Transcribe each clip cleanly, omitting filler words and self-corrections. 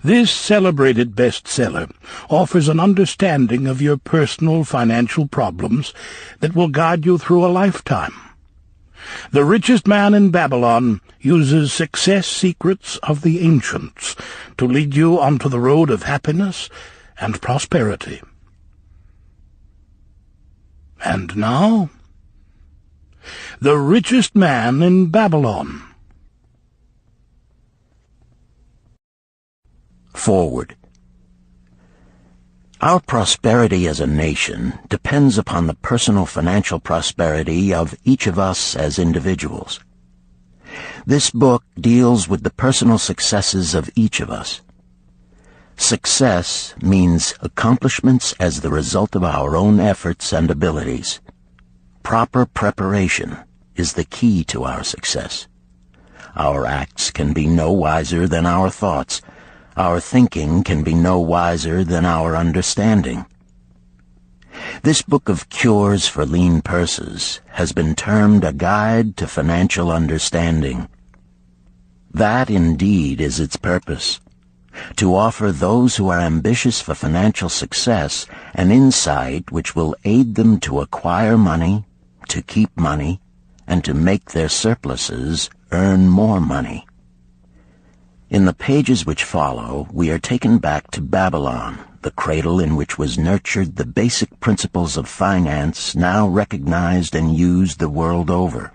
This celebrated bestseller offers an understanding of your personal financial problems that will guide you through a lifetime. The Richest Man in Babylon uses success secrets of the ancients to lead you onto the road of happiness and prosperity. And now, The Richest Man in Babylon. Forward. Our prosperity as a nation depends upon the personal financial prosperity of each of us as individuals. This book deals with the personal successes of each of us. Success means accomplishments as the result of our own efforts and abilities. Proper preparation is the key to our success. Our acts can be no wiser than our thoughts. Our thinking can be no wiser than our understanding. This book of cures for lean purses has been termed a guide to financial understanding. That indeed is its purpose, to offer those who are ambitious for financial success an insight which will aid them to acquire money, to keep money, and to make their surpluses earn more money. In the pages which follow, we are taken back to Babylon, the cradle in which was nurtured the basic principles of finance now recognized and used the world over.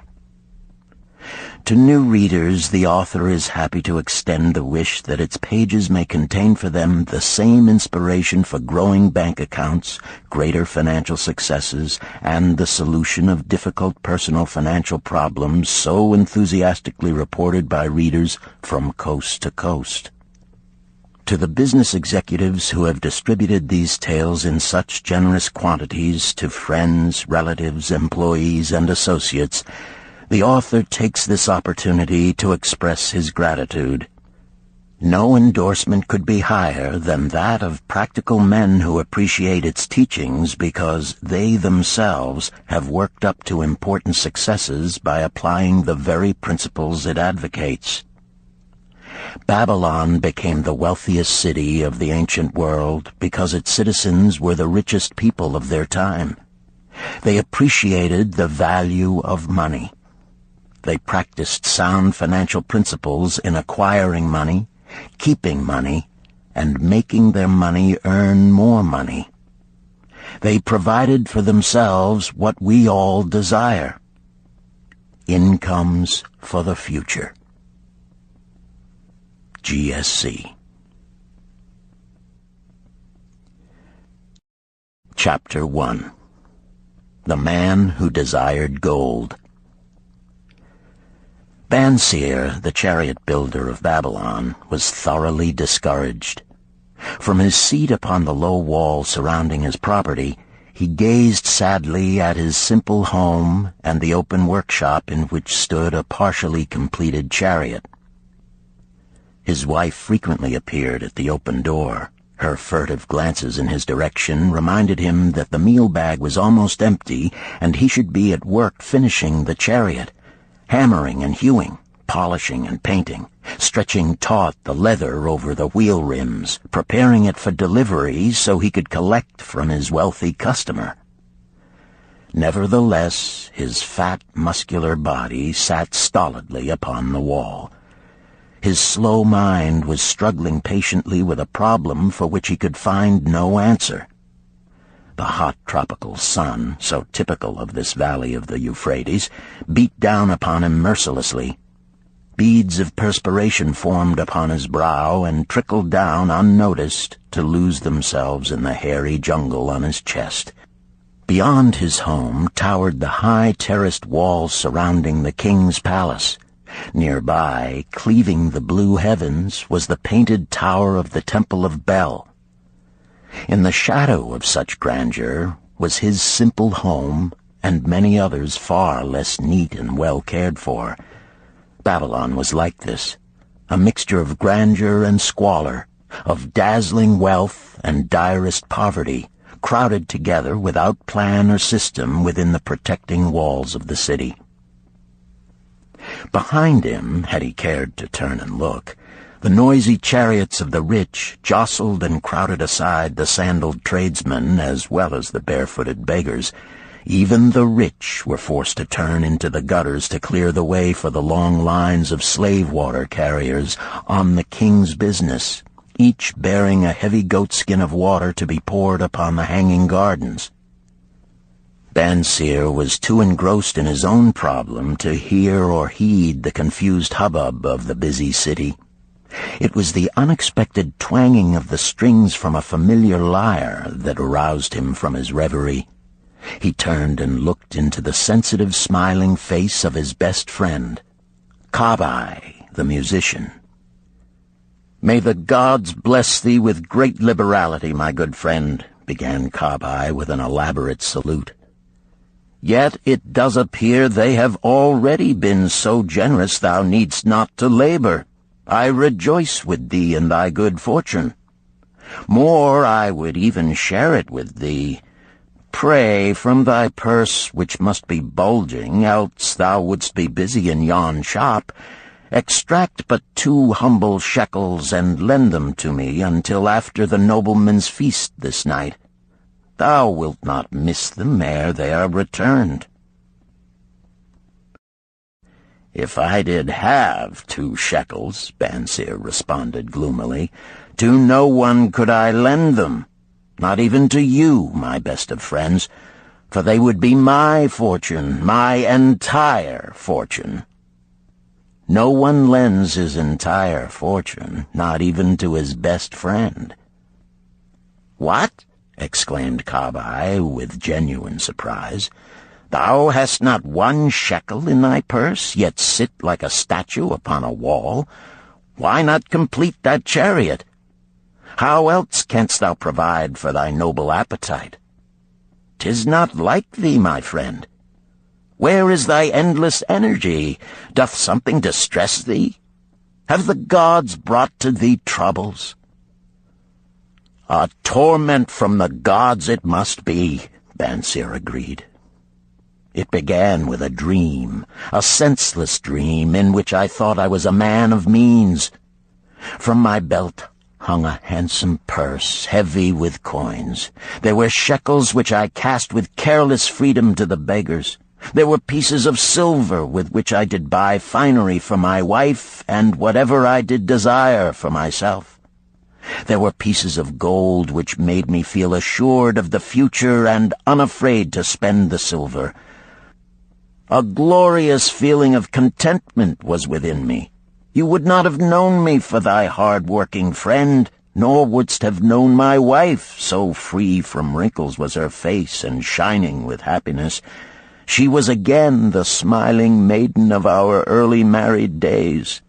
To new readers, the author is happy to extend the wish that its pages may contain for them the same inspiration for growing bank accounts, greater financial successes, and the solution of difficult personal financial problems so enthusiastically reported by readers from coast to coast. To the business executives who have distributed these tales in such generous quantities to friends, relatives, employees, and associates, the author takes this opportunity to express his gratitude. No endorsement could be higher than that of practical men who appreciate its teachings because they themselves have worked up to important successes by applying the very principles it advocates. Babylon became the wealthiest city of the ancient world because its citizens were the richest people of their time. They appreciated the value of money. They practiced sound financial principles in acquiring money, keeping money, and making their money earn more money. They provided for themselves what we all desire: incomes for the future. GSC. Chapter 1. The Man Who Desired Gold. Banseer, the chariot builder of Babylon, was thoroughly discouraged. From his seat upon the low wall surrounding his property, he gazed sadly at his simple home and the open workshop in which stood a partially completed chariot. His wife frequently appeared at the open door. Her furtive glances in his direction reminded him that the meal bag was almost empty and he should be at work finishing the chariot, hammering and hewing, polishing and painting, stretching taut the leather over the wheel rims, preparing it for delivery so he could collect from his wealthy customer. Nevertheless, his fat, muscular body sat stolidly upon the wall. His slow mind was struggling patiently with a problem for which he could find no answer. The hot tropical sun, so typical of this valley of the Euphrates, beat down upon him mercilessly. Beads of perspiration formed upon his brow and trickled down unnoticed to lose themselves in the hairy jungle on his chest. Beyond his home towered the high terraced walls surrounding the king's palace. Nearby, cleaving the blue heavens, was the painted tower of the Temple of Bel. In the shadow of such grandeur was his simple home and many others far less neat and well cared for. Babylon was like this, a mixture of grandeur and squalor, of dazzling wealth and direst poverty, crowded together without plan or system within the protecting walls of the city. Behind him, had he cared to turn and look, The noisy chariots of the rich jostled and crowded aside the sandaled tradesmen as well as the barefooted beggars. Even the rich were forced to turn into the gutters to clear the way for the long lines of slave water carriers on the king's business, each bearing a heavy goatskin of water to be poured upon the hanging gardens. Bansir was too engrossed in his own problem to hear or heed the confused hubbub of the busy city. It was the unexpected twanging of the strings from a familiar lyre that aroused him from his reverie. He turned and looked into the sensitive, smiling face of his best friend, Kabai, the musician. "May the gods bless thee with great liberality, my good friend," began Kabai with an elaborate salute. "Yet it does appear they have already been so generous thou needst not to labor. I rejoice with thee in thy good fortune. More, I would even share it with thee. Pray, from thy purse, which must be bulging, else thou wouldst be busy in yon shop, extract but 2 humble shekels and lend them to me until after the nobleman's feast this night. Thou wilt not miss them ere they are returned." "If I did have 2 shekels," Bansir responded gloomily, "to no one could I lend them. Not even to you, my best of friends, for they would be my fortune, my entire fortune." No one lends his entire fortune, not even to his best friend. "What?" exclaimed Kabai with genuine surprise. "Thou hast not 1 shekel in thy purse, yet sit like a statue upon a wall. Why not complete that chariot? How else canst thou provide for thy noble appetite? 'Tis not like thee, my friend. Where is thy endless energy? Doth something distress thee? Have the gods brought to thee troubles?" "A torment from the gods it must be," Bansir agreed. "It began with a dream, a senseless dream in which I thought I was a man of means. From my belt hung a handsome purse, heavy with coins. There were shekels which I cast with careless freedom to the beggars. There were pieces of silver with which I did buy finery for my wife and whatever I did desire for myself. There were pieces of gold which made me feel assured of the future and unafraid to spend the silver. A glorious feeling of contentment was within me. You would not have known me for thy hard-working friend, nor wouldst have known my wife, so free from wrinkles was her face and shining with happiness. She was again the smiling maiden of our early married days."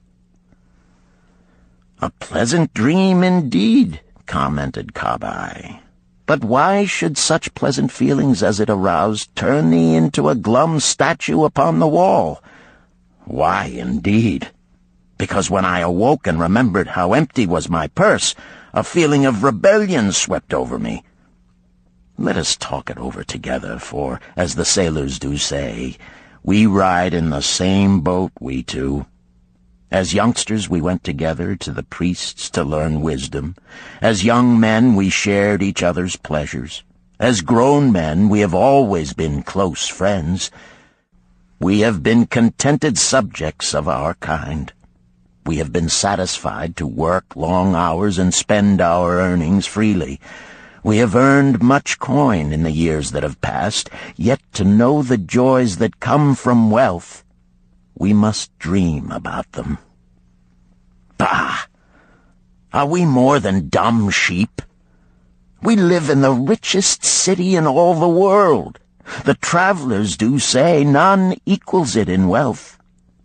"A pleasant dream indeed," commented Kabai. "But why should such pleasant feelings as it aroused turn thee into a glum statue upon the wall?" "Why, indeed? Because when I awoke and remembered how empty was my purse, a feeling of rebellion swept over me. Let us talk it over together, for, as the sailors do say, we ride in the same boat, we two. As youngsters we went together to the priests to learn wisdom. As young men we shared each other's pleasures. As grown men we have always been close friends. We have been contented subjects of our kind. We have been satisfied to work long hours and spend our earnings freely. We have earned much coin in the years that have passed, yet to know the joys that come from wealth, we must dream about them. Bah! Are we more than dumb sheep? We live in the richest city in all the world. The travelers do say none equals it in wealth.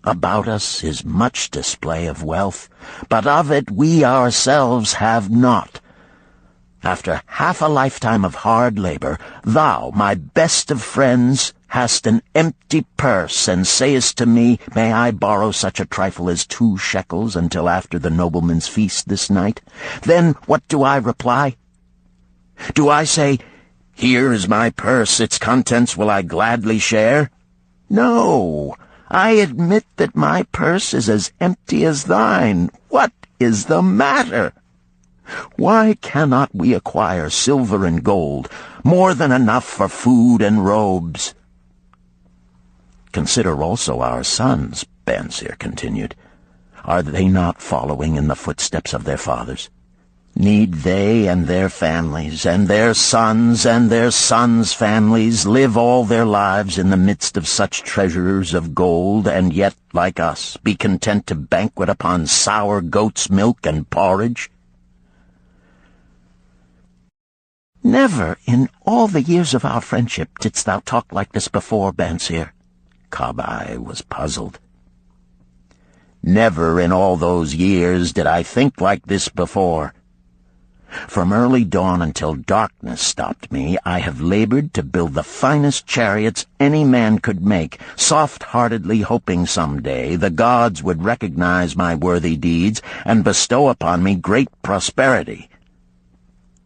About us is much display of wealth, but of it we ourselves have not. After half a lifetime of hard labor, thou, my best of friends, hast an empty purse, and sayest to me, may I borrow such a trifle as 2 shekels until after the nobleman's feast this night? Then what do I reply? Do I say, here is my purse, its contents will I gladly share? No, I admit that my purse is as empty as thine. What is the matter? Why cannot we acquire silver and gold, more than enough for food and robes? Consider also our sons, Bansir continued. Are they not following in the footsteps of their fathers? Need they and their families, and their sons' families, live all their lives in the midst of such treasures of gold, and yet, like us, be content to banquet upon sour goat's milk and porridge? Never in all the years of our friendship didst thou talk like this before, Bansir. Kabai was puzzled. Never in all those years did I think like this before. From early dawn until darkness stopped me, I have labored to build the finest chariots any man could make, soft-heartedly hoping some day the gods would recognize my worthy deeds and bestow upon me great prosperity.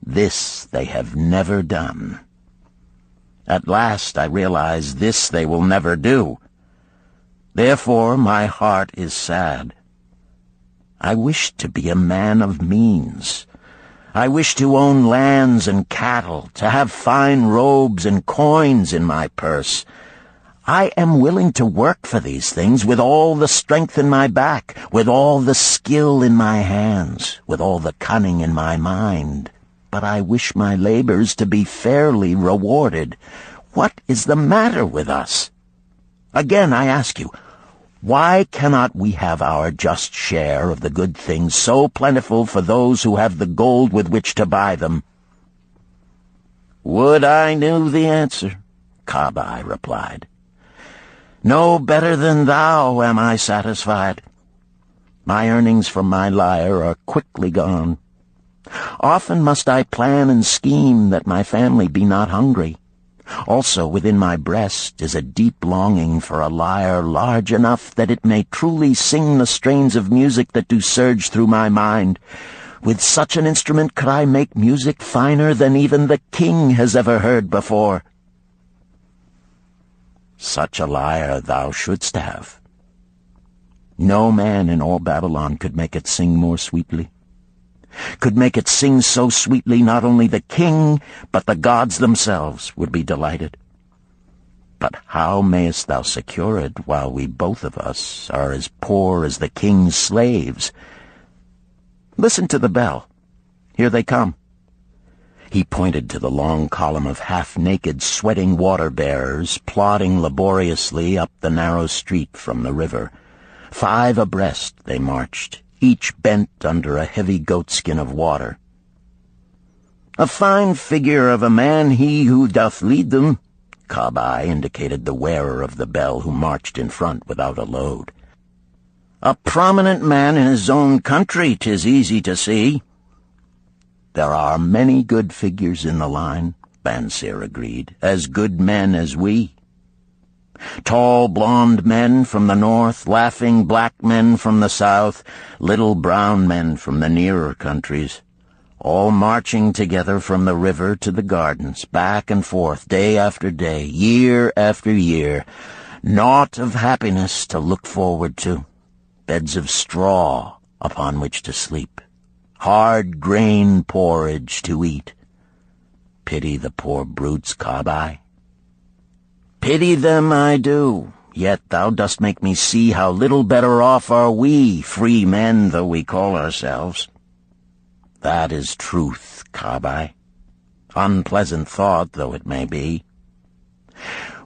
This they have never done. At last I realize this they will never do. Therefore my heart is sad. I wish to be a man of means. I wish to own lands and cattle, to have fine robes and coins in my purse. I am willing to work for these things with all the strength in my back, with all the skill in my hands, with all the cunning in my mind. But I wish my labors to be fairly rewarded. What is the matter with us? Again, I ask you, why cannot we have our just share of the good things so plentiful for those who have the gold with which to buy them? Would I knew the answer, Kabai replied. No better than thou am I satisfied. My earnings from my lyre are quickly gone. Often must I plan and scheme that my family be not hungry. Also within my breast is a deep longing for a lyre large enough that it may truly sing the strains of music that do surge through my mind. With such an instrument could I make music finer than even the king has ever heard before. Such a lyre thou shouldst have. No man in all Babylon could make it sing more sweetly. Could make it sing so sweetly not only the king, but the gods themselves would be delighted. But how mayest thou secure it while we both of us are as poor as the king's slaves? Listen to the bell. Here they come. He pointed to the long column of half-naked, sweating water-bearers plodding laboriously up the narrow street from the river. 5 abreast they marched, each bent under a heavy goatskin of water. A fine figure of a man he who doth lead them, Kabai indicated the wearer of the bell who marched in front without a load. A prominent man in his own country, 'tis easy to see. There are many good figures in the line, Bansir agreed, as good men as we. Tall, blond men from the north, laughing black men from the south, little brown men from the nearer countries, all marching together from the river to the gardens, back and forth, day after day, year after year, naught of happiness to look forward to, beds of straw upon which to sleep, hard grain porridge to eat. Pity the poor brutes, Kabai. Pity them I do, yet thou dost make me see how little better off are we, free men though we call ourselves. That is truth, Kabai, unpleasant thought though it may be.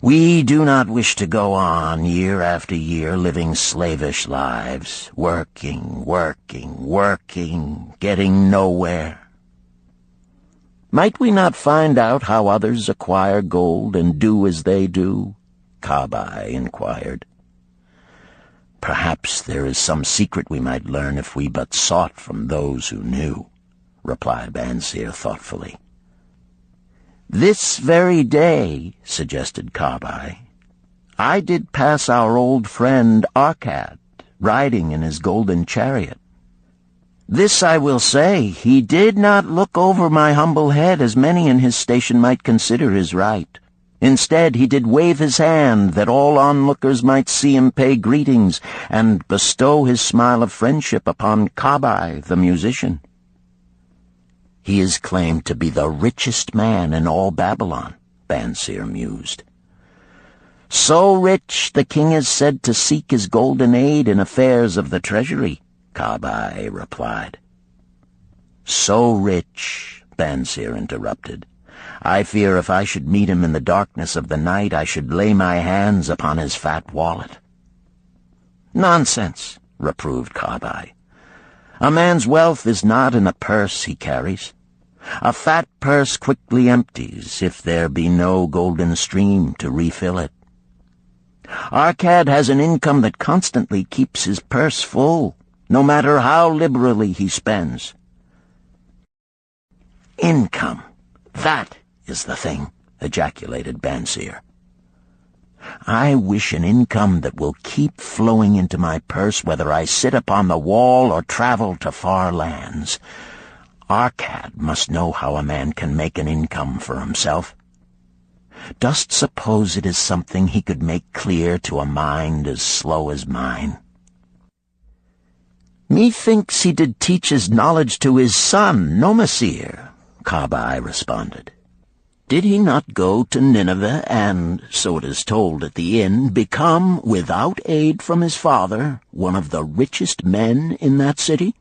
We do not wish to go on year after year living slavish lives, working, getting nowhere. Might we not find out how others acquire gold and do as they do? Kabai inquired. Perhaps there is some secret we might learn if we but sought from those who knew, replied Bansir thoughtfully. This very day, suggested Kabai, I did pass our old friend Arkad, riding in his golden chariot. This I will say, he did not look over my humble head as many in his station might consider his right. Instead, he did wave his hand that all onlookers might see him pay greetings and bestow his smile of friendship upon Camel, the musician. He is claimed to be the richest man in all Babalon, Bansir mused. So rich, the king is said to seek his golden aid in affairs of the treasury, Camel replied. So rich, Bansir interrupted. I fear if I should meet him in the darkness of the night, I should lay my hands upon his fat wallet. Nonsense, reproved Camel. A man's wealth is not in a purse he carries. A fat purse quickly empties if there be no golden stream to refill it. Arkad has an income that constantly keeps his purse full, no matter how liberally he spends. Income, that is the thing, ejaculated Bansir. I wish an income that will keep flowing into my purse whether I sit upon the wall or travel to far lands. Arkad must know how a man can make an income for himself. Dost suppose it is something he could make clear to a mind as slow as mine? Methinks he did teach his knowledge to his son, no, Messire, Camel responded. Did he not go to Nineveh and, so it is told at the inn, become, without aid from his father, one of the richest men in that city?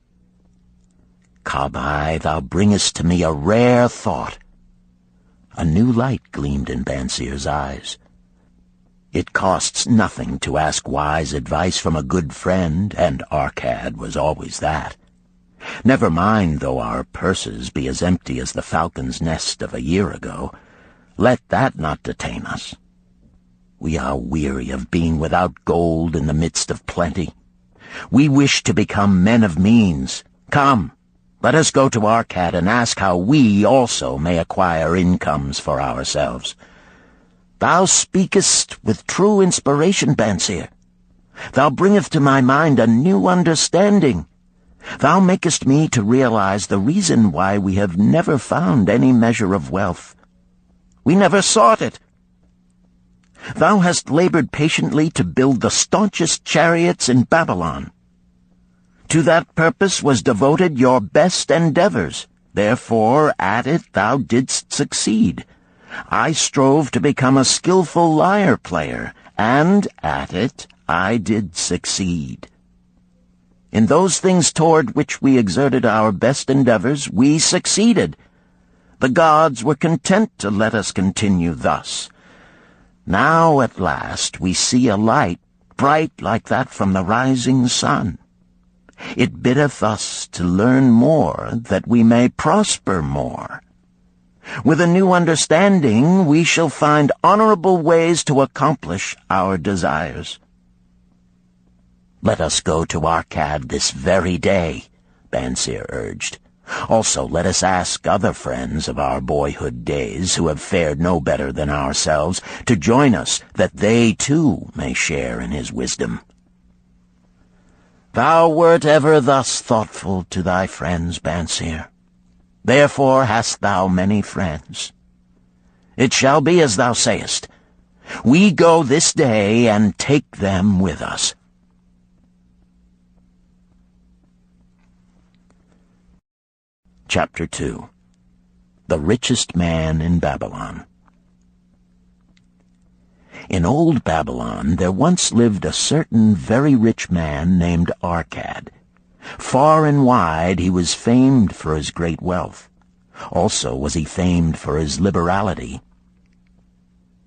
Camel, thou bringest to me a rare thought. A new light gleamed in Bansir's eyes. It costs nothing to ask wise advice from a good friend, and Arkad was always that. Never mind though our purses be as empty as the falcon's nest of a year ago. Let that not detain us. We are weary of being without gold in the midst of plenty. We wish to become men of means. Come, let us go to Arkad and ask how we also may acquire incomes for ourselves. Thou speakest with true inspiration, Bansir. Thou bringest to my mind a new understanding. Thou makest me to realize the reason why we have never found any measure of wealth. We never sought it. Thou hast labored patiently to build the staunchest chariots in Babalon. To that purpose was devoted your best endeavors. Therefore, at it thou didst succeed. I strove to become a skillful lyre player, and at it I did succeed. In those things toward which we exerted our best endeavors, we succeeded. The gods were content to let us continue thus. Now at last we see a light, bright like that from the rising sun. It biddeth us to learn more, that we may prosper more. With a new understanding, we shall find honorable ways to accomplish our desires. Let us go to Arkad this very day, Bansir urged. Also let us ask other friends of our boyhood days who have fared no better than ourselves to join us, that they too may share in his wisdom. Thou wert ever thus thoughtful to thy friends, Bansir. Therefore hast thou many friends. It shall be as thou sayest. We go this day and take them with us. Chapter 2. The Richest Man in Babalon. In old Babalon there once lived a certain very rich man named Arkad. Far and wide he was famed for his great wealth. Also was he famed for his liberality.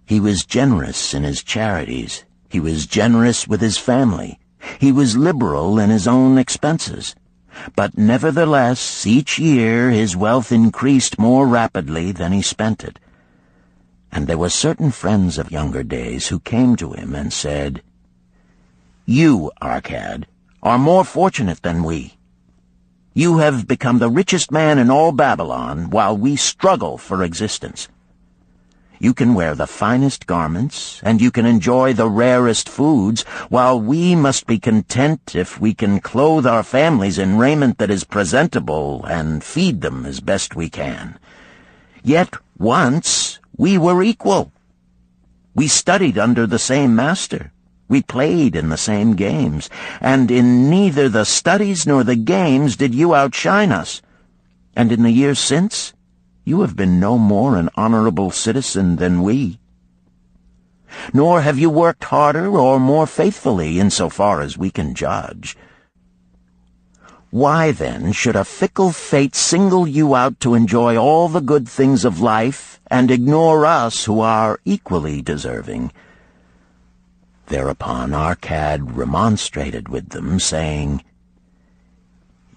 He was generous in his charities. He was generous with his family. He was liberal in his own expenses. But nevertheless, each year his wealth increased more rapidly than he spent it. And there were certain friends of younger days who came to him and said, You, Arkad, are more fortunate than we. You have become the richest man in all Babalon, while we struggle for existence. You can wear the finest garments, and you can enjoy the rarest foods, while we must be content if we can clothe our families in raiment that is presentable and feed them as best we can. Yet once we were equal. We studied under the same master. We played in the same games, and in neither the studies nor the games did you outshine us. And in the years since, you have been no more an honorable citizen than we. Nor have you worked harder or more faithfully in so far as we can judge. Why, then, should a fickle fate single you out to enjoy all the good things of life and ignore us who are equally deserving? Thereupon Arkad remonstrated with them, saying,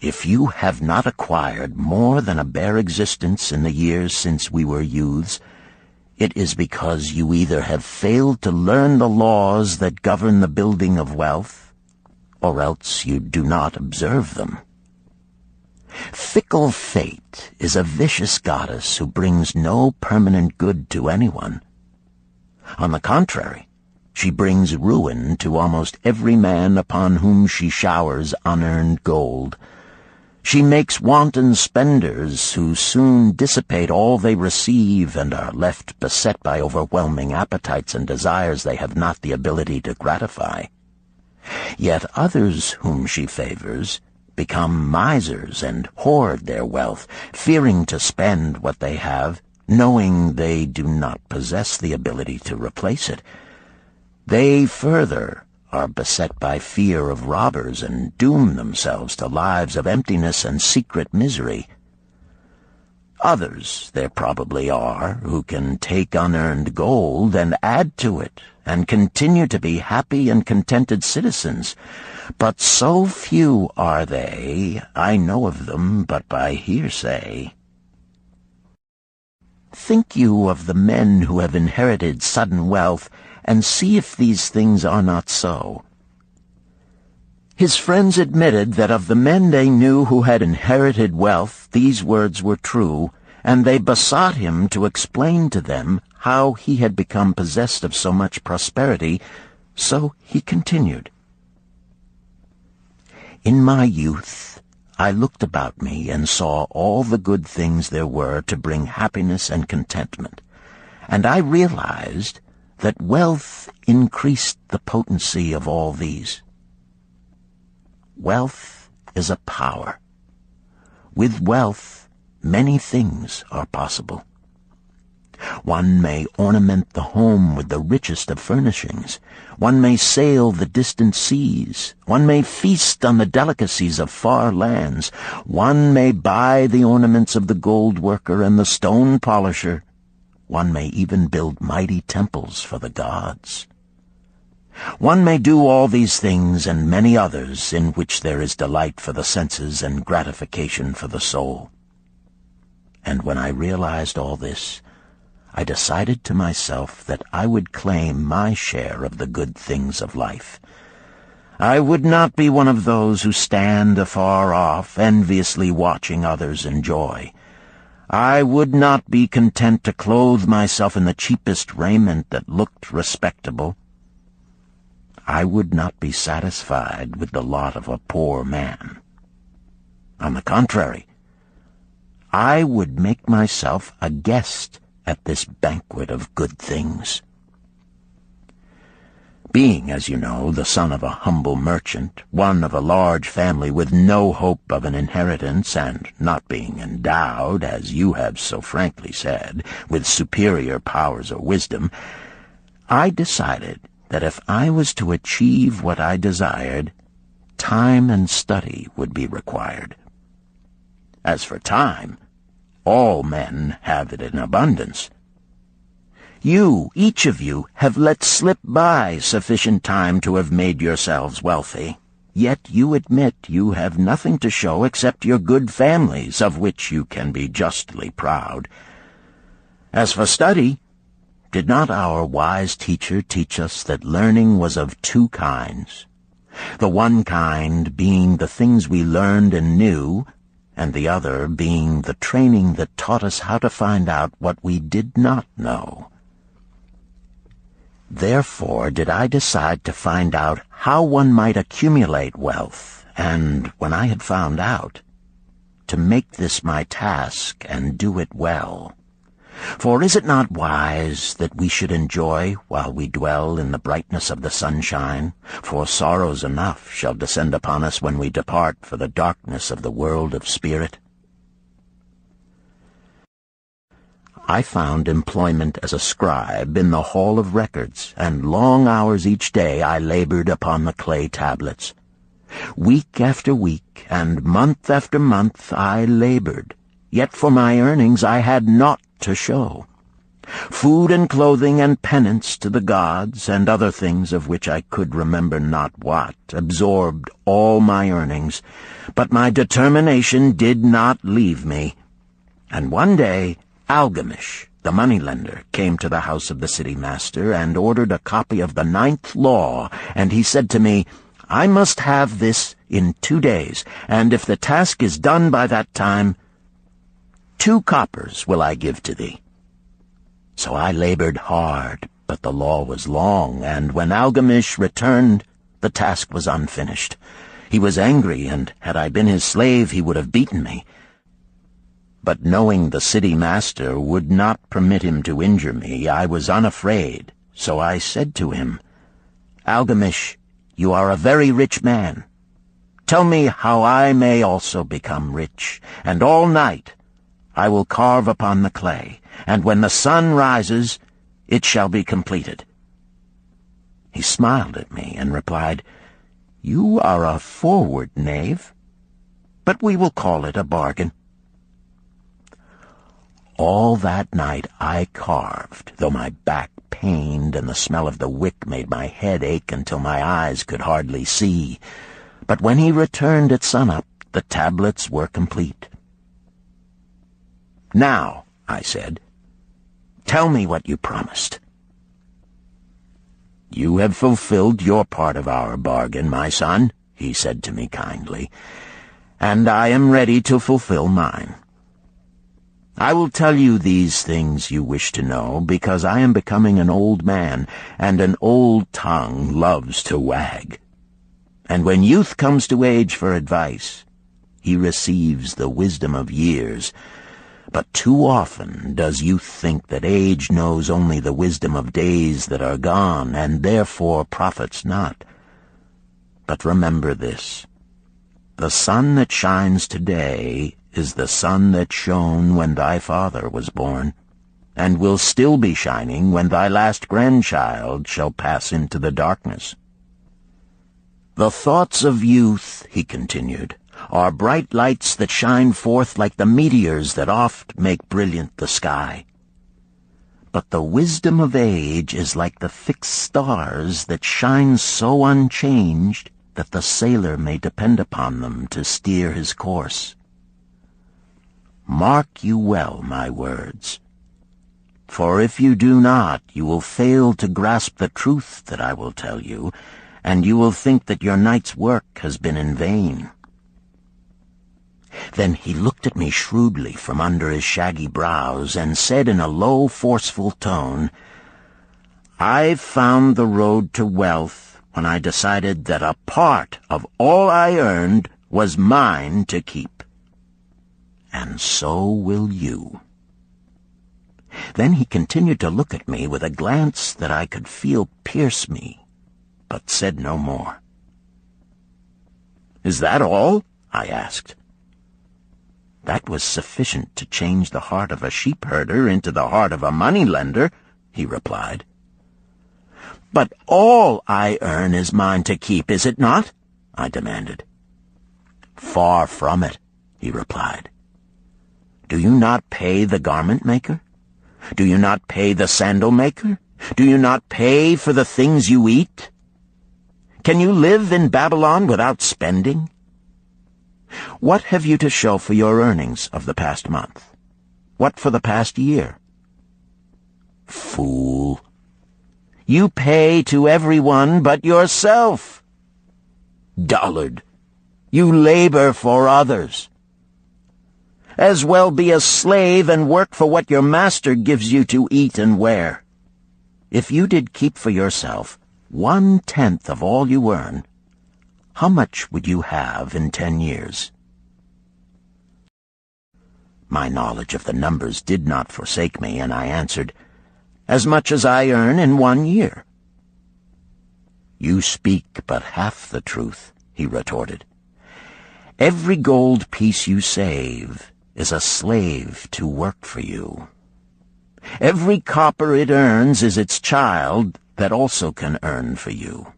If you have not acquired more than a bare existence in the years since we were youths, it is because you either have failed to learn the laws that govern the building of wealth, or else you do not observe them. Fickle fate is a vicious goddess who brings no permanent good to anyone. On the contrary, she brings ruin to almost every man upon whom she showers unearned gold. She makes wanton spenders who soon dissipate all they receive and are left beset by overwhelming appetites and desires they have not the ability to gratify. Yet others whom she favors become misers and hoard their wealth, fearing to spend what they have, knowing they do not possess the ability to replace it. They further are beset by fear of robbers and doom themselves to lives of emptiness and secret misery. Others there probably are who can take unearned gold and add to it and continue to be happy and contented citizens, but so few are they, I know of them but by hearsay. Think you of the men who have inherited sudden wealth, and see if these things are not so. His friends admitted that of the men they knew who had inherited wealth, these words were true, and they besought him to explain to them how he had become possessed of so much prosperity, so he continued. In my youth, I looked about me and saw all the good things there were to bring happiness and contentment, and I realized that wealth increased the potency of all these. Wealth is a power. With wealth, many things are possible. One may ornament the home with the richest of furnishings. One may sail the distant seas. One may feast on the delicacies of far lands. One may buy the ornaments of the gold worker and the stone polisher. One may even build mighty temples for the gods. One may do all these things and many others in which there is delight for the senses and gratification for the soul. And when I realized all this, I decided to myself that I would claim my share of the good things of life. I would not be one of those who stand afar off, enviously watching others enjoy. I would not be content to clothe myself in the cheapest raiment that looked respectable. I would not be satisfied with the lot of a poor man. On the contrary, I would make myself a guest at this banquet of good things. Being, as you know, the son of a humble merchant, one of a large family with no hope of an inheritance, and not being endowed, as you have so frankly said, with superior powers or wisdom, I decided that if I was to achieve what I desired, time and study would be required. As for time, all men have it in abundance. You, each of you, have let slip by sufficient time to have made yourselves wealthy. Yet you admit you have nothing to show except your good families, of which you can be justly proud. As for study, did not our wise teacher teach us that learning was of two kinds? The one kind being the things we learned and knew, and the other being the training that taught us how to find out what we did not know. Therefore did I decide to find out how one might accumulate wealth, and, when I had found out, to make this my task and do it well. For is it not wise that we should enjoy while we dwell in the brightness of the sunshine? For sorrows enough shall descend upon us when we depart for the darkness of the world of spirit. I found employment as a scribe in the hall of records, and long hours each day I labored upon the clay tablets. Week after week, and month after month I labored, yet for my earnings I had naught to show. Food and clothing and penance to the gods, and other things of which I could remember not what, absorbed all my earnings, but my determination did not leave me. And one day Algamish, the moneylender, came to the house of the city master and ordered a copy of the 9th law, and he said to me, I must have this in 2 days, and if the task is done by that time, 2 coppers will I give to thee. So I labored hard, but the law was long, and when Algamish returned, the task was unfinished. He was angry, and had I been his slave, he would have beaten me. But knowing the city master would not permit him to injure me, I was unafraid. So I said to him, Algamish, you are a very rich man. Tell me how I may also become rich, and all night I will carve upon the clay, and when the sun rises, it shall be completed. He smiled at me and replied, You are a forward knave, but we will call it a bargain. All that night I carved, though my back pained and the smell of the wick made my head ache until my eyes could hardly see. But when he returned at sunup, the tablets were complete. Now, I said, tell me what you promised. You have fulfilled your part of our bargain, my son, he said to me kindly, and I am ready to fulfill mine. I will tell you these things you wish to know, because I am becoming an old man, and an old tongue loves to wag. And when youth comes to age for advice, he receives the wisdom of years. But too often does youth think that age knows only the wisdom of days that are gone, and therefore profits not. But remember this, the sun that shines today is the sun that shone when thy father was born, and will still be shining when thy last grandchild shall pass into the darkness. The thoughts of youth, he continued, are bright lights that shine forth like the meteors that oft make brilliant the sky. But the wisdom of age is like the fixed stars that shine so unchanged that the sailor may depend upon them to steer his course. Mark you well my words, for if you do not, you will fail to grasp the truth that I will tell you, and you will think that your night's work has been in vain. Then he looked at me shrewdly from under his shaggy brows and said in a low, forceful tone, I've found the road to wealth when I decided that a part of all I earned was mine to keep. And so will you. Then he continued to look at me with a glance that I could feel pierce me, but said no more. Is that all? I asked. That was sufficient to change the heart of a sheep-herder into the heart of a money-lender, he replied. But all I earn is mine to keep, is it not? I demanded. Far from it, he replied. Do you not pay the garment maker? Do you not pay the sandal maker? Do you not pay for the things you eat? Can you live in Babalon without spending? What have you to show for your earnings of the past month? What for the past year? Fool! You pay to everyone but yourself. Dullard! You labor for others. As well be a slave and work for what your master gives you to eat and wear. If you did keep for yourself 1/10 of all you earn, how much would you have in 10 years? My knowledge of the numbers did not forsake me, and I answered, "As much as I earn in 1 year." "You speak but half the truth," he retorted. "Every gold piece you save is a slave to work for you. Every copper it earns is its child that also can earn for you.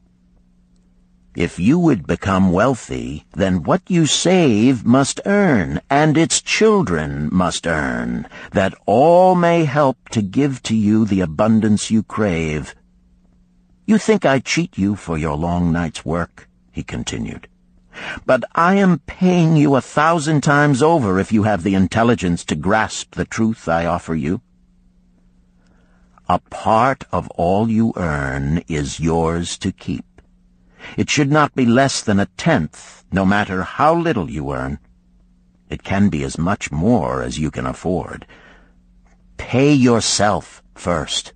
If you would become wealthy, then what you save must earn, and its children must earn, that all may help to give to you the abundance you crave. You think I cheat you for your long night's work," he continued, "but I am paying you 1,000 times over if you have the intelligence to grasp the truth I offer you. A part of all you earn is yours to keep. It should not be less than 1/10, no matter how little you earn. It can be as much more as you can afford. Pay yourself first.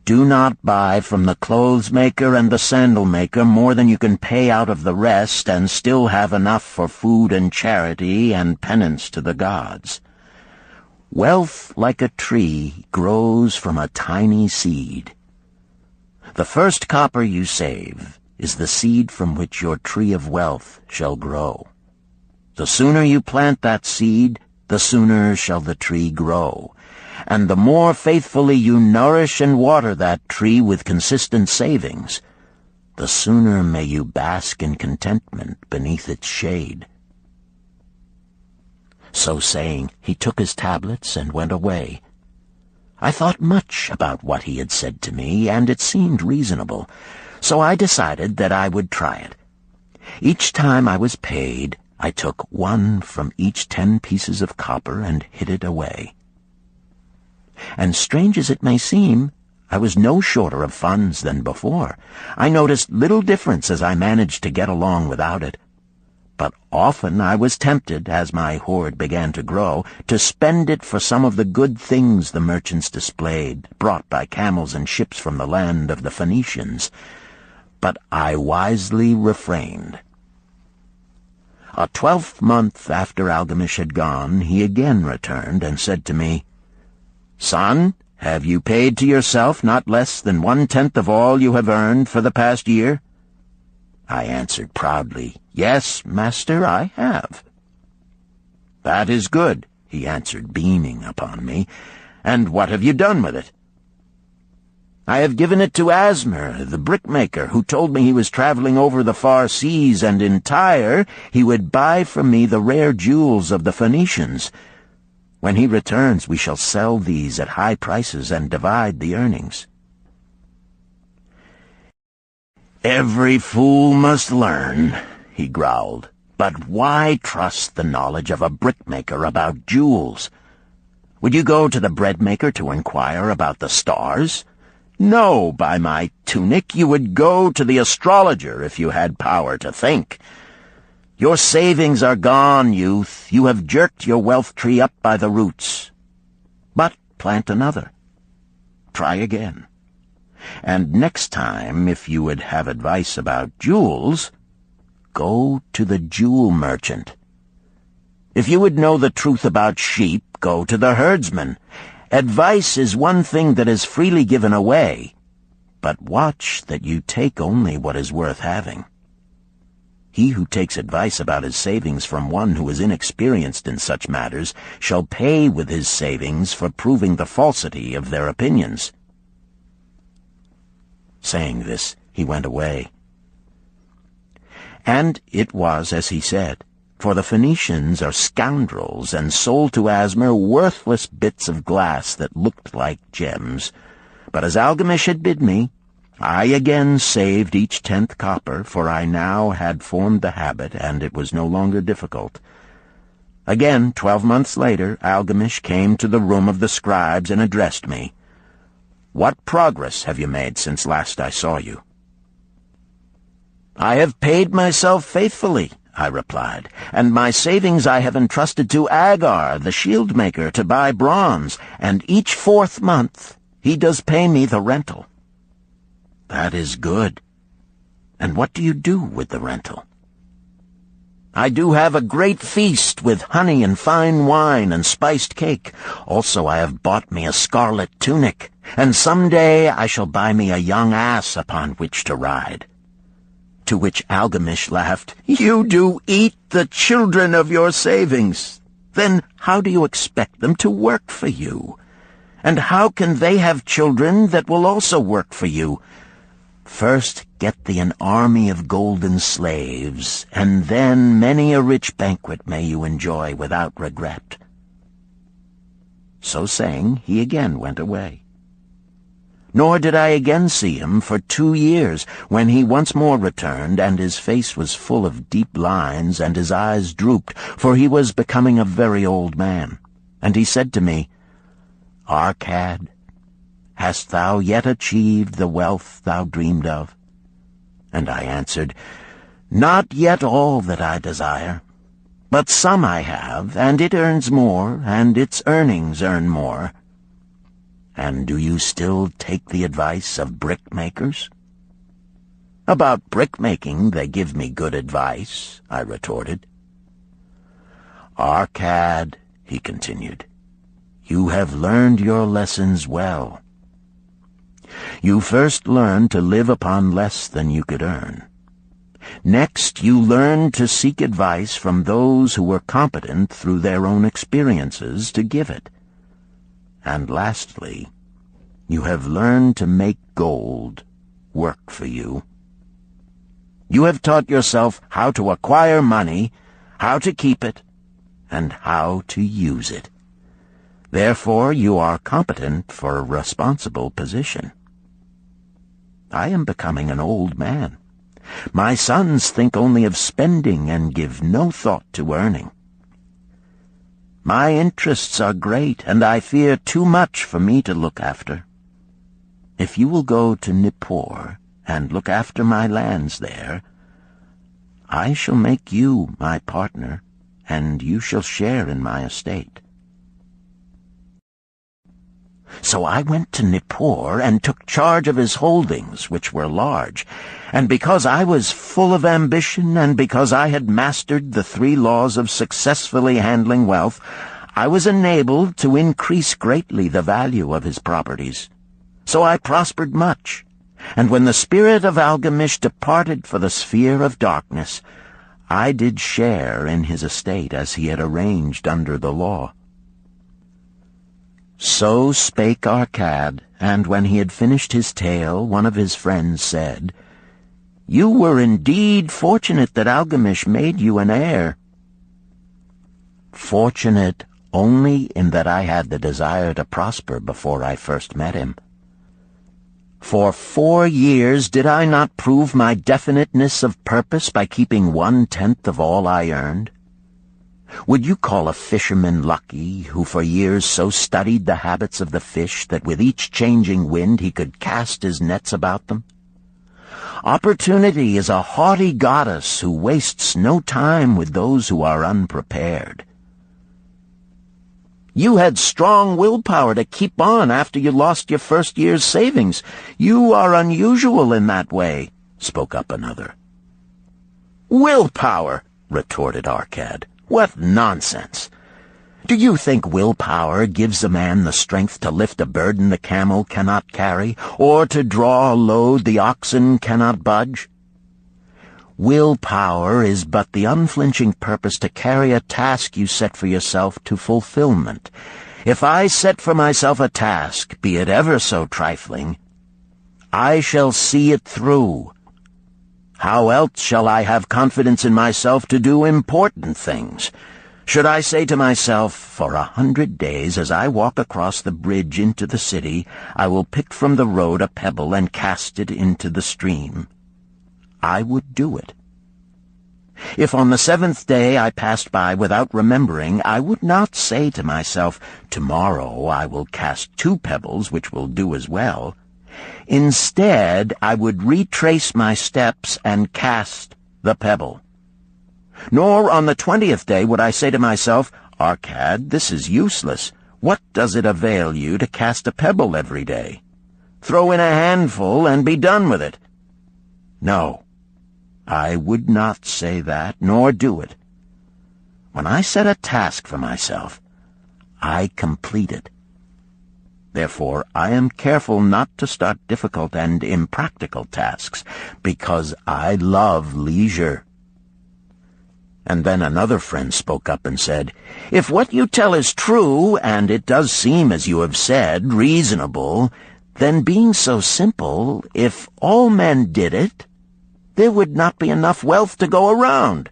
Do not buy from the clothes maker and the sandal maker more than you can pay out of the rest and still have enough for food and charity and penance to the gods. Wealth, like a tree, grows from a tiny seed. The first copper you save is the seed from which your tree of wealth shall grow. The sooner you plant that seed, the sooner shall the tree grow. And the more faithfully you nourish and water that tree with consistent savings, the sooner may you bask in contentment beneath its shade." So saying, he took his tablets and went away. I thought much about what he had said to me, and it seemed reasonable, so I decided that I would try it. Each time I was paid, I took 1 from each 10 pieces of copper and hid it away. And strange as it may seem, I was no shorter of funds than before. I noticed little difference as I managed to get along without it. But often I was tempted, as my hoard began to grow, to spend it for some of the good things the merchants displayed, brought by camels and ships from the land of the Phoenicians. But I wisely refrained. A 12th month after Algamish had gone, he again returned and said to me, "Son, have you paid to yourself not less than 1/10 of all you have earned for the past year?" I answered proudly, "Yes, master, I have." "That is good," he answered, beaming upon me. "And what have you done with it?" "I have given it to Asmer, the brickmaker, who told me he was traveling over the far seas, and in Tyre he would buy from me the rare jewels of the Phoenicians. When he returns, we shall sell these at high prices and divide the earnings." "Every fool must learn," he growled. "But why trust the knowledge of a brickmaker about jewels? Would you go to the breadmaker to inquire about the stars? No, by my tunic, you would go to the astrologer if you had power to think. Your savings are gone, youth. You have jerked your wealth tree up by the roots. But plant another. Try again. And next time, if you would have advice about jewels, go to the jewel merchant. If you would know the truth about sheep, go to the herdsman. Advice is one thing that is freely given away, but watch that you take only what is worth having. He who takes advice about his savings from one who is inexperienced in such matters shall pay with his savings for proving the falsity of their opinions." Saying this, he went away. And it was as he said, for the Phoenicians are scoundrels and sold to Asmer worthless bits of glass that looked like gems. But as Algamish had bid me, I again saved each 10th copper, for I now had formed the habit, and it was no longer difficult. Again, 12 months later, Algamish came to the room of the scribes and addressed me. "What progress have you made since last I saw you?" "I have paid myself faithfully," I replied, "and my savings I have entrusted to Agar, the shield-maker, to buy bronze, and each 4th month he does pay me the rental." "That is good. And what do you do with the rental?" I do have a great feast with honey and fine wine and spiced cake. Also I have bought me a scarlet tunic, and some day I shall buy me a young ass upon which to ride." To which Algamish laughed, "You do eat the children of your savings. Then how do you expect them to work for you? And how can they have children that will also work for you? First get thee an army of golden slaves, and then many a rich banquet may you enjoy without regret." So saying, he again went away. Nor did I again see him for 2 years, when he once more returned, and his face was full of deep lines, and his eyes drooped, for he was becoming a very old man. And he said to me, "Arkad, hast thou yet achieved the wealth thou dreamed of?" And I answered, "Not yet all that I desire, but some I have, and it earns more, and its earnings earn more." "And do you still take the advice of brickmakers?" "About brickmaking they give me good advice," I retorted. "Arkad," he continued, "you have learned your lessons well. You first learned to live upon less than you could earn. Next, you learned to seek advice from those who were competent through their own experiences to give it. And lastly, you have learned to make gold work for you. You have taught yourself how to acquire money, how to keep it, and how to use it. Therefore, you are competent for a responsible position. I am becoming an old man. My sons think only of spending and give no thought to earning. My interests are great, and I fear too much for me to look after. If you will go to Nippur and look after my lands there, I shall make you my partner, and you shall share in my estate." So I went to Nippur and took charge of his holdings, which were large, and because I was full of ambition and because I had mastered the 3 laws of successfully handling wealth, I was enabled to increase greatly the value of his properties. So I prospered much, and when the spirit of Algamish departed for the sphere of darkness, I did share in his estate as he had arranged under the law. So spake Arkad, and when he had finished his tale, one of his friends said, "You were indeed fortunate that Algamish made you an heir." "Fortunate only in that I had the desire to prosper before I first met him. For 4 years did I not prove my definiteness of purpose by keeping 1/10 of all I earned? Would you call a fisherman lucky who for years so studied the habits of the fish that with each changing wind he could cast his nets about them? Opportunity is a haughty goddess who wastes no time with those who are unprepared. You had strong willpower to keep on after you lost your first year's savings. You are unusual in that way," spoke up another. "Willpower," retorted Arkad. "What nonsense! Do you think willpower gives a man the strength to lift a burden the camel cannot carry, or to draw a load the oxen cannot budge? Willpower is but the unflinching purpose to carry a task you set for yourself to fulfillment. If I set for myself a task, be it ever so trifling, I shall see it through. How else shall I have confidence in myself to do important things? Should I say to myself, for 100 days as I walk across the bridge into the city, I will pick from the road a pebble and cast it into the stream? I would do it. If on the 7th day I passed by without remembering, I would not say to myself, tomorrow I will cast 2 pebbles which will do as well. Instead, I would retrace my steps and cast the pebble. Nor on the 20th day would I say to myself, Arkad, this is useless. What does it avail you to cast a pebble every day? Throw in a handful and be done with it. No, I would not say that, nor do it. When I set a task for myself, I complete it. Therefore, I am careful not to start difficult and impractical tasks, because I love leisure." And then another friend spoke up and said, "If what you tell is true, and it does seem, as you have said, reasonable, then being so simple, if all men did it, there would not be enough wealth to go around."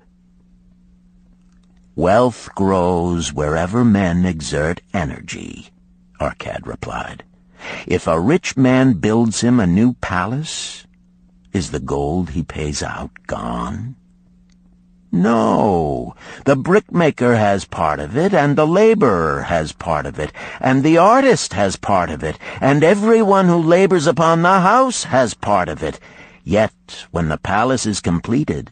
"Wealth grows wherever men exert energy," Arkad replied. "If a rich man builds him a new palace, is the gold he pays out gone? No, the brickmaker has part of it, and the laborer has part of it, and the artist has part of it, and everyone who labors upon the house has part of it. Yet, when the palace is completed,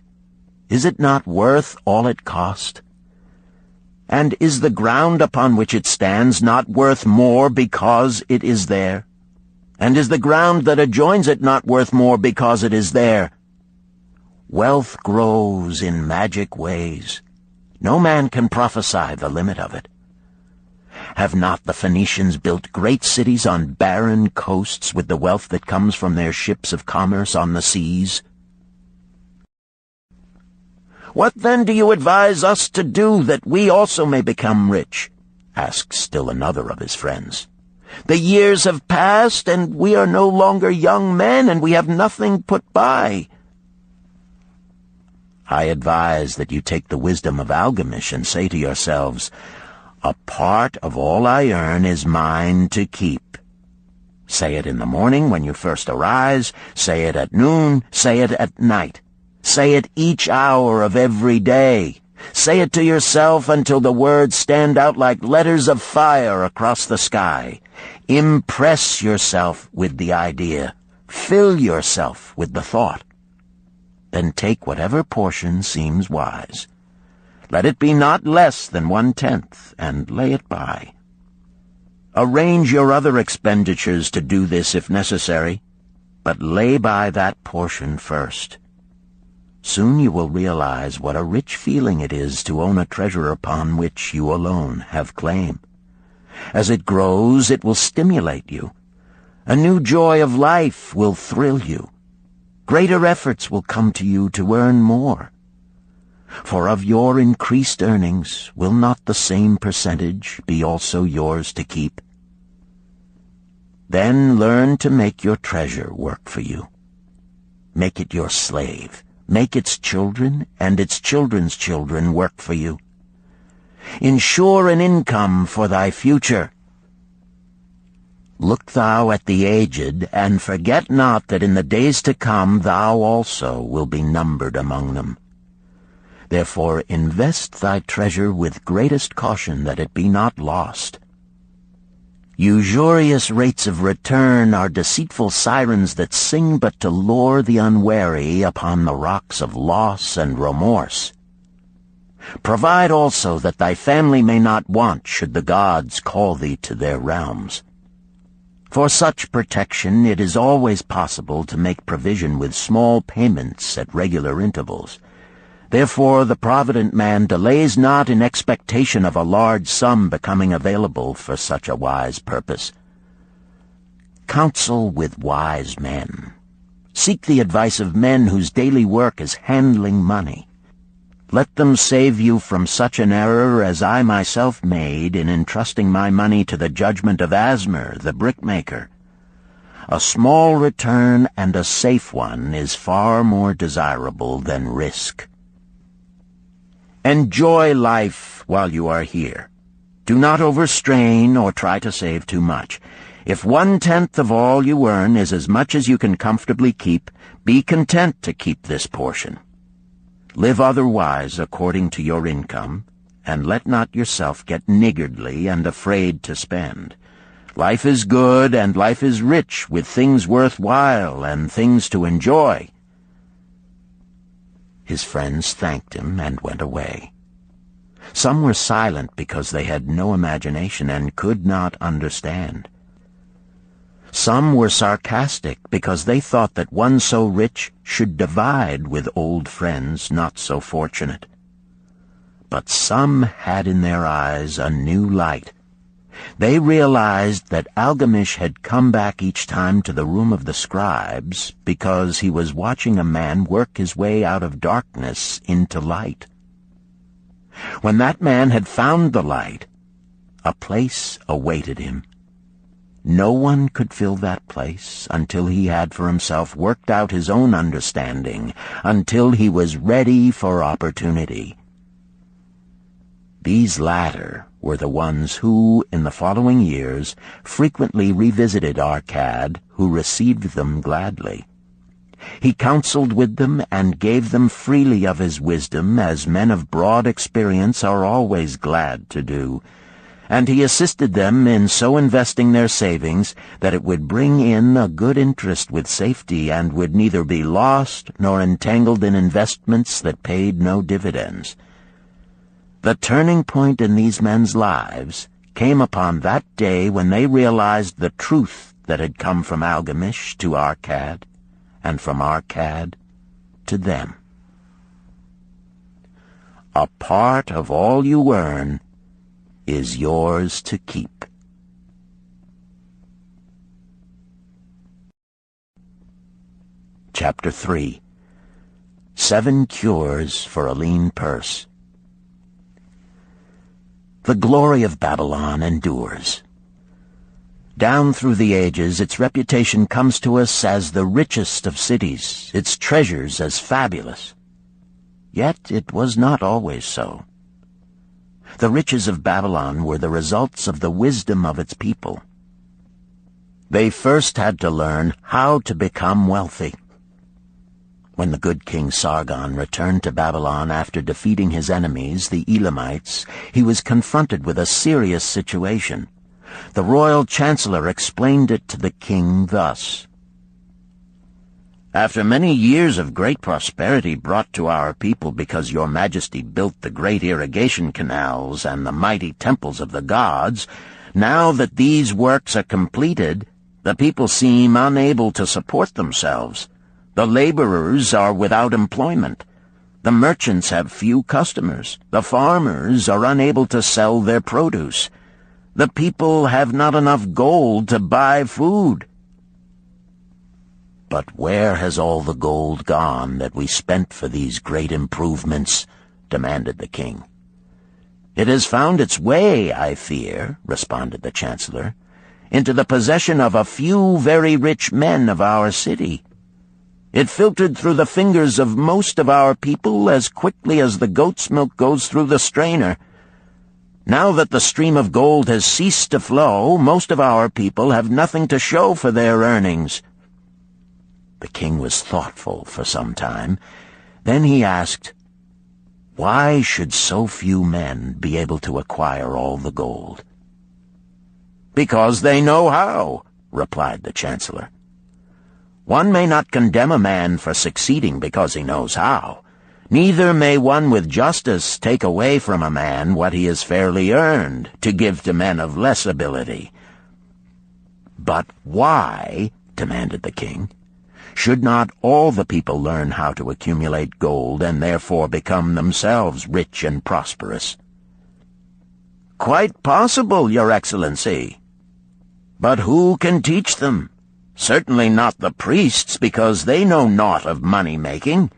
is it not worth all it cost? And is the ground upon which it stands not worth more because it is there? And is the ground that adjoins it not worth more because it is there? Wealth grows in magic ways. No man can prophesy the limit of it. Have not the Phoenicians built great cities on barren coasts with the wealth that comes from their ships of commerce on the seas? What then do you advise us to do that we also may become rich?" asked still another of his friends. "The years have passed, and we are no longer young men, and we have nothing put by." "I advise that you take the wisdom of Algamish and say to yourselves, 'A part of all I earn is mine to keep.' Say it in the morning when you first arise, say it at noon, say it at night. Say it each hour of every day. Say it to yourself until the words stand out like letters of fire across the sky. Impress yourself with the idea. Fill yourself with the thought. Then take whatever portion seems wise. Let it be not less than 1/10, and lay it by. Arrange your other expenditures to do this if necessary, but lay by that portion first. Soon you will realize what a rich feeling it is to own a treasure upon which you alone have claim. As it grows, it will stimulate you. A new joy of life will thrill you. Greater efforts will come to you to earn more. For of your increased earnings, will not the same percentage be also yours to keep? Then learn to make your treasure work for you. Make it your slave. Make its children and its children's children work for you. Ensure an income for thy future. Look thou at the aged, and forget not that in the days to come thou also will be numbered among them. Therefore invest thy treasure with greatest caution that it be not lost. Usurious rates of return are deceitful sirens that sing but to lure the unwary upon the rocks of loss and remorse. Provide also that thy family may not want should the gods call thee to their realms. For such protection it is always possible to make provision with small payments at regular intervals. Therefore the provident man delays not in expectation of a large sum becoming available for such a wise purpose. Counsel with wise men. Seek the advice of men whose daily work is handling money. Let them save you from such an error as I myself made in entrusting my money to the judgment of Asmer, the brickmaker. A small return and a safe one is far more desirable than risk. Enjoy life while you are here. Do not overstrain or try to save too much. If 1/10 of all you earn is as much as you can comfortably keep, be content to keep this portion. Live otherwise according to your income, and let not yourself get niggardly and afraid to spend. Life is good, and life is rich with things worthwhile and things to enjoy. His friends thanked him and went away. Some were silent because they had no imagination and could not understand. Some were sarcastic because they thought that one so rich should divide with old friends not so fortunate. But some had in their eyes a new light. They realized that Algamish had come back each time to the room of the scribes because he was watching a man work his way out of darkness into light. When that man had found the light, a place awaited him. No one could fill that place until he had for himself worked out his own understanding, until he was ready for opportunity. These latter were the ones who, in the following years, frequently revisited Arkad, who received them gladly. He counseled with them and gave them freely of his wisdom, as men of broad experience are always glad to do, and he assisted them in so investing their savings that it would bring in a good interest with safety and would neither be lost nor entangled in investments that paid no dividends. The turning point in these men's lives came upon that day when they realized the truth that had come from Algamish to Arkad, and from Arkad to them. A part of all you earn is yours to keep. Chapter 3. 7 Cures for a Lean Purse. The glory of Babalon endures. Down through the ages, its reputation comes to us as the richest of cities, its treasures as fabulous. Yet it was not always so. The riches of Babalon were the results of the wisdom of its people. They first had to learn how to become wealthy. When the good King Sargon returned to Babylon after defeating his enemies, the Elamites, he was confronted with a serious situation. The royal chancellor explained it to the king thus: "After many years of great prosperity brought to our people because your majesty built the great irrigation canals and the mighty temples of the gods, now that these works are completed, the people seem unable to support themselves. The laborers are without employment. The merchants have few customers. The farmers are unable to sell their produce. The people have not enough gold to buy food." "But where has all the gold gone that we spent for these great improvements?" demanded the king. "It has found its way, I fear," responded the chancellor, "into the possession of a few very rich men of our city. It filtered through the fingers of most of our people as quickly as the goat's milk goes through the strainer. Now that the stream of gold has ceased to flow, most of our people have nothing to show for their earnings." The king was thoughtful for some time. Then he asked, "Why should so few men be able to acquire all the gold?" "Because they know how," replied the chancellor. "One may not condemn a man for succeeding because he knows how. Neither may one with justice take away from a man what he has fairly earned, to give to men of less ability." "But why," demanded the king, "should not all the people learn how to accumulate gold and therefore become themselves rich and prosperous?" "Quite possible, Your Excellency. But who can teach them? Certainly not the priests, because they know naught of money-making."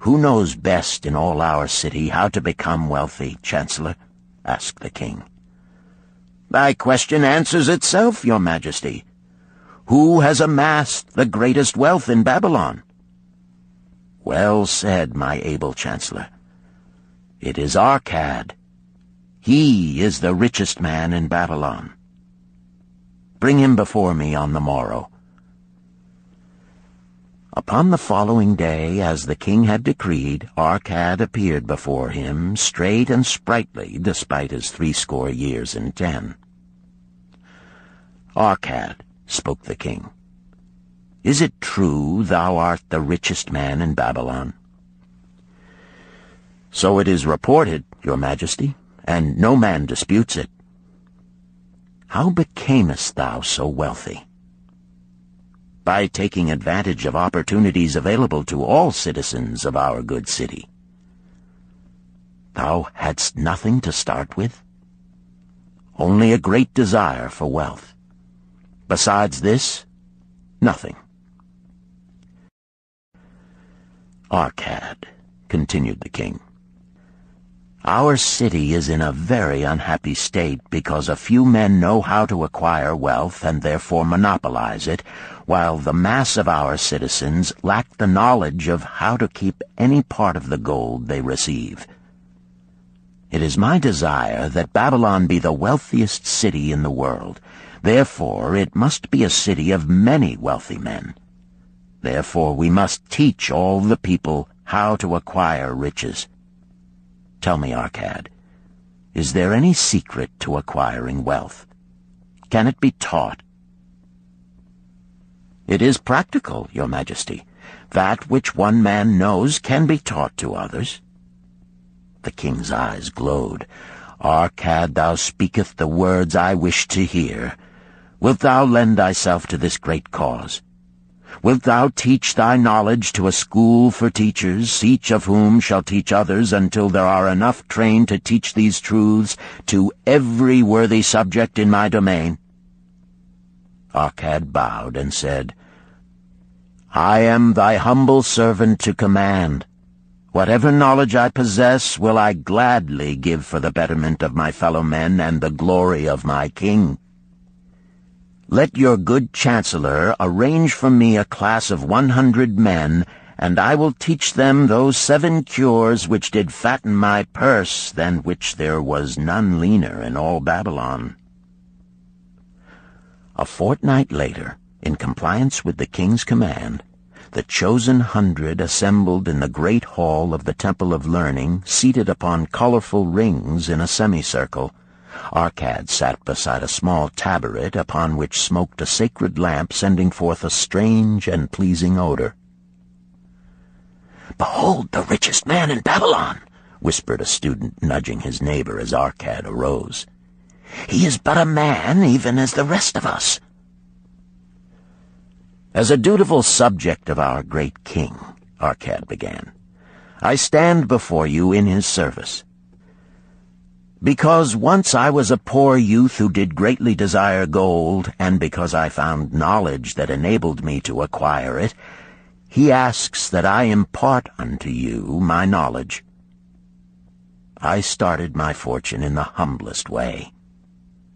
"Who knows best in all our city how to become wealthy, Chancellor?" asked the king. "Thy question answers itself, Your Majesty. Who has amassed the greatest wealth in Babylon?" "Well said, my able Chancellor. It is Arkad. He is the richest man in Babylon. Bring him before me on the morrow." Upon the following day, as the king had decreed, Arkad appeared before him, straight and sprightly, despite his 80 years and 10. "Arkad," spoke the king, "is it true thou art the richest man in Babylon?" "So it is reported, Your Majesty, and no man disputes it." "How becamest thou so wealthy?" "By taking advantage of opportunities available to all citizens of our good city." thou hadst nothing to start with? Only a great desire for wealth. Besides this, nothing. Arkad, continued the king, our city is in a very unhappy state because a few men know how to acquire wealth and therefore monopolize it, while the mass of our citizens lack the knowledge of how to keep any part of the gold they receive. It is my desire that Babylon be the wealthiest city in the world. Therefore, it must be a city of many wealthy men. Therefore, we must teach all the people how to acquire riches. Tell me, Arkad, is there any secret to acquiring wealth? Can it be taught? It is practical, Your Majesty. That which one man knows can be taught to others. The king's eyes glowed. Arkad, thou speakest the words I wish to hear. Wilt thou lend thyself to this great cause? Wilt thou teach thy knowledge to a school for teachers, each of whom shall teach others until there are enough trained to teach these truths to every worthy subject in my domain? Arkad bowed and said, I am thy humble servant to command. Whatever knowledge I possess will I gladly give for the betterment of my fellow men and the glory of my king. Let your good chancellor arrange for me a class of 100 men, and I will teach them those 7 cures which did fatten my purse, than which there was none leaner in all Babylon. A fortnight later, in compliance with the king's command, the chosen 100 assembled in the great hall of the Temple of Learning, seated upon colorful rings in a semicircle. Arkad sat beside a small taboret upon which smoked a sacred lamp sending forth a strange and pleasing odor. "Behold the richest man in Babylon," whispered a student, nudging his neighbor as Arkad arose. "He is but a man, even as the rest of us." "As a dutiful subject of our great king," Arkad began, "I stand before you in his service. Because once I was a poor youth who did greatly desire gold, and because I found knowledge that enabled me to acquire it, he asks that I impart unto you my knowledge. I started my fortune in the humblest way.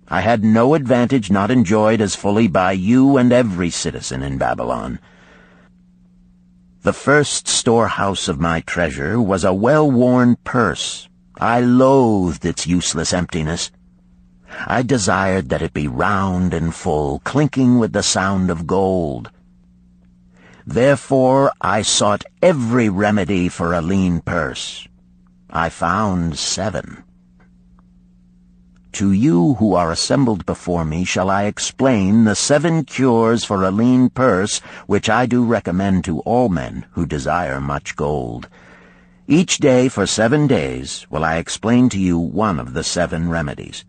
I had no advantage not enjoyed as fully by you and every citizen in Babylon. The first storehouse of my treasure was a well-worn purse. I loathed its useless emptiness. I desired that it be round and full, clinking with the sound of gold. Therefore I sought every remedy for a lean purse. I found 7. To you who are assembled before me shall I explain the 7 cures for a lean purse, which I do recommend to all men who desire much gold. Each day for 7 days will I explain to you one of the 7 remedies.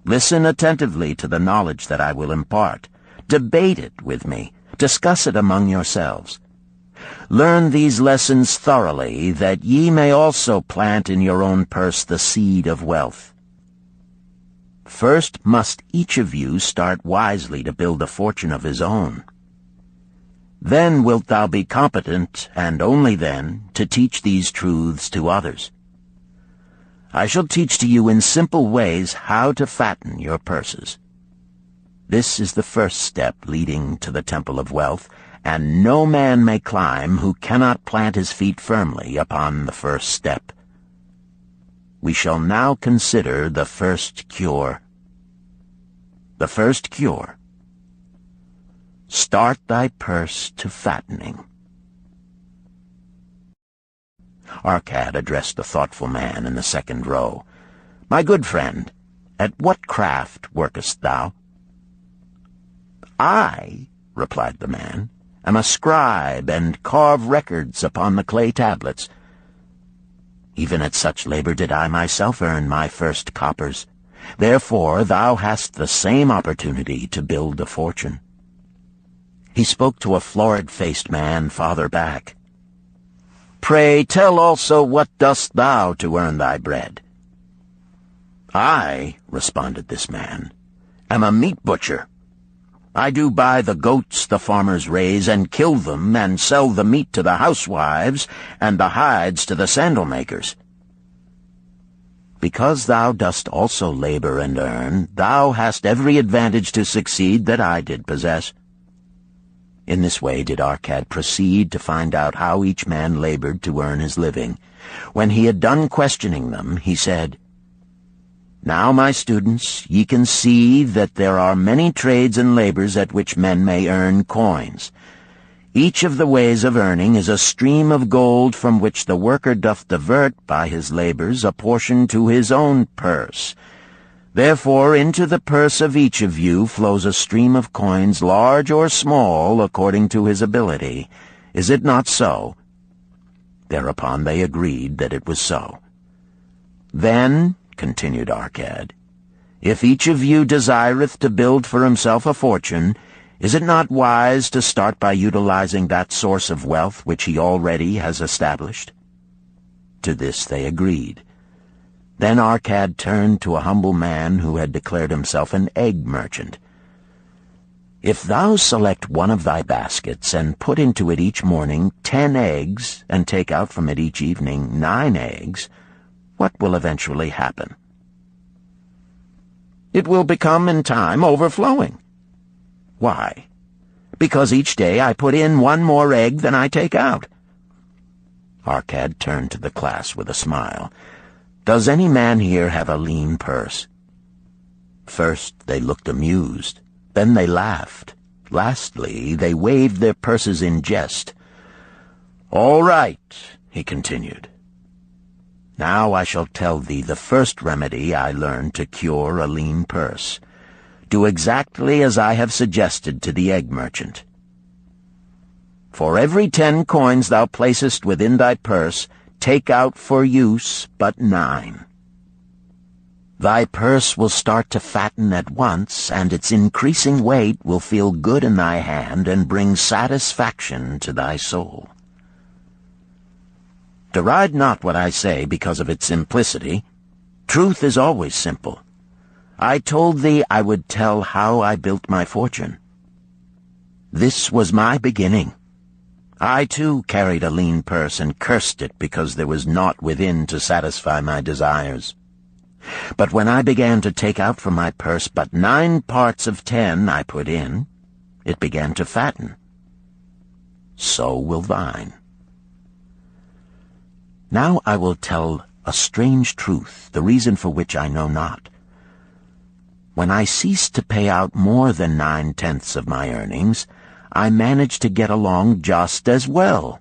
Listen attentively to the knowledge that I will impart. Debate it with me. Discuss it among yourselves. Learn these lessons thoroughly, that ye may also plant in your own purse the seed of wealth. First must each of you start wisely to build a fortune of his own. Then wilt thou be competent, and only then, to teach these truths to others. I shall teach to you in simple ways how to fatten your purses. This is the first step leading to the Temple of Wealth, and no man may climb who cannot plant his feet firmly upon the first step. We shall now consider the first cure. The first cure. Start thy purse to fattening. Arkad addressed the thoughtful man in the second row. My good friend, at what craft workest thou? I, replied the man, am a scribe and carve records upon the clay tablets. Even at such labor did I myself earn my first coppers. Therefore thou hast the same opportunity to build a fortune. He spoke to a florid-faced man farther back. Pray tell also what dost thou to earn thy bread?" "I," responded this man, "am a meat butcher. I do buy the goats the farmers raise, and kill them, and sell the meat to the housewives, and the hides to the sandal makers. Because thou dost also labor and earn, thou hast every advantage to succeed that I did possess." In this way did Arkad proceed to find out how each man labored to earn his living. When he had done questioning them, he said, "Now, my students, ye can see that there are many trades and labors at which men may earn coins. Each of the ways of earning is a stream of gold from which the worker doth divert by his labors a portion to his own purse. Therefore into the purse of each of you flows a stream of coins, large or small, according to his ability. Is it not so?" Thereupon they agreed that it was so. "Then," continued Arkad, "if each of you desireth to build for himself a fortune, is it not wise to start by utilizing that source of wealth which he already has established?" To this they agreed. Then Arkad turned to a humble man who had declared himself an egg merchant. "If thou select one of thy baskets, and put into it each morning 10 eggs, and take out from it each evening 9 eggs, what will eventually happen?" "It will become in time overflowing." "Why?" "Because each day I put in 1 more egg than I take out." Arkad turned to the class with a smile. "Does any man here have a lean purse?" First they looked amused, then they laughed. Lastly, they waved their purses in jest. "All right," he continued. "Now I shall tell thee the first remedy I learned to cure a lean purse. Do exactly as I have suggested to the egg merchant. For every 10 coins thou placest within thy purse, take out for use but 9. Thy purse will start to fatten at once, and its increasing weight will feel good in thy hand and bring satisfaction to thy soul. Deride not what I say because of its simplicity. Truth is always simple. I told thee I would tell how I built my fortune. This was my beginning. I, too, carried a lean purse and cursed it because there was naught within to satisfy my desires. But when I began to take out from my purse but 9 parts of 10 I put in, it began to fatten. So will thine. Now I will tell a strange truth, the reason for which I know not. When I ceased to pay out more than 9/10 of my earnings, I managed to get along just as well.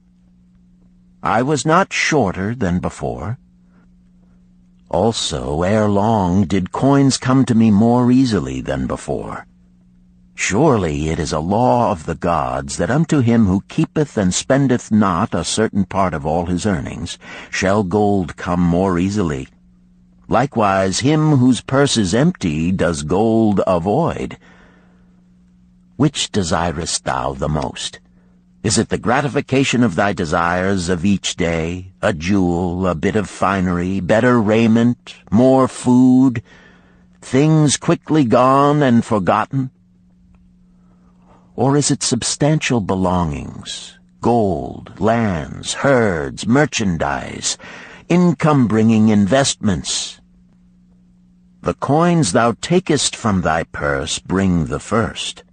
I was not shorter than before. Also, ere long did coins come to me more easily than before. Surely it is a law of the gods that unto him who keepeth and spendeth not a certain part of all his earnings shall gold come more easily. Likewise him whose purse is empty does gold avoid. Which desirest thou the most? Is it the gratification of thy desires of each day, a jewel, a bit of finery, better raiment, more food, things quickly gone and forgotten? Or is it substantial belongings, gold, lands, herds, merchandise, income-bringing investments? The coins thou takest from thy purse bring the first.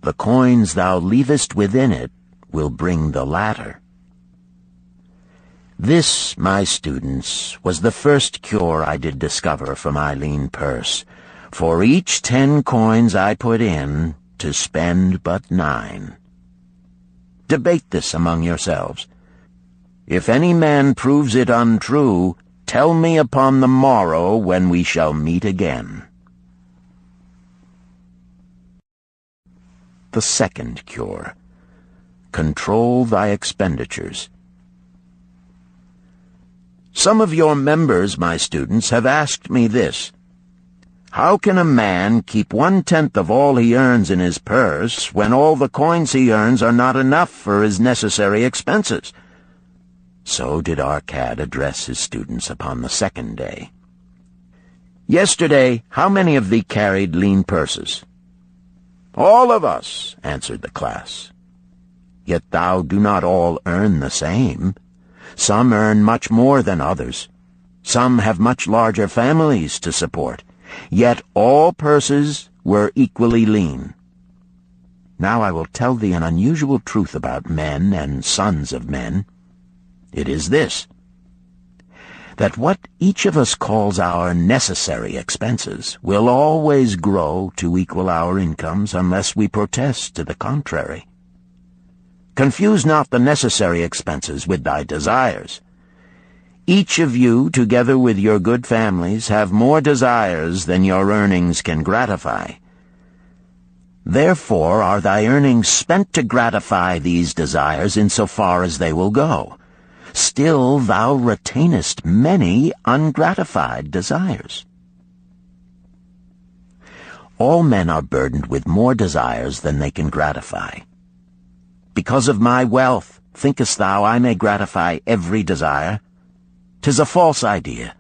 The coins thou leavest within it will bring the latter. This, my students, was the first cure I did discover for my lean purse. For each 10 coins I put in, to spend but 9. Debate this among yourselves. If any man proves it untrue, tell me upon the morrow when we shall meet again. The second cure. Control thy expenditures. Some of your members, my students, have asked me this. How can a man keep 1/10 of all he earns in his purse when all the coins he earns are not enough for his necessary expenses? So did Arkad address his students upon the second day. "Yesterday, how many of thee carried lean purses?" "All of us," answered the class. "Yet thou do not all earn the same. Some earn much more than others. Some have much larger families to support. Yet all purses were equally lean. Now I will tell thee an unusual truth about men and sons of men. It is this, that what each of us calls our necessary expenses will always grow to equal our incomes unless we protest to the contrary. Confuse not the necessary expenses with thy desires. Each of you, together with your good families, have more desires than your earnings can gratify. Therefore are thy earnings spent to gratify these desires in so far as they will go. Still thou retainest many ungratified desires. All men are burdened with more desires than they can gratify. Because of my wealth, thinkest thou I may gratify every desire? 'Tis a false idea.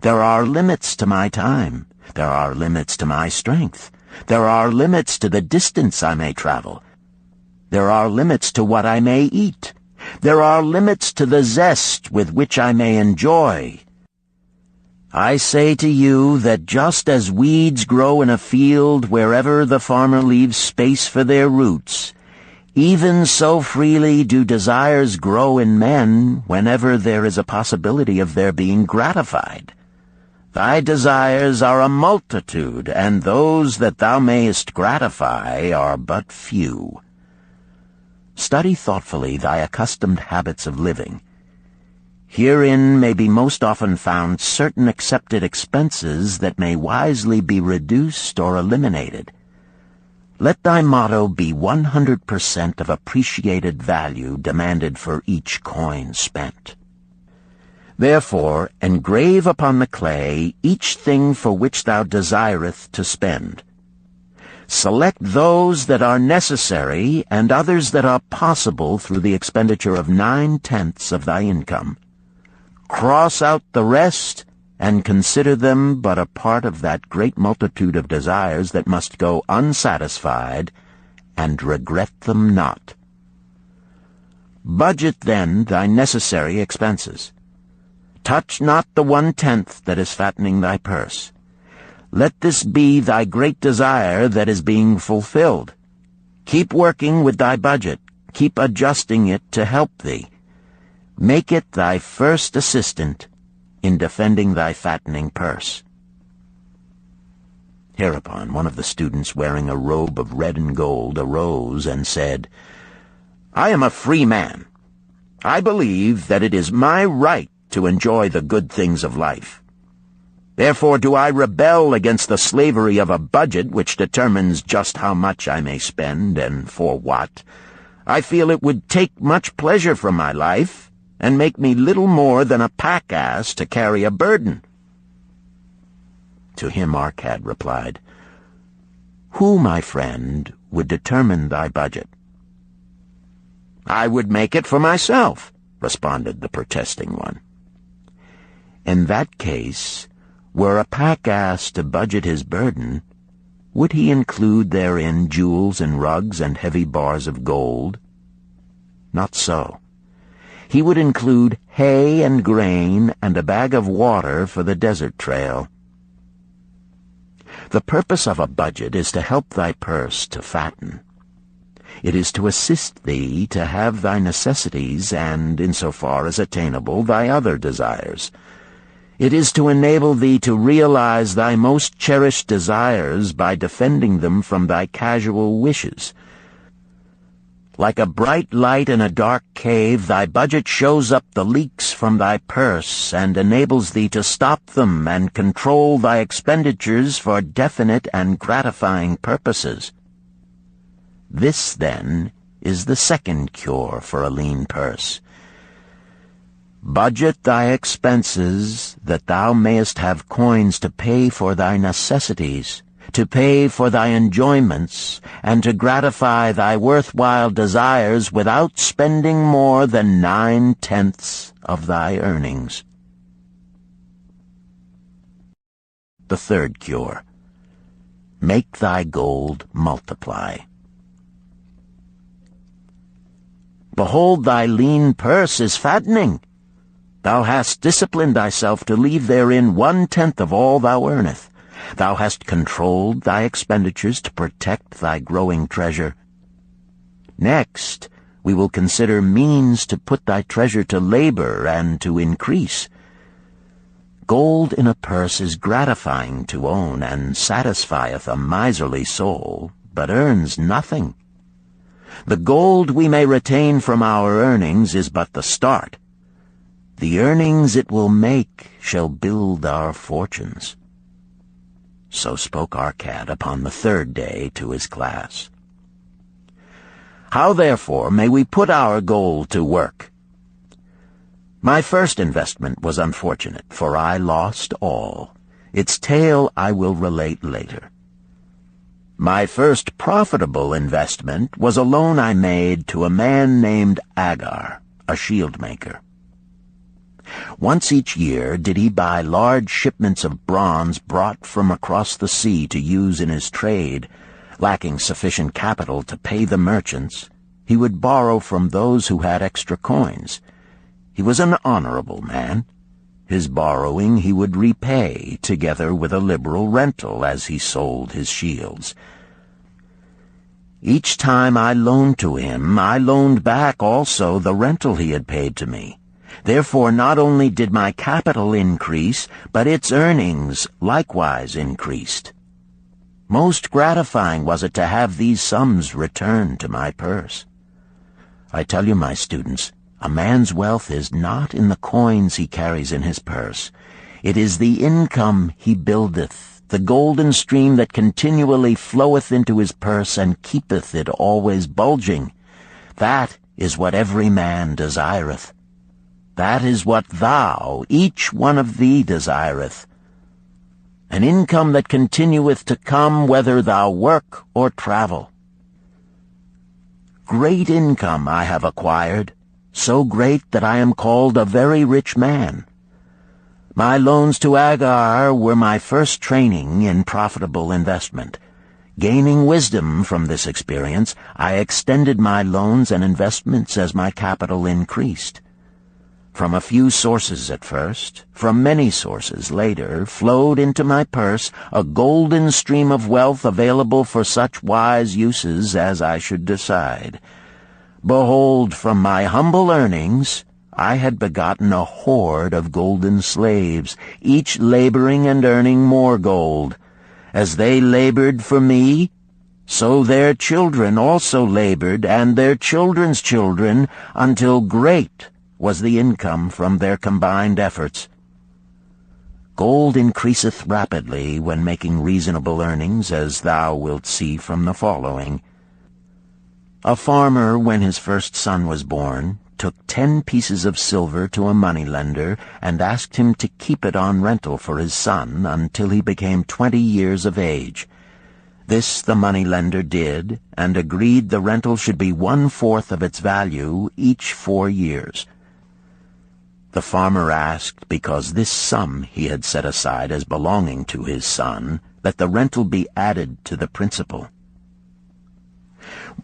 There are limits to my time. There are limits to my strength. There are limits to the distance I may travel. There are limits to what I may eat. There are limits to the zest with which I may enjoy. I say to you that just as weeds grow in a field wherever the farmer leaves space for their roots, even so freely do desires grow in men whenever there is a possibility of their being gratified. Thy desires are a multitude, and those that thou mayest gratify are but few. Study thoughtfully thy accustomed habits of living. Herein may be most often found certain accepted expenses that may wisely be reduced or eliminated. Let thy motto be 100% of appreciated value demanded for each coin spent. Therefore, engrave upon the clay each thing for which thou desireth to spend. Select those that are necessary and others that are possible through the expenditure of 9/10 of thy income. Cross out the rest and consider them but a part of that great multitude of desires that must go unsatisfied, and regret them not. Budget then thy necessary expenses. Touch not the 1/10 that is fattening thy purse. Let this be thy great desire that is being fulfilled. Keep working with thy budget. Keep adjusting it to help thee. Make it thy first assistant in defending thy fattening purse. Hereupon one of the students, wearing a robe of red and gold, arose and said, "I am a free man. I believe that it is my right to enjoy the good things of life. Therefore do I rebel against the slavery of a budget which determines just how much I may spend and for what. I feel it would take much pleasure from my life and make me little more than a pack-ass to carry a burden." To him Arkad replied, "Who, my friend, would determine thy budget?" "I would make it for myself," responded the protesting one. In that case, were a pack-ass to budget his burden, would he include therein jewels and rugs and heavy bars of gold? Not so. He would include hay and grain and a bag of water for the desert trail. The purpose of a budget is to help thy purse to fatten. It is to assist thee to have thy necessities and, insofar as attainable, thy other desires. It is to enable thee to realize thy most cherished desires by defending them from thy casual wishes. Like a bright light in a dark cave, thy budget shows up the leaks from thy purse and enables thee to stop them and control thy expenditures for definite and gratifying purposes. This, then, is the second cure for a lean purse. Budget thy expenses, that thou mayest have coins to pay for thy necessities, to pay for thy enjoyments, and to gratify thy worthwhile desires without spending more than 9/10 of thy earnings. The third cure. Make thy gold multiply. Behold, thy lean purse is fattening. Thou hast disciplined thyself to leave therein 1/10 of all thou earnest. Thou hast controlled thy expenditures to protect thy growing treasure. Next, we will consider means to put thy treasure to labor and to increase. Gold in a purse is gratifying to own, and satisfieth a miserly soul, but earns nothing. The gold we may retain from our earnings is but the start. The earnings it will make shall build our fortunes. So spoke Arkad upon the third day to his class. How, therefore, may we put our gold to work? My first investment was unfortunate, for I lost all. Its tale I will relate later. My first profitable investment was a loan I made to a man named Agar, a shield maker. Once each year did he buy large shipments of bronze brought from across the sea to use in his trade. Lacking sufficient capital to pay the merchants, he would borrow from those who had extra coins. He was an honorable man. His borrowing he would repay, together with a liberal rental as he sold his shields. Each time I loaned to him, I loaned back also the rental he had paid to me. Therefore not only did my capital increase, but its earnings likewise increased. Most gratifying was it to have these sums returned to my purse. I tell you, my students, a man's wealth is not in the coins he carries in his purse. It is the income he buildeth, the golden stream that continually floweth into his purse and keepeth it always bulging. That is what every man desireth. That is what thou, each one of thee, desireth. An income that continueth to come whether thou work or travel. Great income I have acquired, so great that I am called a very rich man. My loans to Agar were my first training in profitable investment. Gaining wisdom from this experience, I extended my loans and investments as my capital increased. From a few sources at first, from many sources later, flowed into my purse a golden stream of wealth available for such wise uses as I should decide. Behold, from my humble earnings, I had begotten a horde of golden slaves, each laboring and earning more gold. As they labored for me, so their children also labored, and their children's children, until great was the income from their combined efforts. Gold increaseth rapidly when making reasonable earnings, as thou wilt see from the following. A farmer, when his first son was born, took 10 pieces of silver to a moneylender and asked him to keep it on rental for his son until he became 20 years of age. This the moneylender did, and agreed the rental should be 1/4 of its value each 4 years. The farmer asked, because this sum he had set aside as belonging to his son, that the rental be added to the principal.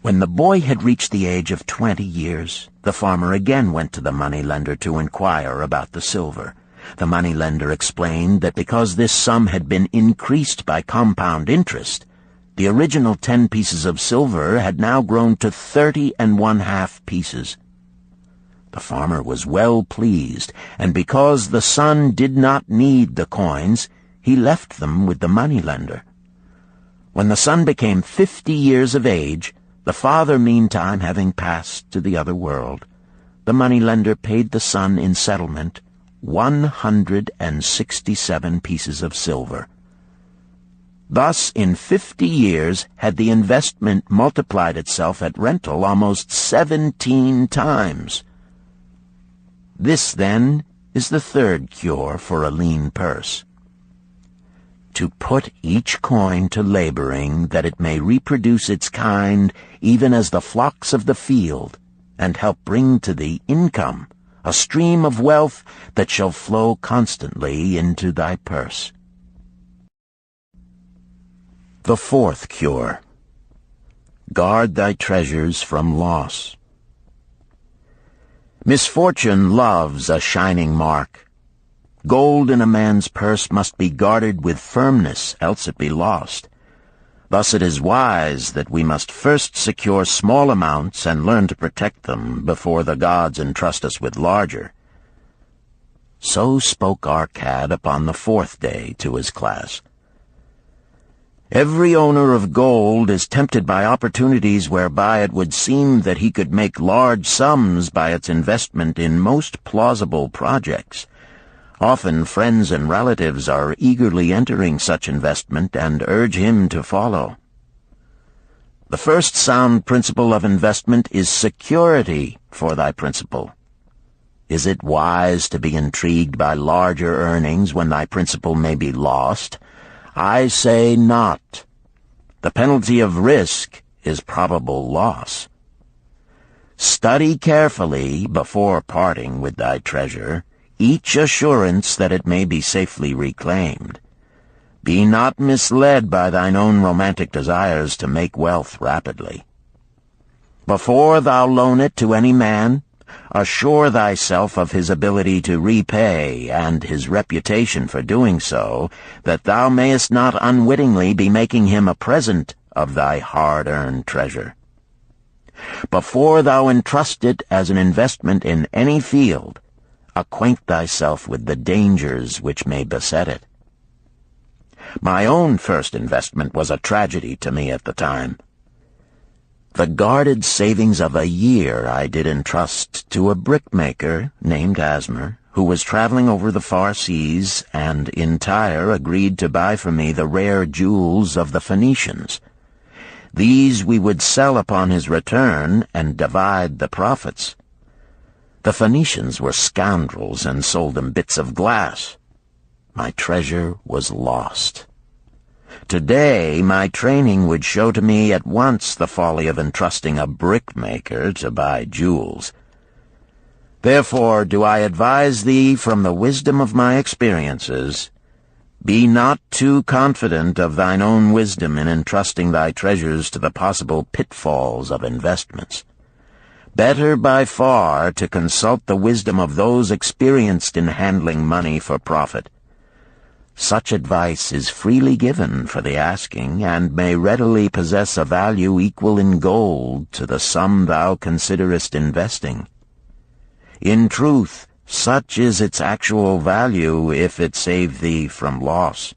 When the boy had reached the age of 20 years, the farmer again went to the moneylender to inquire about the silver. The moneylender explained that because this sum had been increased by compound interest, the original 10 pieces of silver had now grown to 30½ pieces. The farmer was well pleased, and because the son did not need the coins, he left them with the moneylender. When the son became 50 years of age, the father meantime having passed to the other world, the moneylender paid the son in settlement 167 pieces of silver. Thus, in 50 years, had the investment multiplied itself at rental almost 17 times. This, then, is the third cure for a lean purse. to put each coin to laboring, that it may reproduce its kind, even as the flocks of the field, and help bring to thee income, a stream of wealth that shall flow constantly into thy purse. The fourth cure. Guard thy treasures from loss. Misfortune loves a shining mark. Gold in a man's purse must be guarded with firmness, else it be lost. Thus it is wise that we must first secure small amounts and learn to protect them before the gods entrust us with larger. So spoke Arkad upon the fourth day to his class. Every owner of gold is tempted by opportunities whereby it would seem that he could make large sums by its investment in most plausible projects. Often friends and relatives are eagerly entering such investment and urge him to follow. The first sound principle of investment is security for thy principal. Is it wise to be intrigued by larger earnings when thy principal may be lost? I say not. The penalty of risk is probable loss. Study carefully, before parting with thy treasure, each assurance that it may be safely reclaimed. Be not misled by thine own romantic desires to make wealth rapidly. Before thou loan it to any man, assure thyself of his ability to repay and his reputation for doing so, that thou mayest not unwittingly be making him a present of thy hard-earned treasure. Before thou entrust it as an investment in any field, acquaint thyself with the dangers which may beset it. My own first investment was a tragedy to me at the time. The guarded savings of a year I did entrust to a brickmaker named Asmer, who was traveling over the far seas, and in Tyre agreed to buy for me the rare jewels of the Phoenicians. These we would sell upon his return and divide the profits. The Phoenicians were scoundrels and sold him bits of glass. My treasure was lost. Today, my training would show to me at once the folly of entrusting a brickmaker to buy jewels. Therefore do I advise thee from the wisdom of my experiences, be not too confident of thine own wisdom in entrusting thy treasures to the possible pitfalls of investments. Better by far to consult the wisdom of those experienced in handling money for profit. Such advice is freely given for the asking, and may readily possess a value equal in gold to the sum thou considerest investing. In truth, such is its actual value if it save thee from loss.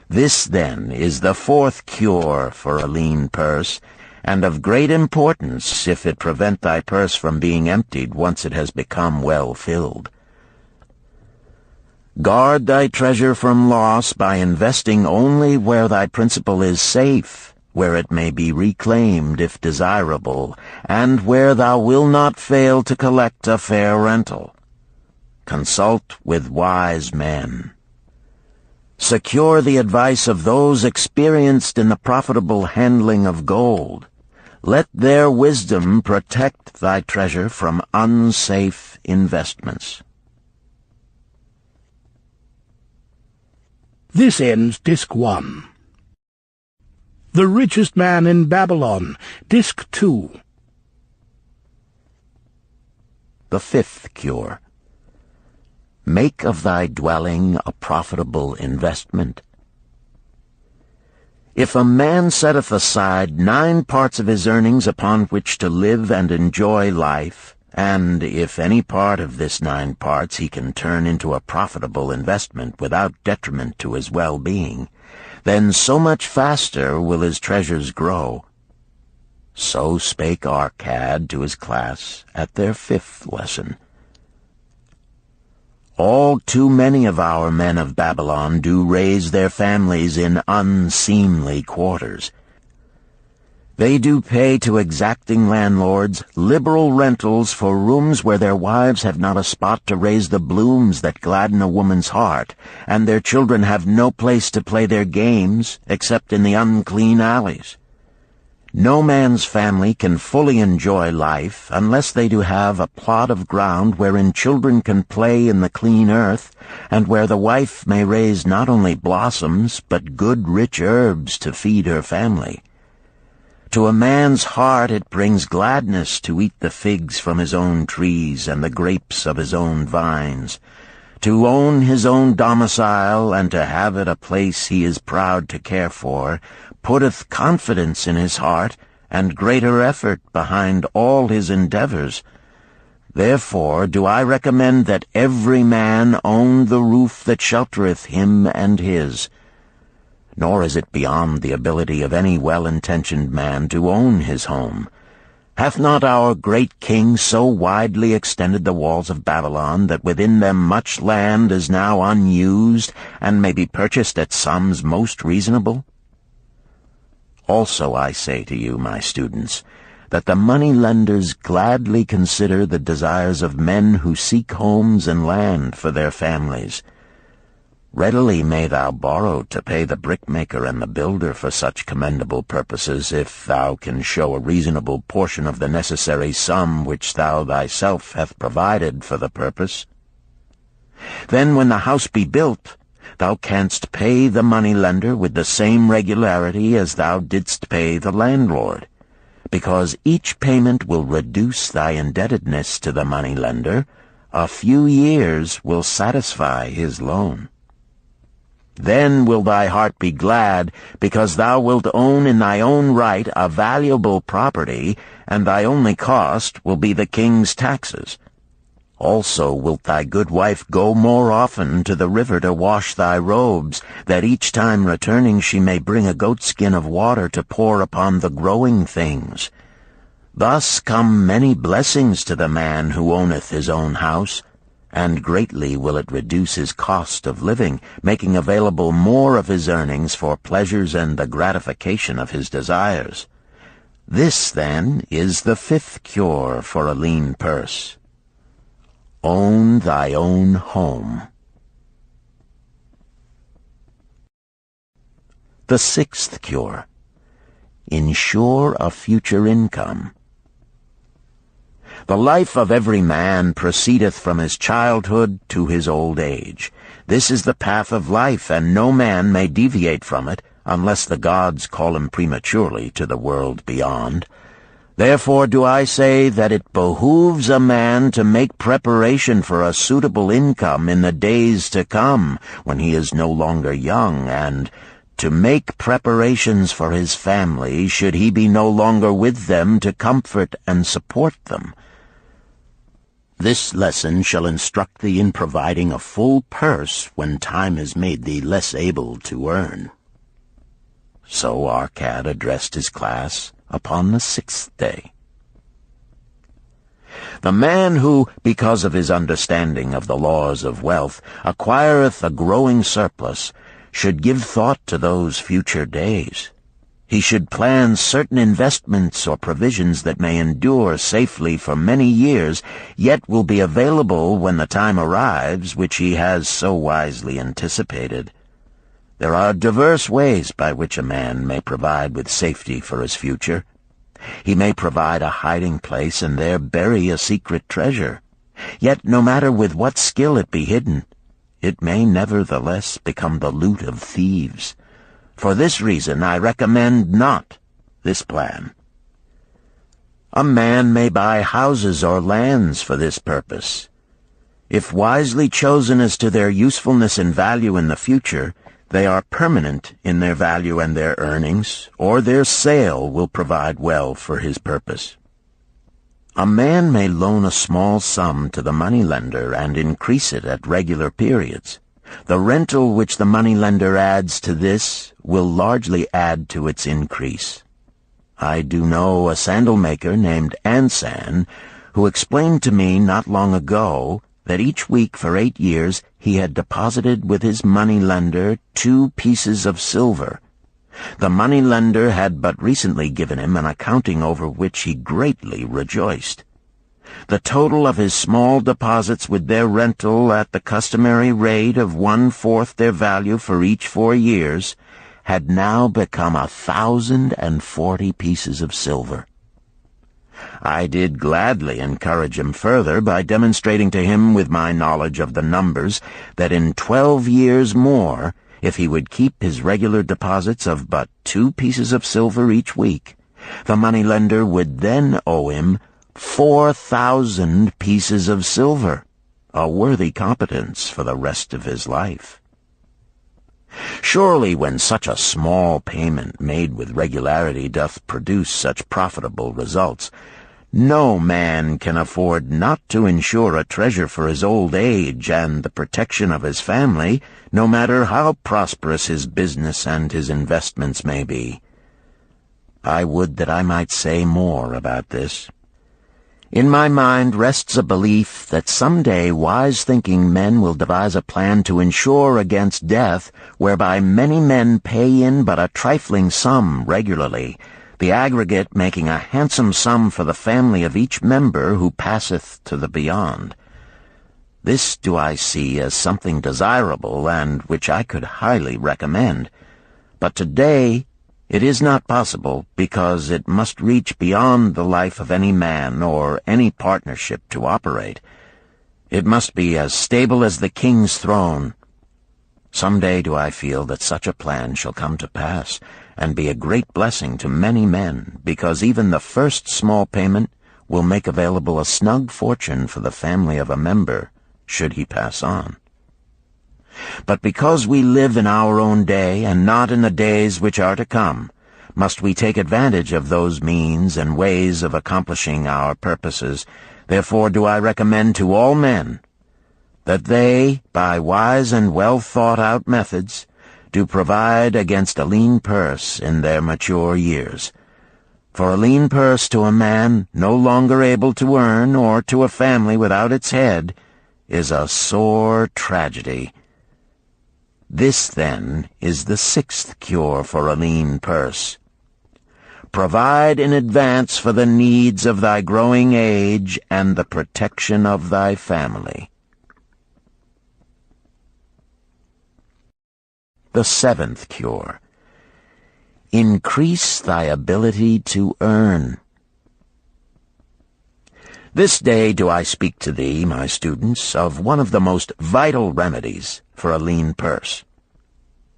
This, then, is the fourth cure for a lean purse, and of great importance if it prevent thy purse from being emptied once it has become well filled. Guard thy treasure from loss by investing only where thy principal is safe, where it may be reclaimed if desirable, and where thou wilt not fail to collect a fair rental. Consult with wise men. Secure the advice of those experienced in the profitable handling of gold. Let their wisdom protect thy treasure from unsafe investments. This ends Disc 1. The Richest Man in Babalon, Disc 2. The fifth cure. Make of thy dwelling a profitable investment. If a man setteth aside 9 parts of his earnings upon which to live and enjoy life, and if any part of this 9 parts he can turn into a profitable investment without detriment to his well-being, then so much faster will his treasures grow. So spake Arkad to his class at their 5th lesson. All too many of our men of Babalon do raise their families in unseemly quarters. They do pay to exacting landlords liberal rentals for rooms where their wives have not a spot to raise the blooms that gladden a woman's heart, and their children have no place to play their games except in the unclean alleys. No man's family can fully enjoy life unless they do have a plot of ground wherein children can play in the clean earth, and where the wife may raise not only blossoms but good rich herbs to feed her family. To a man's heart it brings gladness to eat the figs from his own trees and the grapes of his own vines, to own his own domicile and to have it a place he is proud to care for, putteth confidence in his heart and greater effort behind all his endeavors. Therefore do I recommend that every man own the roof that sheltereth him and his. Nor is it beyond the ability of any well-intentioned man to own his home. Hath not our great king so widely extended the walls of Babylon that within them much land is now unused, and may be purchased at sums most reasonable? Also I say to you, my students, that the money-lenders gladly consider the desires of men who seek homes and land for their families. Readily may thou borrow to pay the brickmaker and the builder for such commendable purposes, if thou can show a reasonable portion of the necessary sum which thou thyself hast provided for the purpose. Then when the house be built, thou canst pay the money-lender with the same regularity as thou didst pay the landlord, because each payment will reduce thy indebtedness to the money-lender. A few years will satisfy his loan. Then will thy heart be glad, because thou wilt own in thy own right a valuable property, and thy only cost will be the king's taxes. Also wilt thy good wife go more often to the river to wash thy robes, that each time returning she may bring a goatskin of water to pour upon the growing things. Thus come many blessings to the man who owneth his own house, and greatly will it reduce his cost of living, making available more of his earnings for pleasures and the gratification of his desires. This, then, is the fifth cure for a lean purse. Own thy own home. The sixth cure. Ensure a future income. The life of every man proceedeth from his childhood to his old age. This is the path of life, and no man may deviate from it, unless the gods call him prematurely to the world beyond. Therefore do I say that it behooves a man to make preparation for a suitable income in the days to come, when he is no longer young, and to make preparations for his family, should he be no longer with them to comfort and support them. This lesson shall instruct thee in providing a full purse when time has made thee less able to earn. So Arkad addressed his class upon the sixth day. The man who, because of his understanding of the laws of wealth, acquireth a growing surplus, should give thought to those future days. He should plan certain investments or provisions that may endure safely for many years, yet will be available when the time arrives which he has so wisely anticipated. There are diverse ways by which a man may provide with safety for his future. He may provide a hiding place and there bury a secret treasure. Yet no matter with what skill it be hidden, it may nevertheless become the loot of thieves. For this reason I recommend not this plan. A man may buy houses or lands for this purpose. If wisely chosen as to their usefulness and value in the future, they are permanent in their value and their earnings, or their sale will provide well for his purpose. A man may loan a small sum to the moneylender and increase it at regular periods. The rental which the moneylender adds to this will largely add to its increase. I do know a sandal-maker named Ansan, who explained to me not long ago that each week for 8 years he had deposited with his moneylender 2 pieces of silver. The moneylender had but recently given him an accounting over which he greatly rejoiced. The total of his small deposits with their rental at the customary rate of 1/4 their value for each 4 years had now become 1,040 pieces of silver. I did gladly encourage him further by demonstrating to him with my knowledge of the numbers that in 12 years more, if he would keep his regular deposits of but 2 pieces of silver each week, the moneylender would then owe him 4,000 pieces of silver, a worthy competence for the rest of his life. Surely when such a small payment made with regularity doth produce such profitable results, no man can afford not to insure a treasure for his old age and the protection of his family, no matter how prosperous his business and his investments may be. I would that I might say more about this. In my mind rests a belief that someday wise-thinking men will devise a plan to insure against death, whereby many men pay in but a trifling sum regularly, the aggregate making a handsome sum for the family of each member who passeth to the beyond. This do I see as something desirable, and which I could highly recommend. But today it is not possible, because it must reach beyond the life of any man or any partnership to operate. It must be as stable as the king's throne. Some day do I feel that such a plan shall come to pass, and be a great blessing to many men, because even the first small payment will make available a snug fortune for the family of a member, should he pass on. But because we live in our own day, and not in the days which are to come, must we take advantage of those means and ways of accomplishing our purposes. Therefore do I recommend to all men that they, by wise and well-thought-out methods, do provide against a lean purse in their mature years. For a lean purse to a man no longer able to earn, or to a family without its head, is a sore tragedy. This, then, is the 6th cure for a lean purse. Provide in advance for the needs of thy growing age and the protection of thy family. The 7th cure. Increase thy ability to earn. This day do I speak to thee, my students, of one of the most vital remedies for a lean purse.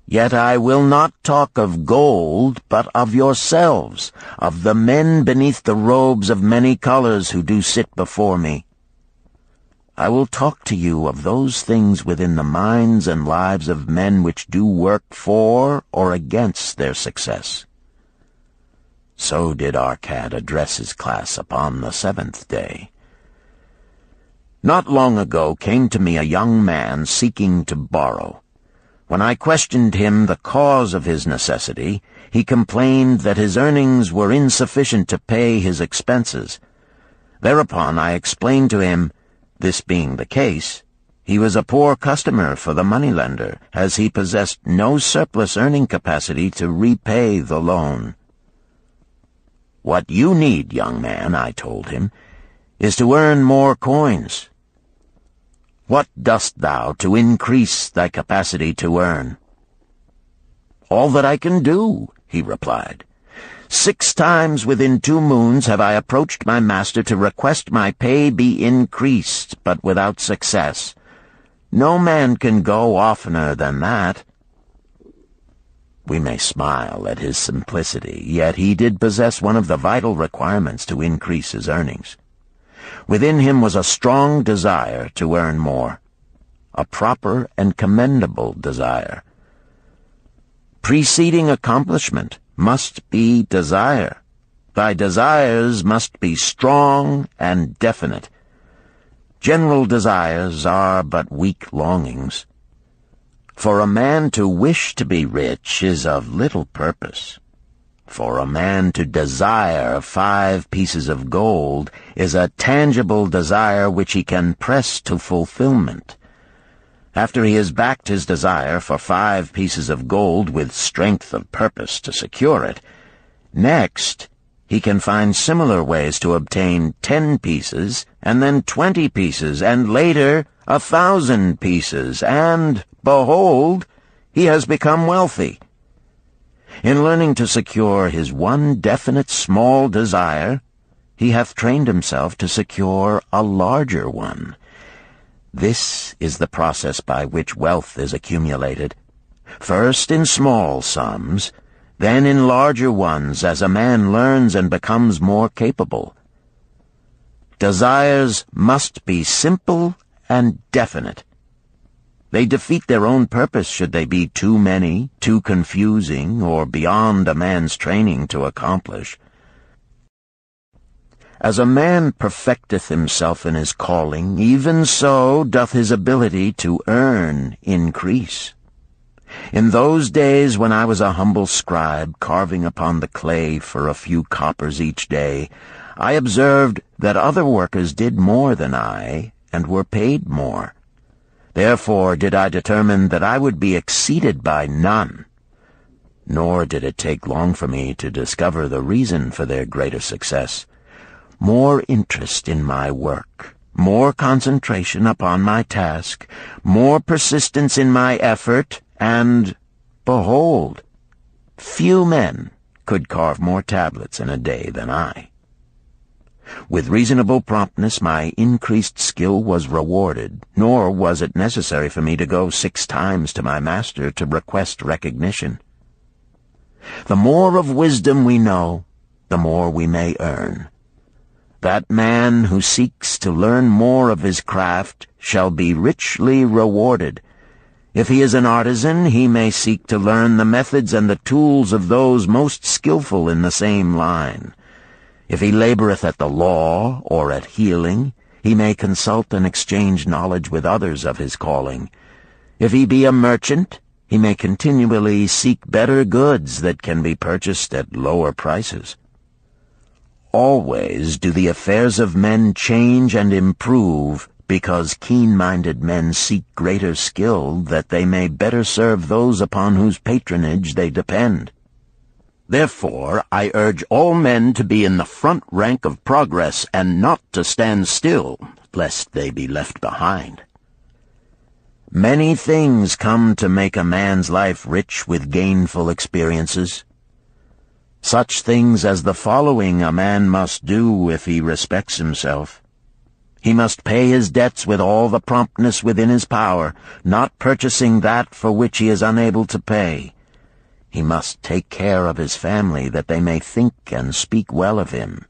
Yet I will not talk of gold, but of yourselves, of the men beneath the robes of many colors who do sit before me. I will talk to you of those things within the minds and lives of men which do work for or against their success. So did Arkad address his class upon the 7th day. Not long ago came to me a young man seeking to borrow. When I questioned him the cause of his necessity, he complained that his earnings were insufficient to pay his expenses. Thereupon I explained to him, this being the case, he was a poor customer for the moneylender, as he possessed no surplus earning capacity to repay the loan. What you need, young man, I told him, is to earn more coins. What dost thou to increase thy capacity to earn? All that I can do, he replied. 6 times within 2 moons have I approached my master to request my pay be increased, but without success. No man can go oftener than that. We may smile at his simplicity, yet he did possess one of the vital requirements to increase his earnings. Within him was a strong desire to earn more, a proper and commendable desire. Preceding accomplishment must be desire. Thy desires must be strong and definite. General desires are but weak longings. For a man to wish to be rich is of little purpose. For a man to desire 5 pieces of gold is a tangible desire which he can press to fulfillment. After he has backed his desire for 5 pieces of gold with strength of purpose to secure it, next he can find similar ways to obtain 10 pieces, and then 20 pieces, and later 1,000 pieces, and, behold, he has become wealthy. In learning to secure his one definite small desire, he hath trained himself to secure a larger one. This is the process by which wealth is accumulated, first in small sums, then in larger ones as a man learns and becomes more capable. Desires must be simple and definite. They defeat their own purpose should they be too many, too confusing, or beyond a man's training to accomplish. As a man perfecteth himself in his calling, even so doth his ability to earn increase. In those days when I was a humble scribe carving upon the clay for a few coppers each day, I observed that other workers did more than I, and were paid more. Therefore did I determine that I would be exceeded by none. Nor did it take long for me to discover the reason for their greater success. More interest in my work, more concentration upon my task, more persistence in my effort, and, behold, few men could carve more tablets in a day than I. With reasonable promptness my increased skill was rewarded, nor was it necessary for me to go 6 times to my master to request recognition. The more of wisdom we know, the more we may earn. That man who seeks to learn more of his craft shall be richly rewarded. If he is an artisan, he may seek to learn the methods and the tools of those most skillful in the same line. If he laboreth at the law or at healing, he may consult and exchange knowledge with others of his calling. If he be a merchant, he may continually seek better goods that can be purchased at lower prices. Always do the affairs of men change and improve, because keen-minded men seek greater skill that they may better serve those upon whose patronage they depend. Therefore, I urge all men to be in the front rank of progress and not to stand still, lest they be left behind. Many things come to make a man's life rich with gainful experiences. Such things as the following a man must do if he respects himself. He must pay his debts with all the promptness within his power, not purchasing that for which he is unable to pay. He must take care of his family that they may think and speak well of him.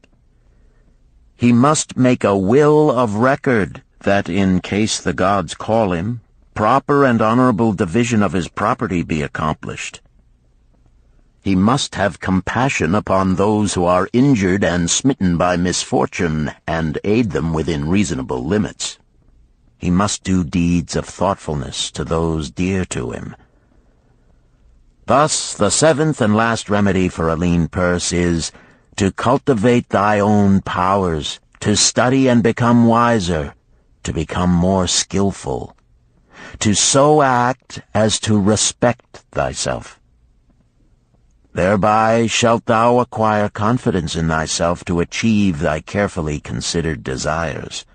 He must make a will of record that, in case the gods call him, proper and honorable division of his property be accomplished. He must have compassion upon those who are injured and smitten by misfortune, and aid them within reasonable limits. He must do deeds of thoughtfulness to those dear to him. Thus, the 7th and last remedy for a lean purse is to cultivate thy own powers, to study and become wiser, to become more skillful, to so act as to respect thyself. Thereby shalt thou acquire confidence in thyself to achieve thy carefully considered desires.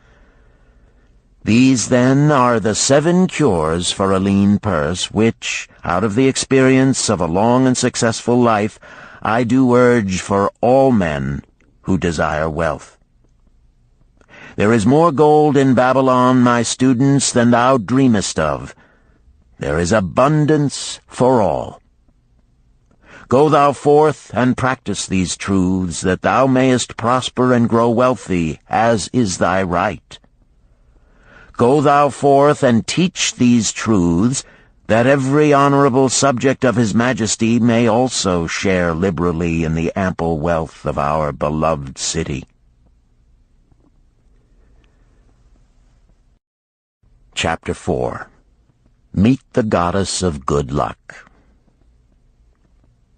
These, then, are the 7 cures for a lean purse, which, out of the experience of a long and successful life, I do urge for all men who desire wealth. There is more gold in Babalon, my students, than thou dreamest of. There is abundance for all. Go thou forth and practice these truths, that thou mayest prosper and grow wealthy, as is thy right. Go thou forth and teach these truths, that every honorable subject of his majesty may also share liberally in the ample wealth of our beloved city. Chapter 4. Meet the Goddess of Good Luck.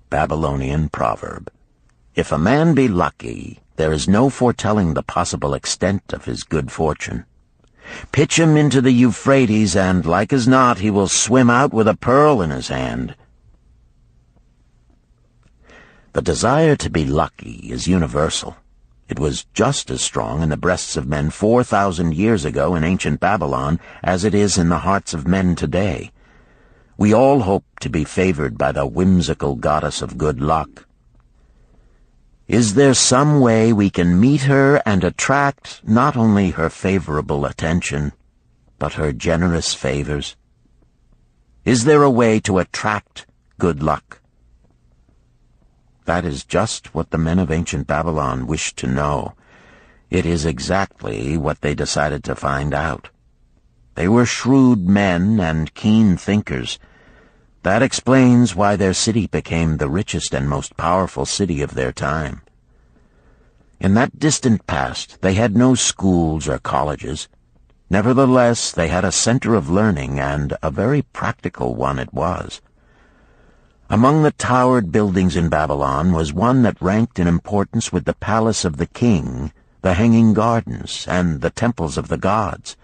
Babylonian proverb. If a man be lucky, there is no foretelling the possible extent of his good fortune. Pitch him into the Euphrates, and like as not he will swim out with a pearl in his hand. The desire to be lucky is universal. It was just as strong in the breasts of men 4,000 years ago in ancient Babylon as it is in the hearts of men today. We all hope to be favored by the whimsical goddess of good luck. Is there some way we can meet her and attract not only her favorable attention, but her generous favors? Is there a way to attract good luck? That is just what the men of ancient Babylon wished to know. It is exactly what they decided to find out. They were shrewd men and keen thinkers. That explains why their city became the richest and most powerful city of their time. In that distant past, they had no schools or colleges. Nevertheless, they had a center of learning, and a very practical one it was. Among the towered buildings in Babylon was one that ranked in importance with the palace of the king, the hanging gardens, and the temples of the gods.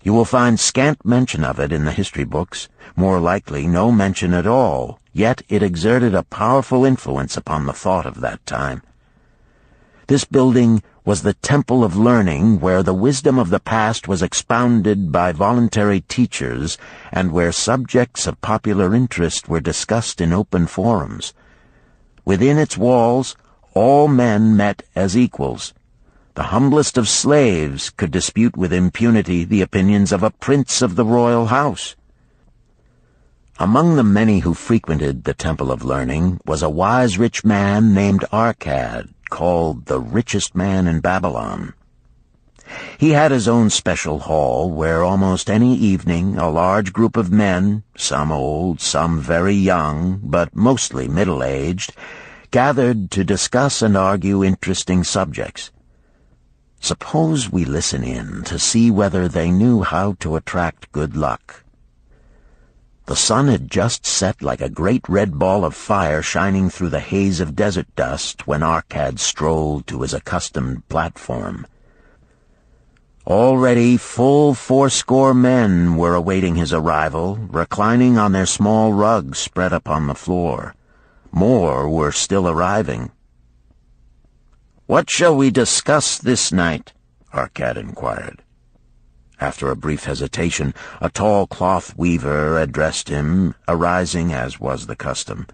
You will find scant mention of it in the history books, more likely no mention at all, yet it exerted a powerful influence upon the thought of that time. This building was the temple of learning, where the wisdom of the past was expounded by voluntary teachers, and where subjects of popular interest were discussed in open forums. Within its walls, all men met as equals. The humblest of slaves could dispute with impunity the opinions of a prince of the royal house. Among the many who frequented the Temple of Learning was a wise rich man named Arkad, called the Richest Man in Babylon. He had his own special hall where almost any evening a large group of men, some old, some very young, but mostly middle-aged, gathered to discuss and argue interesting subjects. Suppose we listen in to see whether they knew how to attract good luck. The sun had just set like a great red ball of fire shining through the haze of desert dust when Arkad strolled to his accustomed platform. Already full 80 men were awaiting his arrival, reclining on their small rugs spread upon the floor. More were still arriving. "What shall we discuss this night?" Arkad inquired. After a brief hesitation, a tall cloth weaver addressed him, arising as was the custom.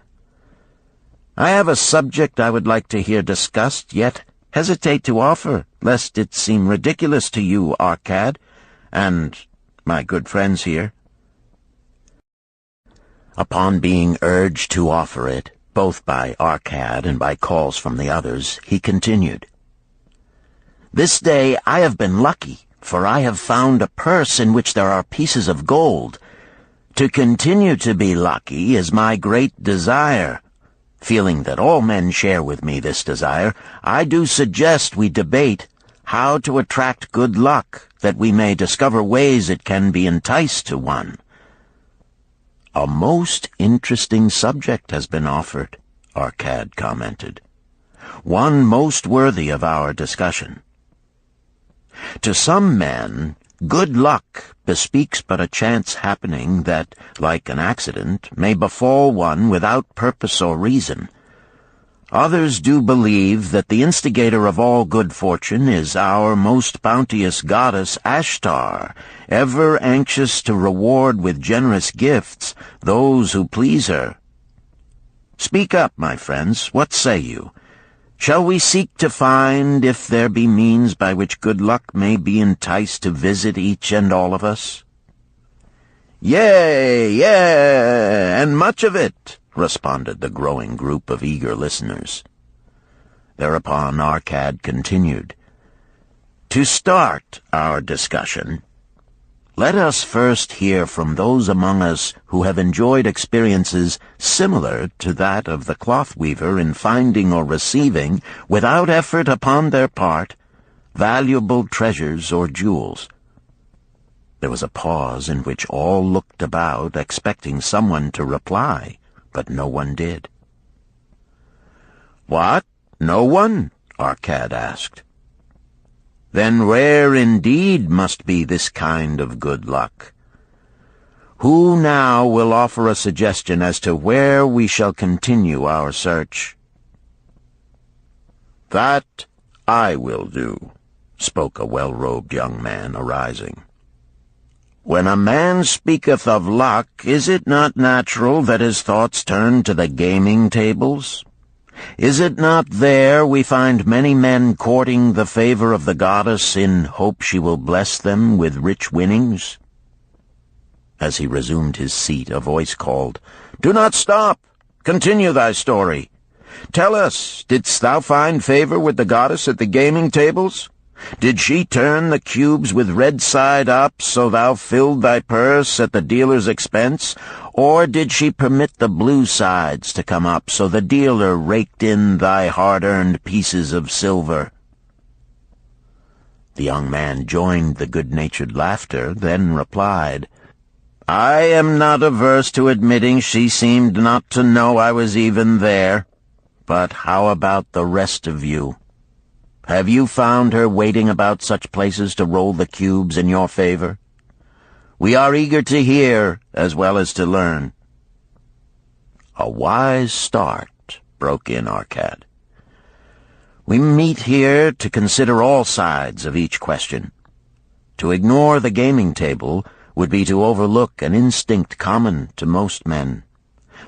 "I have a subject I would like to hear discussed, yet hesitate to offer, lest it seem ridiculous to you, Arkad, and my good friends here." Upon being urged to offer it, both by Arkad and by calls from the others, he continued, "This day I have been lucky, for I have found a purse in which there are pieces of gold. To continue to be lucky is my great desire. Feeling that all men share with me this desire, I do suggest we debate how to attract good luck, that we may discover ways it can be enticed to one." "A most interesting subject has been offered," Arkad commented. "One most worthy of our discussion. To some men, good luck bespeaks but a chance happening that, like an accident, may befall one without purpose or reason. Others do believe that the instigator of all good fortune is our most bounteous goddess Ashtar, ever anxious to reward with generous gifts those who please her. Speak up, my friends, what say you? Shall we seek to find if there be means by which good luck may be enticed to visit each and all of us?" "Yea, and much of it," responded the growing group of eager listeners. Thereupon Arkad continued, "To start our discussion, let us first hear from those among us who have enjoyed experiences similar to that of the cloth weaver in finding or receiving, without effort upon their part, valuable treasures or jewels." There was a pause in which all looked about, expecting someone to reply, but no one did. "What? No one?" Arkad asked. then rare indeed must be this kind of good luck. Who now will offer a suggestion as to where we shall continue our search?" "That I will do," spoke a well-robed young man, arising. "When a man speaketh of luck, is it not natural that his thoughts turn to the gaming tables? Is it not there we find many men courting the favor of the goddess in hope she will bless them with rich winnings?" As he resumed his seat, a voice called, "Do not stop! Continue thy story. Tell us, didst thou find favor with the goddess at the gaming tables? Did she turn the cubes with red side up, so thou filled thy purse at the dealer's expense? Or did she permit the blue sides to come up, so the dealer raked in thy hard-earned pieces of silver?" The young man joined the good-natured laughter, then replied, "I am not averse to admitting she seemed not to know I was even there. But how about the rest of you? Have you found her waiting about such places to roll the cubes in your favor? We are eager to hear as well as to learn." "A wise start," broke in Arkad. "We meet here to consider all sides of each question. To ignore the gaming table would be to overlook an instinct common to most men,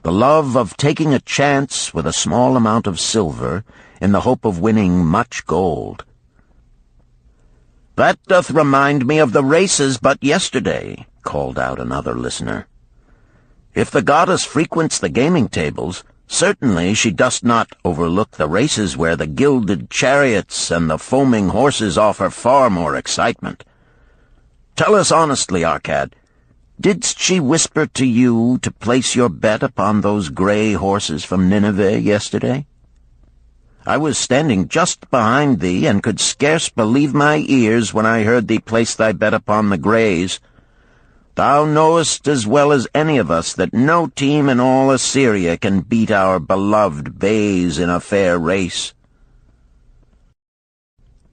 the love of taking a chance with a small amount of silver in the hope of winning much gold." "That doth remind me of the races but yesterday," called out another listener. "If the goddess frequents the gaming tables, certainly she does not overlook the races where the gilded chariots and the foaming horses offer far more excitement. Tell us honestly, Arkad, didst she whisper to you to place your bet upon those gray horses from Nineveh yesterday? I was standing just behind thee, and could scarce believe my ears when I heard thee place thy bet upon the grays. Thou knowest as well as any of us that no team in all Assyria can beat our beloved bays in a fair race.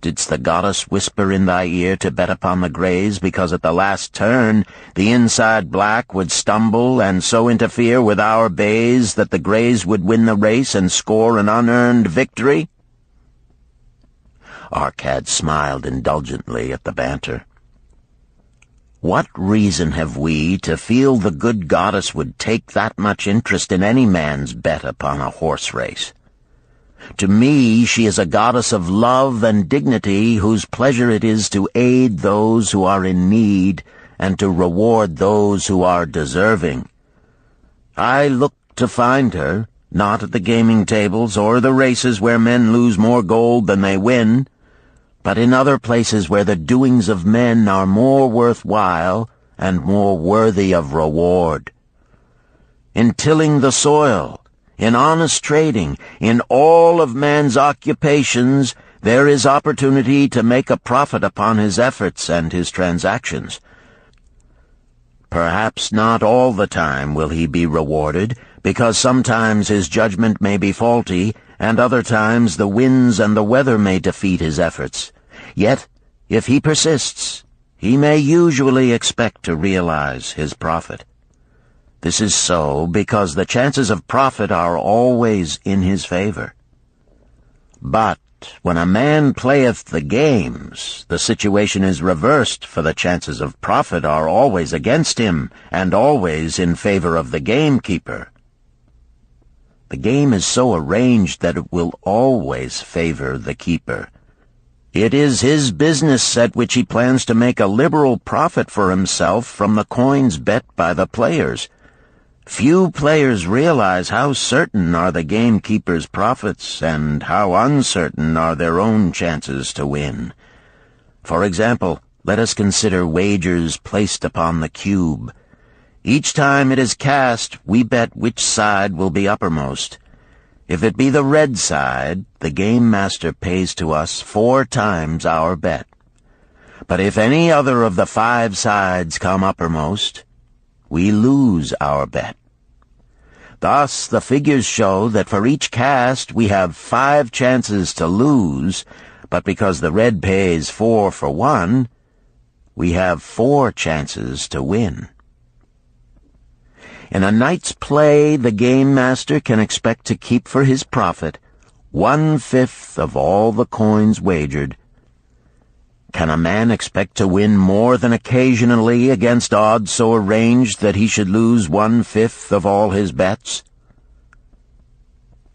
Didst the goddess whisper in thy ear to bet upon the grays, because at the last turn the inside black would stumble and so interfere with our bays that the grays would win the race and score an unearned victory?" Arkad smiled indulgently at the banter. "What reason have we to feel the good goddess would take that much interest in any man's bet upon a horse race? To me she is a goddess of love and dignity, whose pleasure it is to aid those who are in need and to reward those who are deserving. I look to find her, not at the gaming tables or the races where men lose more gold than they win, but in other places where the doings of men are more worthwhile and more worthy of reward. In tilling the soil, in honest trading, in all of man's occupations, there is opportunity to make a profit upon his efforts and his transactions. Perhaps not all the time will he be rewarded, because sometimes his judgment may be faulty, and other times the winds and the weather may defeat his efforts. Yet, if he persists, he may usually expect to realize his profit. This is so because the chances of profit are always in his favor. But when a man playeth the games, the situation is reversed, for the chances of profit are always against him, and always in favor of the gamekeeper. The game is so arranged that it will always favor the keeper. It is his business at which he plans to make a liberal profit for himself from the coins bet by the players. Few players realize how certain are the gamekeeper's profits and how uncertain are their own chances to win. For example, let us consider wagers placed upon the cube. Each time it is cast, we bet which side will be uppermost. If it be the red side, the game master pays to us 4 times our bet. But if any other of the 5 sides come uppermost, we lose our bet. Thus, the figures show that for each cast we have 5 chances to lose, but because the red pays 4 for 1, we have 4 chances to win. In a night's play, the game master can expect to keep for his profit 1/5 of all the coins wagered. Can a man expect to win more than occasionally against odds so arranged that he should lose 1/5 of all his bets?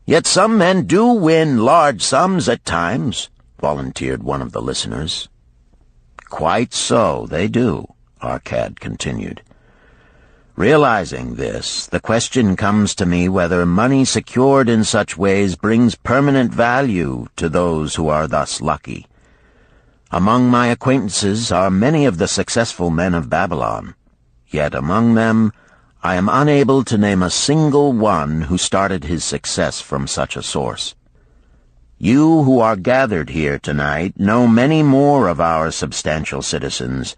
Yet some men do win large sums at times, volunteered one of the listeners. Quite so, they do, Arkad continued. Realizing this, the question comes to me whether money secured in such ways brings permanent value to those who are thus lucky. Among my acquaintances are many of the successful men of Babalon, yet among them I am unable to name a single one who started his success from such a source. You who are gathered here tonight know many more of our substantial citizens.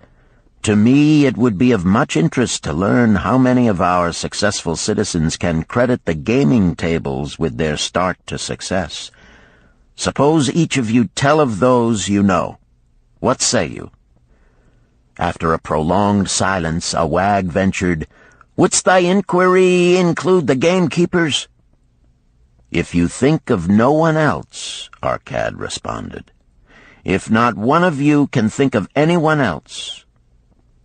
To me, it would be of much interest to learn how many of our successful citizens can credit the gaming tables with their start to success. Suppose each of you tell of those you know. What say you? After a prolonged silence, a wag ventured, "Wouldst thy inquiry include the gamekeepers?" "If you think of no one else," Arkad responded. "If not one of you can think of anyone else,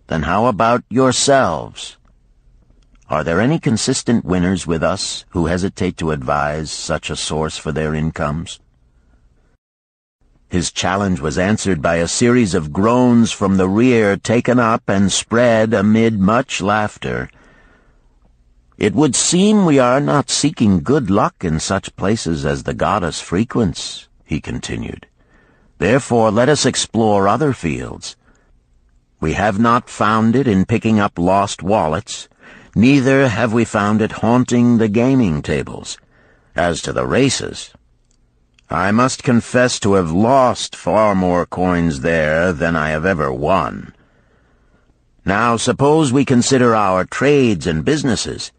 then how about yourselves? Are there any consistent winners with us who hesitate to advise such a source for their incomes?" His challenge was answered by a series of groans from the rear, taken up and spread amid much laughter. "It would seem we are not seeking good luck in such places as the goddess frequents," he continued. "Therefore let us explore other fields. We have not found it in picking up lost wallets, neither have we found it haunting the gaming tables. As to the races, I must confess to have lost far more coins there than I have ever won. Now suppose we consider our trades and businesses.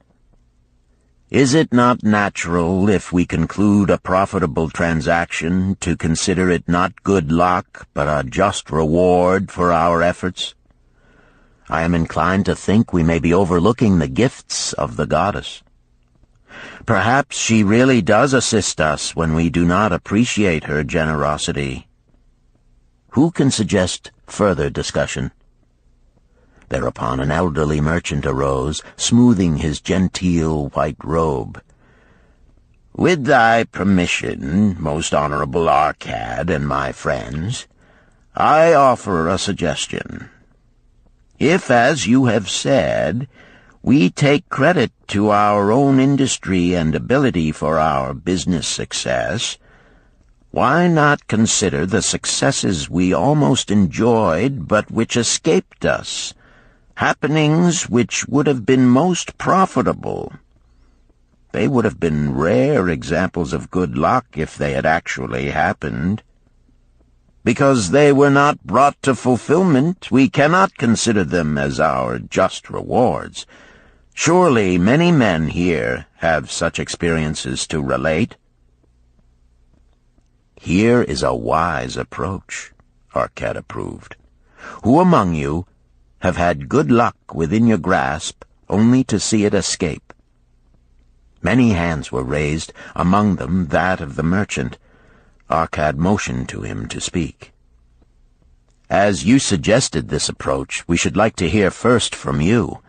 Is it not natural, if we conclude a profitable transaction, to consider it not good luck, but a just reward for our efforts? I am inclined to think we may be overlooking the gifts of the goddess. Perhaps she really does assist us when we do not appreciate her generosity. Who can suggest further discussion?" Thereupon an elderly merchant arose, smoothing his genteel white robe. "With thy permission, most honorable Arkad and my friends, I offer a suggestion. If, as you have said, we take credit to our own industry and ability for our business success, why not consider the successes we almost enjoyed but which escaped us, happenings which would have been most profitable? They would have been rare examples of good luck if they had actually happened. Because they were not brought to fulfillment, we cannot consider them as our just rewards. Surely many men here have such experiences to relate." "Here is a wise approach," Arkad approved. "Who among you have had good luck within your grasp only to see it escape?" Many hands were raised, among them that of the merchant. Arkad motioned to him to speak. "As you suggested this approach, we should like to hear first from you."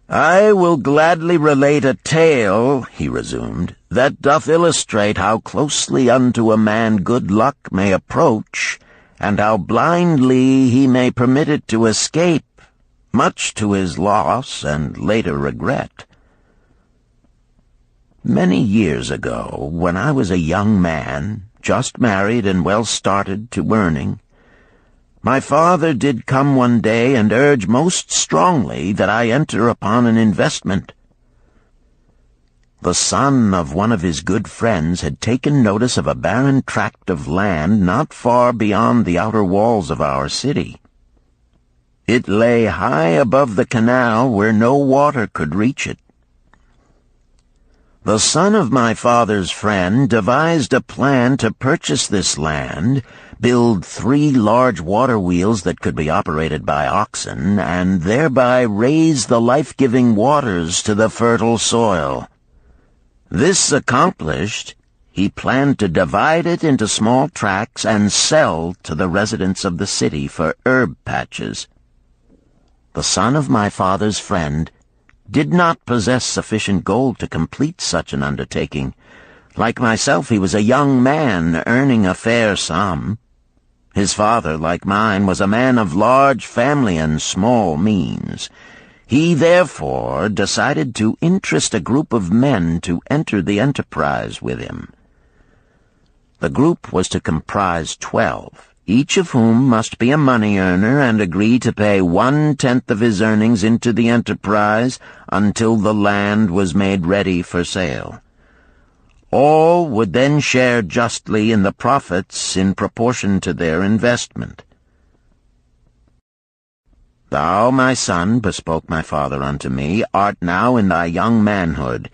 "I will gladly relate a tale," he resumed, "that doth illustrate how closely unto a man good luck may approach, and how blindly he may permit it to escape, much to his loss and later regret. Many years ago, when I was a young man, just married and well started to earning, my father did come one day and urge most strongly that I enter upon an investment. The son of one of his good friends had taken notice of a barren tract of land not far beyond the outer walls of our city. It lay high above the canal where no water could reach it. The son of my father's friend devised a plan to purchase this land, build 3 large water wheels that could be operated by oxen, and thereby raise the life-giving waters to the fertile soil. This accomplished, he planned to divide it into small tracts and sell to the residents of the city for herb patches. The son of my father's friend did not possess sufficient gold to complete such an undertaking. Like myself, he was a young man earning a fair sum. His father, like mine, was a man of large family and small means. He therefore decided to interest a group of men to enter the enterprise with him. The group was to comprise 12, each of whom must be a money earner and agree to pay 1/10 of his earnings into the enterprise until the land was made ready for sale. All would then share justly in the profits in proportion to their investment. Thou, my son, bespoke my father unto me, art now in thy young manhood.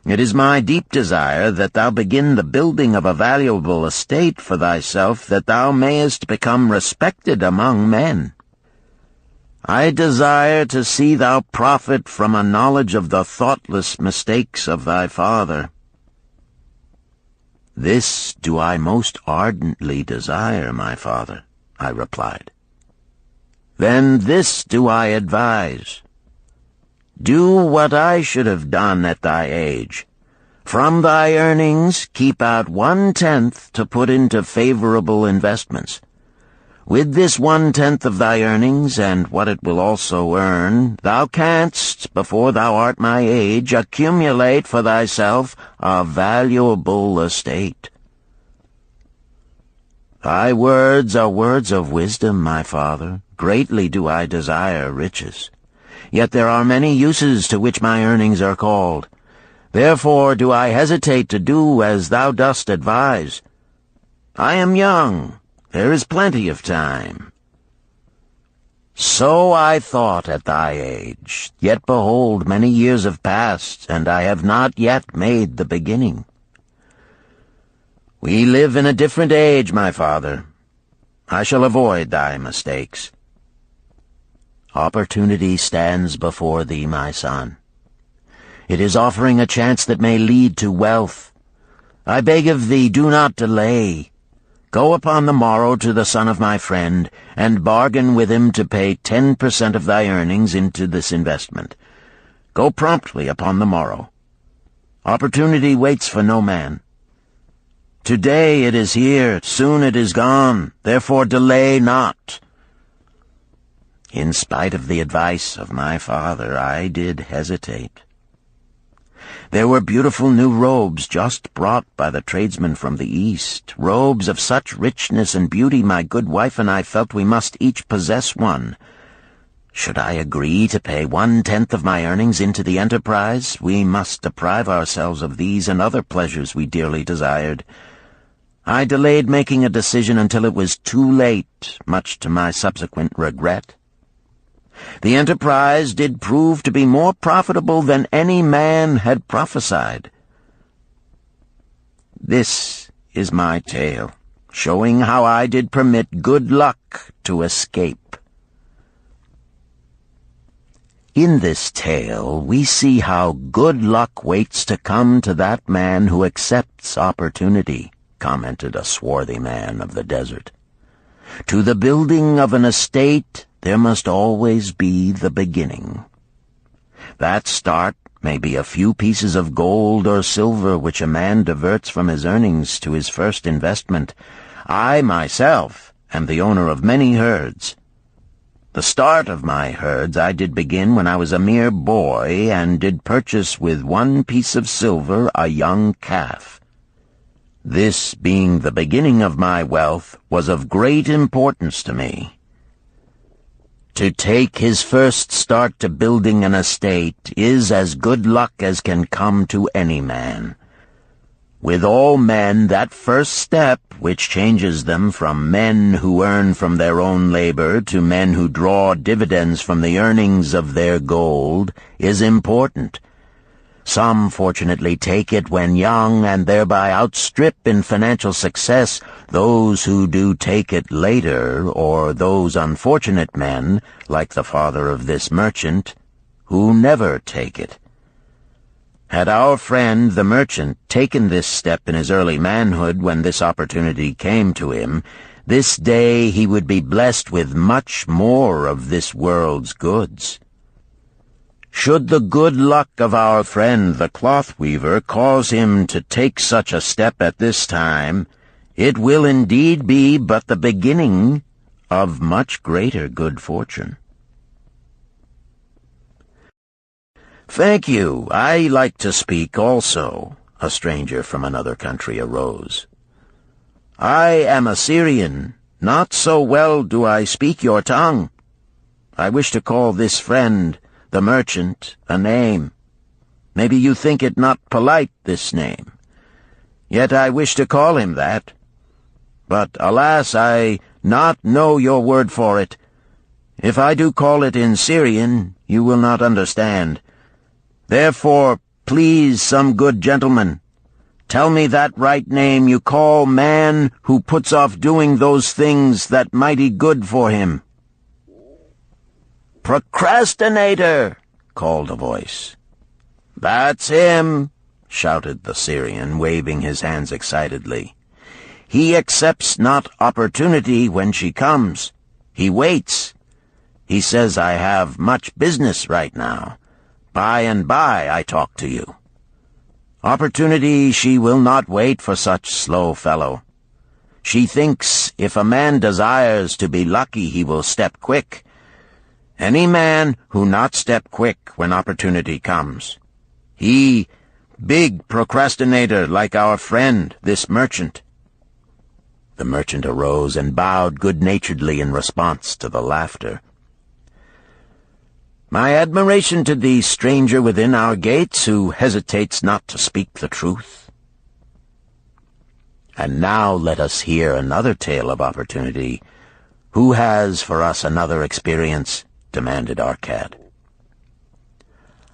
It is my deep desire that thou begin the building of a valuable estate for thyself, that thou mayest become respected among men. I desire to see thou profit from a knowledge of the thoughtless mistakes of thy father. This do I most ardently desire, my father, I replied. Then this do I advise. Do what I should have done at thy age. From thy earnings keep out 1/10 to put into favorable investments. With this 1/10 of thy earnings, and what it will also earn, thou canst, before thou art my age, accumulate for thyself a valuable estate. Thy words are words of wisdom, my father. Greatly do I desire riches. Yet there are many uses to which my earnings are called. Therefore do I hesitate to do as thou dost advise. I am young. There is plenty of time. So I thought at thy age, yet behold, many years have passed, and I have not yet made the beginning. We live in a different age, my father. I shall avoid thy mistakes. Opportunity stands before thee, my son. It is offering a chance that may lead to wealth. I beg of thee, do not delay. Go upon the morrow to the son of my friend, and bargain with him to pay 10% of thy earnings into this investment. Go promptly upon the morrow. Opportunity waits for no man. Today it is here, soon it is gone, therefore delay not. In spite of the advice of my father, I did hesitate. There were beautiful new robes just brought by the tradesmen from the east, robes of such richness and beauty my good wife and I felt we must each possess one. Should I agree to pay 1/10 of my earnings into the enterprise, we must deprive ourselves of these and other pleasures we dearly desired. I delayed making a decision until it was too late, much to my subsequent regret. The enterprise did prove to be more profitable than any man had prophesied. This is my tale, showing how I did permit good luck to escape. In this tale, we see how good luck waits to come to that man who accepts opportunity, commented a swarthy man of the desert. To the building of an estate, there must always be the beginning. That start may be a few pieces of gold or silver which a man diverts from his earnings to his first investment. I, myself, am the owner of many herds. The start of my herds I did begin when I was a mere boy, and did purchase with 1 piece of silver a young calf. This, being the beginning of my wealth, was of great importance to me. To take his first start to building an estate is as good luck as can come to any man. With all men, that first step, which changes them from men who earn from their own labor to men who draw dividends from the earnings of their gold, is important. Some fortunately take it when young and thereby outstrip in financial success those who do take it later, or those unfortunate men, like the father of this merchant, who never take it. Had our friend the merchant taken this step in his early manhood when this opportunity came to him, this day he would be blessed with much more of this world's goods. Should the good luck of our friend the cloth weaver cause him to take such a step at this time, it will indeed be but the beginning of much greater good fortune. "Thank you. I like to speak also," a stranger from another country arose. "I am a Syrian. Not so well do I speak your tongue. I wish to call this friend, the merchant, a name. Maybe you think it not polite, this name. Yet I wish to call him that. But, alas, I not know your word for it. If I do call it in Syrian, you will not understand. Therefore, please, some good gentleman, tell me that right name you call man who puts off doing those things that mighty good for him." "Procrastinator!" called a voice. "That's him!" shouted the Syrian, waving his hands excitedly. "He accepts not opportunity when she comes. He waits. He says, I have much business right now. By and by I talk to you. Opportunity she will not wait for such slow fellow. She thinks if a man desires to be lucky he will step quick. Any man who not step quick when opportunity comes. He, big procrastinator like our friend, this merchant." The merchant arose and bowed good-naturedly in response to the laughter. "My admiration to the stranger within our gates who hesitates not to speak the truth." And now let us hear another tale of opportunity. Who has for us another experience? Demanded Arkad.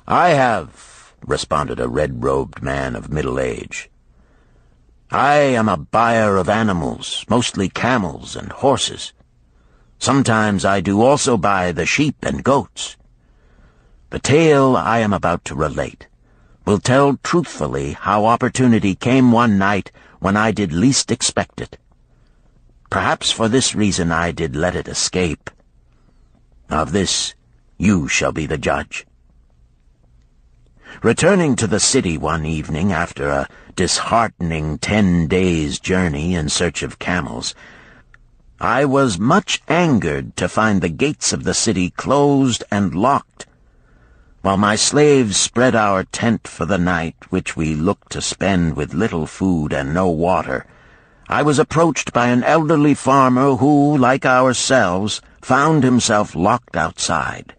"I have," responded a red-robed man of middle age. "I am a buyer of animals, mostly camels and horses. Sometimes I do also buy the sheep and goats. The tale I am about to relate will tell truthfully how opportunity came one night when I did least expect it. Perhaps for this reason I did let it escape. Of this you shall be the judge. Returning to the city one evening after a disheartening 10 days' journey in search of camels, I was much angered to find the gates of the city closed and locked. While my slaves spread our tent for the night, which we looked to spend with little food and no water, I was approached by an elderly farmer who, like ourselves, found himself locked outside.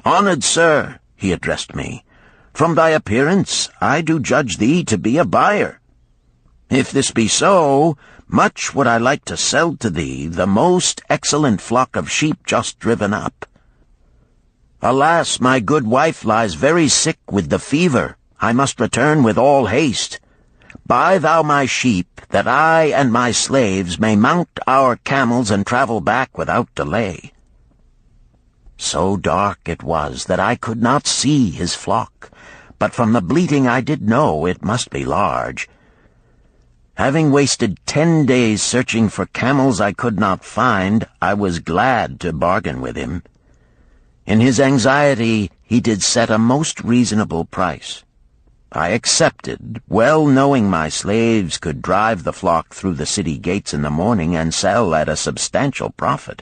"Honored sir," he addressed me, "from thy appearance I do judge thee to be a buyer. If this be so, much would I like to sell to thee the most excellent flock of sheep just driven up. Alas, my good wife lies very sick with the fever. I must return with all haste. Buy thou my sheep, that I and my slaves may mount our camels and travel back without delay." So dark it was that I could not see his flock, but from the bleating I did know it must be large. Having wasted 10 days searching for camels I could not find, I was glad to bargain with him. In his anxiety he did set a most reasonable price. I accepted, well knowing my slaves could drive the flock through the city gates in the morning and sell at a substantial profit.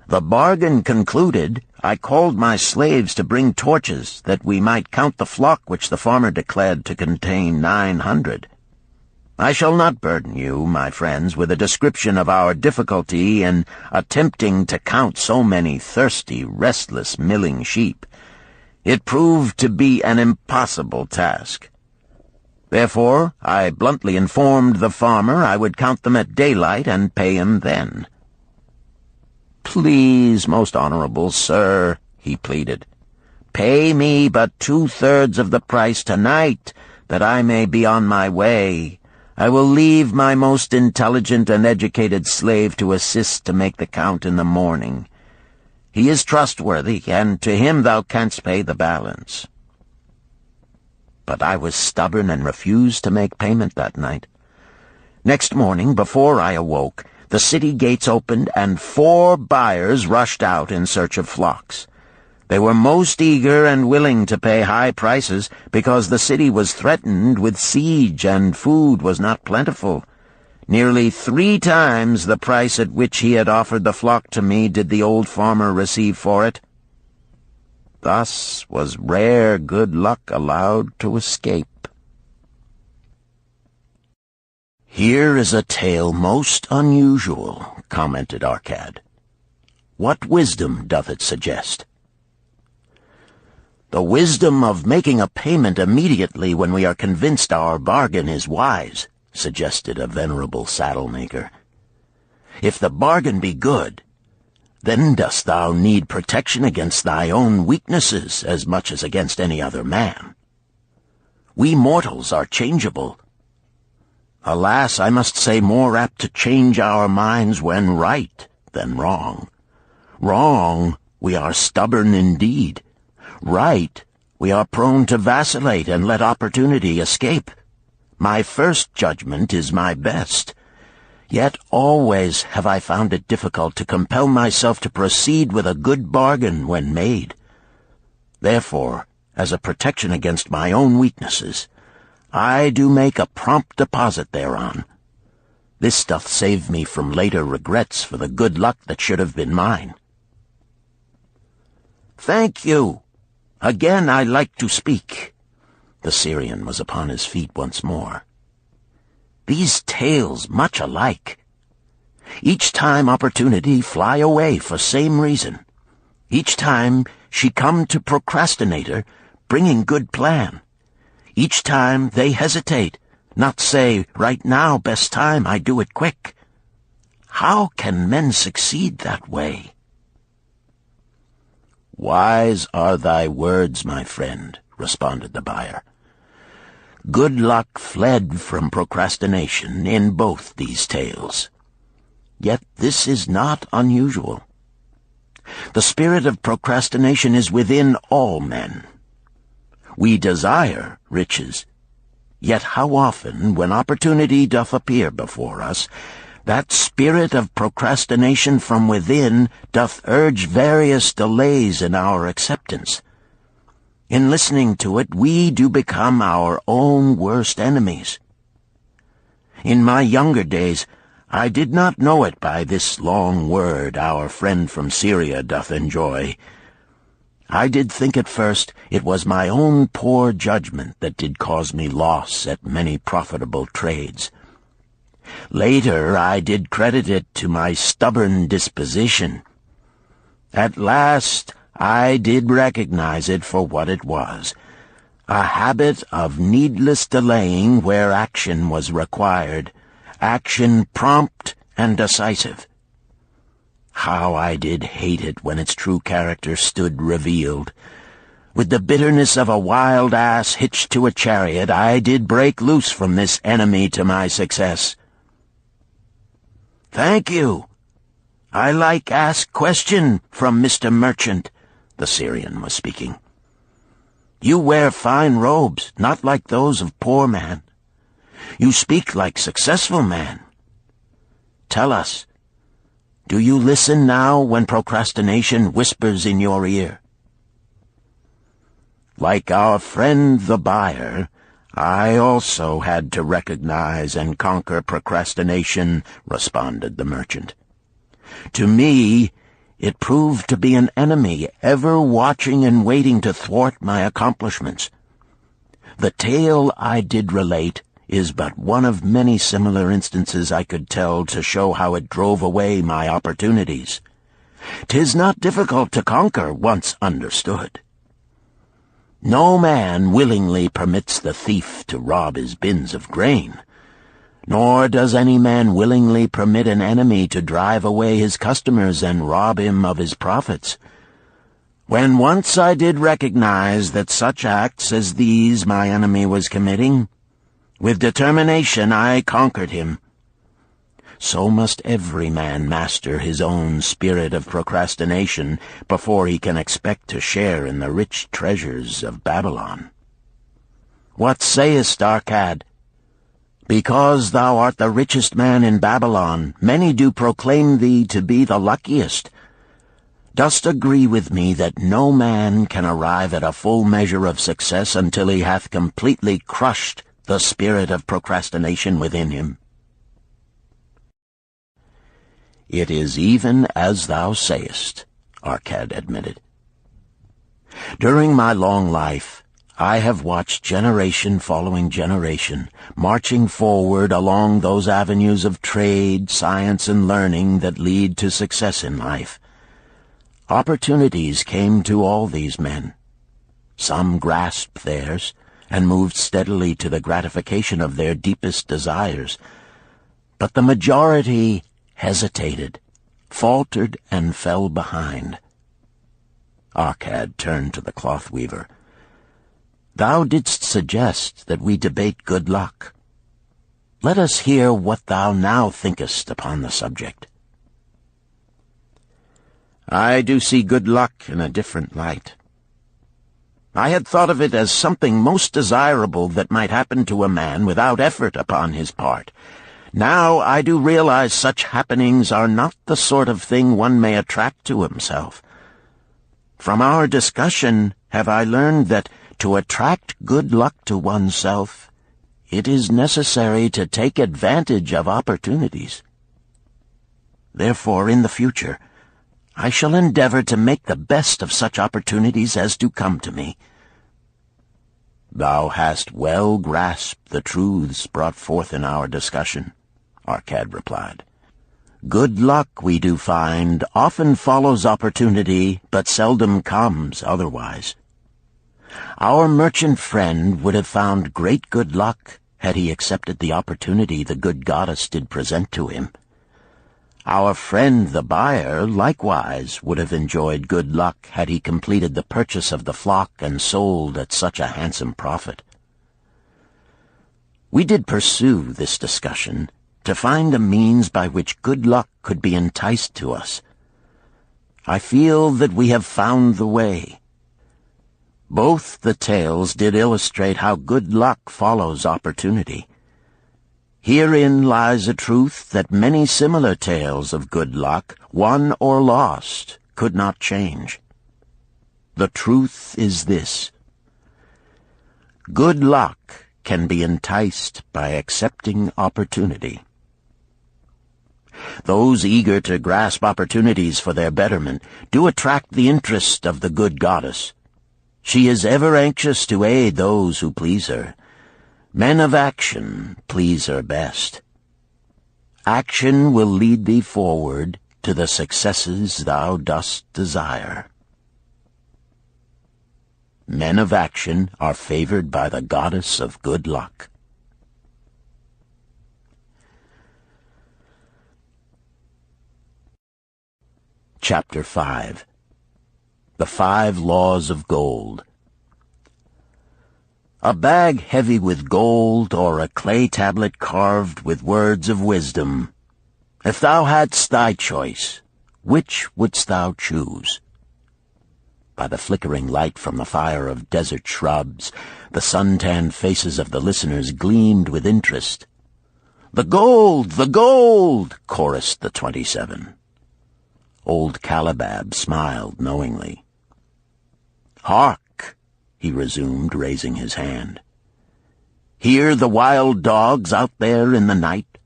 The bargain concluded, I called my slaves to bring torches that we might count the flock which the farmer declared to contain 900. I shall not burden you, my friends, with a description of our difficulty in attempting to count so many thirsty, restless, milling sheep. It proved to be an impossible task. Therefore, I bluntly informed the farmer I would count them at daylight and pay him then. "Please, most honorable sir," he pleaded, Pay me but 2/3 of the price tonight, that I may be on my way. I will leave my most intelligent and educated slave to assist to make the count in the morning. He is trustworthy, and to him thou canst pay the balance." But I was stubborn and refused to make payment that night. Next morning, before I awoke, the city gates opened, and 4 buyers rushed out in search of flocks. They were most eager and willing to pay high prices, because the city was threatened with siege and food was not plentiful. Nearly 3 times the price at which he had offered the flock to me did the old farmer receive for it. Thus was rare good luck allowed to escape. "Here is a tale most unusual," commented Arkad. "What wisdom doth it suggest?" "The wisdom of making a payment immediately when we are convinced our bargain is wise," suggested a venerable saddle-maker. "If the bargain be good, then dost thou need protection against thy own weaknesses as much as against any other man. We mortals are changeable. Alas, I must say, more apt to change our minds when right than wrong. Wrong, we are stubborn indeed. Right, we are prone to vacillate and let opportunity escape. My first judgment is my best. Yet always have I found it difficult to compel myself to proceed with a good bargain when made. Therefore, as a protection against my own weaknesses, I do make a prompt deposit thereon. This doth save me from later regrets for the good luck that should have been mine." "Thank you. Again I like to speak." The Syrian was upon his feet once more. "These tales much alike. Each time opportunity fly away for same reason. Each time she come to procrastinator, bringing good plan. Each time they hesitate, not say, right now, best time, I do it quick. How can men succeed that way?" "Wise are thy words, my friend," responded the buyer. "Good luck fled from procrastination in both these tales. Yet this is not unusual. The spirit of procrastination is within all men. We desire riches, yet how often, when opportunity doth appear before us, that spirit of procrastination from within doth urge various delays in our acceptance. In listening to it, we do become our own worst enemies. In my younger days, I did not know it by this long word our friend from Syria doth enjoy. I did think at first it was my own poor judgment that did cause me loss at many profitable trades. Later I did credit it to my stubborn disposition. At last I did recognize it for what it was, a habit of needless delaying where action was required, action prompt and decisive. How I did hate it when its true character stood revealed. With the bitterness of a wild ass hitched to a chariot, I did break loose from this enemy to my success. "Thank you. I like ask question from Mr. Merchant," the Syrian was speaking. "You wear fine robes, not like those of poor man. You speak like successful man. Tell us, do you listen now when procrastination whispers in your ear?" "Like our friend the buyer, I also had to recognize and conquer procrastination," responded the merchant. "To me, it proved to be an enemy ever watching and waiting to thwart my accomplishments. The tale I did relate is but one of many similar instances I could tell to show how it drove away my opportunities. 'Tis not difficult to conquer once understood. No man willingly permits the thief to rob his bins of grain, nor does any man willingly permit an enemy to drive away his customers and rob him of his profits. When once I did recognize that such acts as these my enemy was committing, with determination I conquered him. So must every man master his own spirit of procrastination before he can expect to share in the rich treasures of Babalon. What sayest, Arkad? Because thou art the richest man in Babalon, many do proclaim thee to be the luckiest. Dost agree with me that no man can arrive at a full measure of success until he hath completely crushed the spirit of procrastination within him? It is even as thou sayest, Arkad admitted. During my long life, I have watched generation following generation, marching forward along those avenues of trade, science, and learning that lead to success in life. Opportunities came to all these men. Some grasped theirs and moved steadily to the gratification of their deepest desires, but the majority hesitated, faltered, and fell behind. Arkad turned to the cloth weaver. Thou didst suggest that we debate good luck. Let us hear what thou now thinkest upon the subject. I do see good luck in a different light. I had thought of it as something most desirable that might happen to a man without effort upon his part. Now I do realize such happenings are not the sort of thing one may attract to himself. From our discussion have I learned that to attract good luck to oneself, it is necessary to take advantage of opportunities. Therefore, in the future, I shall endeavor to make the best of such opportunities as do come to me. Thou hast well grasped the truths brought forth in our discussion, Arkad replied. Good luck, we do find, often follows opportunity, but seldom comes otherwise. Our merchant friend would have found great good luck had he accepted the opportunity the good goddess did present to him. Our friend the buyer likewise would have enjoyed good luck had he completed the purchase of the flock and sold at such a handsome profit. We did pursue this discussion to find a means by which good luck could be enticed to us. I feel that we have found the way. Both the tales did illustrate how good luck follows opportunity. Herein lies a truth that many similar tales of good luck, won or lost, could not change. The truth is this: good luck can be enticed by accepting opportunity. Those eager to grasp opportunities for their betterment do attract the interest of the good goddess. She is ever anxious to aid those who please her. Men of action please her best. Action will lead thee forward to the successes thou dost desire. Men of action are favored by the goddess of good luck. Chapter 5. The 5 Laws of Gold. A bag heavy with gold, or a clay tablet carved with words of wisdom. If thou hadst thy choice, which wouldst thou choose? By the flickering light from the fire of desert shrubs, the sun-tanned faces of the listeners gleamed with interest. "The gold! The gold!" chorused the 27. Old Calibab smiled knowingly. "Hark!" he resumed, raising his hand. "Hear the wild dogs out there in the night?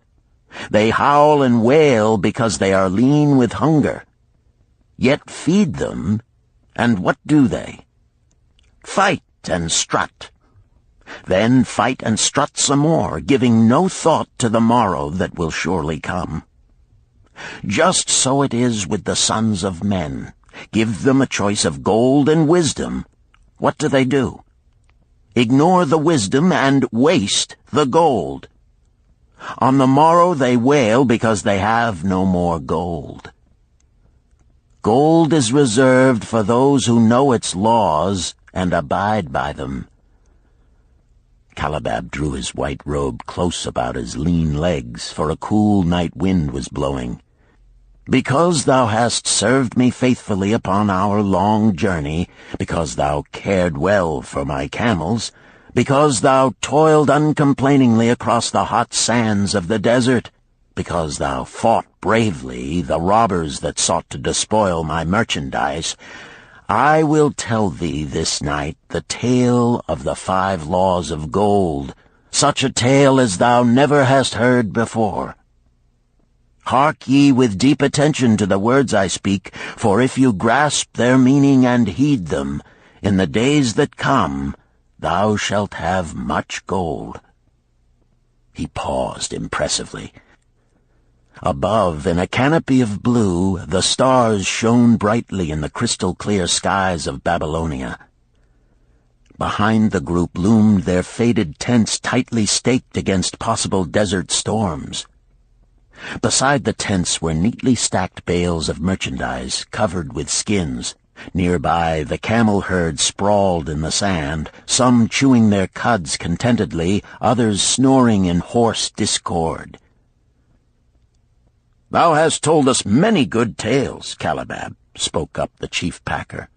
They howl and wail because they are lean with hunger. Yet feed them, and what do they? Fight and strut. Then fight and strut some more, giving no thought to the morrow that will surely come. Just so it is with the sons of men. Give them a choice of gold and wisdom. What do? Ignore the wisdom and waste the gold. On the morrow they wail because they have no more gold. Gold is reserved for those who know its laws and abide by them." Calabab drew his white robe close about his lean legs, for a cool night wind was blowing. "Because thou hast served me faithfully upon our long journey, because thou cared well for my camels, because thou toiled uncomplainingly across the hot sands of the desert, because thou fought bravely the robbers that sought to despoil my merchandise, I will tell thee this night the tale of the 5 laws of gold, such a tale as thou never hast heard before. Hark ye with deep attention to the words I speak, for if you grasp their meaning and heed them, in the days that come thou shalt have much gold." He paused impressively. Above, in a canopy of blue, the stars shone brightly in the crystal-clear skies of Babylonia. Behind the group loomed their faded tents tightly staked against possible desert storms. Beside the tents were neatly stacked bales of merchandise covered with skins. Nearby, the camel herd sprawled in the sand, some chewing their cuds contentedly, others snoring in hoarse discord. "Thou hast told us many good tales, Calabab," spoke up the chief packer.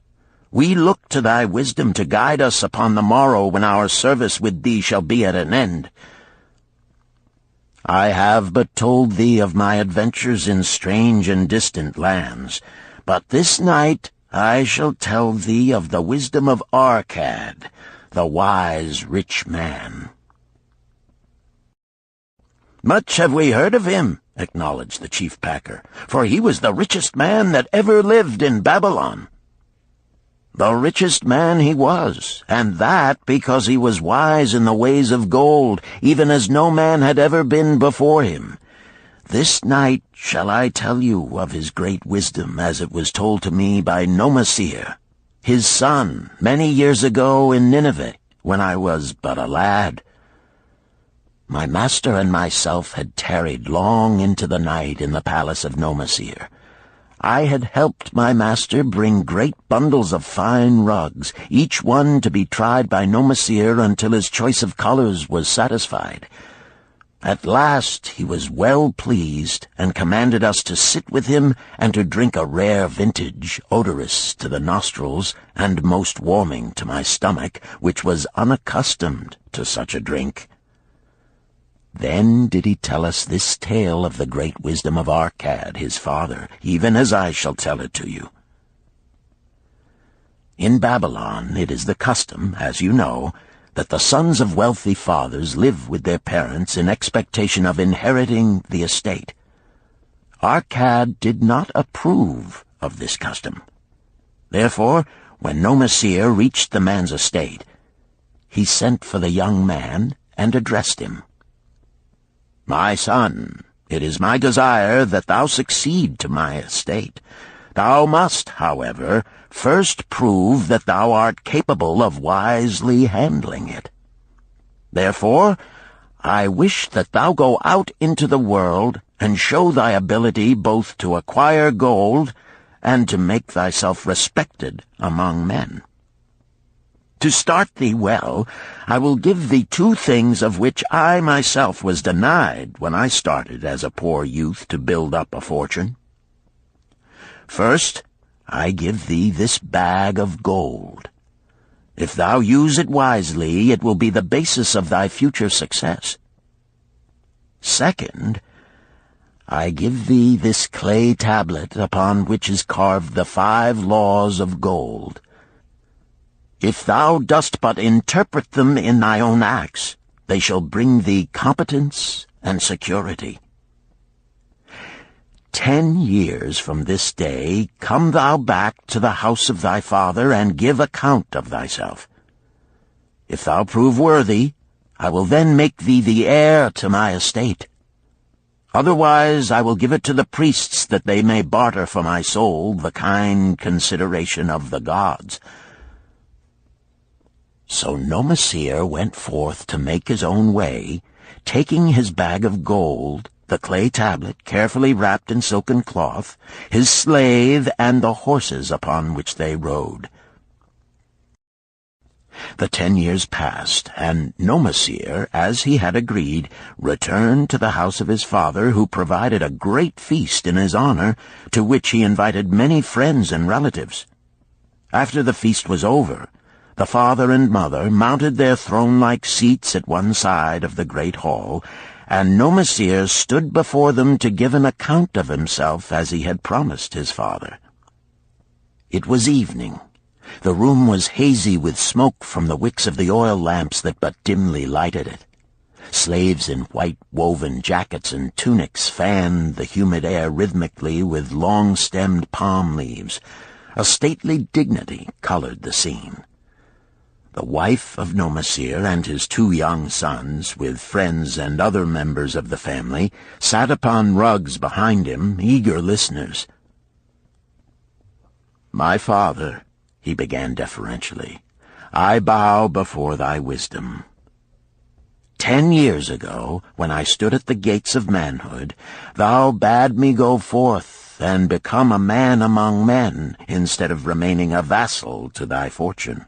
"We look to thy wisdom to guide us upon the morrow when our service with thee shall be at an end. I have but told thee of my adventures in strange and distant lands, but this night I shall tell thee of the wisdom of Arkad, the wise rich man." "Much have we heard of him," acknowledged the chief packer, "for he was the richest man that ever lived in Babalon." "The richest man he was, and that because he was wise in the ways of gold, even as no man had ever been before him. This night shall I tell you of his great wisdom as it was told to me by Nomasir, his son, many years ago in Nineveh, when I was but a lad. My master and myself had tarried long into the night in the palace of Nomasir. I had helped my master bring great bundles of fine rugs, each one to be tried by Nomasir until his choice of colors was satisfied. At last he was well pleased, and commanded us to sit with him and to drink a rare vintage, odorous to the nostrils and most warming to my stomach, which was unaccustomed to such a drink. Then did he tell us this tale of the great wisdom of Arkad, his father, even as I shall tell it to you. In Babylon it is the custom, as you know, that the sons of wealthy fathers live with their parents in expectation of inheriting the estate. Arkad did not approve of this custom. Therefore, when Nomasir reached the man's estate, he sent for the young man and addressed him. "My son, it is my desire that thou succeed to my estate. Thou must, however, first prove that thou art capable of wisely handling it. Therefore, I wish that thou go out into the world and show thy ability both to acquire gold and to make thyself respected among men. To start thee well, I will give thee 2 things of which I myself was denied when I started as a poor youth to build up a fortune. First, I give thee this bag of gold. If thou use it wisely, it will be the basis of thy future success. Second, I give thee this clay tablet upon which is carved the 5 laws of gold. If thou dost but interpret them in thy own acts, they shall bring thee competence and security. 10 years from this day come thou back to the house of thy father and give account of thyself. If thou prove worthy, I will then make thee the heir to my estate. Otherwise I will give it to the priests that they may barter for my soul the kind consideration of the gods." So Nomasir went forth to make his own way, taking his bag of gold the clay tablet carefully wrapped in silken cloth, his slave, and the horses upon which they rode. The 10 years passed, and Nomasir, as he had agreed, returned to the house of his father, who provided a great feast in his honor, to which he invited many friends and relatives. After the feast was over, the father and mother mounted their throne-like seats at one side of the great hall, and Nomasir stood before them to give an account of himself as he had promised his father. It was evening. The room was hazy with smoke from the wicks of the oil lamps that but dimly lighted it. Slaves in white woven jackets and tunics fanned the humid air rhythmically with long-stemmed palm leaves. A stately dignity colored the scene. The wife of Nomasir and his 2 young sons, with friends and other members of the family, sat upon rugs behind him, eager listeners. "My father," he began deferentially, "I bow before thy wisdom. 10 years ago, when I stood at the gates of manhood, thou bade me go forth and become a man among men, instead of remaining a vassal to thy fortune.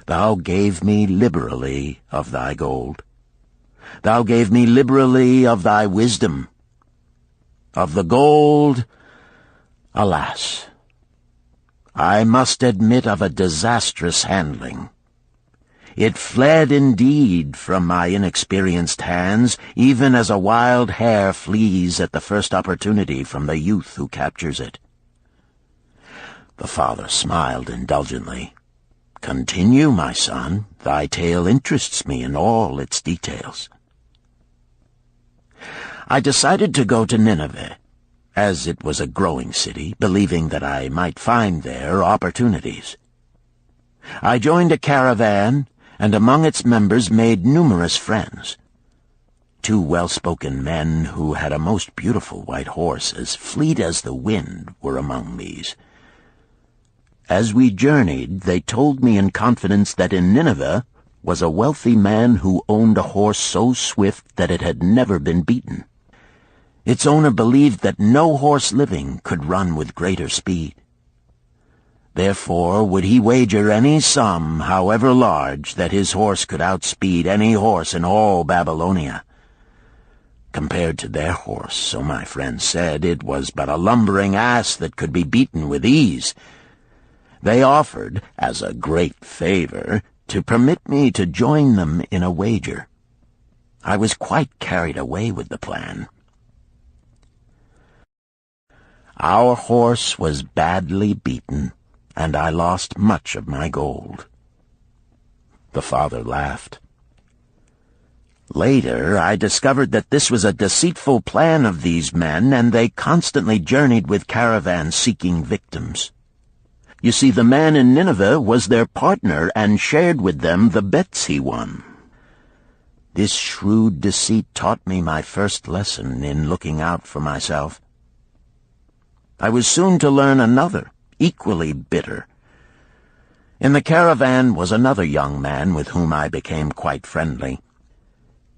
Thou gave me liberally of thy gold. Thou gave me liberally of thy wisdom. Of the gold, alas, I must admit of a disastrous handling. It fled indeed from my inexperienced hands, even as a wild hare flees at the first opportunity from the youth who captures it." The father smiled indulgently. "Continue, my son. Thy tale interests me in all its details." I decided to go to Nineveh, as it was a growing city, believing that I might find there opportunities. I joined a caravan, and among its members made numerous friends. 2 well-spoken men who had a most beautiful white horse, as fleet as the wind, were among these. As we journeyed, they told me in confidence that in Nineveh was a wealthy man who owned a horse so swift that it had never been beaten. Its owner believed that no horse living could run with greater speed. Therefore would he wager any sum, however large, that his horse could outspeed any horse in all Babylonia. Compared to their horse, so my friend said, it was but a lumbering ass that could be beaten with ease. They offered, as a great favor, to permit me to join them in a wager. I was quite carried away with the plan. Our horse was badly beaten, and I lost much of my gold. The father laughed. Later, I discovered that this was a deceitful plan of these men, and they constantly journeyed with caravans seeking victims. You see, the man in Nineveh was their partner and shared with them the bets he won. This shrewd deceit taught me my first lesson in looking out for myself. I was soon to learn another, equally bitter. In the caravan was another young man with whom I became quite friendly.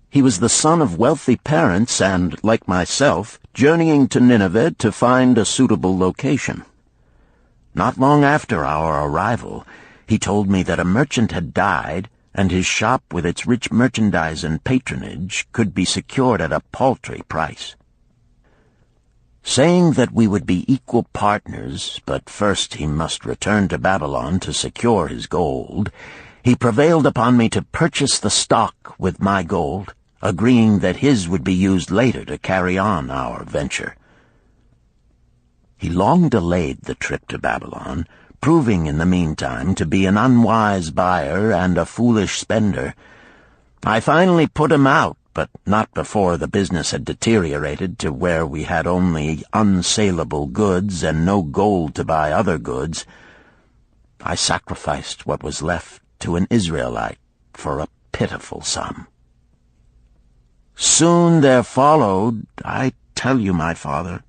He was the son of wealthy parents and, like myself, journeying to Nineveh to find a suitable location. Not long after our arrival, he told me that a merchant had died, and his shop with its rich merchandise and patronage could be secured at a paltry price. Saying that we would be equal partners, but first he must return to Babalon to secure his gold, he prevailed upon me to purchase the stock with my gold, agreeing that his would be used later to carry on our venture. He long delayed the trip to Babalon, proving in the meantime to be an unwise buyer and a foolish spender. I finally put him out, but not before the business had deteriorated to where we had only unsaleable goods and no gold to buy other goods. I sacrificed what was left to an Israelite for a pitiful sum. Soon there followed, I tell you, my father,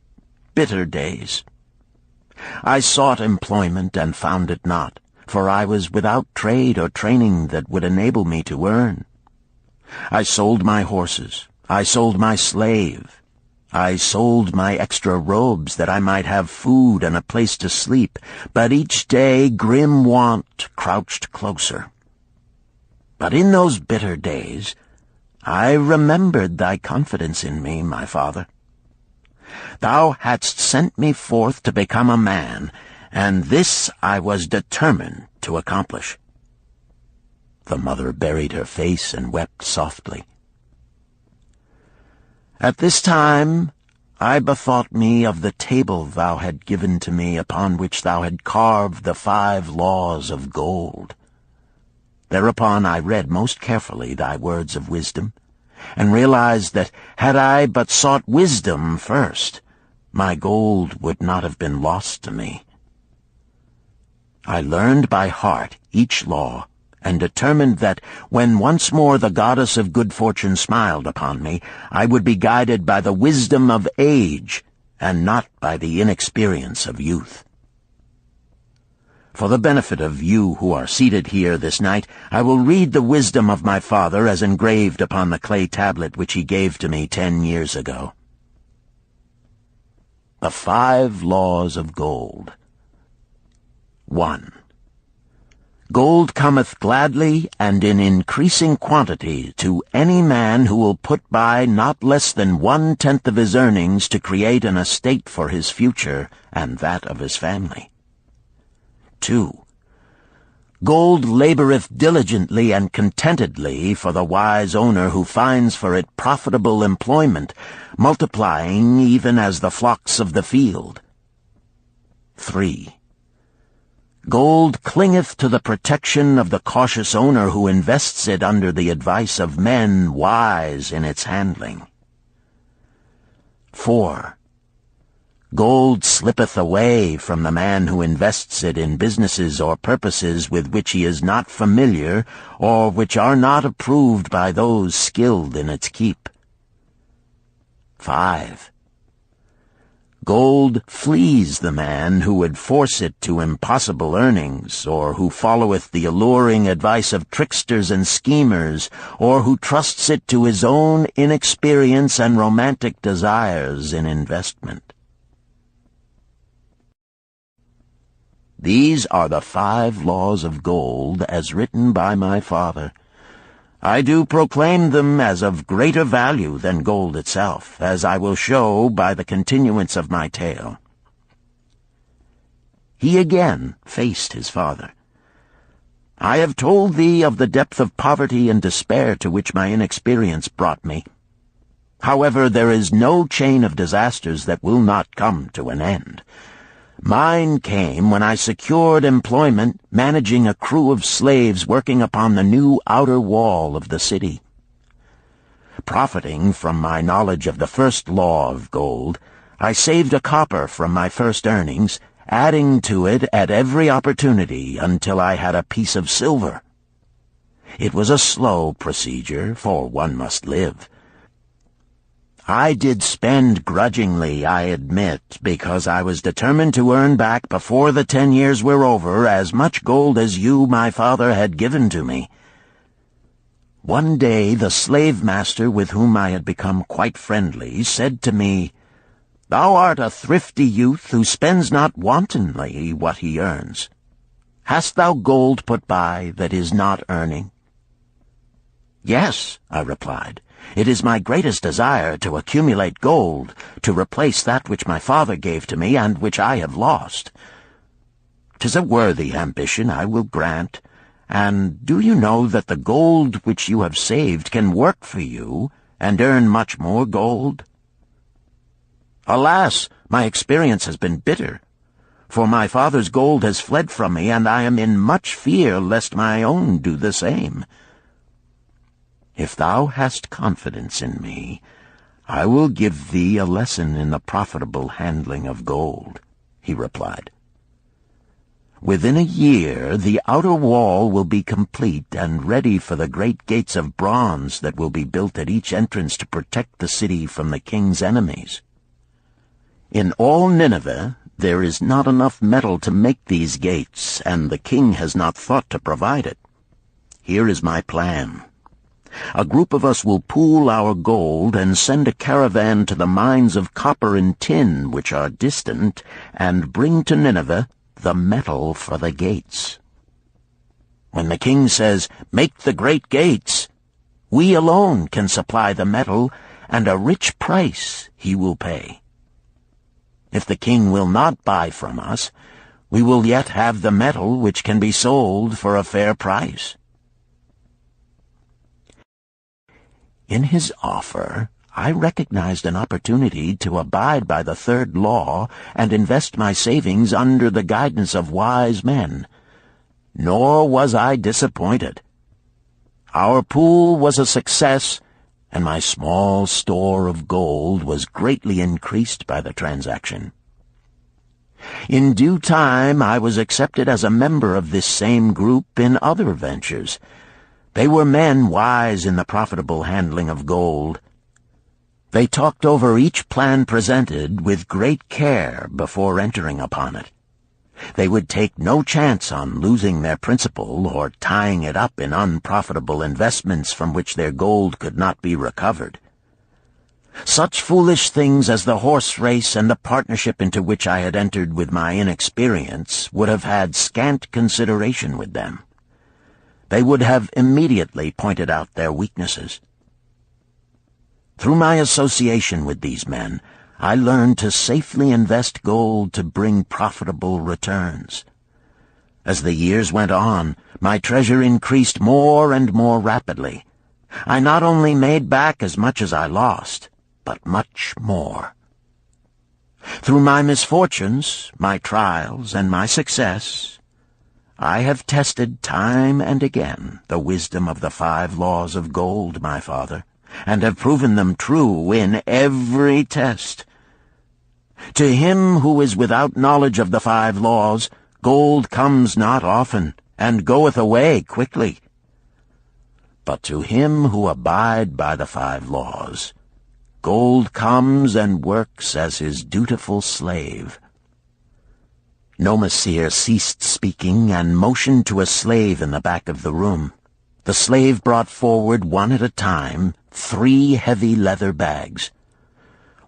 bitter days. I sought employment and found it not, for I was without trade or training that would enable me to earn. I sold my horses, I sold my slave. I sold my extra robes that I might have food and a place to sleep, but each day grim want crouched closer. But in those bitter days, I remembered thy confidence in me, my father. Thou hadst sent me forth to become a man, and this I was determined to accomplish. The mother buried her face and wept softly. At this time I bethought me of the table thou had given to me, upon which thou had carved the 5 laws of gold. Thereupon I read most carefully thy words of wisdom, and realized that had I but sought wisdom first, my gold would not have been lost to me. I learned by heart each law, and determined that when once more the goddess of good fortune smiled upon me, I would be guided by the wisdom of age, and not by the inexperience of youth. For the benefit of you who are seated here this night, I will read the wisdom of my father as engraved upon the clay tablet which he gave to me 10 years ago. The 5 laws of gold. 1. Gold cometh gladly and in increasing quantity to any man who will put by not less than 1/10 of his earnings to create an estate for his future and that of his family. 2. Gold laboreth diligently and contentedly for the wise owner who finds for it profitable employment, multiplying even as the flocks of the field. 3. Gold clingeth to the protection of the cautious owner who invests it under the advice of men wise in its handling. 4. Gold slippeth away from the man who invests it in businesses or purposes with which he is not familiar, or which are not approved by those skilled in its keep. 5. Gold flees the man who would force it to impossible earnings, or who followeth the alluring advice of tricksters and schemers, or who trusts it to his own inexperience and romantic desires in investment. These are the 5 laws of gold as written by my father. I do proclaim them as of greater value than gold itself, as I will show by the continuance of my tale. He again faced his father. I have told thee of the depth of poverty and despair to which my inexperience brought me. However, there is no chain of disasters that will not come to an end. Mine came when I secured employment managing a crew of slaves working upon the new outer wall of the city. Profiting from my knowledge of the first law of gold, I saved a copper from my first earnings, adding to it at every opportunity until I had a piece of silver. It was a slow procedure, for one must live. I did spend grudgingly, I admit, because I was determined to earn back before the 10 years were over as much gold as you, my father, had given to me. One day the slave-master with whom I had become quite friendly said to me, "Thou art a thrifty youth who spends not wantonly what he earns. Hast thou gold put by that is not earning?" "Yes," I replied. "It is my greatest desire to accumulate gold, to replace that which my father gave to me and which I have lost. 'Tis a worthy ambition, I will grant. And do you know that the gold which you have saved can work for you and earn much more gold?" "Alas, my experience has been bitter, for my father's gold has fled from me, and I am in much fear lest my own do the same." "If thou hast confidence in me, I will give thee a lesson in the profitable handling of gold," he replied. "Within a year the outer wall will be complete and ready for the great gates of bronze that will be built at each entrance to protect the city from the king's enemies. In all Nineveh there is not enough metal to make these gates, and the king has not thought to provide it. Here is my plan. A group of us will pool our gold and send a caravan to the mines of copper and tin which are distant, and bring to Nineveh the metal for the gates. When the king says, 'Make the great gates,' we alone can supply the metal, and a rich price he will pay. If the king will not buy from us, we will yet have the metal which can be sold for a fair price." In his offer, I recognized an opportunity to abide by the third law and invest my savings under the guidance of wise men. Nor was I disappointed. Our pool was a success, and my small store of gold was greatly increased by the transaction. In due time I was accepted as a member of this same group in other ventures. They were men wise in the profitable handling of gold. They talked over each plan presented with great care before entering upon it. They would take no chance on losing their principal or tying it up in unprofitable investments from which their gold could not be recovered. Such foolish things as the horse race and the partnership into which I had entered with my inexperience would have had scant consideration with them. They would have immediately pointed out their weaknesses. Through my association with these men, I learned to safely invest gold to bring profitable returns. As the years went on, my treasure increased more and more rapidly. I not only made back as much as I lost, but much more. Through my misfortunes, my trials, and my success, I have tested time and again the wisdom of the 5 laws of gold, my father, and have proven them true in every test. To him who is without knowledge of the 5 laws, gold comes not often, and goeth away quickly. But to him who abide by the 5 laws, gold comes and works as his dutiful slave. Nomasir ceased speaking and motioned to a slave in the back of the room. The slave brought forward, one at a time, 3 heavy leather bags.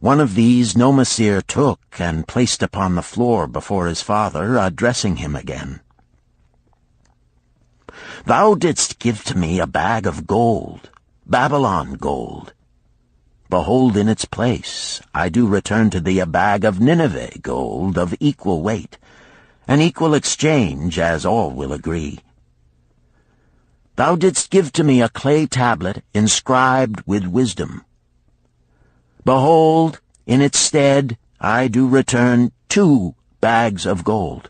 One of these Nomasir took and placed upon the floor before his father, addressing him again. "Thou didst give to me a bag of gold, Babalon gold. Behold, in its place I do return to thee a bag of Nineveh gold of equal weight, an equal exchange, as all will agree. Thou didst give to me a clay tablet inscribed with wisdom. Behold, in its stead I do return 2 bags of gold."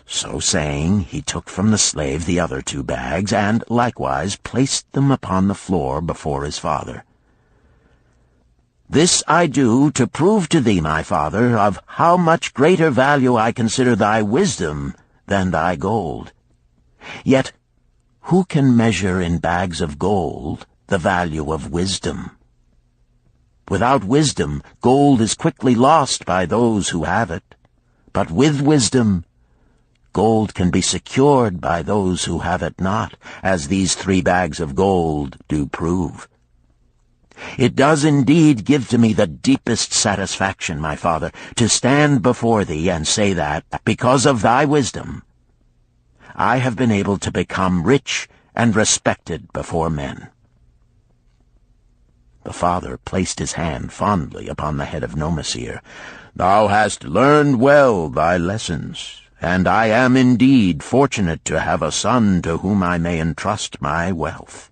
So saying, he took from the slave the other 2 bags, and likewise placed them upon the floor before his father. "This I do to prove to thee, my father, of how much greater value I consider thy wisdom than thy gold. Yet who can measure in bags of gold the value of wisdom? Without wisdom, gold is quickly lost by those who have it. But with wisdom, gold can be secured by those who have it not, as these 3 bags of gold do prove. It does indeed give to me the deepest satisfaction, my father, to stand before thee and say that, because of thy wisdom, I have been able to become rich and respected before men." The father placed his hand fondly upon the head of Nomasir. "Thou hast learned well thy lessons, and I am indeed fortunate to have a son to whom I may entrust my wealth."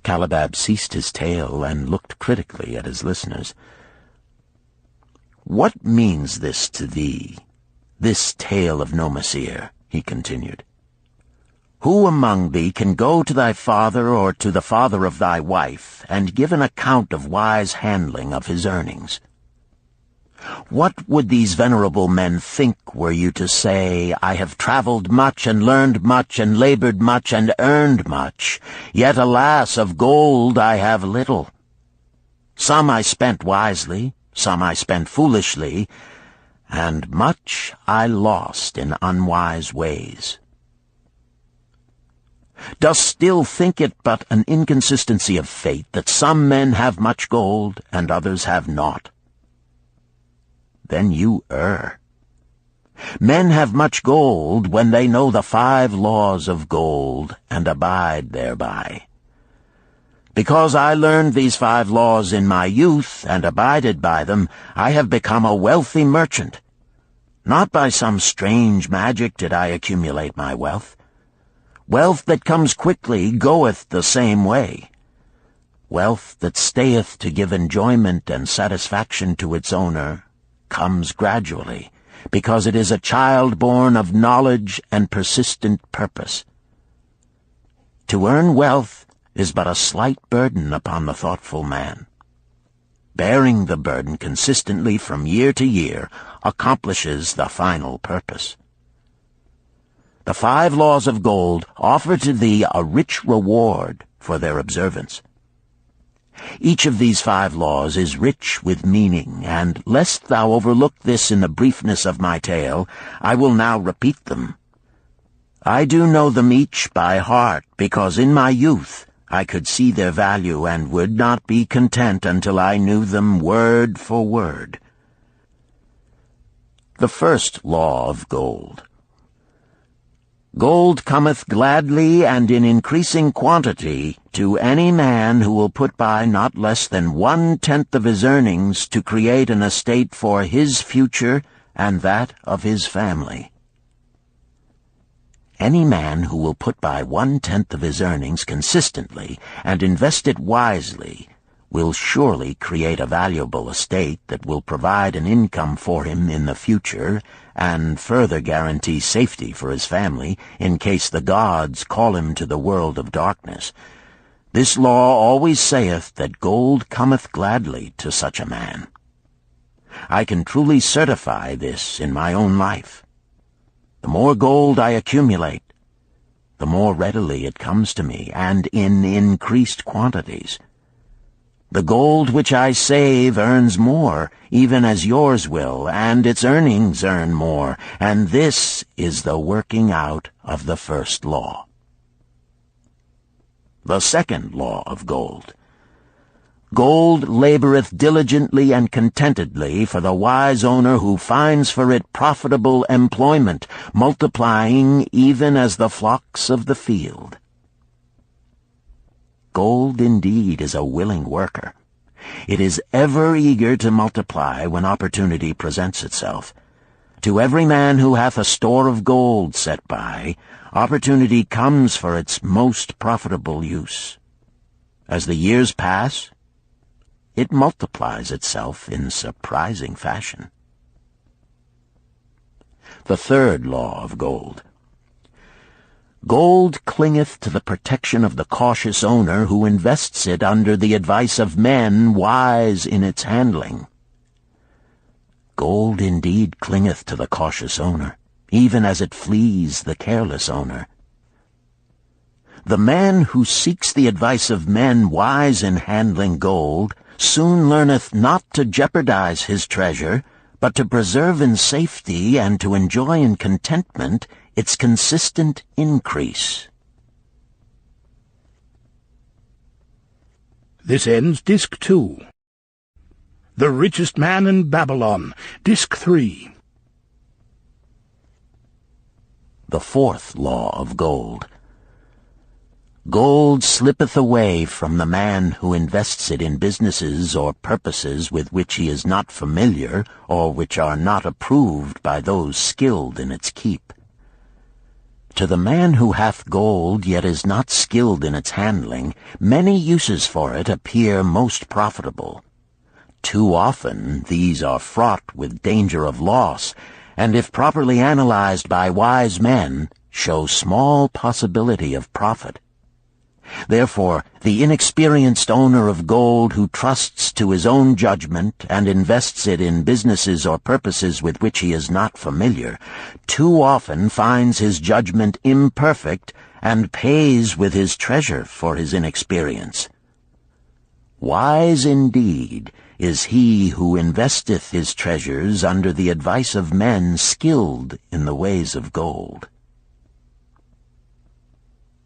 Calabab ceased his tale and looked critically at his listeners. "What means this to thee, this tale of Nomasir?" he continued. "Who among thee can go to thy father or to the father of thy wife and give an account of wise handling of his earnings? What would these venerable men think were you to say, 'I have traveled much and learned much and labored much and earned much, yet alas, of gold I have little. Some I spent wisely, some I spent foolishly, and much I lost in unwise ways'? Dost still think it but an inconsistency of fate that some men have much gold and others have naught? Then you err. Men have much gold when they know the 5 laws of gold and abide thereby. Because I learned these 5 laws in my youth and abided by them, I have become a wealthy merchant. Not by some strange magic did I accumulate my wealth. Wealth that comes quickly goeth the same way. Wealth that stayeth to give enjoyment and satisfaction to its owner comes gradually, because it is a child born of knowledge and persistent purpose. To earn wealth is but a slight burden upon the thoughtful man. Bearing the burden consistently from year to year accomplishes the final purpose. The 5 laws of gold offer to thee a rich reward for their observance. Each of these 5 laws is rich with meaning, and lest thou overlook this in the briefness of my tale, I will now repeat them. I do know them each by heart, because in my youth I could see their value and would not be content until I knew them word for word. The first law of gold. Gold cometh gladly and in increasing quantity to any man who will put by not less than 1/10 of his earnings to create an estate for his future and that of his family. Any man who will put by 1/10 of his earnings consistently and invest it wisely will surely create a valuable estate that will provide an income for him in the future and further guarantee safety for his family in case the gods call him to the world of darkness. This law always saith that gold cometh gladly to such a man. I can truly certify this in my own life. The more gold I accumulate, the more readily it comes to me, and in increased quantities. The gold which I save earns more, even as yours will, and its earnings earn more, and this is the working out of the first law. The second law of gold. Gold laboreth diligently and contentedly for the wise owner who finds for it profitable employment, multiplying even as the flocks of the field. Gold indeed is a willing worker. It is ever eager to multiply when opportunity presents itself. To every man who hath a store of gold set by, opportunity comes for its most profitable use. As the years pass, it multiplies itself in surprising fashion. The third law of gold. Gold clingeth to the protection of the cautious owner who invests it under the advice of men wise in its handling. Gold indeed clingeth to the cautious owner, even as it flees the careless owner. The man who seeks the advice of men wise in handling gold soon learneth not to jeopardize his treasure, but to preserve in safety and to enjoy in contentment its consistent increase. This ends Disc 2. The Richest Man in Babalon, Disc 3. The fourth law of gold. Gold slippeth away from the man who invests it in businesses or purposes with which he is not familiar or which are not approved by those skilled in its keep. To the man who hath gold yet is not skilled in its handling, many uses for it appear most profitable. Too often these are fraught with danger of loss, and if properly analyzed by wise men, show small possibility of profit. Therefore, the inexperienced owner of gold who trusts to his own judgment and invests it in businesses or purposes with which he is not familiar, too often finds his judgment imperfect and pays with his treasure for his inexperience. Wise indeed is he who investeth his treasures under the advice of men skilled in the ways of gold.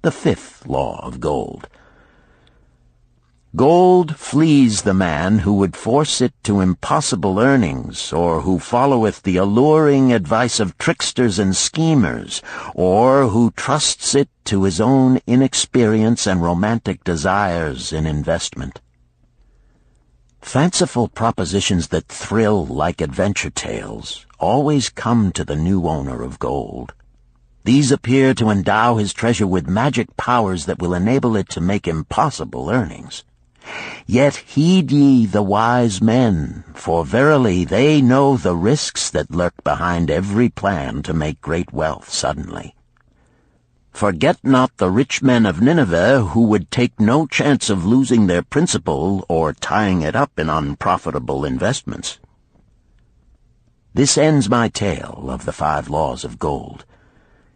the 5th law of gold. Gold flees the man who would force it to impossible earnings, or who followeth the alluring advice of tricksters and schemers, or who trusts it to his own inexperience and romantic desires in investment. Fanciful propositions that thrill like adventure tales always come to the new owner of gold. These appear to endow his treasure with magic powers that will enable it to make impossible earnings. Yet heed ye the wise men, for verily they know the risks that lurk behind every plan to make great wealth suddenly. Forget not the rich men of Nineveh, who would take no chance of losing their principal or tying it up in unprofitable investments. This ends my tale of the 5 laws of gold.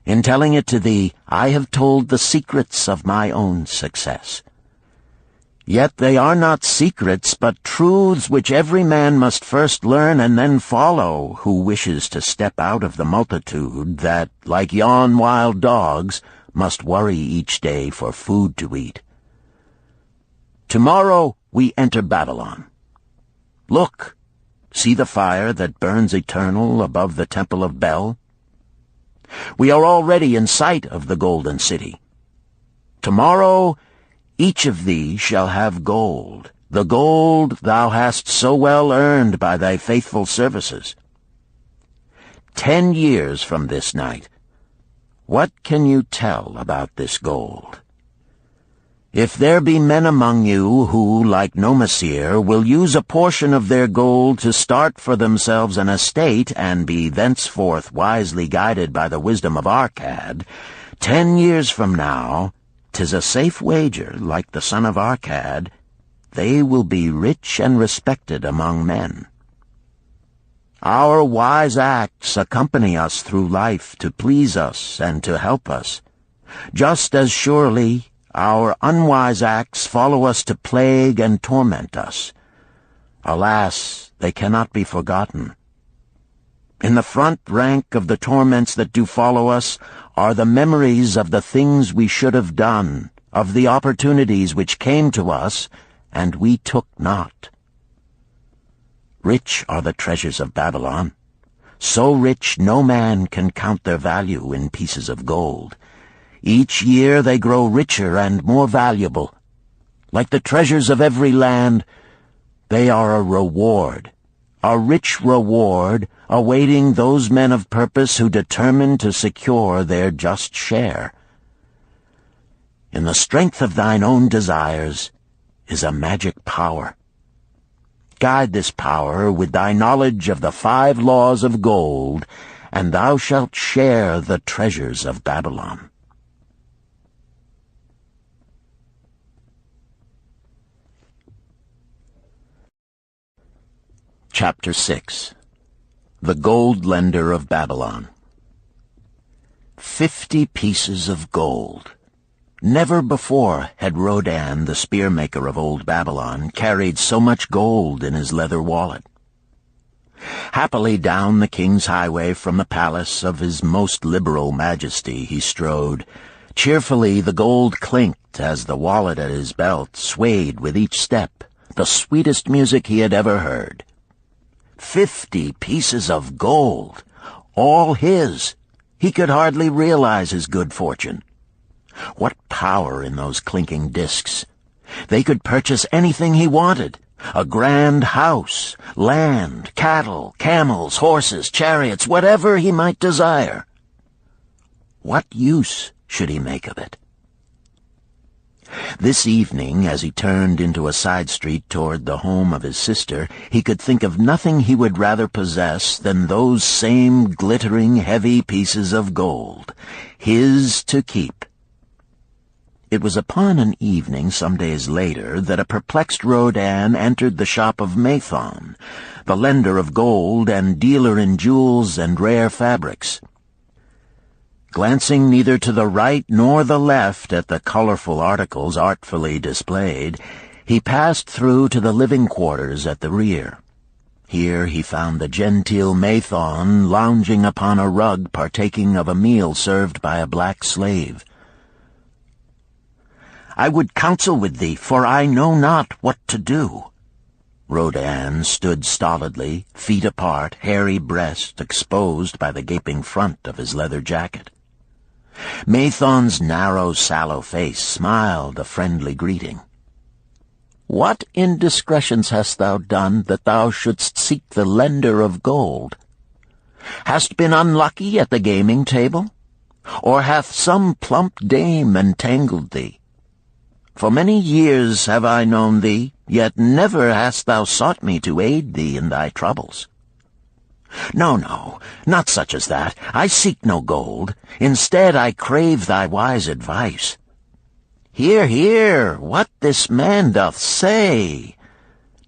In telling it to thee, I have told the secrets of my own success. Yet they are not secrets, but truths which every man must first learn and then follow, who wishes to step out of the multitude that, like yon wild dogs, must worry each day for food to eat. Tomorrow we enter Babylon. Look, see the fire that burns eternal above the temple of Bel? We are already in sight of the golden city. Tomorrow each of thee shall have gold, the gold thou hast so well earned by thy faithful services. 10 years from this night, what can you tell about this gold? If there be men among you who, like Nomasir, will use a portion of their gold to start for themselves an estate and be thenceforth wisely guided by the wisdom of Arkad, 10 years from now, 'tis a safe wager, like the son of Arkad, they will be rich and respected among men. Our wise acts accompany us through life to please us and to help us. Just as surely our unwise acts follow us to plague and torment us. Alas, they cannot be forgotten. In the front rank of the torments that do follow us are the memories of the things we should have done, of the opportunities which came to us, and we took not. Rich are the treasures of Babylon, so rich no man can count their value in pieces of gold. Each year they grow richer and more valuable. Like the treasures of every land, they are a reward, a rich reward, awaiting those men of purpose who determine to secure their just share. In the strength of thine own desires is a magic power. Guide this power with thy knowledge of the 5 laws of gold, and thou shalt share the treasures of Babylon. Chapter 6. The Gold Lender of Babylon. 50 pieces of gold. Never before had Rodan, the spearmaker of old Babylon, carried so much gold in his leather wallet. Happily down the king's highway from the palace of his most liberal majesty he strode. Cheerfully the gold clinked as the wallet at his belt swayed with each step, the sweetest music he had ever heard. 50 pieces of gold, all his. He could hardly realize his good fortune. What power in those clinking discs! They could purchase anything he wanted. A grand house, land, cattle, camels, horses, chariots, whatever he might desire. What use should he make of it? This evening, as he turned into a side street toward the home of his sister, he could think of nothing he would rather possess than those same glittering, heavy pieces of gold, his to keep. It was upon an evening some days later that a perplexed Rodan entered the shop of Mathon, the lender of gold and dealer in jewels and rare fabrics. Glancing neither to the right nor the left at the colorful articles artfully displayed, he passed through to the living quarters at the rear. Here he found the genteel Mathon lounging upon a rug partaking of a meal served by a black slave. I would counsel with thee, for I know not what to do." Rodan stood stolidly, feet apart, hairy breast exposed by the gaping front of his leather jacket. Mathon's narrow, sallow face smiled a friendly greeting. "What indiscretions hast thou done that thou shouldst seek the lender of gold? Hast been unlucky at the gaming table? Or hath some plump dame entangled thee? For many years have I known thee, yet never hast thou sought me to aid thee in thy troubles. No, no, not such as that. I seek no gold. Instead I crave thy wise advice. Hear, hear, what this man doth say.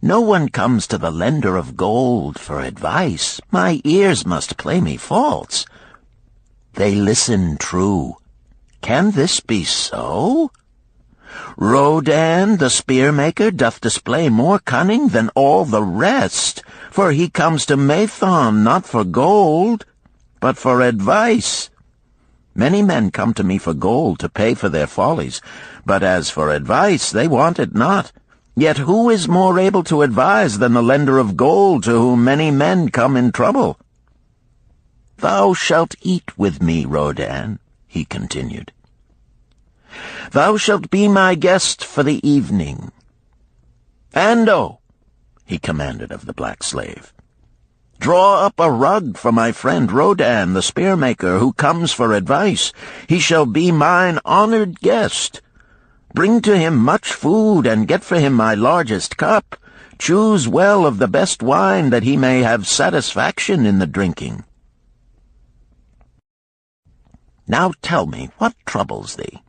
No one comes to the lender of gold for advice. My ears must play me false. They listen true. Can this be so? Rodan, the spear-maker, doth display more cunning than all the rest, for he comes to Mathon not for gold, but for advice. Many men come to me for gold to pay for their follies, but as for advice, they want it not. Yet who is more able to advise than the lender of gold to whom many men come in trouble? Thou shalt eat with me, Rodan, he continued. Thou shalt be my guest for the evening. Ando, he commanded of the black slave, draw up a rug for my friend Rodan, the spear-maker, who comes for advice. He shall be mine honored guest. Bring to him much food, and get for him my largest cup. Choose well of the best wine, that he may have satisfaction in the drinking. Now tell me, what troubles thee?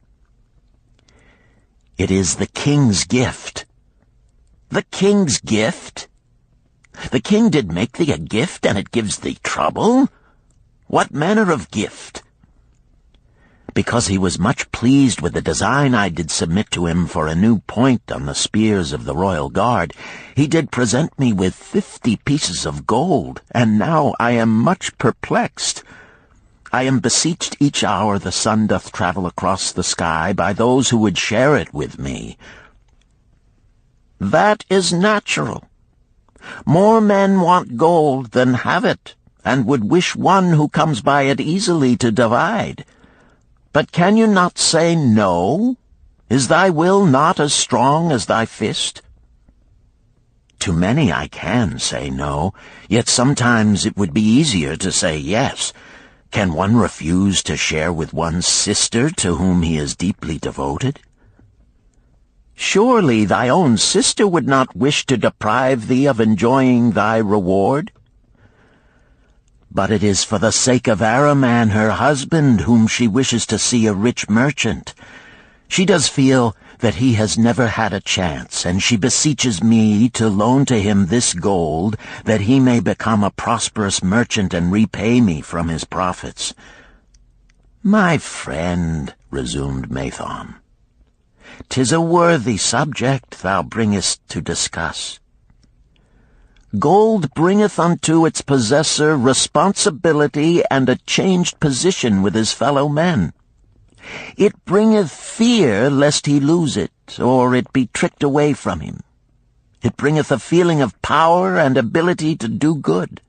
It is the king's gift. The king's gift? The king did make thee a gift, and it gives thee trouble? What manner of gift? Because he was much pleased with the design I did submit to him for a new point on the spears of the royal guard, he did present me with 50 pieces of gold, and now I am much perplexed. I am beseeched each hour the sun doth travel across the sky by those who would share it with me. That is natural. More men want gold than have it, and would wish one who comes by it easily to divide. But can you not say no? Is thy will not as strong as thy fist? To many I can say no, yet sometimes it would be easier to say yes. Can one refuse to share with one's sister to whom he is deeply devoted? Surely thy own sister would not wish to deprive thee of enjoying thy reward? But it is for the sake of Araman, her husband, whom she wishes to see a rich merchant. She does feel that he has never had a chance, and she beseeches me to loan to him this gold, that he may become a prosperous merchant and repay me from his profits. My friend, resumed Mathon, 'tis a worthy subject thou bringest to discuss. Gold bringeth unto its possessor responsibility and a changed position with his fellow men. It bringeth fear lest he lose it, or it be tricked away from him. It bringeth a feeling of power and ability to do good.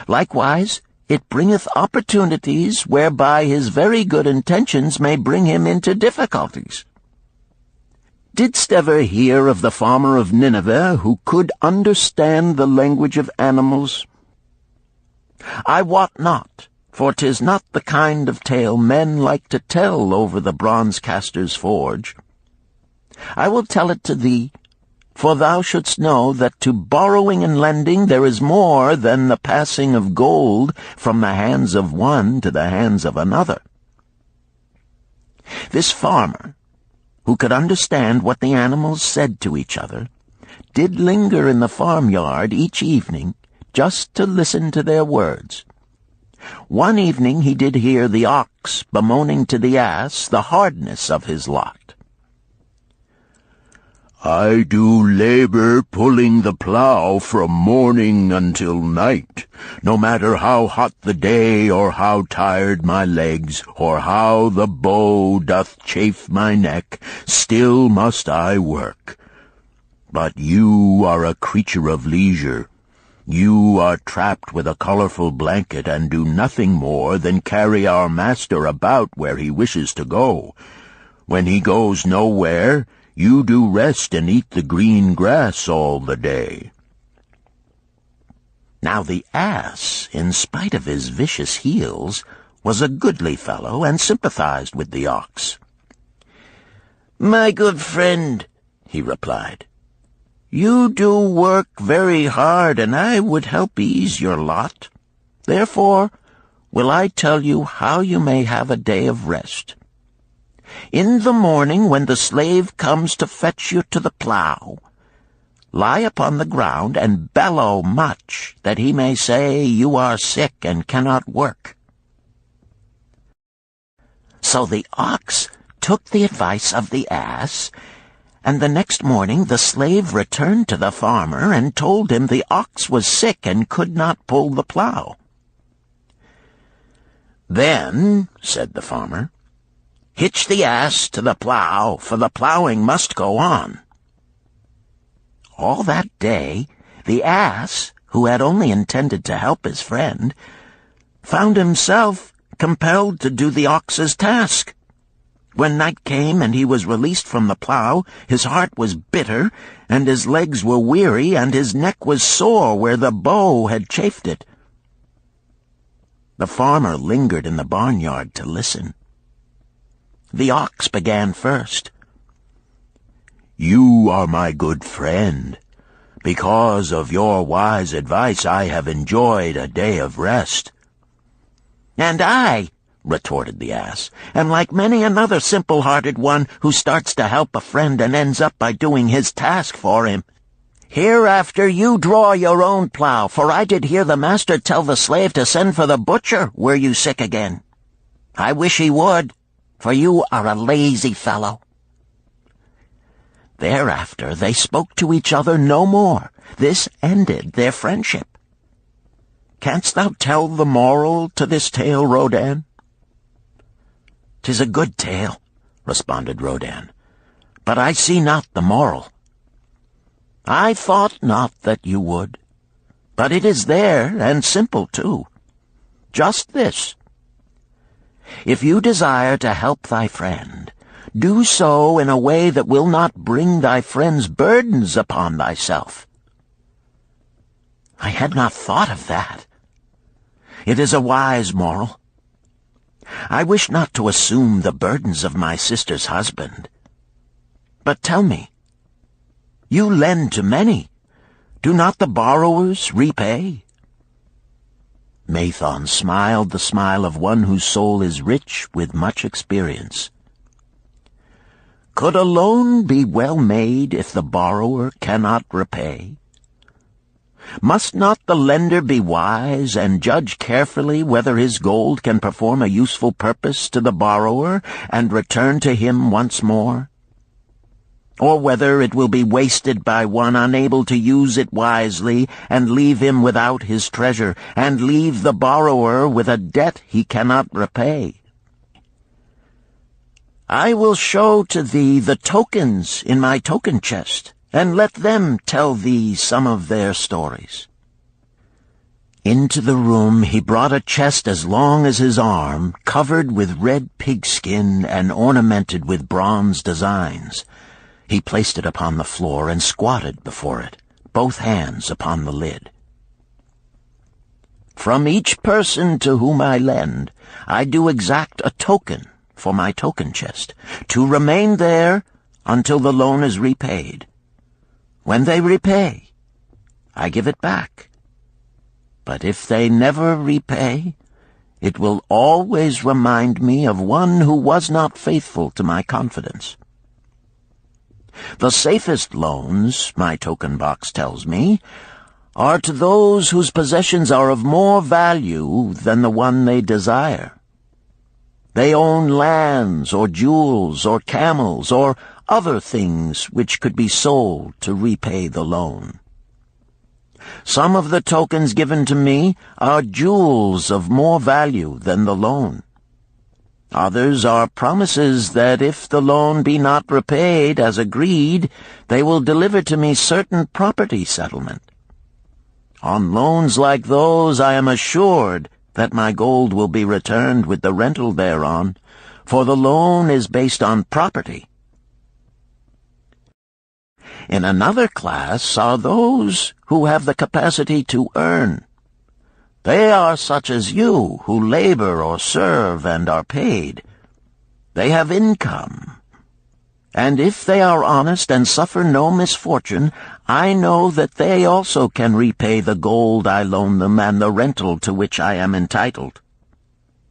Likewise, it bringeth opportunities whereby his very good intentions may bring him into difficulties. Didst ever hear of the farmer of Nineveh who could understand the language of animals? I wot not, for 'tis not the kind of tale men like to tell over the bronze-caster's forge. I will tell it to thee, for thou shouldst know that to borrowing and lending there is more than the passing of gold from the hands of one to the hands of another. This farmer, who could understand what the animals said to each other, did linger in the farmyard each evening just to listen to their words. One evening he did hear the ox bemoaning to the ass the hardness of his lot. I do labor pulling the plow from morning until night, no matter how hot the day, or how tired my legs, or how the bow doth chafe my neck, still must I work. But you are a creature of leisure. You are trapped with a colorful blanket and do nothing more than carry our master about where he wishes to go. When he goes nowhere, you do rest and eat the green grass all the day." Now the ass, in spite of his vicious heels, was a goodly fellow and sympathized with the ox. "My good friend," he replied, "you do work very hard, and I would help ease your lot. Therefore will I tell you how you may have a day of rest. In the morning, when the slave comes to fetch you to the plow, lie upon the ground and bellow much, that he may say you are sick and cannot work." So the ox took the advice of the ass, and the next morning the slave returned to the farmer and told him the ox was sick and could not pull the plow. "Then," said the farmer, "hitch the ass to the plow, for the plowing must go on." All that day, the ass, who had only intended to help his friend, found himself compelled to do the ox's task. When night came and he was released from the plow, his heart was bitter, and his legs were weary, and his neck was sore where the bow had chafed it. The farmer lingered in the barnyard to listen. The ox began first. "You are my good friend. Because of your wise advice I have enjoyed a day of rest." "And I," retorted the ass, "am like many another simple-hearted one who starts to help a friend and ends up by doing his task for him. Hereafter you draw your own plow, for I did hear the master tell the slave to send for the butcher were you sick again. I wish he would, for you are a lazy fellow." Thereafter they spoke to each other no more. This ended their friendship. Canst thou tell the moral to this tale, Rodan? "'Tis a good tale," responded Rodan, "but I see not the moral." "I thought not that you would, but it is there, and simple too. Just this: if you desire to help thy friend, do so in a way that will not bring thy friend's burdens upon thyself." "I had not thought of that. It is a wise moral. I wish not to assume the burdens of my sister's husband. But tell me, you lend to many. Do not the borrowers repay?" Mathon smiled the smile of one whose soul is rich with much experience. "Could a loan be well made if the borrower cannot repay? Must not the lender be wise and judge carefully whether his gold can perform a useful purpose to the borrower and return to him once more? Or whether it will be wasted by one unable to use it wisely and leave him without his treasure, and leave the borrower with a debt he cannot repay? I will show to thee the tokens in my token chest, and let them tell thee some of their stories." Into the room he brought a chest as long as his arm, covered with red pigskin and ornamented with bronze designs. He placed it upon the floor and squatted before it, both hands upon the lid. "From each person to whom I lend, I do exact a token for my token chest, to remain there until the loan is repaid. When they repay, I give it back. But if they never repay, it will always remind me of one who was not faithful to my confidence. The safest loans, my token box tells me, are to those whose possessions are of more value than the one they desire. They own lands or jewels or camels or other things which could be sold to repay the loan. Some of the tokens given to me are jewels of more value than the loan. Others are promises that if the loan be not repaid as agreed, they will deliver to me certain property settlement. On loans like those I am assured that my gold will be returned with the rental thereon, for the loan is based on property. In another class are those who have the capacity to earn. They are such as you, who labor or serve and are paid. They have income. And if they are honest and suffer no misfortune, I know that they also can repay the gold I loan them and the rental to which I am entitled.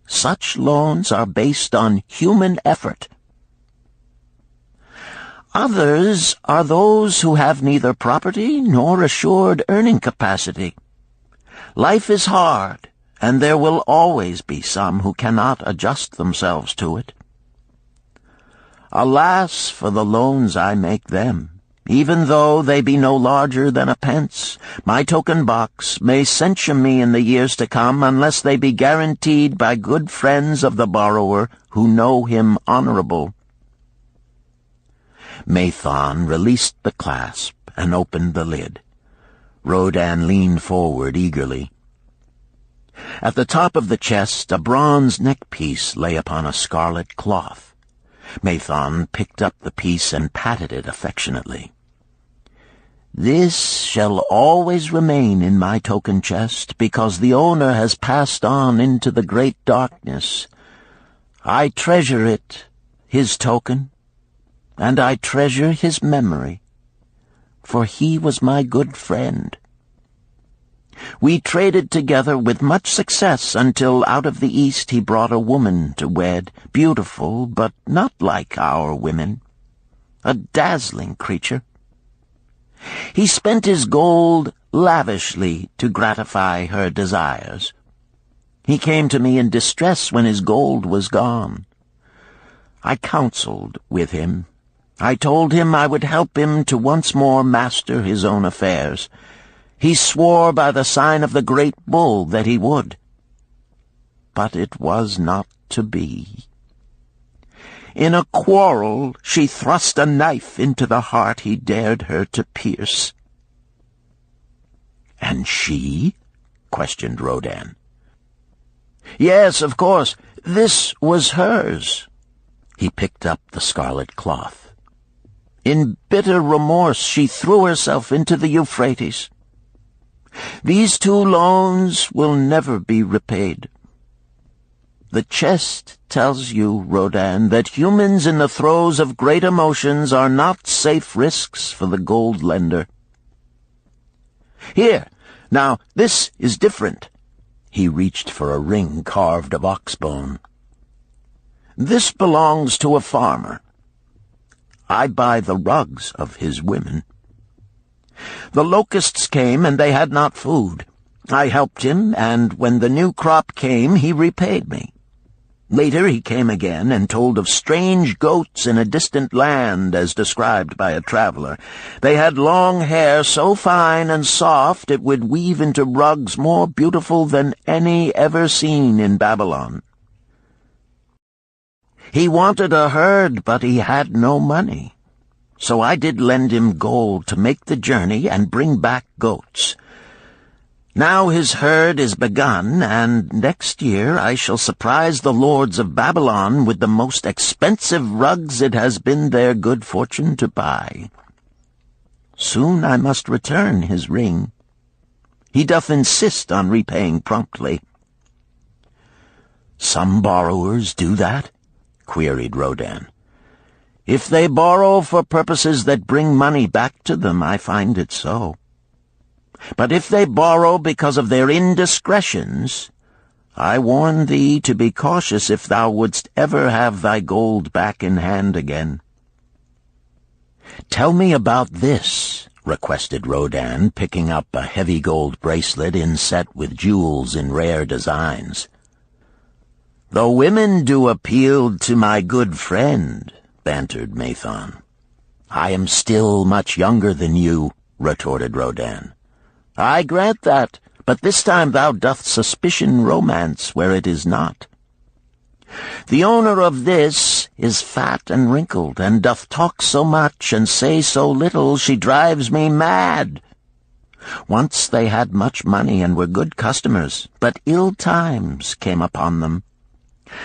Such loans are based on human effort. Others are those who have neither property nor assured earning capacity. Life is hard, and there will always be some who cannot adjust themselves to it. Alas for the loans I make them! Even though they be no larger than a pence, my token box may censure me in the years to come unless they be guaranteed by good friends of the borrower who know him honorable. Mathon released the clasp and opened the lid. Rodan leaned forward eagerly. At the top of the chest, a bronze neckpiece lay upon a scarlet cloth. Mathon picked up the piece and patted it affectionately. "This shall always remain in my token chest, because the owner has passed on into the great darkness. I treasure it, his token, and I treasure his memory, for he was my good friend. We traded together with much success until out of the East he brought a woman to wed, beautiful, but not like our women, a dazzling creature. He spent his gold lavishly to gratify her desires. He came to me in distress when his gold was gone. I counseled with him. I told him I would help him to once more master his own affairs. He swore by the sign of the great bull that he would. But it was not to be. In a quarrel she thrust a knife into the heart he dared her to pierce." "And she?" questioned Rodan. "Yes, of course. This was hers." He picked up the scarlet cloth. "In bitter remorse she threw herself into the Euphrates. These 2 loans will never be repaid. The chest tells you, Rodan, that humans in the throes of great emotions are not safe risks for the gold lender. Here, now, this is different." He reached for a ring carved of oxbone. "This belongs to a farmer. I buy the rugs of his women. The locusts came, and they had not food. I helped him, and when the new crop came, he repaid me. Later he came again and told of strange goats in a distant land, as described by a traveler. They had long hair so fine and soft it would weave into rugs more beautiful than any ever seen in Babalon. He wanted a herd, but he had no money. So I did lend him gold to make the journey and bring back goats. Now his herd is begun, and next year I shall surprise the lords of Babalon with the most expensive rugs it has been their good fortune to buy. Soon I must return his ring. He doth insist on repaying promptly." "Some borrowers do that?" queried Rodan. "If they borrow for purposes that bring money back to them, I find it so. But if they borrow because of their indiscretions, I warn thee to be cautious if thou wouldst ever have thy gold back in hand again." "Tell me about this," requested Rodan, picking up a heavy gold bracelet inset with jewels in rare designs. "The women do appeal to my good friend," bantered Mathon. "I am still much younger than you," retorted Rodan. "I grant that, but this time thou doth suspicion romance where it is not. The owner of this is fat and wrinkled, and doth talk so much and say so little, she drives me mad. Once they had much money and were good customers, but ill times came upon them.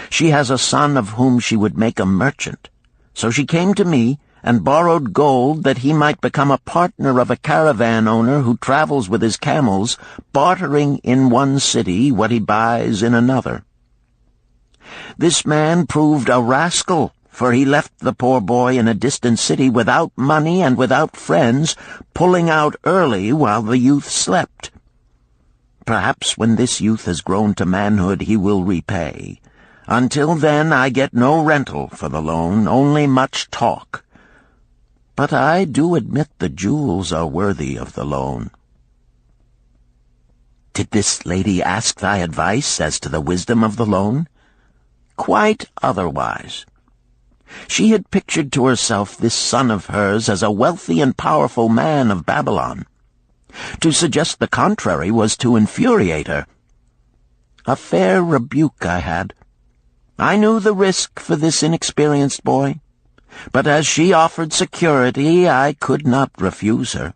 She has a son of whom she would make a merchant. So she came to me and borrowed gold that he might become a partner of a caravan owner who travels with his camels, bartering in one city what he buys in another. This man proved a rascal, for he left the poor boy in a distant city without money and without friends, pulling out early while the youth slept. Perhaps when this youth has grown to manhood he will repay. Until then I get no rental for the loan, only much talk. But I do admit the jewels are worthy of the loan." "Did this lady ask thy advice as to the wisdom of the loan?" "Quite otherwise. She had pictured to herself this son of hers as a wealthy and powerful man of Babalon. To suggest the contrary was to infuriate her. A fair rebuke I had. I knew the risk for this inexperienced boy, but as she offered security, I could not refuse her."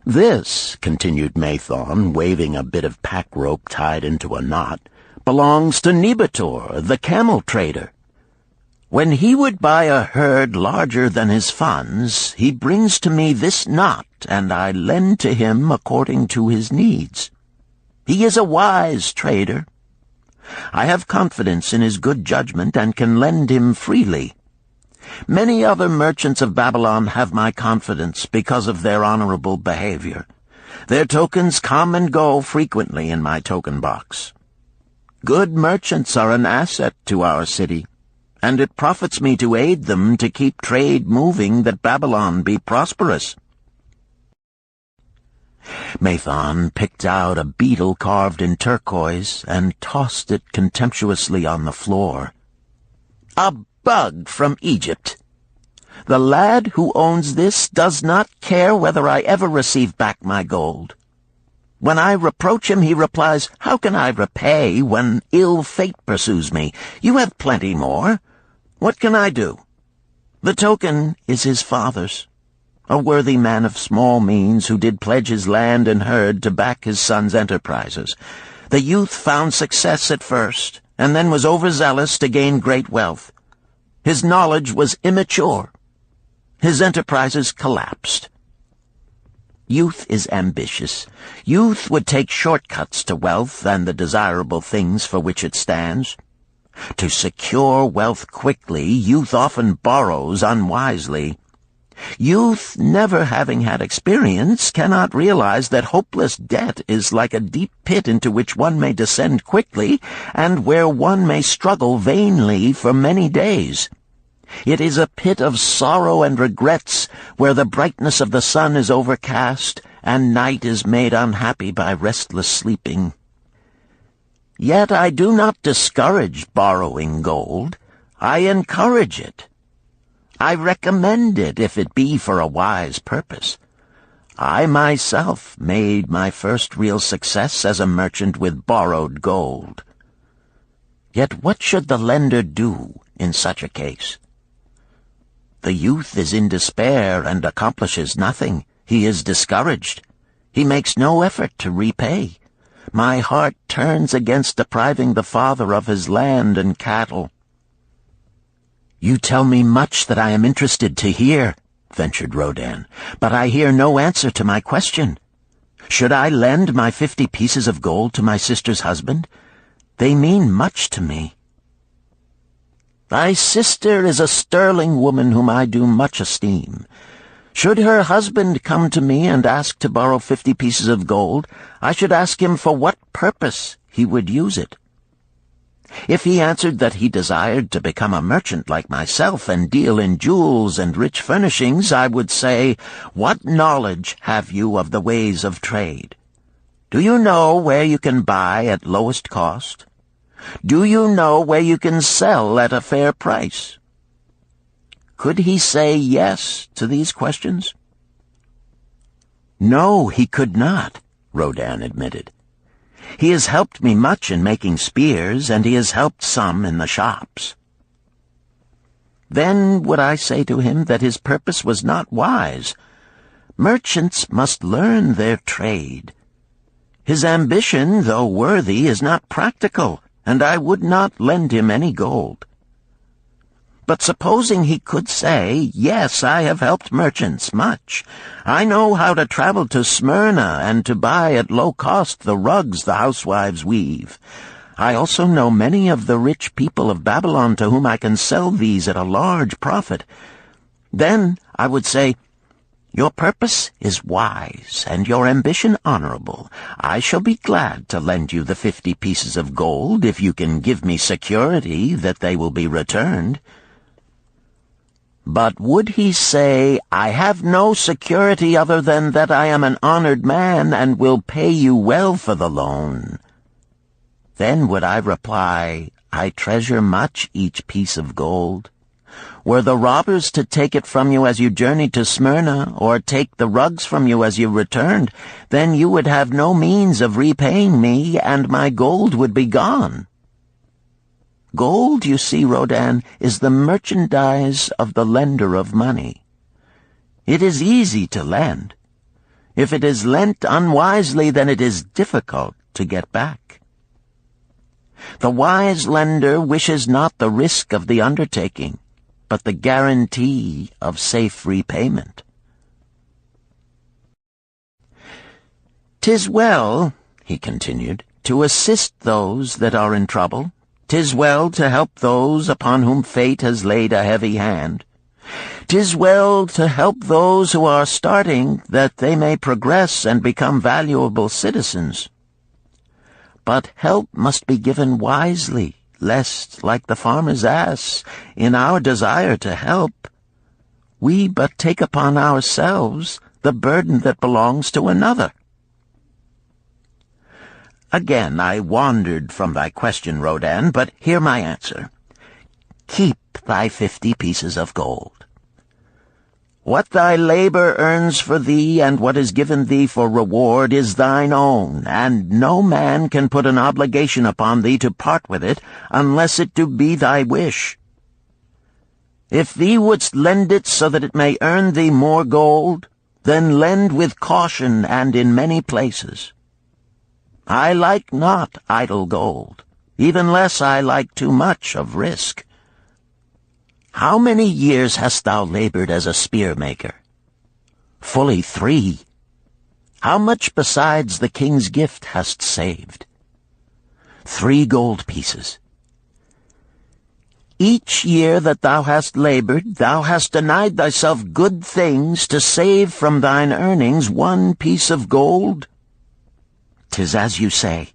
"This," continued Mathon, waving a bit of pack rope tied into a knot, "belongs to Nebator, the camel trader. When he would buy a herd larger than his funds, he brings to me this knot, and I lend to him according to his needs. He is a wise trader. I have confidence in his good judgment and can lend him freely. Many other merchants of Babalon have my confidence because of their honorable behavior. Their tokens come and go frequently in my token box. Good merchants are an asset to our city, and it profits me to aid them to keep trade moving that Babalon be prosperous." Mathon picked out a beetle carved in turquoise and tossed it contemptuously on the floor. "A bug from Egypt. The lad who owns this does not care whether I ever receive back my gold. When I reproach him, he replies, 'How can I repay when ill fate pursues me? You have plenty more. What can I do?' The token is his father's, a worthy man of small means who did pledge his land and herd to back his son's enterprises. The youth found success at first, and then was overzealous to gain great wealth. His knowledge was immature. His enterprises collapsed. Youth is ambitious. Youth would take shortcuts to wealth and the desirable things for which it stands. To secure wealth quickly, youth often borrows unwisely. Youth, never having had experience, cannot realize that hopeless debt is like a deep pit into which one may descend quickly, and where one may struggle vainly for many days. It is a pit of sorrow and regrets, where the brightness of the sun is overcast, and night is made unhappy by restless sleeping. Yet I do not discourage borrowing gold. I encourage it. I recommend it if it be for a wise purpose. I myself made my first real success as a merchant with borrowed gold. Yet what should the lender do in such a case? The youth is in despair and accomplishes nothing. He is discouraged. He makes no effort to repay. My heart turns against depriving the father of his land and cattle." "You tell me much that I am interested to hear," ventured Rodan, "but I hear no answer to my question. Should I lend my 50 pieces of gold to my sister's husband? They mean much to me." "Thy sister is a sterling woman whom I do much esteem. Should her husband come to me and ask to borrow 50 pieces of gold, I should ask him for what purpose he would use it. If he answered that he desired to become a merchant like myself and deal in jewels and rich furnishings, I would say, 'What knowledge have you of the ways of trade? Do you know where you can buy at lowest cost? Do you know where you can sell at a fair price? Could he say yes to these questions? No, he could not, Rodin admitted. He has helped me much in making spears, and he has helped some in the shops. Then would I say to him that his purpose was not wise. Merchants must learn their trade. His ambition, though worthy, is not practical, and I would not lend him any gold. But supposing he could say, yes, I have helped merchants much. I know how to travel to Smyrna and to buy at low cost the rugs the housewives weave. I also know many of the rich people of Babylon to whom I can sell these at a large profit. Then I would say, your purpose is wise and your ambition honorable. I shall be glad to lend you the 50 pieces of gold if you can give me security that they will be returned. But would he say, I have no security other than that I am an honored man and will pay you well for the loan? Then would I reply, I treasure much each piece of gold. Were the robbers to take it from you as you journeyed to Smyrna, or take the rugs from you as you returned, then you would have no means of repaying me, and my gold would be gone. Gold, you see, Rodin, is the merchandise of the lender of money. It is easy to lend. If it is lent unwisely, then it is difficult to get back. The wise lender wishes not the risk of the undertaking, but the guarantee of safe repayment. "'Tis well," he continued, "to assist those that are in trouble. 'Tis well to help those upon whom fate has laid a heavy hand. 'Tis well to help those who are starting, that they may progress and become valuable citizens. But help must be given wisely, lest, like the farmer's ass, in our desire to help, we but take upon ourselves the burden that belongs to another." Again I wandered from thy question, Rodin, but hear my answer. Keep thy 50 pieces of gold. What thy labor earns for thee and what is given thee for reward is thine own, and no man can put an obligation upon thee to part with it unless it do be thy wish. If thee wouldst lend it so that it may earn thee more gold, then lend with caution and in many places. I like not idle gold, even less I like too much of risk. How many years hast thou labored as a spear-maker? Fully 3. How much besides the king's gift hast saved? 3 gold pieces. Each year that thou hast labored, thou hast denied thyself good things to save from thine earnings 1 piece of gold? 'Tis as you say.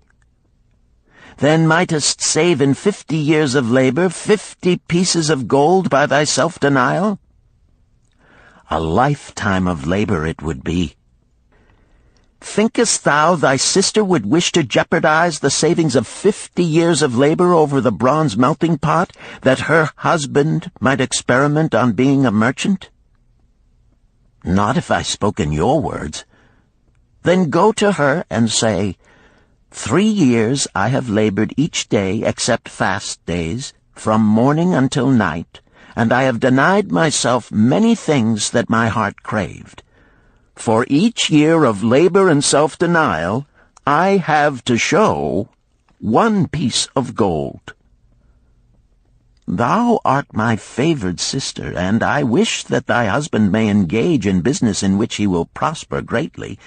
Then mightest save in 50 years of labor 50 pieces of gold by thy self-denial? A lifetime of labor it would be. Thinkest thou thy sister would wish to jeopardize the savings of 50 years of labor over the bronze melting pot, that her husband might experiment on being a merchant? Not if I spoke in your words. Then go to her and say, 3 years I have labored each day except fast days, from morning until night, and I have denied myself many things that my heart craved. For each year of labor and self-denial, I have to show 1 piece of gold. Thou art my favored sister, and I wish that thy husband may engage in business in which he will prosper greatly.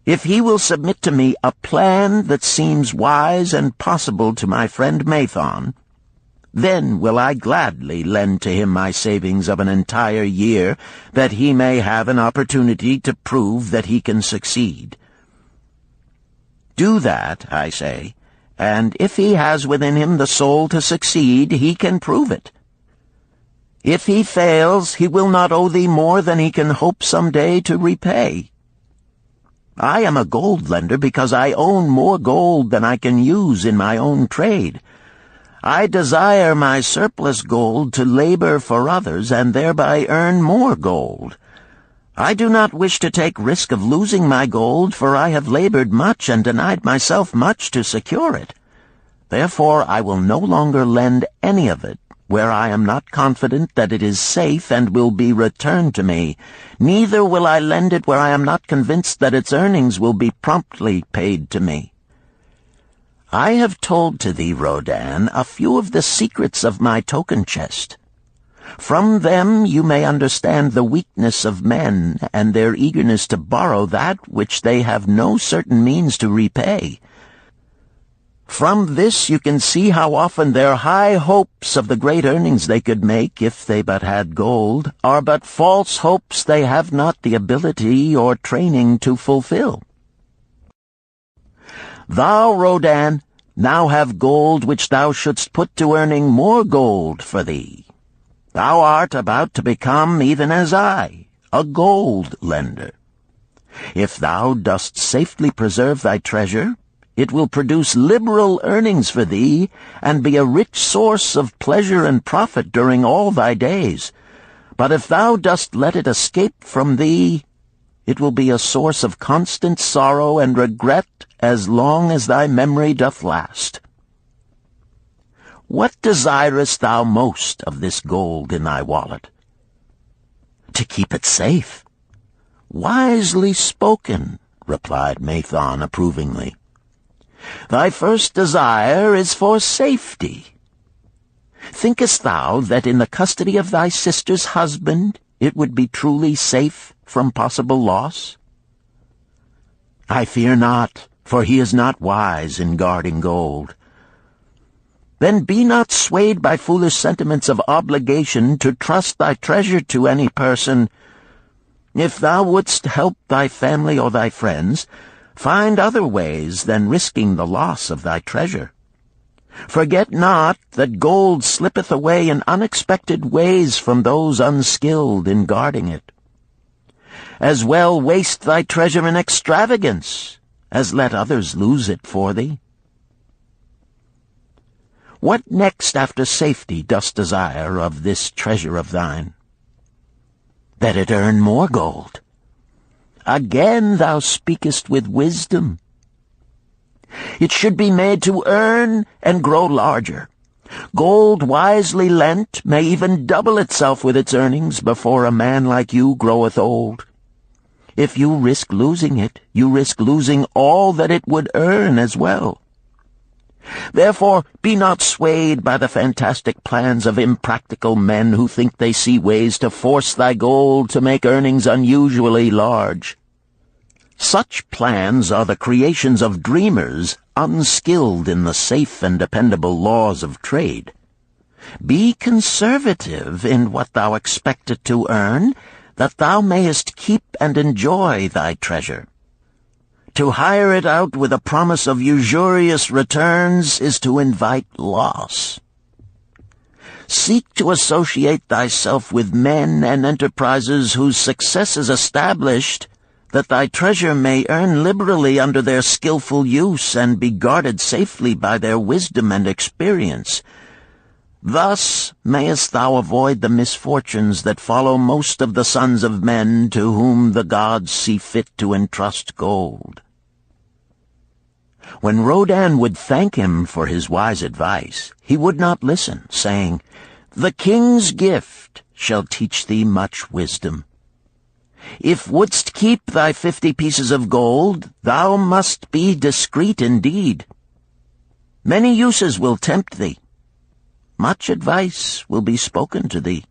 If he will submit to me a plan that seems wise and possible to my friend Mathon, then will I gladly lend to him my savings of an entire year, that he may have an opportunity to prove that he can succeed. Do that, I say, and if he has within him the soul to succeed, he can prove it. If he fails, he will not owe thee more than he can hope some day to repay. I am a gold lender because I own more gold than I can use in my own trade. I desire my surplus gold to labor for others and thereby earn more gold. I do not wish to take risk of losing my gold, for I have labored much and denied myself much to secure it. Therefore I will no longer lend any of it where I am not confident that it is safe and will be returned to me. Neither will I lend it where I am not convinced that its earnings will be promptly paid to me. I have told to thee, Rodan, a few of the secrets of my token chest. From them you may understand the weakness of men and their eagerness to borrow that which they have no certain means to repay. From this you can see how often their high hopes of the great earnings they could make if they but had gold are but false hopes they have not the ability or training to fulfill. Thou, Rodan, now have gold which thou shouldst put to earning more gold for thee. Thou art about to become, even as I, a gold lender. If thou dost safely preserve thy treasure, it will produce liberal earnings for thee, and be a rich source of pleasure and profit during all thy days. But if thou dost let it escape from thee, it will be a source of constant sorrow and regret as long as thy memory doth last. What desirest thou most of this gold in thy wallet? To keep it safe. Wisely spoken, replied Mathon approvingly. Thy first desire is for safety. Thinkest thou that in the custody of thy sister's husband it would be truly safe from possible loss? I fear not, for he is not wise in guarding gold. Then be not swayed by foolish sentiments of obligation to trust thy treasure to any person. If thou wouldst help thy family or thy friends, find other ways than risking the loss of thy treasure. Forget not that gold slippeth away in unexpected ways from those unskilled in guarding it. As well waste thy treasure in extravagance as let others lose it for thee. What next after safety dost desire of this treasure of thine? That it earn more gold. Again thou speakest with wisdom. It should be made to earn and grow larger. Gold wisely lent may even double itself with its earnings before a man like you groweth old. If you risk losing it, you risk losing all that it would earn as well. Therefore be not swayed by the fantastic plans of impractical men who think they see ways to force thy gold to make earnings unusually large. Such plans are the creations of dreamers unskilled in the safe and dependable laws of trade. Be conservative in what thou expectest to earn, that thou mayest keep and enjoy thy treasure. To hire it out with a promise of usurious returns is to invite loss. Seek to associate thyself with men and enterprises whose success is established, that thy treasure may earn liberally under their skillful use and be guarded safely by their wisdom and experience. Thus mayest thou avoid the misfortunes that follow most of the sons of men to whom the gods see fit to entrust gold. When Rodan would thank him for his wise advice, he would not listen, saying, "The king's gift shall teach thee much wisdom. If wouldst keep thy 50 pieces of gold, thou must be discreet indeed. Many uses will tempt thee. Much advice will be spoken to thee.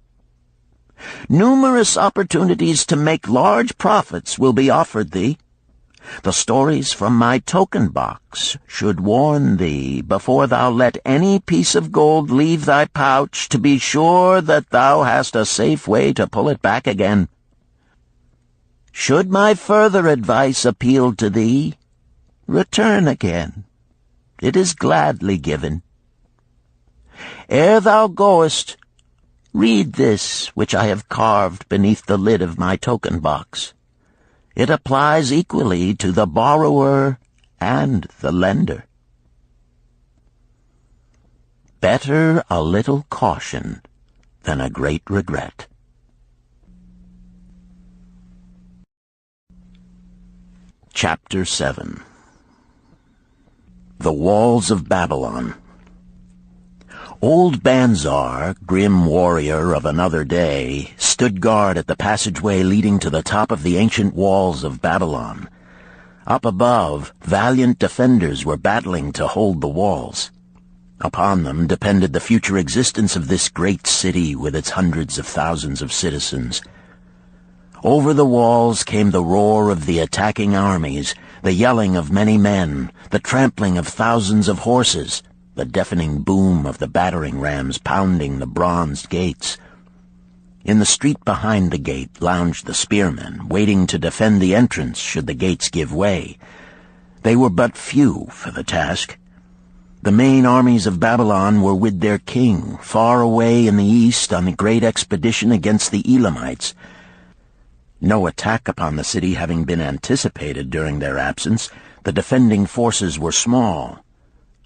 Numerous opportunities to make large profits will be offered thee. The stories from my token box should warn thee, before thou let any piece of gold leave thy pouch, to be sure that thou hast a safe way to pull it back again. Should my further advice appeal to thee, return again. It is gladly given. Ere thou goest, read this which I have carved beneath the lid of my token box. It applies equally to the borrower and the lender." Better a little caution than a great regret. Chapter 7. The Walls of Babalon. Old Banzar, grim warrior of another day, stood guard at the passageway leading to the top of the ancient walls of Babalon. Up above, valiant defenders were battling to hold the walls. Upon them depended the future existence of this great city with its hundreds of thousands of citizens. Over the walls came the roar of the attacking armies, the yelling of many men, the trampling of thousands of horses, the deafening boom of the battering rams pounding the bronzed gates. In the street behind the gate lounged the spearmen, waiting to defend the entrance should the gates give way. They were but few for the task. The main armies of Babalon were with their king, far away in the east on a great expedition against the Elamites. No attack upon the city having been anticipated during their absence, the defending forces were small.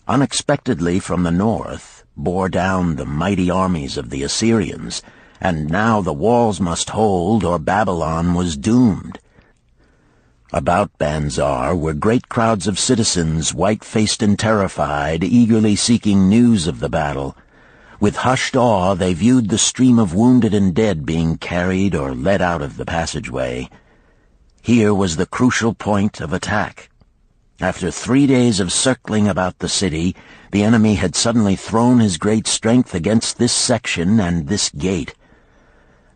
Unexpectedly from the north bore down the mighty armies of the Assyrians, and now the walls must hold or Babalon was doomed. About Banzar were great crowds of citizens, white-faced and terrified, eagerly seeking news of the battle. With hushed awe they viewed the stream of wounded and dead being carried or led out of the passageway. Here was the crucial point of attack. After 3 days of circling about the city, the enemy had suddenly thrown his great strength against this section and this gate.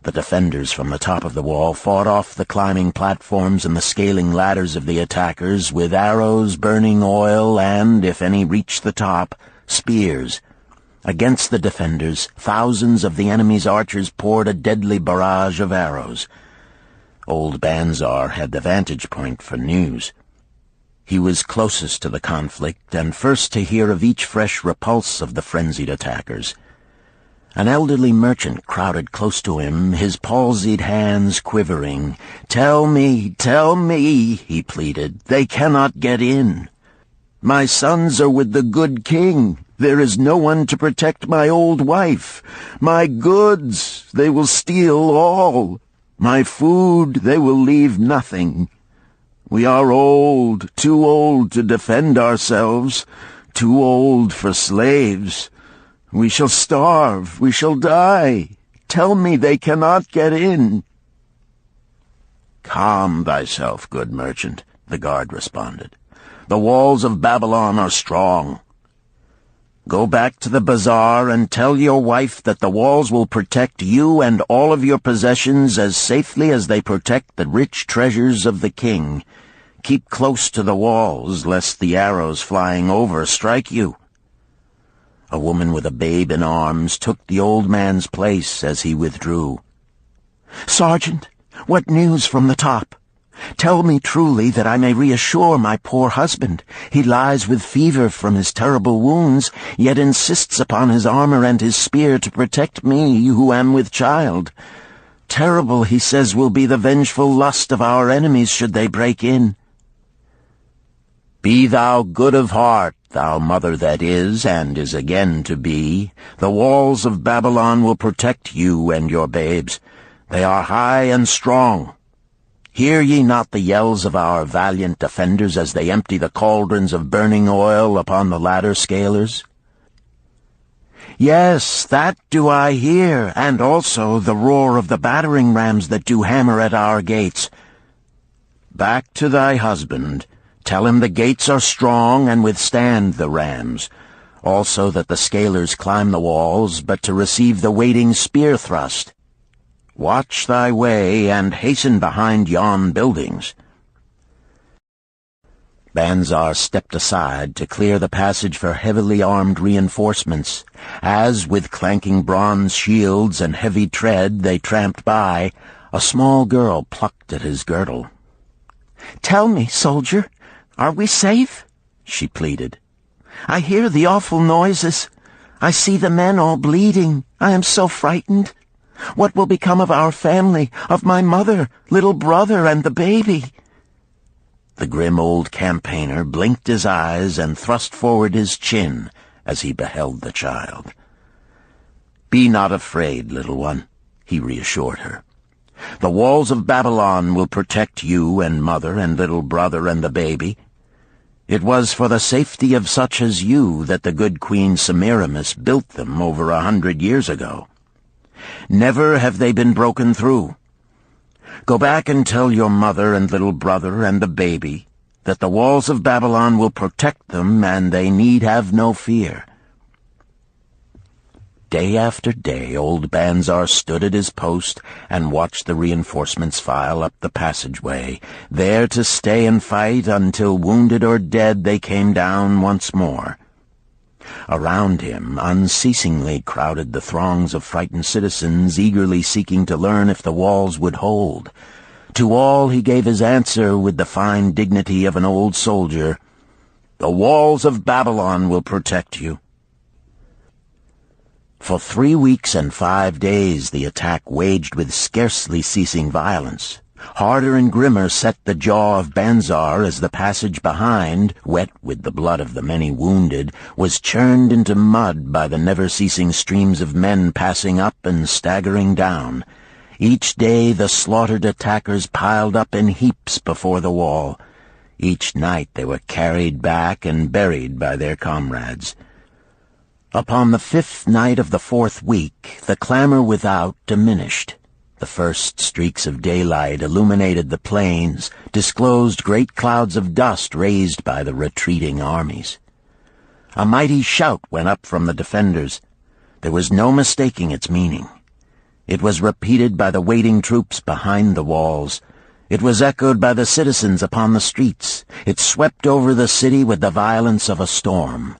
The defenders from the top of the wall fought off the climbing platforms and the scaling ladders of the attackers with arrows, burning oil, and, if any reached the top, spears. Against the defenders, thousands of the enemy's archers poured a deadly barrage of arrows. Old Banzar had the vantage point for news. He was closest to the conflict and first to hear of each fresh repulse of the frenzied attackers. An elderly merchant crowded close to him, his palsied hands quivering. "Tell me, he pleaded. "They cannot get in. My sons are with the good king. There is no one to protect my old wife. My goods, they will steal all. My food, they will leave nothing. We are old, too old to defend ourselves, too old for slaves. We shall starve, we shall die. Tell me they cannot get in." "Calm thyself, good merchant," the guard responded. "The walls of Babalon are strong. Go back to the bazaar and tell your wife that the walls will protect you and all of your possessions as safely as they protect the rich treasures of the king. Keep close to the walls, lest the arrows flying over strike you." A woman with a babe in arms took the old man's place as he withdrew. "Sergeant, what news from the top? Tell me truly that I may reassure my poor husband. He lies with fever from his terrible wounds, yet insists upon his armor and his spear to protect me who am with child. Terrible, he says, will be the vengeful lust of our enemies should they break in." "Be thou good of heart, thou mother that is and is again to be. The walls of Babalon will protect you and your babes. They are high and strong. Hear ye not the yells of our valiant defenders as they empty the cauldrons of burning oil upon the ladder scalers?" "Yes, that do I hear, and also the roar of the battering rams that do hammer at our gates." "Back to thy husband. Tell him the gates are strong and withstand the rams. Also that the scalers climb the walls, but to receive the waiting spear thrust. Watch thy way, and hasten behind yon buildings." Banzar stepped aside to clear the passage for heavily armed reinforcements, as, with clanking bronze shields and heavy tread they tramped by, a small girl plucked at his girdle. "Tell me, soldier, are we safe?" she pleaded. "I hear the awful noises. I see the men all bleeding. I am so frightened. What will become of our family, of my mother, little brother, and the baby?" The grim old campaigner blinked his eyes and thrust forward his chin as he beheld the child. "Be not afraid, little one," he reassured her. "The walls of Babalon will protect you and mother and little brother and the baby. It was for the safety of such as you that the good Queen Semiramis built them over 100 years ago. Never have they been broken through. Go back and tell your mother and little brother and the baby that the walls of Babalon will protect them and they need have no fear." Day after day old Banzar stood at his post and watched the reinforcements file up the passageway, there to stay and fight until wounded or dead they came down once more. Around him unceasingly crowded the throngs of frightened citizens eagerly seeking to learn if the walls would hold. To all he gave his answer with the fine dignity of an old soldier: "The walls of Babalon will protect you." For 3 weeks and 5 days the attack waged with scarcely ceasing violence. Harder and grimmer set the jaw of Banzar as the passage behind, wet with the blood of the many wounded, was churned into mud by the never-ceasing streams of men passing up and staggering down. Each day the slaughtered attackers piled up in heaps before the wall. Each night they were carried back and buried by their comrades. Upon the 5th night of the 4th week, the clamor without diminished. The first streaks of daylight illuminated the plains, disclosed great clouds of dust raised by the retreating armies. A mighty shout went up from the defenders. There was no mistaking its meaning. It was repeated by the waiting troops behind the walls. It was echoed by the citizens upon the streets. It swept over the city with the violence of a storm.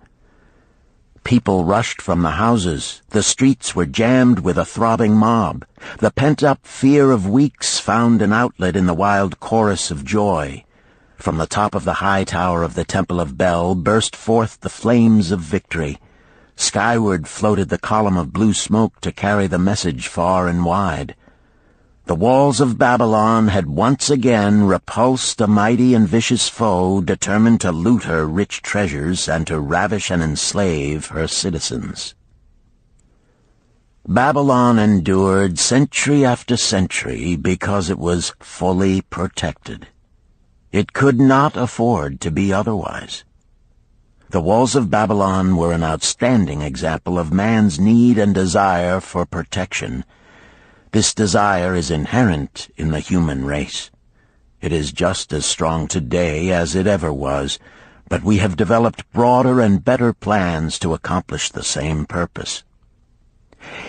People rushed from the houses. The streets were jammed with a throbbing mob. The pent-up fear of weeks found an outlet in the wild chorus of joy. From the top of the high tower of the Temple of Bel burst forth the flames of victory. Skyward floated the column of blue smoke to carry the message far and wide. The walls of Babalon had once again repulsed a mighty and vicious foe determined to loot her rich treasures and to ravish and enslave her citizens. Babalon endured century after century because it was fully protected. It could not afford to be otherwise. The walls of Babalon were an outstanding example of man's need and desire for protection. This desire is inherent in the human race. It is just as strong today as it ever was, but we have developed broader and better plans to accomplish the same purpose.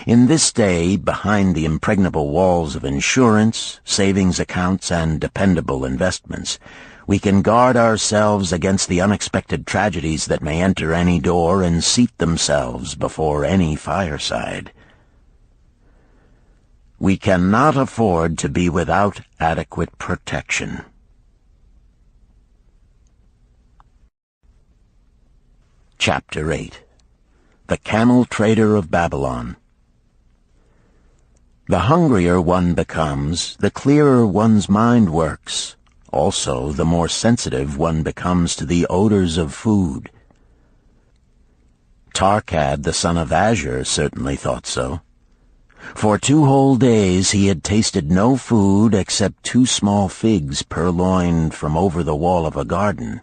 In this day, behind the impregnable walls of insurance, savings accounts, and dependable investments, we can guard ourselves against the unexpected tragedies that may enter any door and seat themselves before any fireside. We cannot afford to be without adequate protection. Chapter 8. The Camel Trader of Babalon. The hungrier one becomes, the clearer one's mind works. Also, the more sensitive one becomes to the odors of food. Arkad, the son of Azure, certainly thought so. For 2 whole days he had tasted no food except 2 small figs purloined from over the wall of a garden.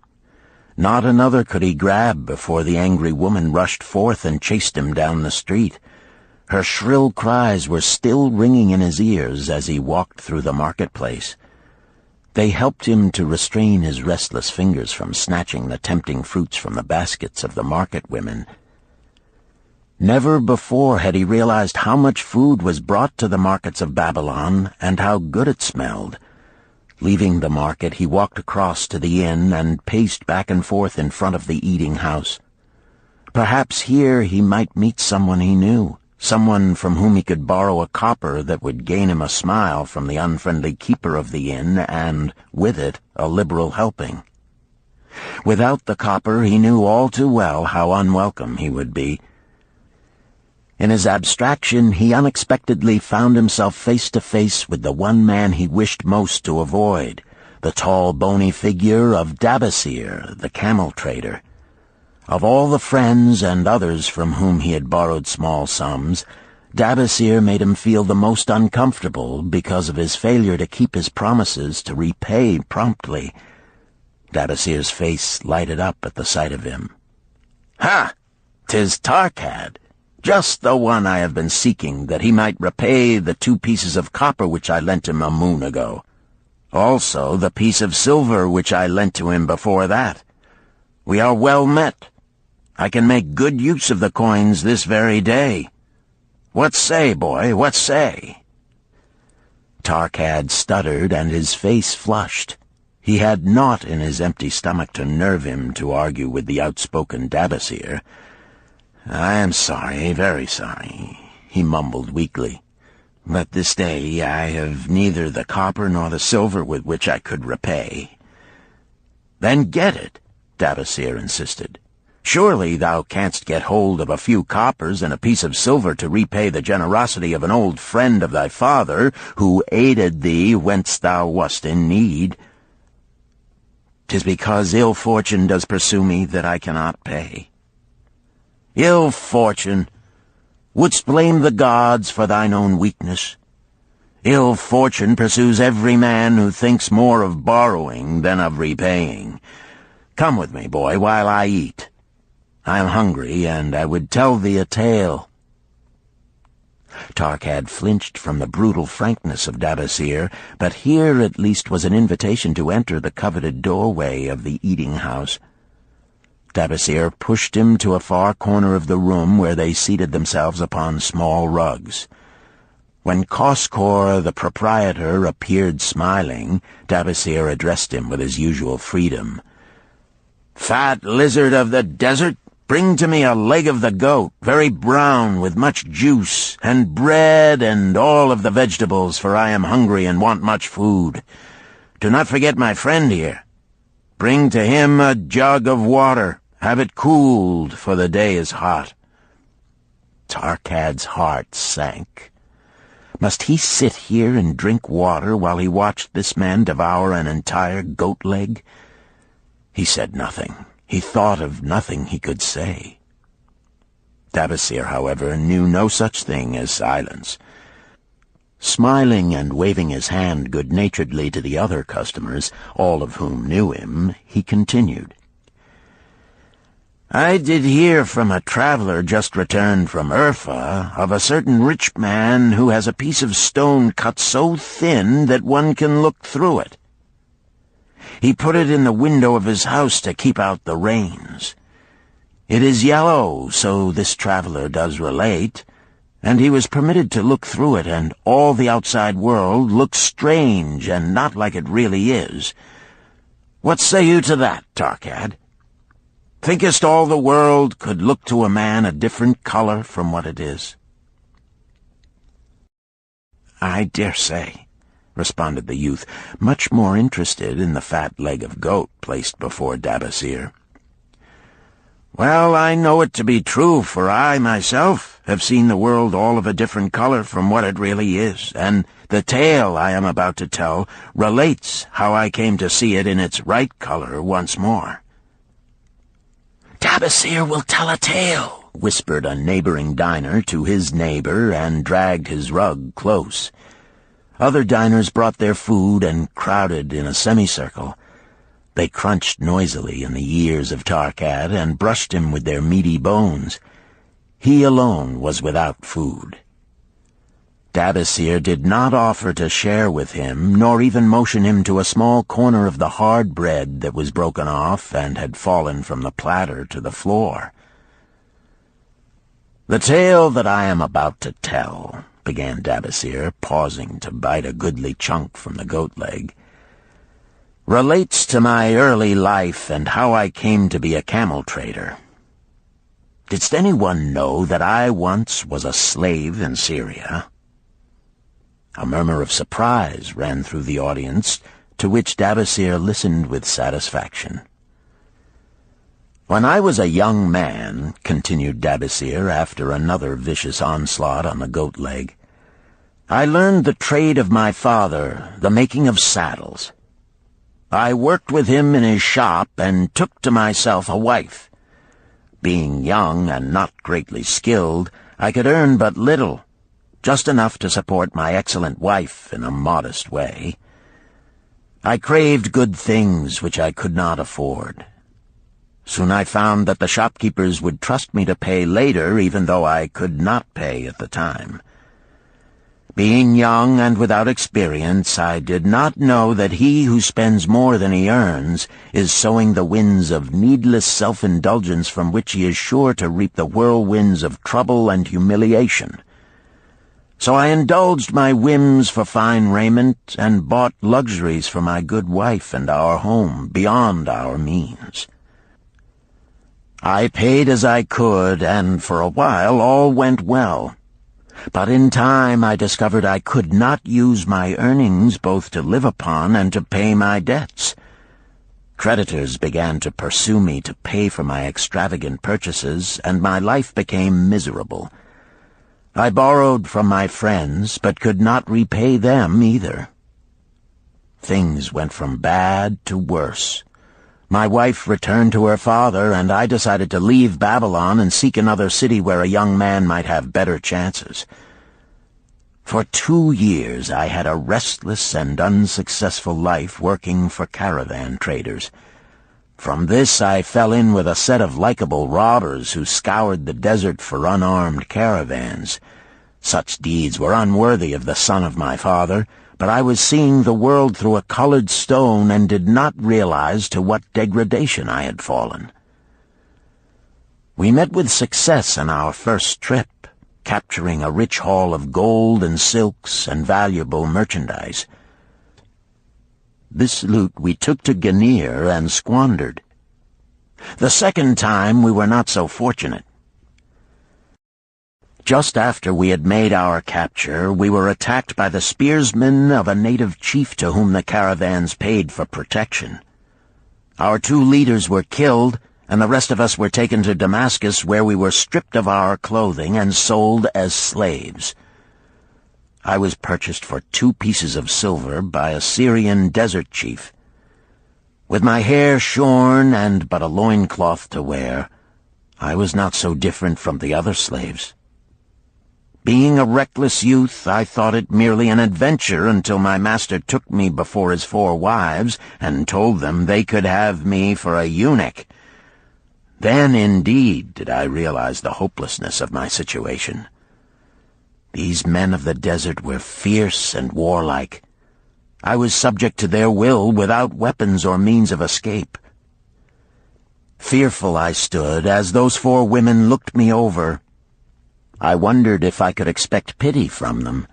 Not another could he grab before the angry woman rushed forth and chased him down the street. Her shrill cries were still ringing in his ears as he walked through the marketplace. They helped him to restrain his restless fingers from snatching the tempting fruits from the baskets of the market women. Never before had he realized how much food was brought to the markets of Babalon and how good it smelled. Leaving the market, he walked across to the inn and paced back and forth in front of the eating house. Perhaps here he might meet someone he knew, someone from whom he could borrow a copper that would gain him a smile from the unfriendly keeper of the inn and, with it, a liberal helping. Without the copper, he knew all too well how unwelcome he would be. In his abstraction, he unexpectedly found himself face to face with the one man he wished most to avoid, the tall, bony figure of Dabasir, the camel trader. Of all the friends and others from whom he had borrowed small sums, Dabasir made him feel the most uncomfortable because of his failure to keep his promises to repay promptly. Dabasir's face lighted up at the sight of him. "Ha! 'Tis Arkad, just the one I have been seeking, that he might repay the 2 pieces of copper which I lent him a moon ago. Also the piece of silver which I lent to him before that. We are well met. I can make good use of the coins this very day. What say, boy, what say?" Arkad stuttered, and his face flushed. He had naught in his empty stomach to nerve him to argue with the outspoken Dabasir. "I am sorry, very sorry," he mumbled weakly. "But this day I have neither the copper nor the silver with which I could repay." "Then get it," Dabasir insisted. "Surely thou canst get hold of a few coppers and a piece of silver to repay the generosity of an old friend of thy father, who aided thee whence thou wast in need." "'Tis because ill fortune does pursue me that I cannot pay." "Ill fortune? Wouldst blame the gods for thine own weakness? Ill fortune pursues every man who thinks more of borrowing than of repaying. Come with me, boy, while I eat. I am hungry, and I would tell thee a tale." Arkad flinched from the brutal frankness of Dabasir, but here at least was an invitation to enter the coveted doorway of the eating-house. Dabasir pushed him to a far corner of the room where they seated themselves upon small rugs. When Koskor, the proprietor, appeared smiling, Dabasir addressed him with his usual freedom. "Fat lizard of the desert, bring to me a leg of the goat, very brown, with much juice, and bread and all of the vegetables, for I am hungry and want much food. Do not forget my friend here. Bring to him a jug of water. Have it cooled, for the day is hot." Arkad's heart sank. Must he sit here and drink water while he watched this man devour an entire goat leg? He said nothing. He thought of nothing he could say. Dabasir, however, knew no such thing as silence. Smiling and waving his hand good-naturedly to the other customers, all of whom knew him, he continued. "I did hear from a traveler just returned from Urfa of a certain rich man who has a piece of stone cut so thin that one can look through it. He put it in the window of his house to keep out the rains. It is yellow, so this traveler does relate, and he was permitted to look through it, and all the outside world looks strange and not like it really is. What say you to that, Arkad? Thinkest all the world could look to a man a different color from what it is?" "I dare say," responded the youth, much more interested in the fat leg of goat placed before Dabasir. "Well, I know it to be true, for I, myself, have seen the world all of a different color from what it really is, and the tale I am about to tell relates how I came to see it in its right color once more." "Dabasir will tell a tale," whispered a neighboring diner to his neighbor, and dragged his rug close. Other diners brought their food and crowded in a semicircle. They crunched noisily in the ears of Arkad and brushed him with their meaty bones. He alone was without food. Dabasir did not offer to share with him, nor even motion him to a small corner of the hard bread that was broken off and had fallen from the platter to the floor. "The tale that I am about to tell," began Dabasir, pausing to bite a goodly chunk from the goat leg, "relates to my early life and how I came to be a camel trader. Didst anyone know that I once was a slave in Syria?" A murmur of surprise ran through the audience, to which Dabasir listened with satisfaction. "When I was a young man," continued Dabasir after another vicious onslaught on the goat leg, "I learned the trade of my father, the making of saddles. I worked with him in his shop and took to myself a wife. Being young and not greatly skilled, I could earn but little, just enough to support my excellent wife in a modest way. I craved good things which I could not afford. Soon I found that the shopkeepers would trust me to pay later, even though I could not pay at the time. Being young and without experience, I did not know that he who spends more than he earns is sowing the winds of needless self-indulgence from which he is sure to reap the whirlwinds of trouble and humiliation. So I indulged my whims for fine raiment and bought luxuries for my good wife and our home beyond our means. I paid as I could, and for a while all went well. But in time I discovered I could not use my earnings both to live upon and to pay my debts. Creditors began to pursue me to pay for my extravagant purchases, and my life became miserable. I borrowed from my friends, but could not repay them either. Things went from bad to worse. My wife returned to her father, and I decided to leave Babalon and seek another city where a young man might have better chances. For 2 years I had a restless and unsuccessful life working for caravan traders. From this I fell in with a set of likable robbers who scoured the desert for unarmed caravans. Such deeds were unworthy of the son of my father, but I was seeing the world through a colored stone and did not realize to what degradation I had fallen. We met with success on our first trip, capturing a rich haul of gold and silks and valuable merchandise. This loot we took to Ganir and squandered. The second time we were not so fortunate. Just after we had made our capture, we were attacked by the spearsmen of a native chief to whom the caravans paid for protection. Our 2 leaders were killed, and the rest of us were taken to Damascus, where we were stripped of our clothing and sold as slaves. I was purchased for 2 pieces of silver by a Syrian desert chief. With my hair shorn and but a loincloth to wear, I was not so different from the other slaves. Being a reckless youth, I thought it merely an adventure until my master took me before his 4 wives and told them they could have me for a eunuch. Then, indeed, did I realize the hopelessness of my situation. These men of the desert were fierce and warlike. I was subject to their will without weapons or means of escape. Fearful I stood as those 4 women looked me over. I wondered if I could expect pity from them.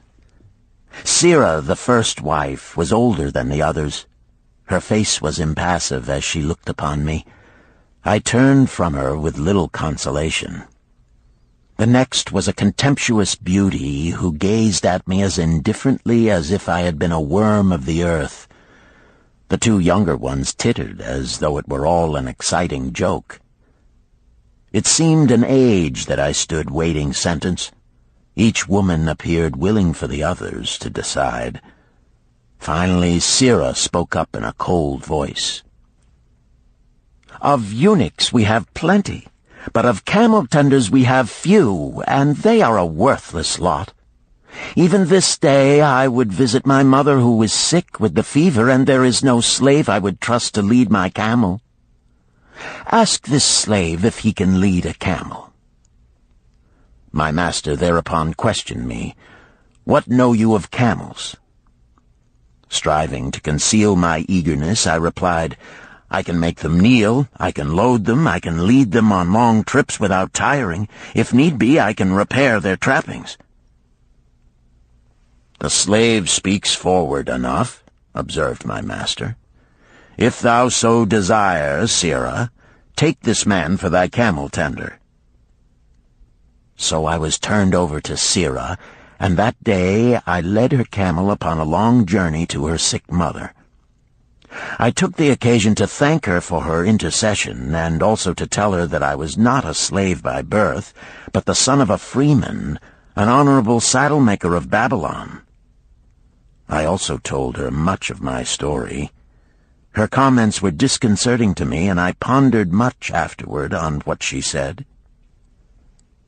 Sirah, the first wife, was older than the others. Her face was impassive as she looked upon me. I turned from her with little consolation. The next was a contemptuous beauty who gazed at me as indifferently as if I had been a worm of the earth. The 2 younger ones tittered as though it were all an exciting joke. It seemed an age that I stood waiting sentence. Each woman appeared willing for the others to decide. Finally, Sirah spoke up in a cold voice. "Of eunuchs we have plenty, but of camel tenders we have few, and they are a worthless lot. Even this day I would visit my mother who is sick with the fever, and there is no slave I would trust to lead my camel. Ask this slave if he can lead a camel." My master thereupon questioned me, "What know you of camels?" Striving to conceal my eagerness, I replied, "I can make them kneel, I can load them, I can lead them on long trips without tiring. If need be, I can repair their trappings." "The slave speaks forward enough," observed my master. "If thou so desire, Sirah, take this man for thy camel tender." So I was turned over to Sirah, and that day I led her camel upon a long journey to her sick mother. I took the occasion to thank her for her intercession, and also to tell her that I was not a slave by birth, but the son of a freeman, an honorable saddle-maker of Babalon. I also told her much of my story. Her comments were disconcerting to me, and I pondered much afterward on what she said.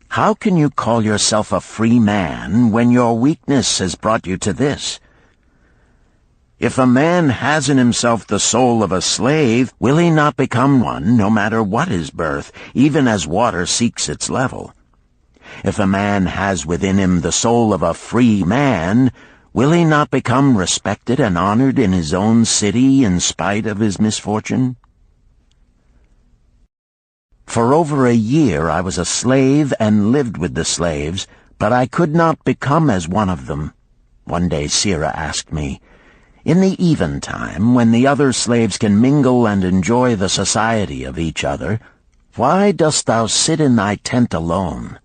How can you call yourself a free man when your weakness has brought you to this? If a man has in himself the soul of a slave, will he not become one, no matter what his birth, even as water seeks its level? If a man has within him the soul of a free man, will he not become respected and honored in his own city in spite of his misfortune? For over a year I was a slave and lived with the slaves, but I could not become as one of them. One day Sira asked me, "In the eventime, when the other slaves can mingle and enjoy the society of each other, why dost thou sit in thy tent alone?"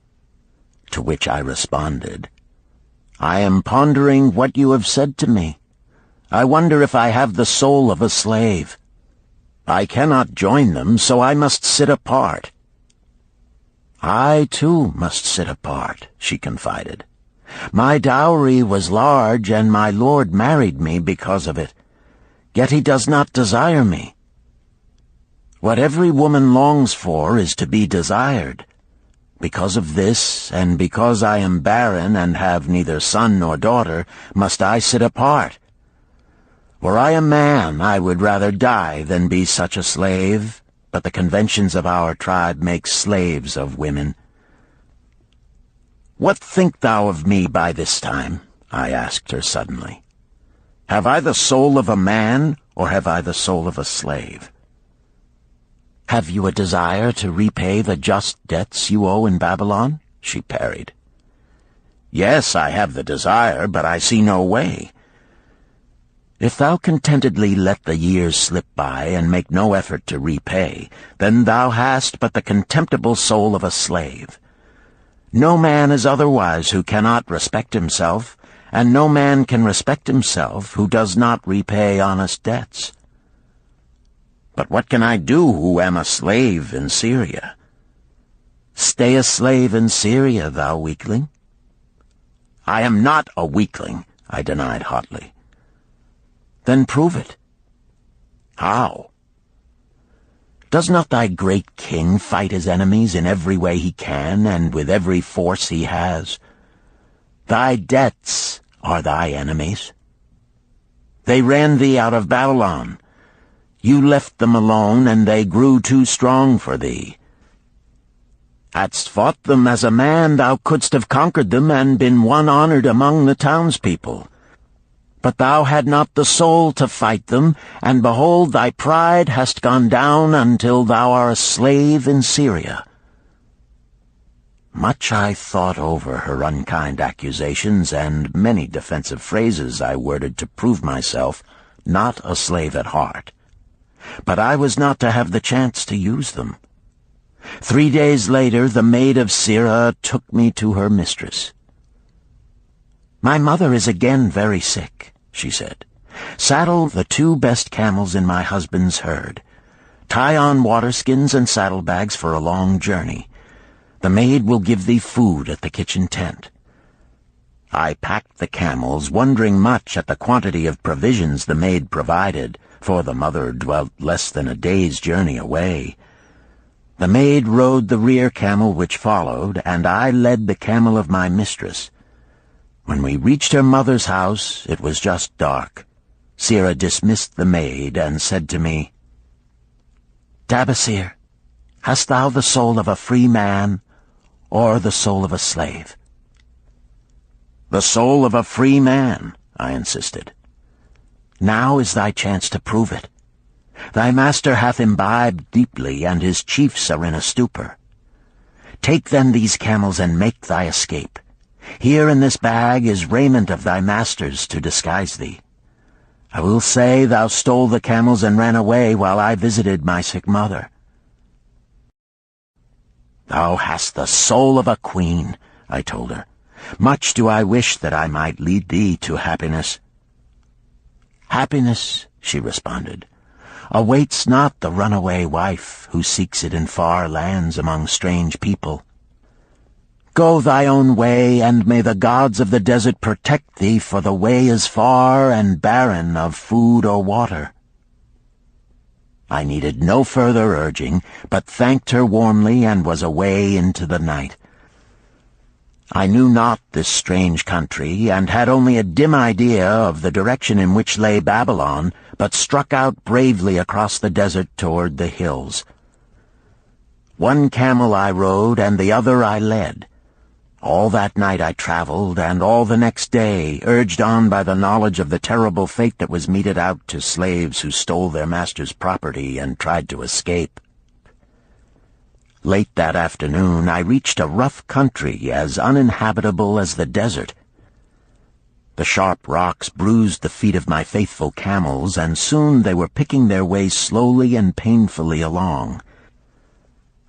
To which I responded, "I am pondering what you have said to me. I wonder if I have the soul of a slave. I cannot join them, so I must sit apart." "I, too, must sit apart," she confided. "My dowry was large, and my lord married me because of it. Yet he does not desire me. What every woman longs for is to be desired. Because of this, and because I am barren and have neither son nor daughter, must I sit apart. Were I a man, I would rather die than be such a slave, but the conventions of our tribe make slaves of women." "What think thou of me by this time?" I asked her suddenly. "Have I the soul of a man, or have I the soul of a slave?" "Have you a desire to repay the just debts you owe in Babalon?" she parried. "Yes, I have the desire, but I see no way." "If thou contentedly let the years slip by and make no effort to repay, then thou hast but the contemptible soul of a slave. No man is otherwise who cannot respect himself, and no man can respect himself who does not repay honest debts." "But what can I do who am a slave in Syria?" "Stay a slave in Syria, thou weakling." "I am not a weakling," I denied hotly. "Then prove it." "How?" "Does not thy great king fight his enemies in every way he can and with every force he has? Thy debts are thy enemies. They ran thee out of Babalon. You left them alone, and they grew too strong for thee. Hadst fought them as a man, thou couldst have conquered them and been one honored among the townspeople. But thou had not the soul to fight them, and behold, thy pride hast gone down until thou art a slave in Syria." Much I thought over her unkind accusations, and many defensive phrases I worded to prove myself not a slave at heart. But I was not to have the chance to use them. 3 days later, the maid of Sira took me to her mistress. "My mother is again very sick," she said. "Saddle the 2 best camels in my husband's herd. Tie on waterskins and saddlebags for a long journey. The maid will give thee food at the kitchen tent." I packed the camels, wondering much at the quantity of provisions the maid provided, for the mother dwelt less than a day's journey away. The maid rode the rear camel which followed, and I led the camel of my mistress. When we reached her mother's house, it was just dark. Sira dismissed the maid and said to me, "Tabasir, hast thou the soul of a free man, or the soul of a slave?" "The soul of a free man," I insisted. "Now is thy chance to prove it. Thy master hath imbibed deeply, and his chiefs are in a stupor. Take then these camels and make thy escape. Here in this bag is raiment of thy master's to disguise thee. I will say thou stole the camels and ran away while I visited my sick mother." "Thou hast the soul of a queen," I told her. "Much do I wish that I might lead thee to happiness." "Happiness," she responded, "awaits not the runaway wife who seeks it in far lands among strange people. Go thy own way, and may the gods of the desert protect thee, for the way is far and barren of food or water." I needed no further urging, but thanked her warmly and was away into the night. I knew not this strange country, and had only a dim idea of the direction in which lay Babalon, but struck out bravely across the desert toward the hills. One camel I rode, and the other I led. All that night I traveled, and all the next day, urged on by the knowledge of the terrible fate that was meted out to slaves who stole their master's property and tried to escape. Late that afternoon I reached a rough country as uninhabitable as the desert. The sharp rocks bruised the feet of my faithful camels, and soon they were picking their way slowly and painfully along.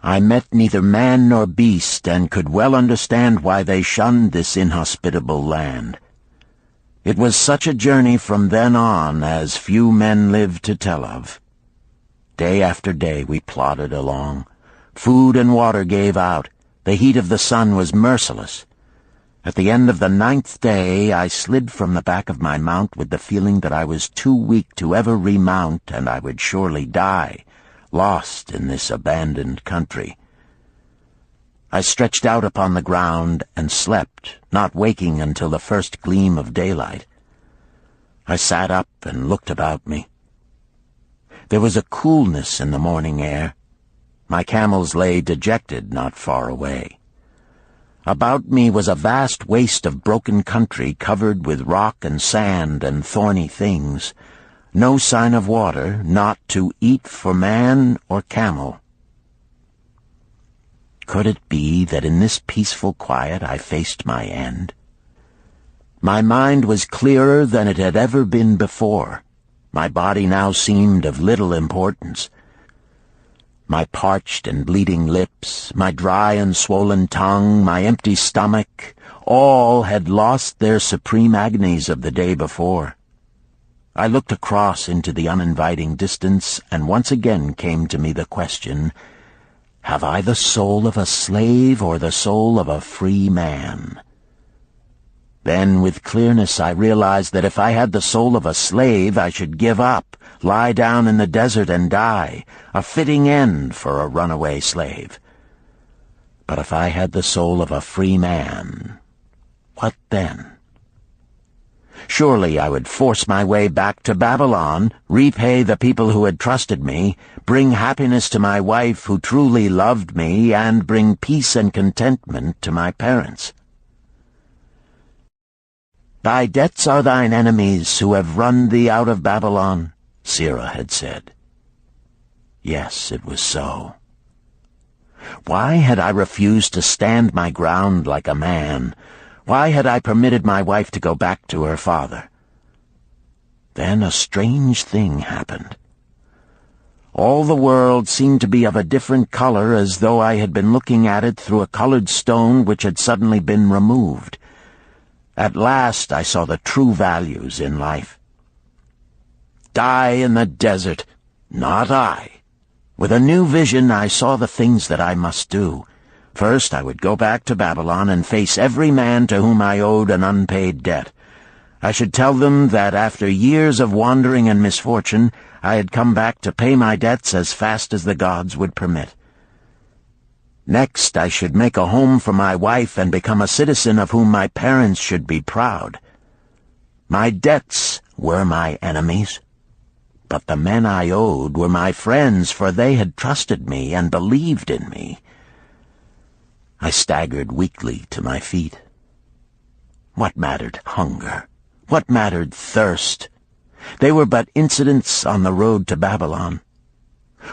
I met neither man nor beast, and could well understand why they shunned this inhospitable land. It was such a journey from then on as few men lived to tell of. Day after day we plodded along. Food and water gave out. The heat of the sun was merciless. At the end of the 9th day I slid from the back of my mount with the feeling that I was too weak to ever remount, and I would surely die, lost in this abandoned country. I stretched out upon the ground and slept, not waking until the first gleam of daylight. I sat up and looked about me. There was a coolness in the morning air. My camels lay dejected not far away. About me was a vast waste of broken country covered with rock and sand and thorny things. No sign of water, not to eat for man or camel. Could it be that in this peaceful quiet I faced my end? My mind was clearer than it had ever been before. My body now seemed of little importance. My parched and bleeding lips, my dry and swollen tongue, my empty stomach, all had lost their supreme agonies of the day before. I looked across into the uninviting distance, and once again came to me the question, have I the soul of a slave or the soul of a free man? Then, with clearness, I realized that if I had the soul of a slave, I should give up, lie down in the desert and die, a fitting end for a runaway slave. But if I had the soul of a free man, what then? Surely I would force my way back to Babalon, repay the people who had trusted me, bring happiness to my wife who truly loved me, and bring peace and contentment to my parents. Thy debts are thine enemies who have run thee out of Babalon, Sirrah had said. Yes, it was so. Why had I refused to stand my ground like a man? Why had I permitted my wife to go back to her father? Then a strange thing happened. All the world seemed to be of a different color, as though I had been looking at it through a colored stone which had suddenly been removed. At last I saw the true values in life. Die in the desert, not I. With a new vision I saw the things that I must do. First, I would go back to Babalon and face every man to whom I owed an unpaid debt. I should tell them that after years of wandering and misfortune, I had come back to pay my debts as fast as the gods would permit. Next, I should make a home for my wife and become a citizen of whom my parents should be proud. My debts were my enemies, but the men I owed were my friends, for they had trusted me and believed in me. I staggered weakly to my feet. What mattered hunger? What mattered thirst? They were but incidents on the road to Babalon.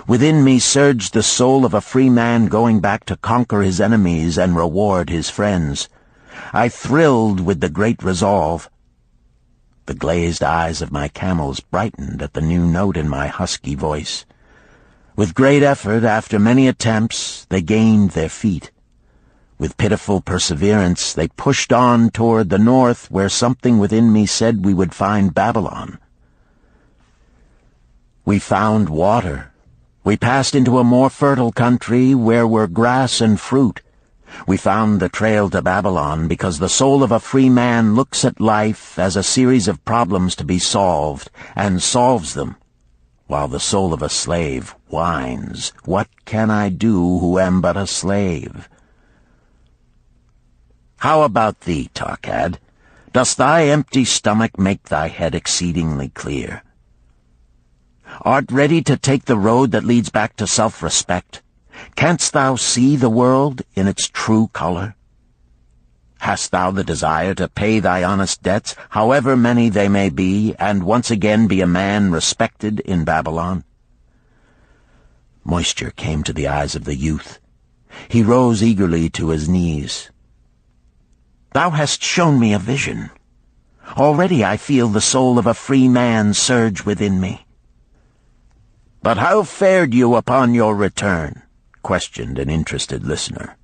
Within me surged the soul of a free man going back to conquer his enemies and reward his friends. I thrilled with the great resolve. The glazed eyes of my camels brightened at the new note in my husky voice. With great effort, after many attempts, they gained their feet. With pitiful perseverance, they pushed on toward the north, where something within me said we would find Babalon. We found water. We passed into a more fertile country where were grass and fruit. We found the trail to Babalon because the soul of a free man looks at life as a series of problems to be solved, and solves them. while the soul of a slave whines, "What can I do who am but a slave?" How about thee, Arkad? Does thy empty stomach make thy head exceedingly clear? Art ready to take the road that leads back to self-respect? Canst thou see the world in its true color? Hast thou the desire to pay thy honest debts, however many they may be, and once again be a man respected in Babalon? Moisture came to the eyes of the youth. He rose eagerly to his knees. "Thou hast shown me a vision. Already I feel the soul of a free man surge within me." "But how fared you upon your return?" questioned an interested listener.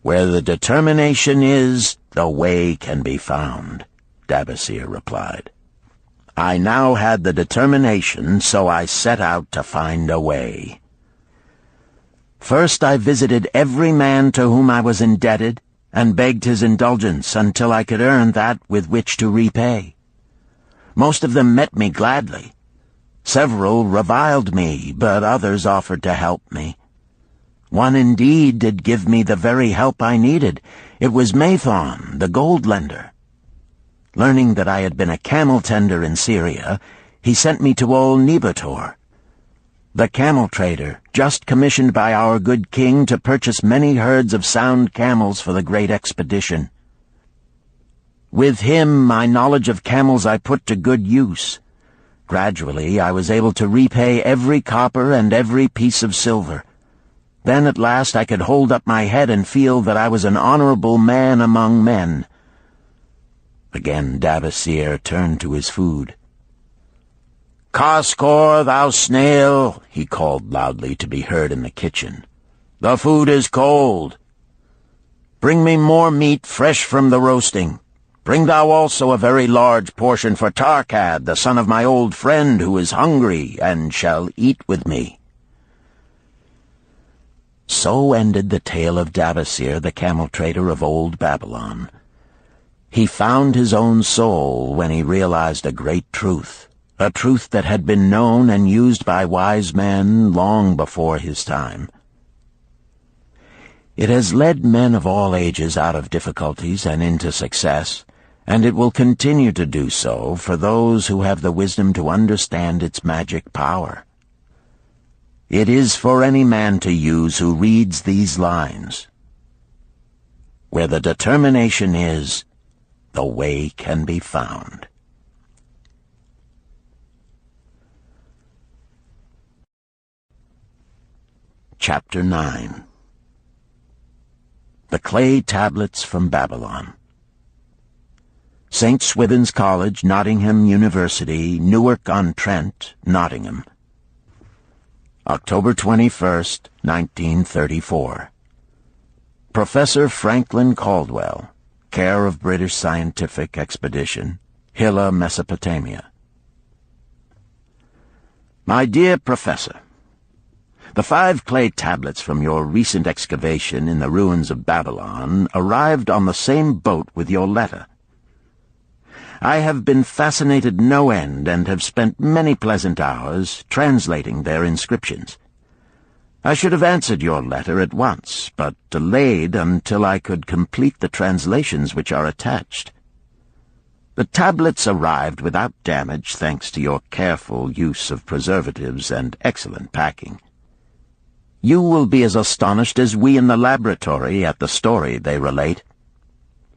"Where the determination is, the way can be found," Dabasir replied. "I now had the determination, so I set out to find a way. First I visited every man to whom I was indebted, and begged his indulgence until I could earn that with which to repay. Most of them met me gladly. Several reviled me, but others offered to help me. One indeed did give me the very help I needed. It was Mathon, the gold lender. Learning that I had been a camel tender in Syria, he sent me to old Nebator, the camel trader, just commissioned by our good king to purchase many herds of sound camels for the great expedition. With him, my knowledge of camels I put to good use. Gradually, I was able to repay every copper and every piece of silver. Then at last I could hold up my head and feel that I was an honorable man among men." Again Dabasir turned to his food. "Kaskor, thou snail," he called loudly to be heard in the kitchen. "The food is cold. Bring me more meat fresh from the roasting. Bring thou also a very large portion for Arkad, the son of my old friend, who is hungry and shall eat with me." So ended the tale of Dabasir, the camel trader of old Babalon. He found his own soul when he realized a great truth, a truth that had been known and used by wise men long before his time. It has led men of all ages out of difficulties and into success, and it will continue to do so for those who have the wisdom to understand its magic power. It is for any man to use who reads these lines. Where the determination is, the way can be found. Chapter 9. The Clay Tablets from Babalon. St. Swithin's College, Nottingham University, Newark-on-Trent, Nottingham. October 21st, 1934. Professor Franklin Caldwell, care of British Scientific Expedition, Hilla, Mesopotamia. My dear Professor, the 5 clay tablets from your recent excavation in the ruins of Babalon arrived on the same boat with your letter. I have been fascinated no end and have spent many pleasant hours translating their inscriptions. I should have answered your letter at once, but delayed until I could complete the translations which are attached. The tablets arrived without damage thanks to your careful use of preservatives and excellent packing. You will be as astonished as we in the laboratory at the story they relate.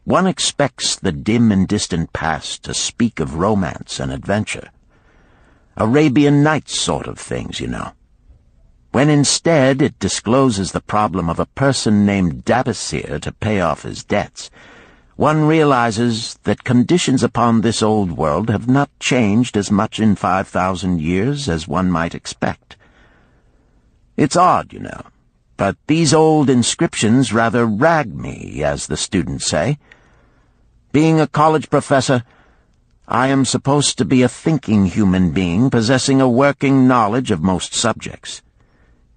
One expects the dim and distant past to speak of romance and adventure. Arabian Nights sort of things, you know. When instead it discloses the problem of a person named Dabasir to pay off his debts, one realizes that conditions upon this old world have not changed as much in 5,000 years as one might expect. It's odd, you know, but these old inscriptions rather rag me, as the students say. Being a college professor, I am supposed to be a thinking human being possessing a working knowledge of most subjects.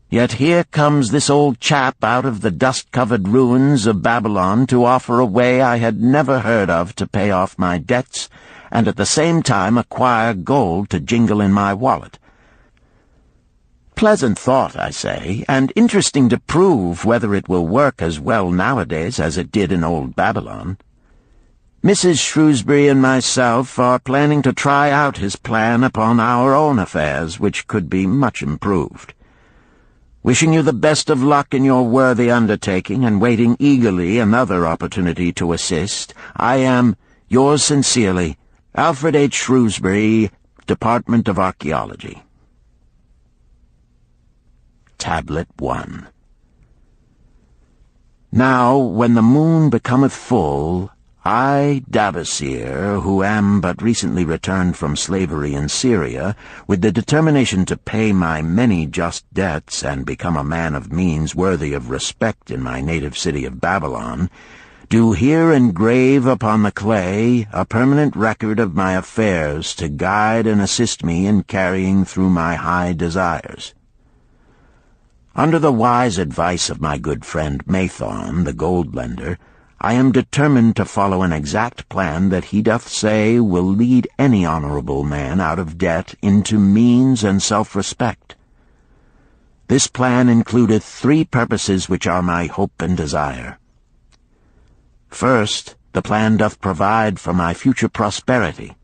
Yet here comes this old chap out of the dust-covered ruins of Babalon to offer a way I had never heard of to pay off my debts and at the same time acquire gold to jingle in my wallet. Pleasant thought, I say, and interesting to prove whether it will work as well nowadays as it did in old Babalon. Mrs. Shrewsbury and myself are planning to try out his plan upon our own affairs, which could be much improved. Wishing you the best of luck in your worthy undertaking, and waiting eagerly another opportunity to assist, I am, yours sincerely, Alfred H. Shrewsbury, Department of Archaeology. Tablet 1. Now, when the moon becometh full, I, Dabasir, who am but recently returned from slavery in Syria, with the determination to pay my many just debts and become a man of means worthy of respect in my native city of Babalon, do here engrave upon the clay a permanent record of my affairs to guide and assist me in carrying through my high desires. Under the wise advice of my good friend Mathon, the gold lender, I am determined to follow an exact plan that he doth say will lead any honorable man out of debt into means and self-respect. This plan includeth 3 purposes which are my hope and desire. First, the plan doth provide for my future prosperity.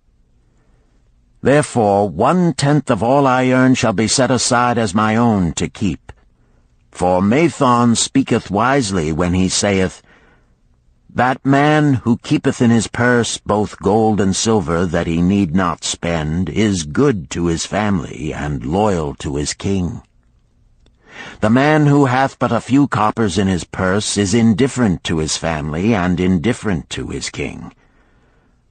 Therefore, 1/10 of all I earn shall be set aside as my own to keep. For Mathon speaketh wisely when he saith, "That man who keepeth in his purse both gold and silver that he need not spend is good to his family and loyal to his king. The man who hath but a few coppers in his purse is indifferent to his family and indifferent to his king.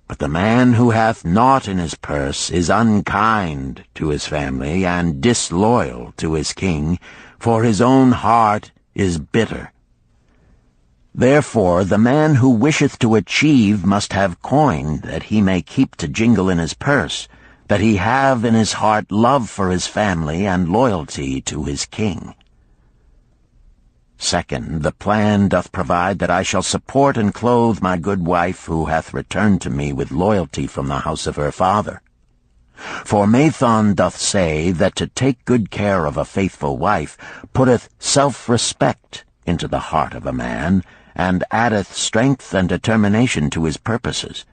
But the man who hath naught in his purse is unkind to his family and disloyal to his king, for his own heart is bitter. Therefore the man who wisheth to achieve must have coin that he may keep to jingle in his purse, that he have in his heart love for his family and loyalty to his king. Second, the plan doth provide that I shall support and clothe my good wife who hath returned to me with loyalty from the house of her father. For Mathon doth say that to take good care of a faithful wife putteth self-respect into the heart of a man, and addeth strength and determination to his purposes.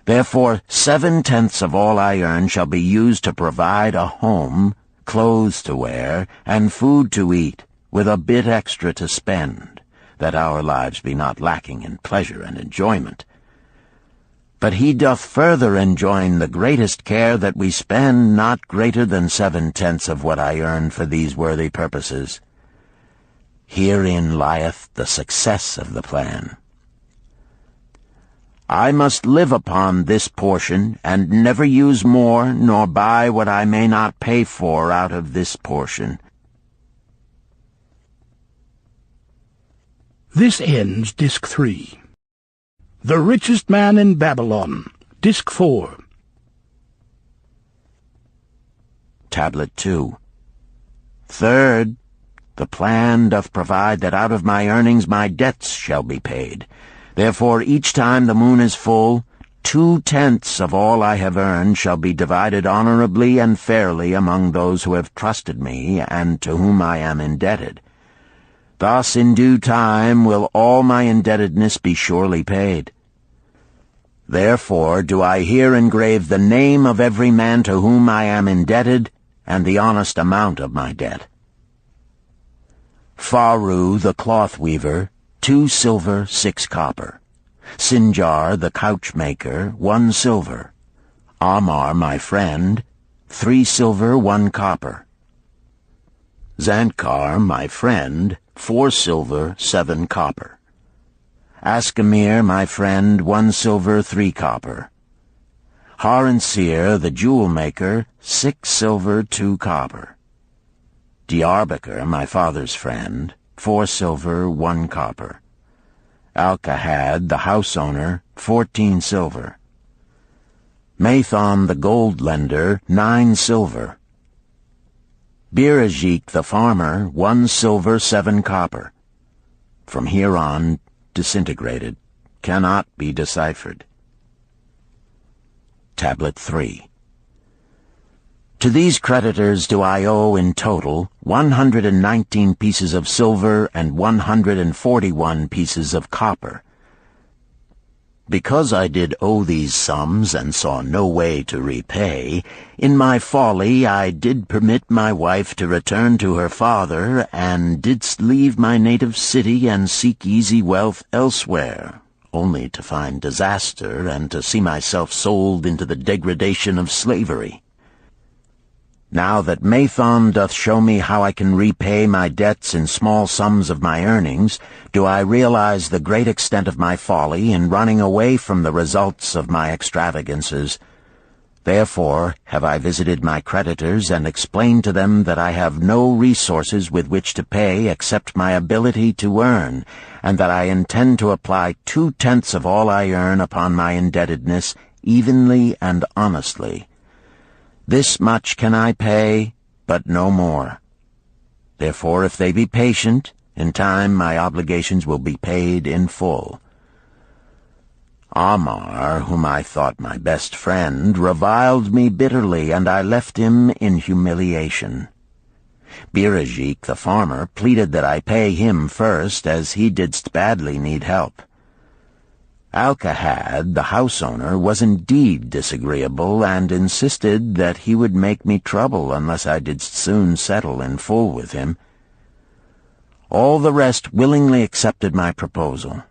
Therefore 7/10 of all I earn shall be used to provide a home, clothes to wear, and food to eat, with a bit extra to spend, that our lives be not lacking in pleasure and enjoyment. But he doth further enjoin the greatest care that we spend not greater than 7/10 of what I earn for these worthy purposes. Herein lieth the success of the plan. I must live upon this portion, and never use more, nor buy what I may not pay for out of this portion. This ends Disc 3. The Richest Man in Babalon, Disc 4. Tablet 2. Third, the plan doth provide that out of my earnings my debts shall be paid. Therefore each time the moon is full, 2/10 of all I have earned shall be divided honorably and fairly among those who have trusted me and to whom I am indebted. Thus in due time will all my indebtedness be surely paid. Therefore do I here engrave the name of every man to whom I am indebted, and the honest amount of my debt. Faru the cloth weaver, 2 silver, 6 copper. Sinjar the couch maker, 1 silver. Amar my friend, 3 silver, 1 copper. Zantkar my friend, 4 silver, 7 copper. Askamir my friend, 1 silver, 3 copper. Haransir the jewel maker, 6 silver, 2 copper. Diarbekir, my father's friend, 4 silver, 1 copper. Alkahad, the house owner, 14 silver. Mathon, the gold lender, 9 silver. Birajik, the farmer, 1 silver, 7 copper. From here on, disintegrated, cannot be deciphered. Tablet 3. To these creditors do I owe in total 119 pieces of silver and 141 pieces of copper. Because I did owe these sums and saw no way to repay, in my folly I did permit my wife to return to her father, and didst leave my native city and seek easy wealth elsewhere, only to find disaster and to see myself sold into the degradation of slavery. Now that Mathon doth show me how I can repay my debts in small sums of my earnings, do I realize the great extent of my folly in running away from the results of my extravagances. Therefore have I visited my creditors and explained to them that I have no resources with which to pay except my ability to earn, and that I intend to apply 2/10 of all I earn upon my indebtedness evenly and honestly. This much can I pay, but no more. Therefore, if they be patient, in time my obligations will be paid in full. Amar, whom I thought my best friend, reviled me bitterly, and I left him in humiliation. Birajik, the farmer, pleaded that I pay him first, as he didst badly need help. Arkad, the house owner, was indeed disagreeable, and insisted that he would make me trouble unless I did soon settle in full with him. All the rest willingly accepted my proposal.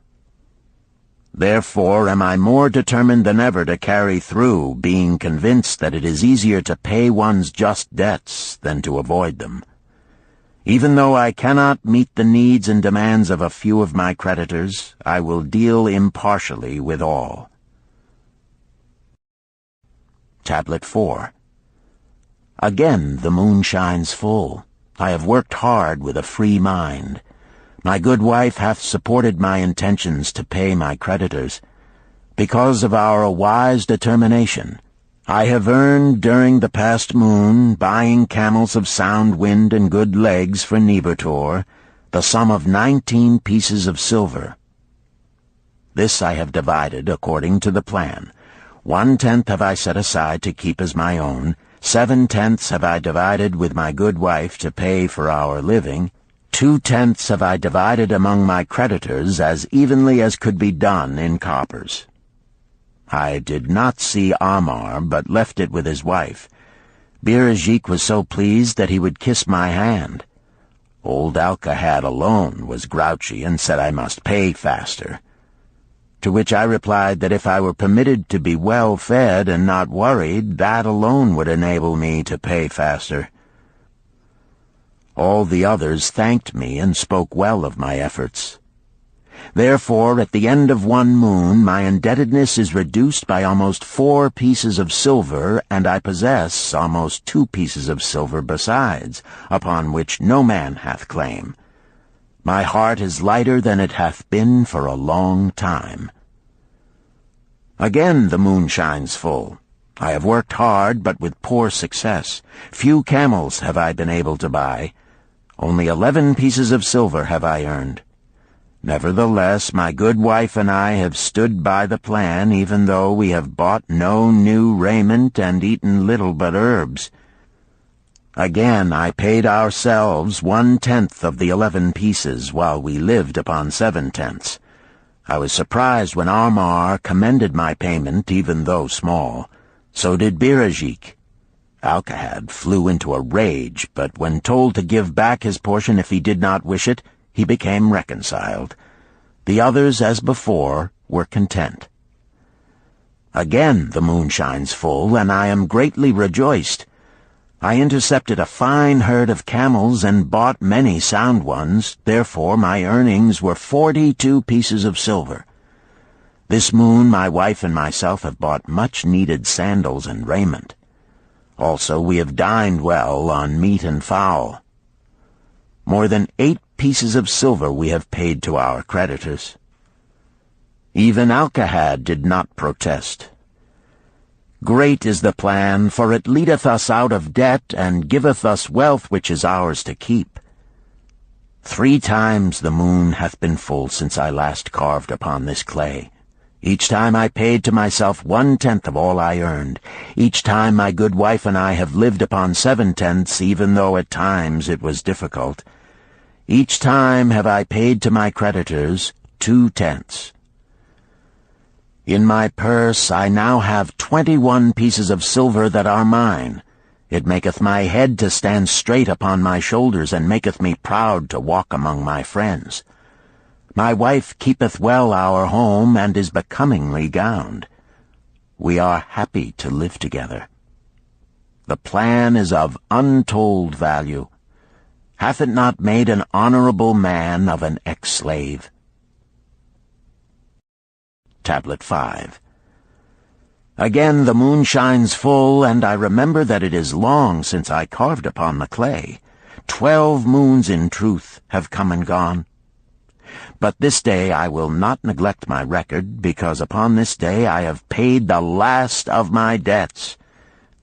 Therefore am I more determined than ever to carry through, being convinced that it is easier to pay one's just debts than to avoid them. Even though I cannot meet the needs and demands of a few of my creditors, I will deal impartially with all. Tablet 4. Again the moon shines full. I have worked hard with a free mind. My good wife hath supported my intentions to pay my creditors. Because of our wise determination, I have earned during the past moon, buying camels of sound wind and good legs for Nibertor, the sum of 19 pieces of silver. This I have divided according to the plan. 1/10 have I set aside to keep as my own, 7/10 have I divided with my good wife to pay for our living, 2/10 have I divided among my creditors as evenly as could be done in coppers. I did not see Amar, but left it with his wife. Birajik was so pleased that he would kiss my hand. Old Arkad alone was grouchy and said I must pay faster. To which I replied that if I were permitted to be well fed and not worried, that alone would enable me to pay faster. All the others thanked me and spoke well of my efforts. Therefore, at the end of one moon, my indebtedness is reduced by almost 4 pieces of silver, and I possess almost 2 pieces of silver besides, upon which no man hath claim. My heart is lighter than it hath been for a long time. Again the moon shines full. I have worked hard, but with poor success. Few camels have I been able to buy. Only 11 pieces of silver have I earned. Nevertheless, my good wife and I have stood by the plan, even though we have bought no new raiment and eaten little but herbs. Again I paid ourselves 1/10 of the 11 pieces, while we lived upon 7/10. I was surprised when Amar commended my payment, even though small. So did Birajik. Arkad flew into a rage, but when told to give back his portion if he did not wish it, he became reconciled. The others, as before, were content. Again the moon shines full, and I am greatly rejoiced. I intercepted a fine herd of camels and bought many sound ones, therefore my earnings were 42 pieces of silver. This moon my wife and myself have bought much-needed sandals and raiment. Also we have dined well on meat and fowl. More than 8 pieces of silver we have paid to our creditors. Even Arkad did not protest. Great is the plan, for it leadeth us out of debt, and giveth us wealth which is ours to keep. 3 times the moon hath been full since I last carved upon this clay. Each time I paid to myself 1/10 of all I earned. Each time my good wife and I have lived upon 7/10, even though at times it was difficult. Each time have I paid to my creditors 2/10. In my purse I now have 21 pieces of silver that are mine. It maketh my head to stand straight upon my shoulders, and maketh me proud to walk among my friends. My wife keepeth well our home, and is becomingly gowned. We are happy to live together. The plan is of untold value. Hath it not made an honorable man of an ex-slave? Tablet 5. Again the moon shines full, and I remember that it is long since I carved upon the clay. 12 moons in truth have come and gone. But this day I will not neglect my record, because upon this day I have paid the last of my debts.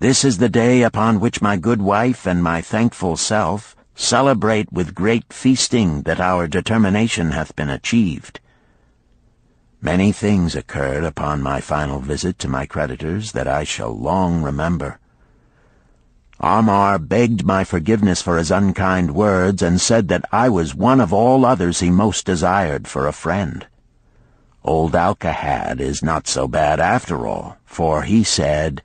This is the day upon which my good wife and my thankful self celebrate with great feasting that our determination hath been achieved. Many things occurred upon my final visit to my creditors that I shall long remember. Amar begged my forgiveness for his unkind words, and said that I was one of all others he most desired for a friend. Old Alcahad is not so bad after all, for he said,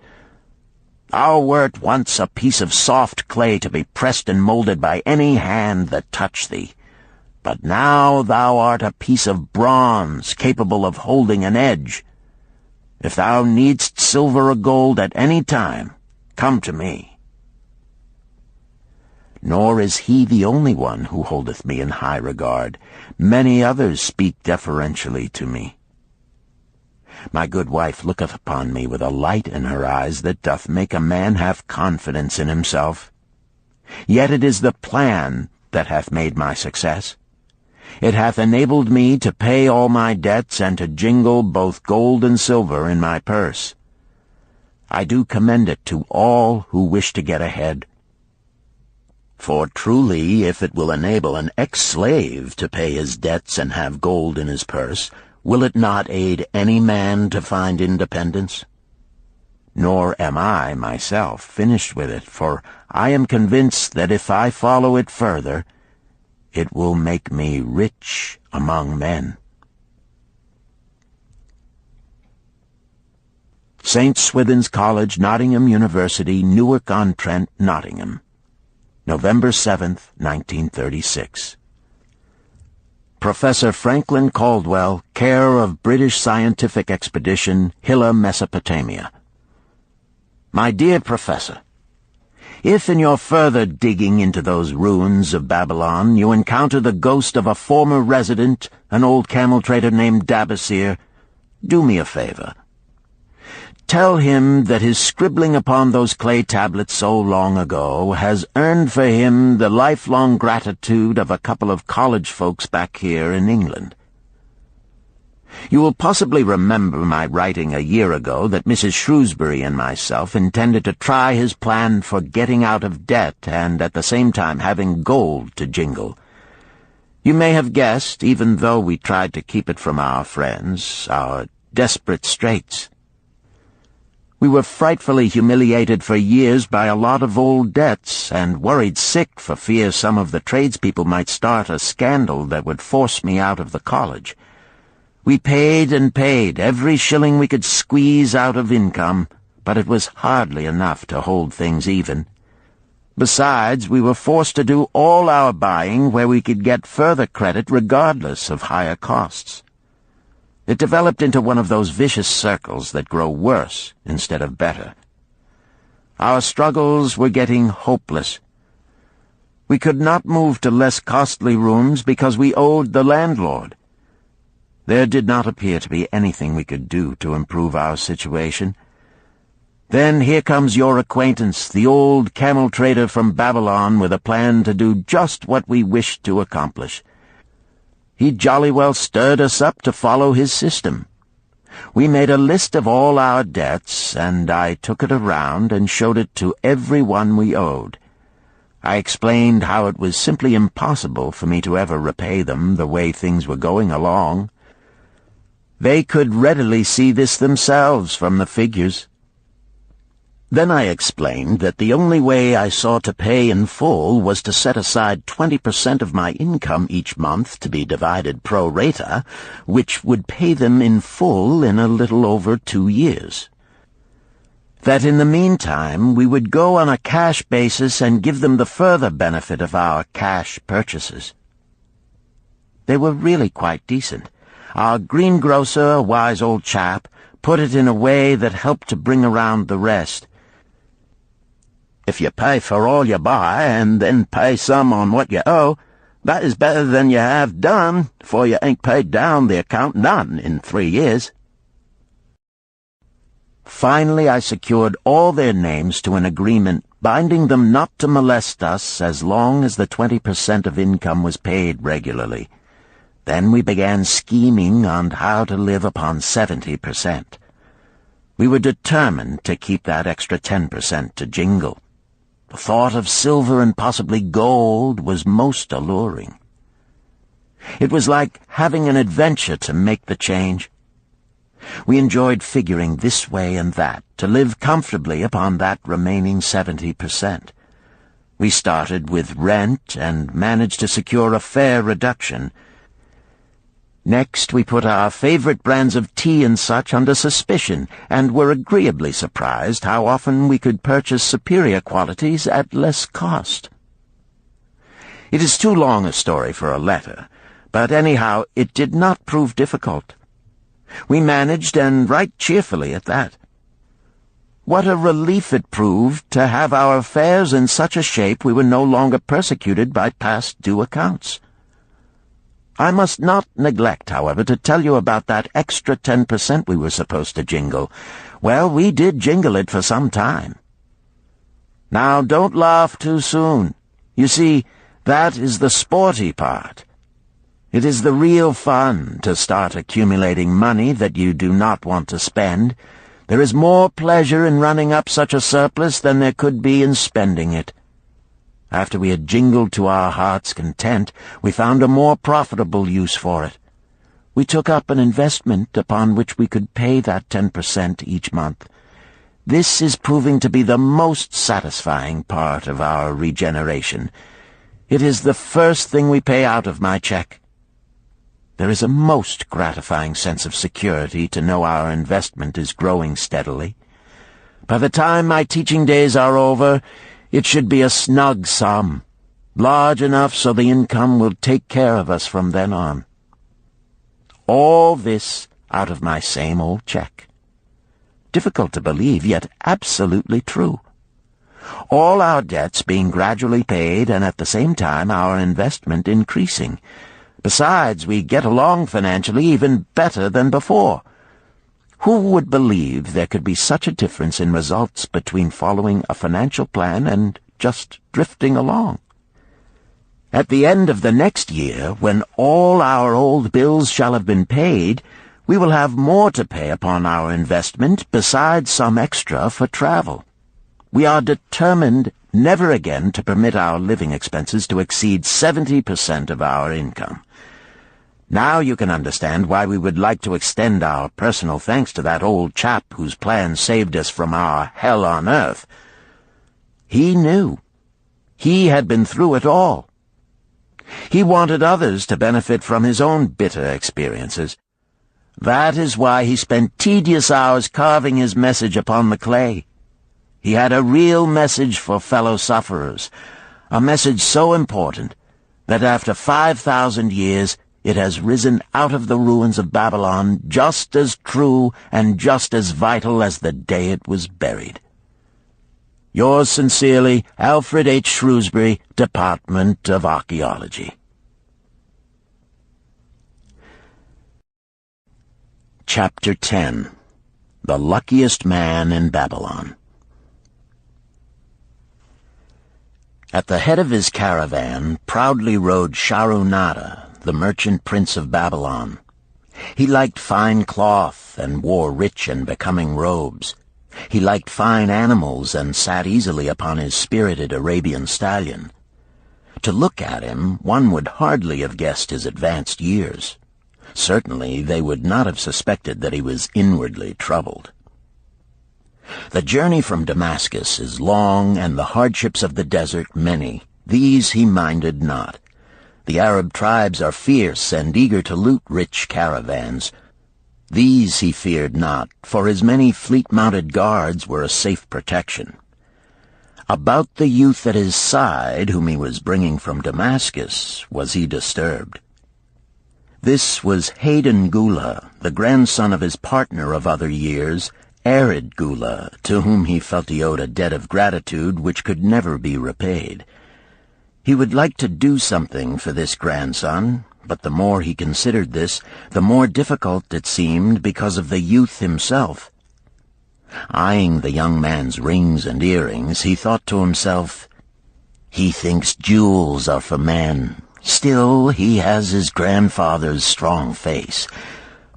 "Thou wert once a piece of soft clay to be pressed and molded by any hand that touched thee. But now thou art a piece of bronze, capable of holding an edge. If thou needst silver or gold at any time, come to me." Nor is he the only one who holdeth me in high regard. Many others speak deferentially to me. My good wife looketh upon me with a light in her eyes that doth make a man have confidence in himself. Yet it is the plan that hath made my success. It hath enabled me to pay all my debts and to jingle both gold and silver in my purse. I do commend it to all who wish to get ahead. For truly, if it will enable an ex-slave to pay his debts and have gold in his purse, will it not aid any man to find independence? Nor am I, myself, finished with it, for I am convinced that if I follow it further, it will make me rich among men. St. Swithin's College, Nottingham University, Newark-on-Trent, Nottingham, November 7th, 1936. Professor Franklin Caldwell, care of British Scientific Expedition, Hilla, Mesopotamia. My dear Professor, if in your further digging into those ruins of Babalon you encounter the ghost of a former resident, an old camel trader named Dabasir, do me a favor. Tell him that his scribbling upon those clay tablets so long ago has earned for him the lifelong gratitude of a couple of college folks back here in England. You will possibly remember my writing a year ago that Mrs. Shrewsbury and myself intended to try his plan for getting out of debt and at the same time having gold to jingle. You may have guessed, even though we tried to keep it from our friends, our desperate straits. We were frightfully humiliated for years by a lot of old debts, and worried sick for fear some of the tradespeople might start a scandal that would force me out of the college. We paid and paid, every shilling we could squeeze out of income, but it was hardly enough to hold things even. Besides, we were forced to do all our buying where we could get further credit regardless of higher costs. It developed into one of those vicious circles that grow worse instead of better. Our struggles were getting hopeless. We could not move to less costly rooms because we owed the landlord. There did not appear to be anything we could do to improve our situation. Then here comes your acquaintance, the old camel trader from Babalon, with a plan to do just what we wished to accomplish. He jolly well stirred us up to follow his system. We made a list of all our debts, and I took it around and showed it to every one we owed. I explained how it was simply impossible for me to ever repay them the way things were going along. They could readily see this themselves from the figures. Then I explained that the only way I saw to pay in full was to set aside 20% of my income each month to be divided pro rata, which would pay them in full in a little over 2 years. That in the meantime we would go on a cash basis and give them the further benefit of our cash purchases. They were really quite decent. Our greengrocer, a wise old chap, put it in a way that helped to bring around the rest. If you pay for all you buy and then pay some on what you owe, that is better than you have done, for you ain't paid down the account none in 3 years. Finally, I secured all their names to an agreement binding them not to molest us as long as the 20% of income was paid regularly. Then we began scheming on how to live upon 70%. We were determined to keep that extra 10% to jingle. The thought of silver and possibly gold was most alluring. It was like having an adventure to make the change. We enjoyed figuring this way and that to live comfortably upon that remaining 70%. We started with rent and managed to secure a fair reduction. Next, we put our favorite brands of tea and such under suspicion, and were agreeably surprised how often we could purchase superior qualities at less cost. It is too long a story for a letter, but anyhow it did not prove difficult. We managed, and right cheerfully at that. What a relief it proved to have our affairs in such a shape we were no longer persecuted by past due accounts. I must not neglect, however, to tell you about that extra 10% we were supposed to jingle. Well, we did jingle it for some time. Now, don't laugh too soon. You see, that is the sporty part. It is the real fun to start accumulating money that you do not want to spend. There is more pleasure in running up such a surplus than there could be in spending it. After we had jingled to our heart's content, we found a more profitable use for it. We took up an investment upon which we could pay that 10% each month. This is proving to be the most satisfying part of our regeneration. It is the first thing we pay out of my check. There is a most gratifying sense of security to know our investment is growing steadily. By the time my teaching days are over, it should be a snug sum, large enough so the income will take care of us from then on. All this out of my same old check. Difficult to believe, yet absolutely true. All our debts being gradually paid, and at the same time our investment increasing. Besides, we get along financially even better than before. Who would believe there could be such a difference in results between following a financial plan and just drifting along? At the end of the next year, when all our old bills shall have been paid, we will have more to pay upon our investment besides some extra for travel. We are determined never again to permit our living expenses to exceed 70% of our income. Now you can understand why we would like to extend our personal thanks to that old chap whose plan saved us from our hell on earth. He knew. He had been through it all. He wanted others to benefit from his own bitter experiences. That is why he spent tedious hours carving his message upon the clay. He had a real message for fellow sufferers, a message so important that after 5,000 years it has risen out of the ruins of Babalon just as true and just as vital as the day it was buried. Yours sincerely, Alfred H. Shrewsbury, Department of Archaeology. Chapter 10. The Luckiest Man in Babalon. At the head of his caravan proudly rode Shahrunada, the merchant prince of Babalon. He liked fine cloth and wore rich and becoming robes. He liked fine animals and sat easily upon his spirited Arabian stallion. To look at him, one would hardly have guessed his advanced years. Certainly they would not have suspected that he was inwardly troubled. The journey from Damascus is long, and the hardships of the desert many. These he minded not. The Arab tribes are fierce and eager to loot rich caravans. These he feared not, for his many fleet-mounted guards were a safe protection. About the youth at his side, whom he was bringing from Damascus, was he disturbed. This was Hayden Gula, the grandson of his partner of other years, Arid Gula, to whom he felt he owed a debt of gratitude which could never be repaid. He would like to do something for this grandson, but the more he considered this, the more difficult it seemed because of the youth himself. Eyeing the young man's rings and earrings, he thought to himself, "He thinks jewels are for men. Still, he has his grandfather's strong face.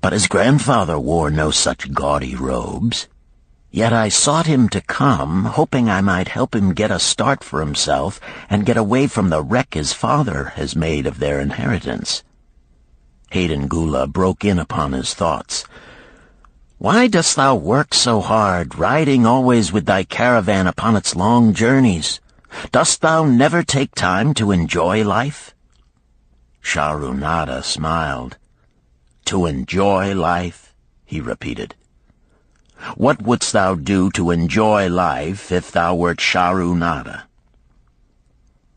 But his grandfather wore no such gaudy robes. Yet I sought him to come, hoping I might help him get a start for himself and get away from the wreck his father has made of their inheritance." Hayden Gula broke in upon his thoughts. "Why dost thou work so hard, riding always with thy caravan upon its long journeys? Dost thou never take time to enjoy life?" Sharunada smiled. "To enjoy life?" he repeated. "What wouldst thou do to enjoy life if thou wert Sharunada?"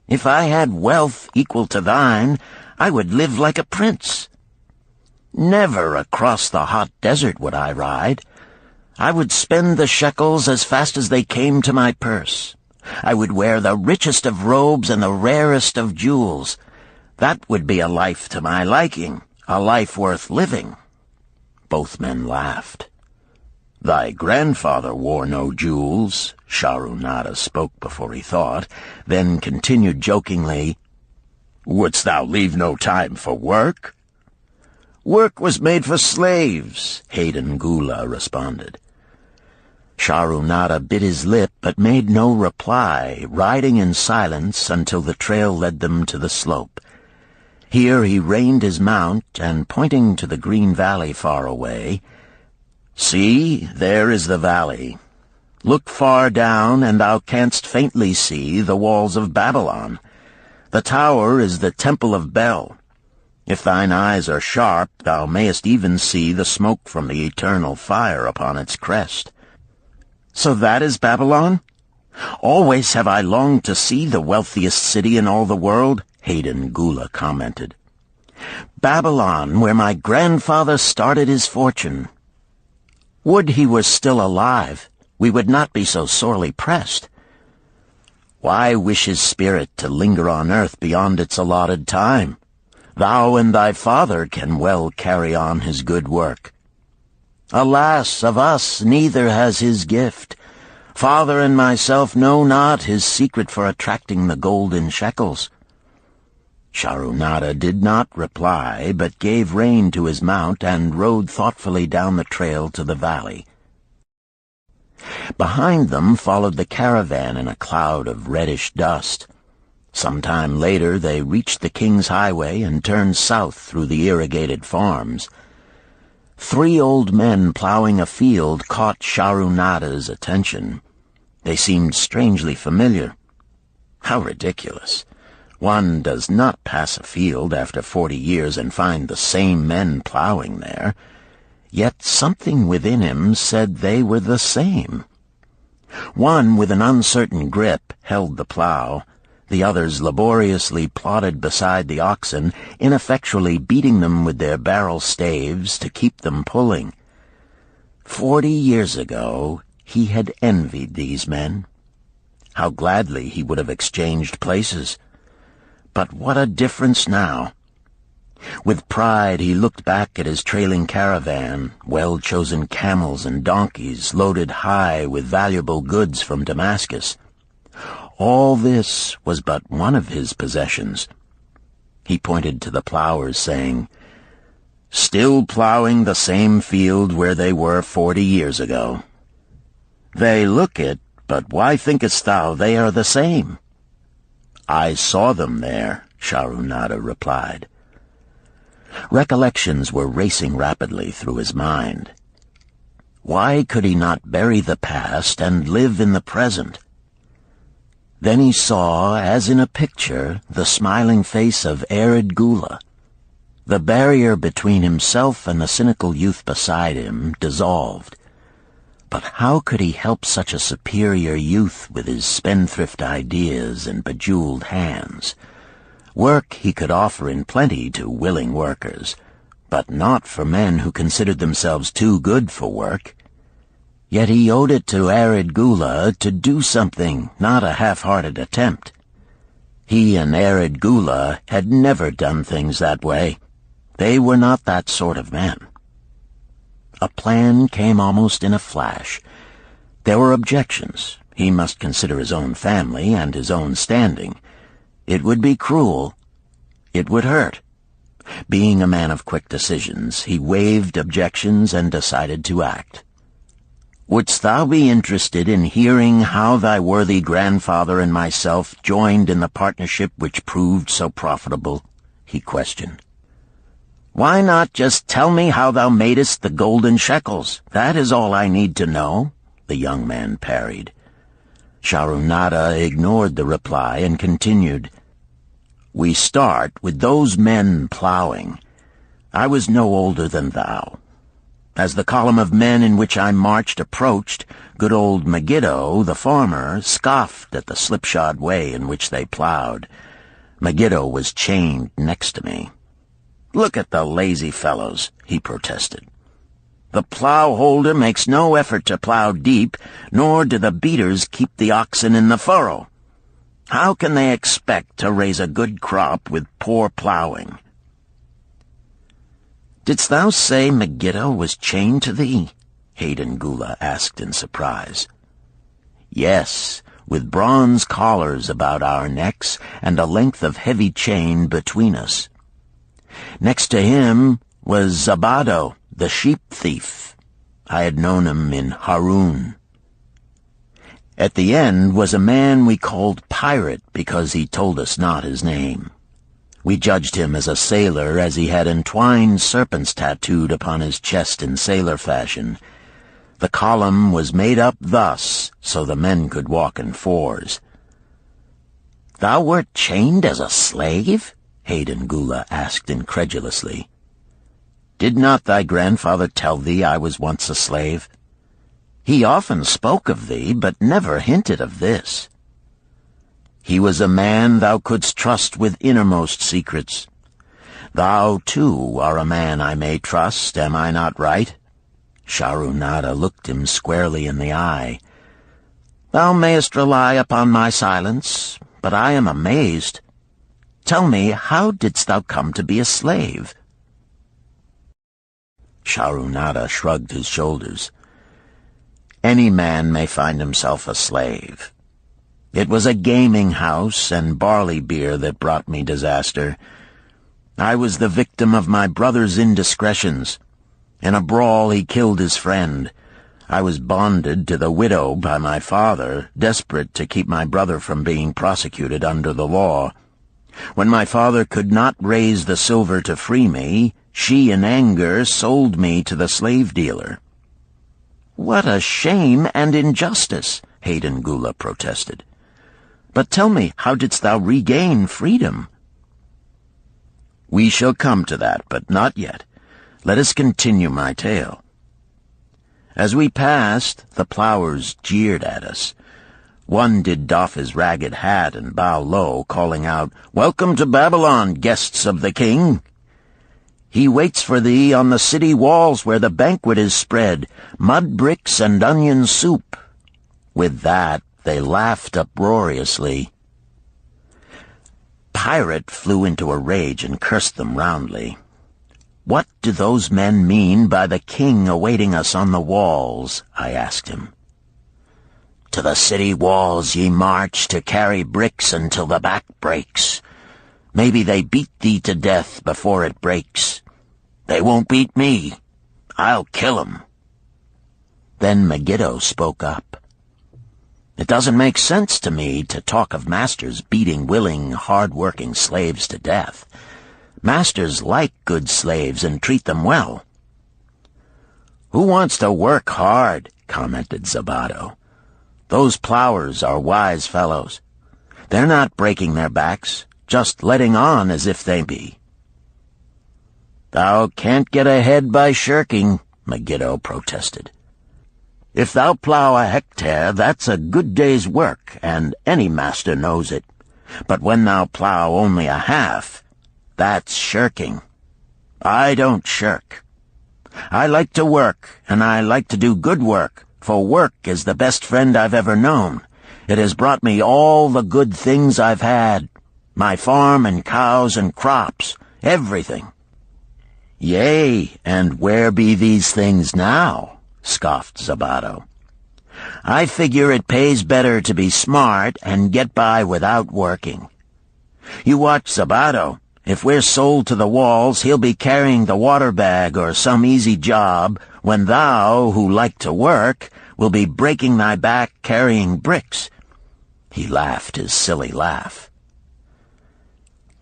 "If I had wealth equal to thine, I would live like a prince. Never across the hot desert would I ride. I would spend the shekels as fast as they came to my purse. I would wear the richest of robes and the rarest of jewels. That would be a life to my liking, a life worth living." Both men laughed. "Thy grandfather wore no jewels," Sharunada spoke before he thought, then continued jokingly, "Wouldst thou leave no time for work?" "Work was made for slaves," Hayden Gula responded. Sharunada bit his lip but made no reply, riding in silence until the trail led them to the slope. Here he reined his mount, and pointing to the green valley far away, "See, there is the valley. Look far down, and thou canst faintly see the walls of Babalon. The tower is the temple of Bel. If thine eyes are sharp, thou mayest even see the smoke from the eternal fire upon its crest." "So that is Babalon? Always have I longed to see the wealthiest city in all the world," Hayden Gula commented. "Babalon, where my grandfather started his fortune. Would he were still alive, we would not be so sorely pressed. Why wish his spirit to linger on earth beyond its allotted time? Thou and thy father can well carry on his good work. Alas, of us neither has his gift. Father and myself know not his secret for attracting the golden shekels." Sharunada did not reply, but gave rein to his mount and rode thoughtfully down the trail to the valley. Behind them followed the caravan in a cloud of reddish dust. Some time later they reached the King's Highway and turned south through the irrigated farms. 3 old men plowing a field caught Sharunada's attention. They seemed strangely familiar. How ridiculous! One does not pass a field after 40 years and find the same men plowing there. Yet something within him said they were the same. One, with an uncertain grip, held the plow. The others laboriously plodded beside the oxen, ineffectually beating them with their barrel staves to keep them pulling. 40 years ago, he had envied these men. How gladly he would have exchanged places. But what a difference now! With pride he looked back at his trailing caravan, well-chosen camels and donkeys loaded high with valuable goods from Damascus. All this was but one of his possessions. He pointed to the plowers, saying, "Still plowing the same field where they were 40 years ago. They look it, but why thinkest thou they are the same?" "I saw them there," Sharunada replied. Recollections were racing rapidly through his mind. Why could he not bury the past and live in the present? Then he saw, as in a picture, the smiling face of Arkad. The barrier between himself and the cynical youth beside him dissolved. But how could he help such a superior youth with his spendthrift ideas and bejeweled hands? Work he could offer in plenty to willing workers, but not for men who considered themselves too good for work. Yet he owed it to Arkad to do something, not a half-hearted attempt. He and Arkad had never done things that way. They were not that sort of men. A plan came almost in a flash. There were objections. He must consider his own family and his own standing. It would be cruel. It would hurt. Being a man of quick decisions, he waived objections and decided to act. "Wouldst thou be interested in hearing how thy worthy grandfather and myself joined in the partnership which proved so profitable?" he questioned. "Why not just tell me how thou madest the golden shekels? That is all I need to know," the young man parried. Sharunada ignored the reply and continued, "We start with those men plowing. I was no older than thou. As the column of men in which I marched approached, good old Megiddo, the farmer, scoffed at the slipshod way in which they plowed. Megiddo was chained next to me. 'Look at the lazy fellows,' he protested. 'The plow holder makes no effort to plow deep, nor do the beaters keep the oxen in the furrow. How can they expect to raise a good crop with poor plowing?' "Didst thou say Megiddo was chained to thee?" Arkad asked in surprise. "Yes, with bronze collars about our necks and a length of heavy chain between us. Next to him was Zabado, the sheep thief. I had known him in Harun. At the end was a man we called Pirate because he told us not his name. We judged him as a sailor as he had entwined serpents tattooed upon his chest in sailor fashion. The column was made up thus, so the men could walk in fours." "Thou wert chained as a slave?" Arkad asked incredulously. "Did not thy grandfather tell thee I was once a slave? He often spoke of thee, but never hinted of this. He was a man thou couldst trust with innermost secrets. Thou, too, are a man I may trust, am I not right?" Sharunada looked him squarely in the eye. "Thou mayest rely upon my silence, but I am amazed. Tell me, how didst thou come to be a slave?" Sharunada shrugged his shoulders. "Any man may find himself a slave. It was a gaming house and barley beer that brought me disaster. I was the victim of my brother's indiscretions. In a brawl he killed his friend. I was bonded to the widow by my father, desperate to keep my brother from being prosecuted under the law. When my father could not raise the silver to free me, she in anger sold me to the slave dealer." "What a shame and injustice," Arkad protested. "But tell me, how didst thou regain freedom?" "We shall come to that, but not yet. Let us continue my tale. As we passed, the plowers jeered at us. One did doff his ragged hat and bow low, calling out, 'Welcome to Babalon, guests of the king. He waits for thee on the city walls where the banquet is spread, mud bricks and onion soup.' With that, they laughed uproariously. Pirate flew into a rage and cursed them roundly. 'What do those men mean by the king awaiting us on the walls?' I asked him. 'To the city walls ye march to carry bricks until the back breaks. Maybe they beat thee to death before it breaks. They won't beat me. I'll kill 'em.' Then Megiddo spoke up. 'It doesn't make sense to me to talk of masters beating willing, hard-working slaves to death. Masters like good slaves and treat them well." "Who wants to work hard?" commented Zabato. "Those plowers are wise fellows. They're not breaking their backs, just letting on as if they be." "Thou can't get ahead by shirking," Megiddo protested. "If thou plow a hectare, that's a good day's work, and any master knows it. But when thou plow only a half, that's shirking. I don't shirk. I like to work, and I like to do good work, for work is the best friend I've ever known. It has brought me all the good things I've had, my farm and cows and crops, everything." "Yea, and where be these things now?" scoffed Zabato. "I figure it pays better to be smart and get by without working. You watch Zabato. If we're sold to the walls, he'll be carrying the water bag or some easy job, when thou, who like to work, will be breaking thy back carrying bricks." He laughed his silly laugh.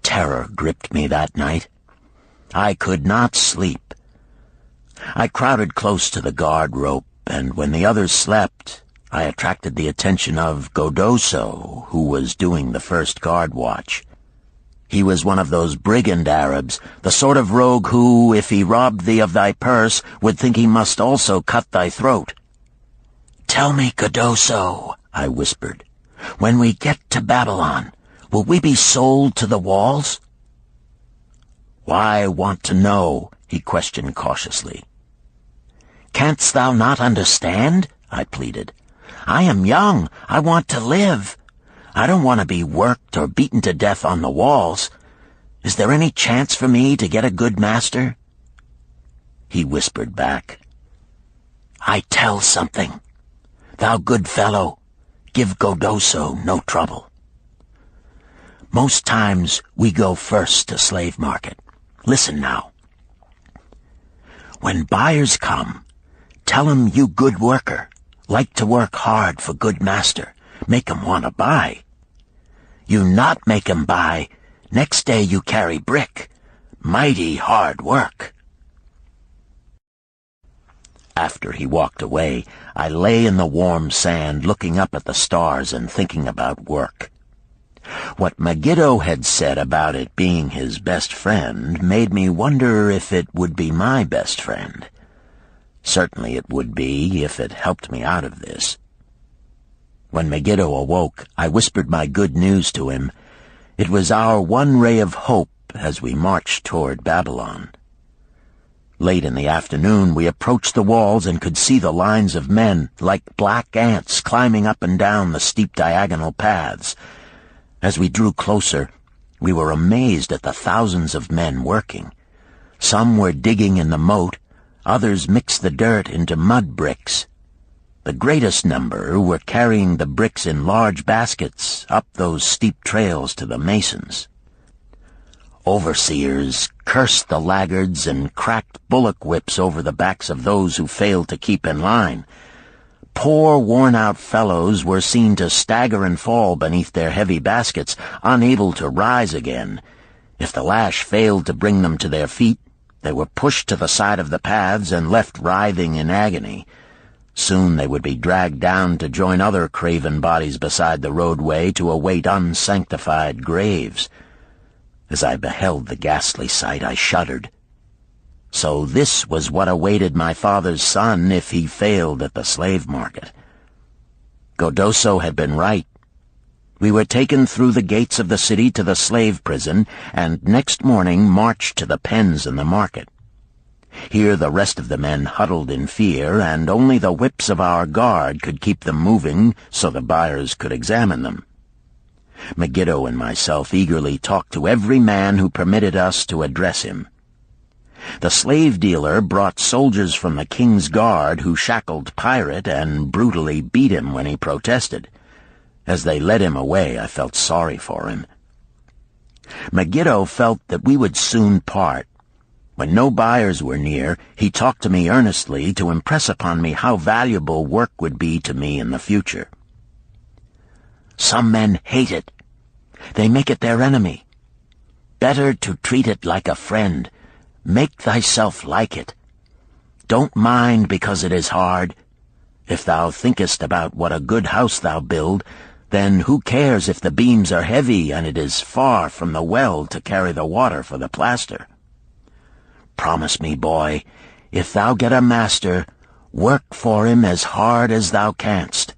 Terror gripped me that night. I could not sleep. I crowded close to the guard rope, and when the others slept, I attracted the attention of Godoso, who was doing the first guard watch. He was one of those brigand Arabs, the sort of rogue who, if he robbed thee of thy purse, would think he must also cut thy throat. "Tell me, Godoso," I whispered, "when we get to Babalon, will we be sold to the walls?" "Why want to know?" he questioned cautiously. "Canst thou not understand?" I pleaded. "I am young. I want to live. I don't want to be worked or beaten to death on the walls. Is there any chance for me to get a good master?" He whispered back, "I tell something. Thou good fellow, give Godoso no trouble. Most times we go first to slave market. Listen now. When buyers come, tell 'em you good worker, like to work hard for good master, make 'em want to buy. You not make 'em buy, next day you carry brick. Mighty hard work." After he walked away, I lay in the warm sand looking up at the stars and thinking about work. What Megiddo had said about it being his best friend made me wonder if it would be my best friend. Certainly it would be if it helped me out of this. When Megiddo awoke, I whispered my good news to him. It was our one ray of hope as we marched toward Babalon. Late in the afternoon, we approached the walls and could see the lines of men, like black ants, climbing up and down the steep diagonal paths. As we drew closer, we were amazed at the thousands of men working. Some were digging in the moat, others mixed the dirt into mud bricks. The greatest number were carrying the bricks in large baskets up those steep trails to the masons. Overseers cursed the laggards and cracked bullock whips over the backs of those who failed to keep in line. Poor, worn-out fellows were seen to stagger and fall beneath their heavy baskets, unable to rise again. If the lash failed to bring them to their feet, they were pushed to the side of the paths and left writhing in agony. Soon they would be dragged down to join other craven bodies beside the roadway to await unsanctified graves. As I beheld the ghastly sight, I shuddered. So this was what awaited my father's son if he failed at the slave market. Godoso had been right. We were taken through the gates of the city to the slave prison, and next morning marched to the pens in the market. Here the rest of the men huddled in fear, and only the whips of our guard could keep them moving so the buyers could examine them. Megiddo and myself eagerly talked to every man who permitted us to address him. The slave dealer brought soldiers from the king's guard who shackled Pirate and brutally beat him when he protested. As they led him away, I felt sorry for him. Megiddo felt that we would soon part. When no buyers were near, he talked to me earnestly to impress upon me how valuable work would be to me in the future. Some men hate it. They make it their enemy. Better to treat it like a friend. Make thyself like it. Don't mind because it is hard. If thou thinkest about what a good house thou build, then who cares if the beams are heavy and it is far from the well to carry the water for the plaster? Promise me, boy, if thou get a master, work for him as hard as thou canst.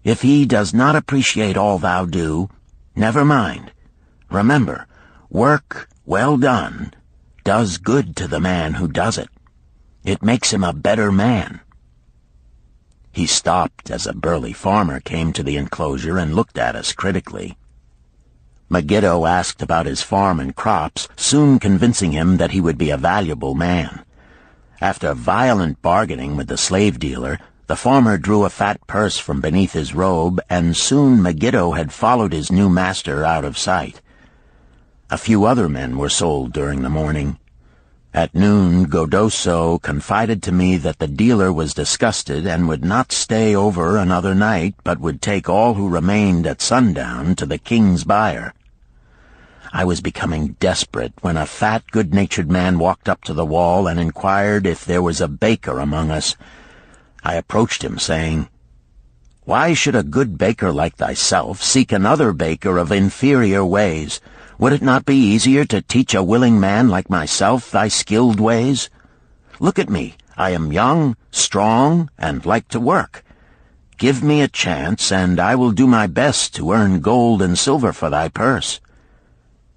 If he does not appreciate all thou do, never mind. Remember, work well done does good to the man who does it. It makes him a better man. He stopped as a burly farmer came to the enclosure and looked at us critically. Megiddo asked about his farm and crops, soon convincing him that he would be a valuable man. After violent bargaining with the slave dealer, the farmer drew a fat purse from beneath his robe, and soon Megiddo had followed his new master out of sight. A few other men were sold during the morning. At noon, Godoso confided to me that the dealer was disgusted and would not stay over another night, but would take all who remained at sundown to the king's buyer. I was becoming desperate when a fat, good-natured man walked up to the wall and inquired if there was a baker among us. I approached him, saying, "Why should a good baker like thyself seek another baker of inferior ways? Would it not be easier to teach a willing man like myself thy skilled ways? Look at me. I am young, strong, and like to work. Give me a chance, and I will do my best to earn gold and silver for thy purse."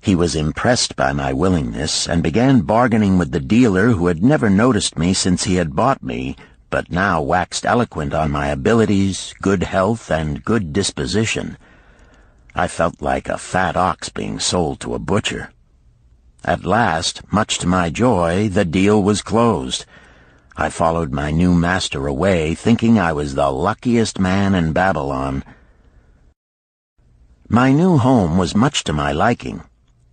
He was impressed by my willingness, and began bargaining with the dealer, who had never noticed me since he had bought me, but now waxed eloquent on my abilities, good health, and good disposition. I felt like a fat ox being sold to a butcher. At last, much to my joy, the deal was closed. I followed my new master away, thinking I was the luckiest man in Babalon. My new home was much to my liking.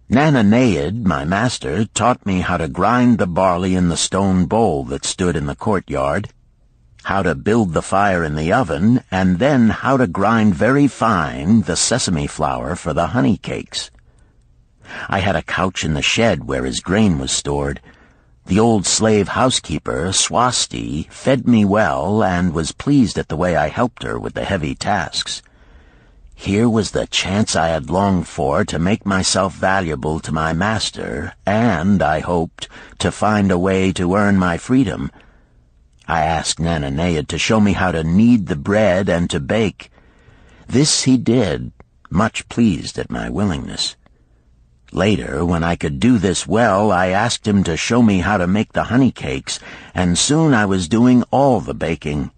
Nananeid, my master, taught me how to grind the barley in the stone bowl that stood in the courtyard, how to build the fire in the oven, and then how to grind very fine the sesame flour for the honey cakes. I had a couch in the shed where his grain was stored. The old slave housekeeper, Swasti, fed me well and was pleased at the way I helped her with the heavy tasks. Here was the chance I had longed for to make myself valuable to my master, and, I hoped, to find a way to earn my freedom. I asked Nananeid to show me how to knead the bread and to bake. This he did, much pleased at my willingness. Later, when I could do this well, I asked him to show me how to make the honey cakes, and soon I was doing all the baking.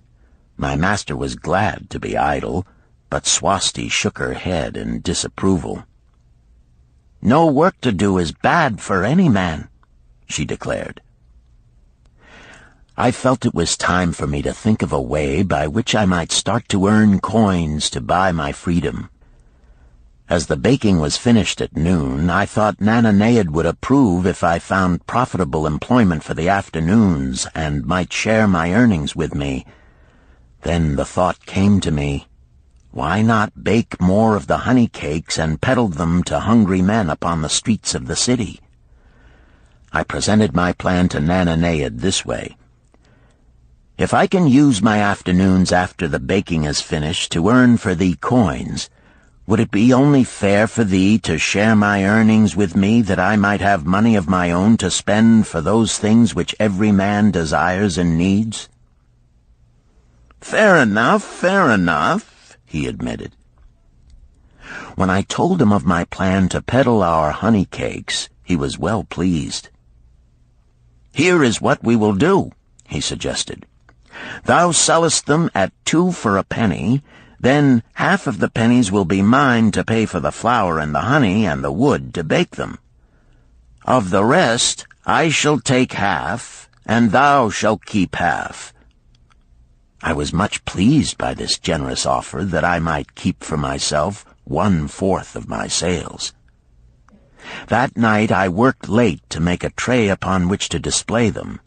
My master was glad to be idle, but Swasti shook her head in disapproval. "No work to do is bad for any man," she declared. I felt it was time for me to think of a way by which I might start to earn coins to buy my freedom. As the baking was finished at noon, I thought Nananeid would approve if I found profitable employment for the afternoons and might share my earnings with me. Then the thought came to me, why not bake more of the honey cakes and peddle them to hungry men upon the streets of the city? I presented my plan to Nananeid this way. If I can use my afternoons after the baking is finished to earn for thee coins, would it be only fair for thee to share my earnings with me, that I might have money of my own to spend for those things which every man desires and needs?" Fair enough, he admitted. When I told him of my plan to peddle our honey cakes, he was well pleased. "Here is what we will do," he suggested. "Thou sellest them at 2 for a penny, then half of the pennies will be mine to pay for the flour and the honey and the wood to bake them. Of the rest I shall take half, and thou shalt keep half." I was much pleased by this generous offer that I might keep for myself 1/4 of my sales. That night I worked late to make a tray upon which to display them.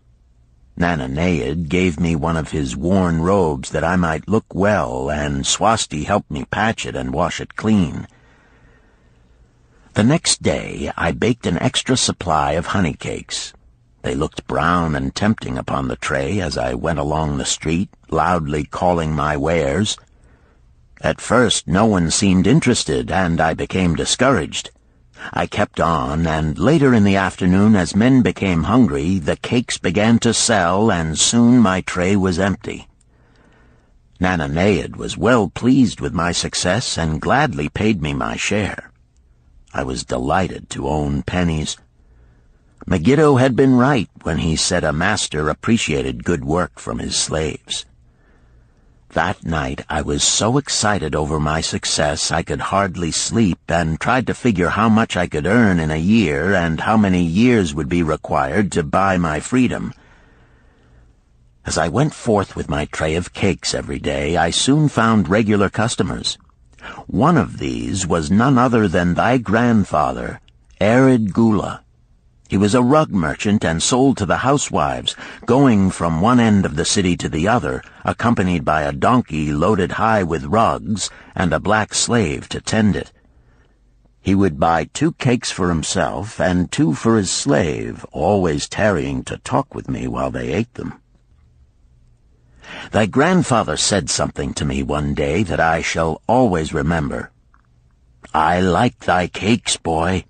Nananeid gave me one of his worn robes that I might look well, and Swasti helped me patch it and wash it clean. The next day I baked an extra supply of honey cakes. They looked brown and tempting upon the tray as I went along the street, loudly calling my wares. At first no one seemed interested, and I became discouraged. I kept on, and later in the afternoon, as men became hungry, the cakes began to sell, and soon my tray was empty. Nananeid was well pleased with my success and gladly paid me my share. I was delighted to own pennies. Megiddo had been right when he said a master appreciated good work from his slaves. That night I was so excited over my success I could hardly sleep, and tried to figure how much I could earn in a year and how many years would be required to buy my freedom. As I went forth with my tray of cakes every day, I soon found regular customers. One of these was none other than thy grandfather, Arkad. He was a rug merchant and sold to the housewives, going from one end of the city to the other, accompanied by a donkey loaded high with rugs and a black slave to tend it. He would buy 2 cakes for himself and 2 for his slave, always tarrying to talk with me while they ate them. Thy grandfather said something to me one day that I shall always remember. "I like thy cakes, boy.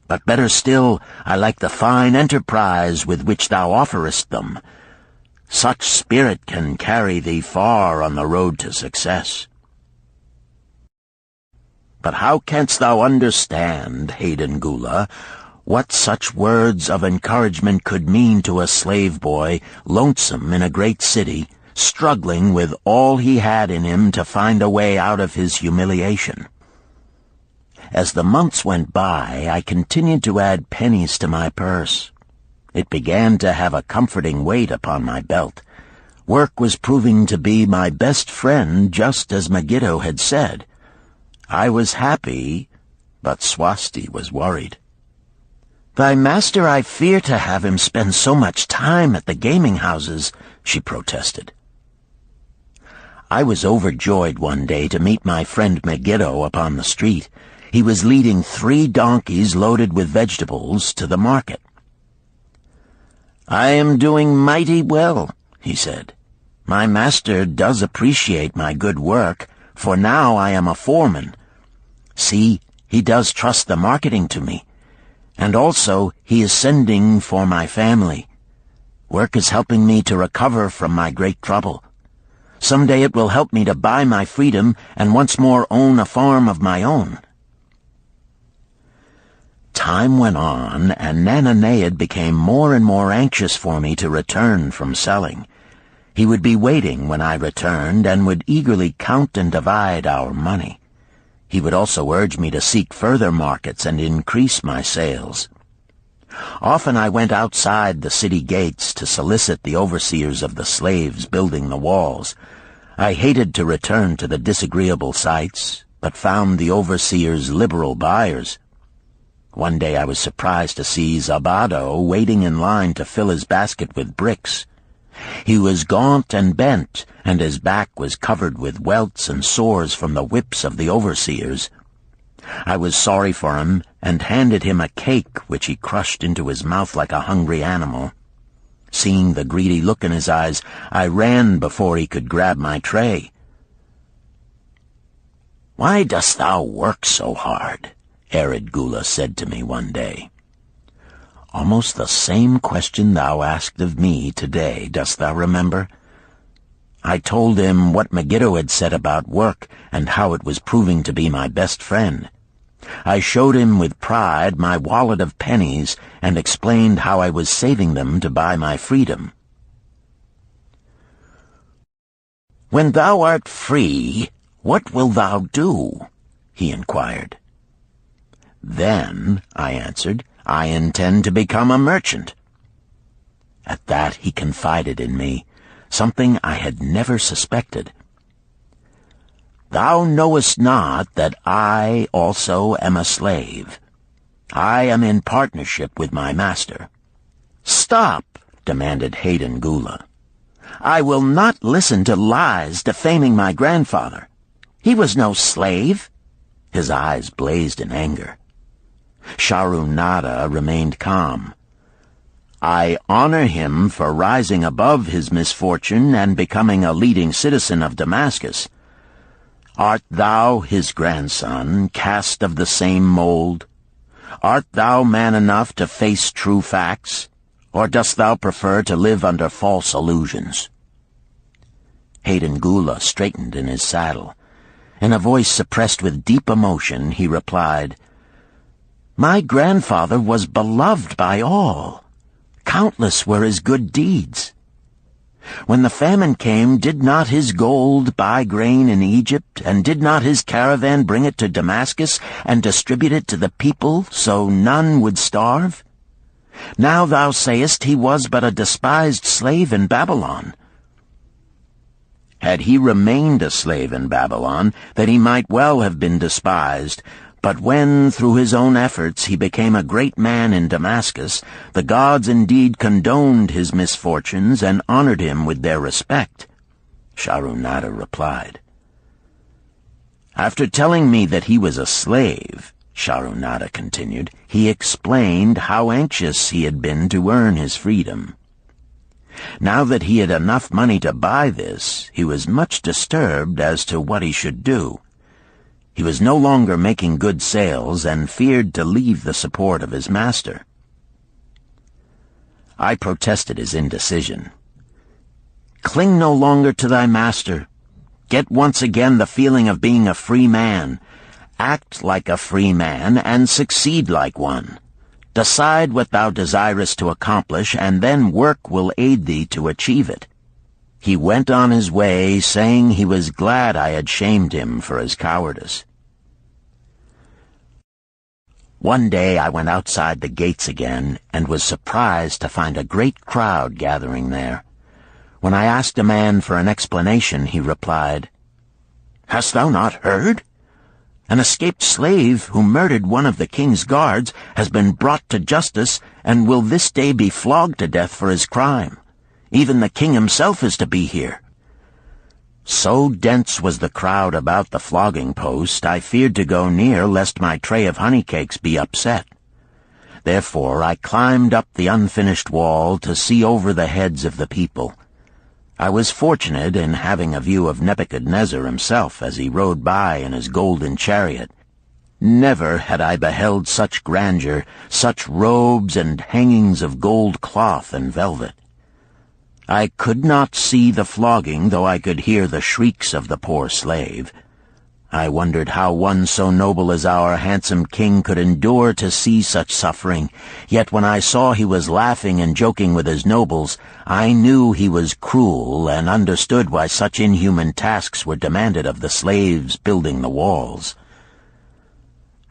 But better still, I like the fine enterprise with which thou offerest them. Such spirit can carry thee far on the road to success." But how canst thou understand, Arkad, what such words of encouragement could mean to a slave boy, lonesome in a great city, struggling with all he had in him to find a way out of his humiliation? As the months went by, I continued to add pennies to my purse. It began to have a comforting weight upon my belt. Work was proving to be my best friend, just as Megiddo had said. I was happy, but Swasti was worried. "Thy master, I fear to have him spend so much time at the gaming houses," she protested. I was overjoyed one day to meet my friend Megiddo upon the street. He was leading 3 donkeys loaded with vegetables to the market. "I am doing mighty well," he said. "My master does appreciate my good work, for now I am a foreman. See, he does trust the marketing to me. And also he is sending for my family. Work is helping me to recover from my great trouble. Someday it will help me to buy my freedom and once more own a farm of my own." Time went on, and Nananeid became more and more anxious for me to return from selling. He would be waiting when I returned, and would eagerly count and divide our money. He would also urge me to seek further markets and increase my sales. Often I went outside the city gates to solicit the overseers of the slaves building the walls. I hated to return to the disagreeable sights, but found the overseers liberal buyers. One day I was surprised to see Zabado waiting in line to fill his basket with bricks. He was gaunt and bent, and his back was covered with welts and sores from the whips of the overseers. I was sorry for him, and handed him a cake which he crushed into his mouth like a hungry animal. Seeing the greedy look in his eyes, I ran before he could grab my tray. "Why dost thou work so hard?" Arkad said to me one day. "Almost the same question thou asked of me today, dost thou remember?" I told him what Megiddo had said about work and how it was proving to be my best friend. I showed him with pride my wallet of pennies and explained how I was saving them to buy my freedom. "When thou art free, what wilt thou do?" he inquired. "Then," I answered, "I intend to become a merchant." At that he confided in me, something I had never suspected. "Thou knowest not that I also am a slave. I am in partnership with my master." "Stop," demanded Arkad. "I will not listen to lies defaming my grandfather. He was no slave." His eyes blazed in anger. Sharunada remained calm. "I honor him for rising above his misfortune and becoming a leading citizen of Damascus. Art thou his grandson, cast of the same mold? Art thou man enough to face true facts, or dost thou prefer to live under false illusions?" Hayden Gula straightened in his saddle. In a voice suppressed with deep emotion, he replied, "My grandfather was beloved by all. Countless were his good deeds. When the famine came, did not his gold buy grain in Egypt, and did not his caravan bring it to Damascus and distribute it to the people so none would starve? Now thou sayest he was but a despised slave in Babylon. Had he remained a slave in Babylon, then he might well have been despised. But when, through his own efforts, he became a great man in Damascus, the gods indeed condoned his misfortunes and honored him with their respect," Sharunada replied. "After telling me that he was a slave," Sharunada continued, "he explained how anxious he had been to earn his freedom. Now that he had enough money to buy this, he was much disturbed as to what he should do. He was no longer making good sales and feared to leave the support of his master." I protested his indecision. "Cling no longer to thy master. Get once again the feeling of being a free man. Act like a free man and succeed like one. Decide what thou desirest to accomplish, and then work will aid thee to achieve it." He went on his way, saying he was glad I had shamed him for his cowardice. One day I went outside the gates again, and was surprised to find a great crowd gathering there. When I asked a man for an explanation, he replied, "Hast thou not heard? An escaped slave who murdered one of the king's guards has been brought to justice and will this day be flogged to death for his crime. Even the king himself is to be here." So dense was the crowd about the flogging post, I feared to go near lest my tray of honey cakes be upset. Therefore I climbed up the unfinished wall to see over the heads of the people. I was fortunate in having a view of Nebuchadnezzar himself as he rode by in his golden chariot. Never had I beheld such grandeur, such robes and hangings of gold cloth and velvet. I could not see the flogging, though I could hear the shrieks of the poor slave. I wondered how one so noble as our handsome king could endure to see such suffering, yet when I saw he was laughing and joking with his nobles, I knew he was cruel and understood why such inhuman tasks were demanded of the slaves building the walls.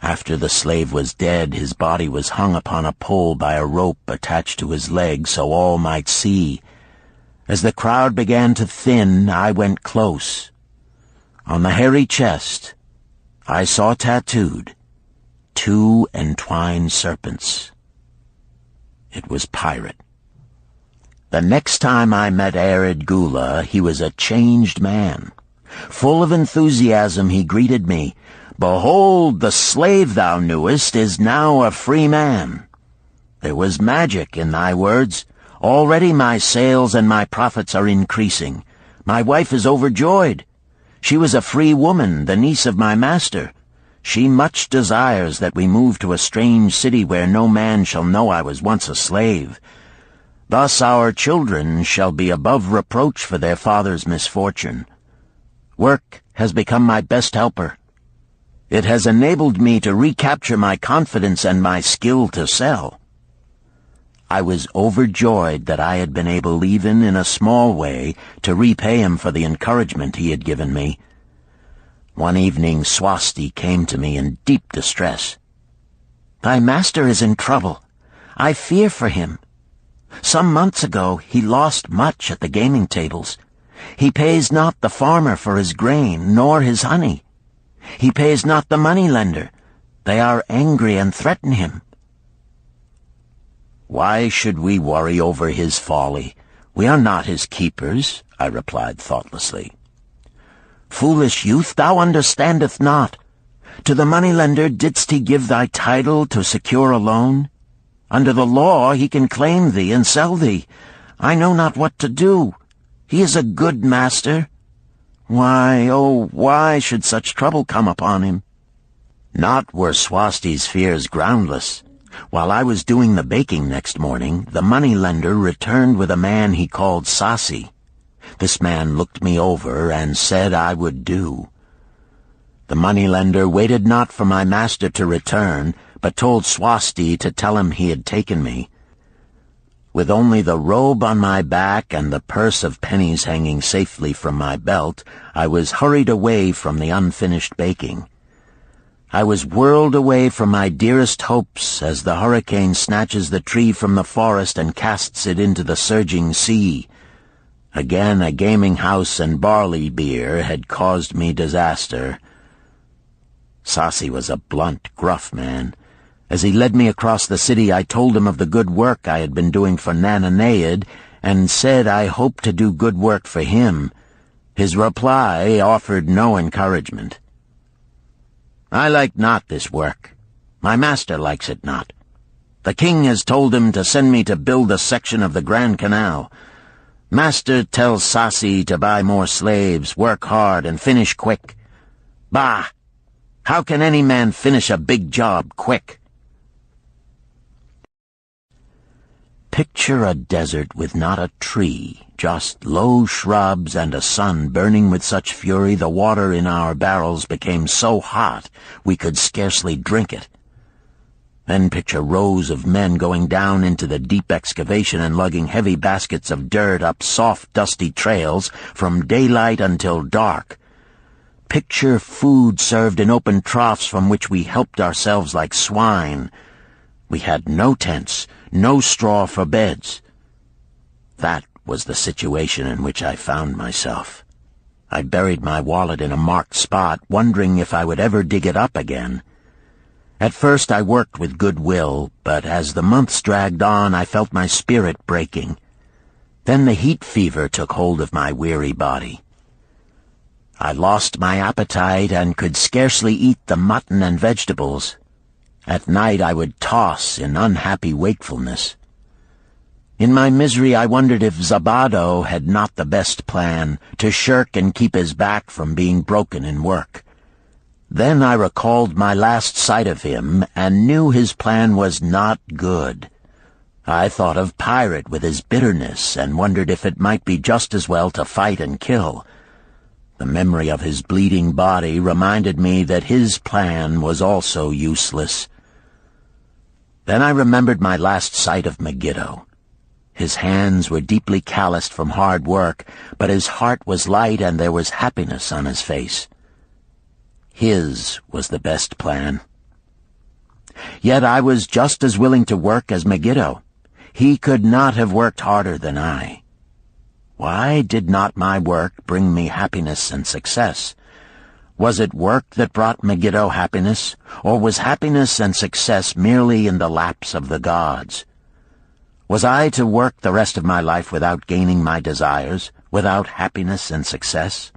After the slave was dead, his body was hung upon a pole by a rope attached to his leg so all might see. As the crowd began to thin, I went close. On the hairy chest, I saw tattooed 2 entwined serpents. It was Pirate. The next time I met Arid Gula, he was a changed man. Full of enthusiasm, he greeted me. "Behold, the slave thou knewest is now a free man. There was magic in thy words. Already my sales and my profits are increasing. My wife is overjoyed. She was a free woman, the niece of my master. She much desires that we move to a strange city where no man shall know I was once a slave. Thus our children shall be above reproach for their father's misfortune. Work has become my best helper. It has enabled me to recapture my confidence and my skill to sell." I was overjoyed that I had been able, even in a small way, to repay him for the encouragement he had given me. One evening Swasti came to me in deep distress. "Thy master is in trouble. I fear for him. Some months ago he lost much at the gaming tables. He pays not the farmer for his grain, nor his honey. He pays not the money-lender. They are angry and threaten him." "Why should we worry over his folly? We are not his keepers," I replied thoughtlessly. "Foolish youth, thou understandest not. To the moneylender didst he give thy title to secure a loan? Under the law he can claim thee and sell thee. I know not what to do. He is a good master. Why, oh, why should such trouble come upon him? Not were Swasti's fears groundless. While I was doing the baking next morning, the moneylender returned with a man he called Sasi. This man looked me over and said I would do. The moneylender waited not for my master to return, but told Swasti to tell him he had taken me. With only the robe on my back and the purse of pennies hanging safely from my belt, I was hurried away from the unfinished baking. I was whirled away from my dearest hopes as the hurricane snatches the tree from the forest and casts it into the surging sea. Again a gaming house and barley beer had caused me disaster. Sasi was a blunt, gruff man. As he led me across the city, I told him of the good work I had been doing for Nananeid, and said I hoped to do good work for him. His reply offered no encouragement. I like not this work. My master likes it not. The king has told him to send me to build a section of the Grand Canal. Master tells Sasi to buy more slaves, work hard, and finish quick. Bah! How can any man finish a big job quick? Picture a desert with not a tree, just low shrubs and a sun burning with such fury the water in our barrels became so hot we could scarcely drink it. Then picture rows of men going down into the deep excavation and lugging heavy baskets of dirt up soft, dusty trails from daylight until dark. Picture food served in open troughs from which we helped ourselves like swine. We had no tents, no straw for beds. That was the situation in which I found myself. I buried my wallet in a marked spot, wondering if I would ever dig it up again. At first I worked with good will, but as the months dragged on I felt my spirit breaking. Then the heat fever took hold of my weary body. I lost my appetite and could scarcely eat the mutton and vegetables. At night I would toss in unhappy wakefulness. In my misery I wondered if Zabado had not the best plan, to shirk and keep his back from being broken in work. Then I recalled my last sight of him and knew his plan was not good. I thought of Pirate with his bitterness and wondered if it might be just as well to fight and kill. The memory of his bleeding body reminded me that his plan was also useless. Then I remembered my last sight of Megiddo. His hands were deeply calloused from hard work, but his heart was light and there was happiness on his face. His was the best plan. Yet I was just as willing to work as Megiddo. He could not have worked harder than I. Why did not my work bring me happiness and success? Was it work that brought Megiddo happiness, or was happiness and success merely in the laps of the gods? Was I to work the rest of my life without gaining my desires, without happiness and success?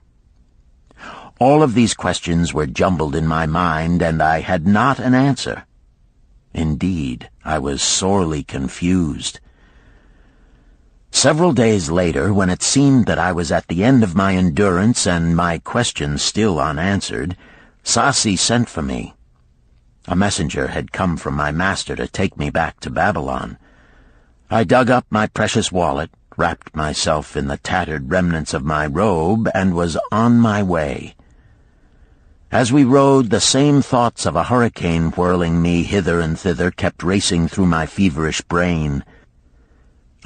All of these questions were jumbled in my mind, and I had not an answer. Indeed, I was sorely confused. Several days later, when it seemed that I was at the end of my endurance and my questions still unanswered, Sasi sent for me. A messenger had come from my master to take me back to Babalon. I dug up my precious wallet, wrapped myself in the tattered remnants of my robe, and was on my way. As we rode, the same thoughts of a hurricane whirling me hither and thither kept racing through my feverish brain.